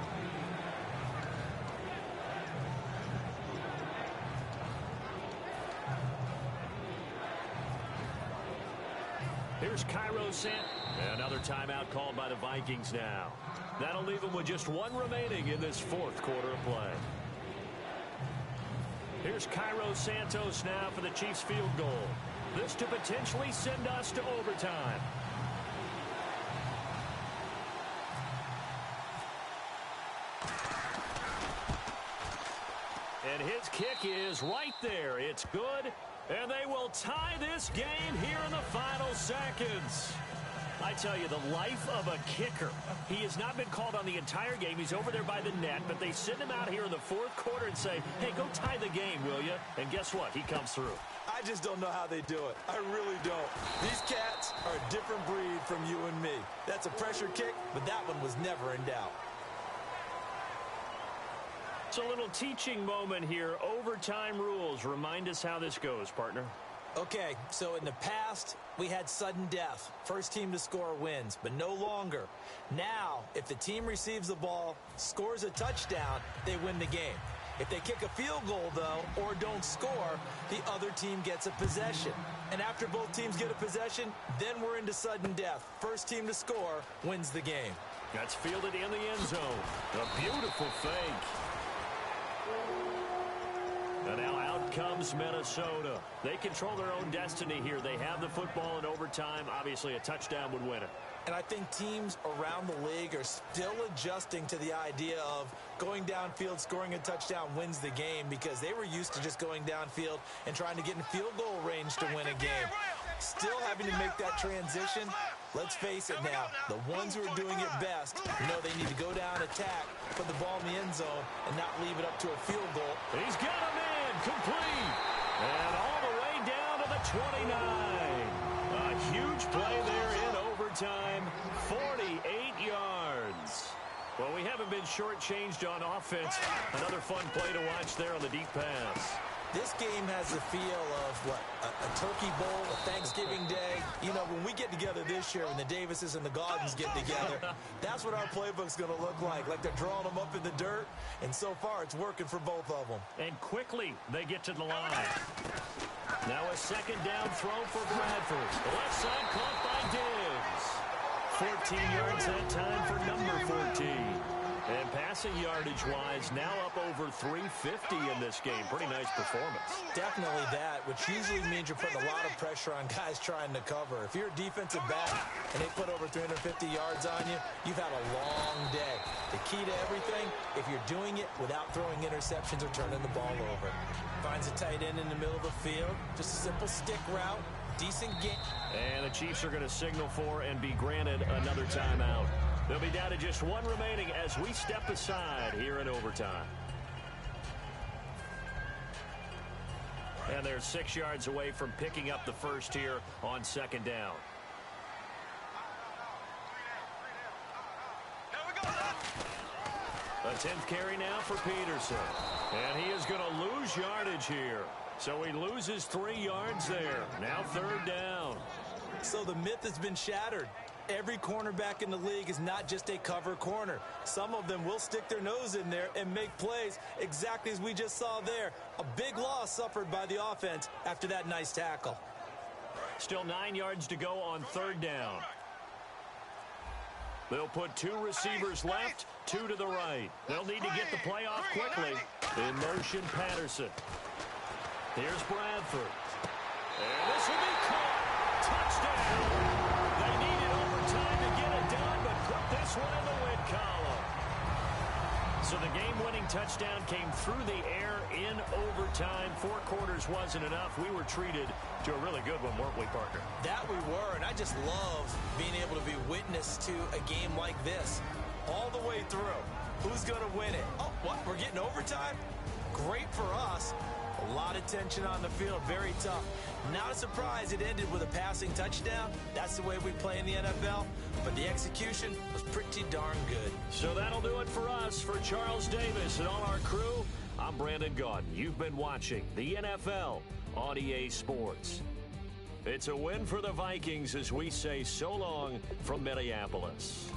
Here's Cairo Sant. Another timeout called by the Vikings now. That'll leave them with just one remaining in this 4th quarter of play. Here's Cairo Santos now for the Chiefs field goal. This to potentially send us to overtime. And his kick is right there. It's good. And they will tie this game here in the final seconds. I tell you, the life of a kicker. He has not been called on the entire game. He's over there by the net, but they send him out here in the 4th quarter and say, hey, go tie the game, will you? And guess what? He comes through. I just don't know how they do it. I really don't. These cats are a different breed from you and me. That's a pressure kick, but that one was never in doubt. It's a little teaching moment here. Overtime rules. Remind us how this goes, partner. Okay, so in the past, we had sudden death. First team to score wins, but no longer. Now, if the team receives the ball, scores a touchdown, they win the game. If they kick a field goal, though, or don't score, the other team gets a possession. And after both teams get a possession, then we're into sudden death. First team to score wins the game. That's fielded in the end zone. A beautiful fake. And now out comes Minnesota. They control their own destiny here. They have the football in overtime. Obviously, a touchdown would win it. And I think teams around the league are still adjusting to the idea of going downfield, scoring a touchdown wins the game, because they were used to just going downfield and trying to get in field goal range to win a game. Still having to make that transition. Let's face it now, the ones who are doing it best know they need to go down, attack, put the ball in the end zone, and not leave it up to a field goal. He's got him in, complete, and all the way down to the 29. A huge play there in overtime, 48 yards. Well, we haven't been shortchanged on offense. Another fun play to watch there on the deep pass. This game has the feel of, what, a turkey bowl, a Thanksgiving day. You know, when we get together this year, when the Davises and the Gaudens get together, that's what our playbook's going to look like they're drawing them up in the dirt, and so far it's working for both of them. And quickly they get to the line. Now a 2nd down throw for Bradford. The left side caught by Diggs. 14 yards that time for number 14. And passing yardage-wise, now up over 350 in this game. Pretty nice performance. Definitely that, which usually means you're putting a lot of pressure on guys trying to cover. If you're a defensive back and they put over 350 yards on you, you've had a long day. The key to everything, if you're doing it without throwing interceptions or turning the ball over. Finds a tight end in the middle of the field. Just a simple stick route. Decent game. And the Chiefs are going to signal for and be granted another timeout. They'll be down to just one remaining as we step aside here in overtime. And they're 6 yards away from picking up the first here on 2nd down. A 10th carry now for Peterson. And he is going to lose yardage here. So he loses 3 yards there. Now 3rd down. So the myth has been shattered. Every cornerback in the league is not just a cover corner. Some of them will stick their nose in there and make plays exactly as we just saw there. A big loss suffered by the offense after that nice tackle. Still 9 yards to go on third down. They'll put 2 receivers left, 2 to the right. They'll need to get the play off quickly. In motion, Patterson. Here's Bradford. And this will be caught. Touchdown. They needed overtime to get it done, but put this one in the win column. So the game-winning touchdown came through the air in overtime. 4 quarters wasn't enough. We were treated to a really good one, weren't we, partner? That we were, and I just love being able to be witness to a game like this all the way through. Who's going to win it? Oh, what? We're getting overtime? Great for us. A lot of tension on the field, very tough. Not a surprise it ended with a passing touchdown. That's the way we play in the NFL. But the execution was pretty darn good. So that'll do it for us. For Charles Davis and all our crew, I'm Brandon Gaudin. You've been watching the NFL on EA Sports. It's a win for the Vikings as we say so long from Minneapolis.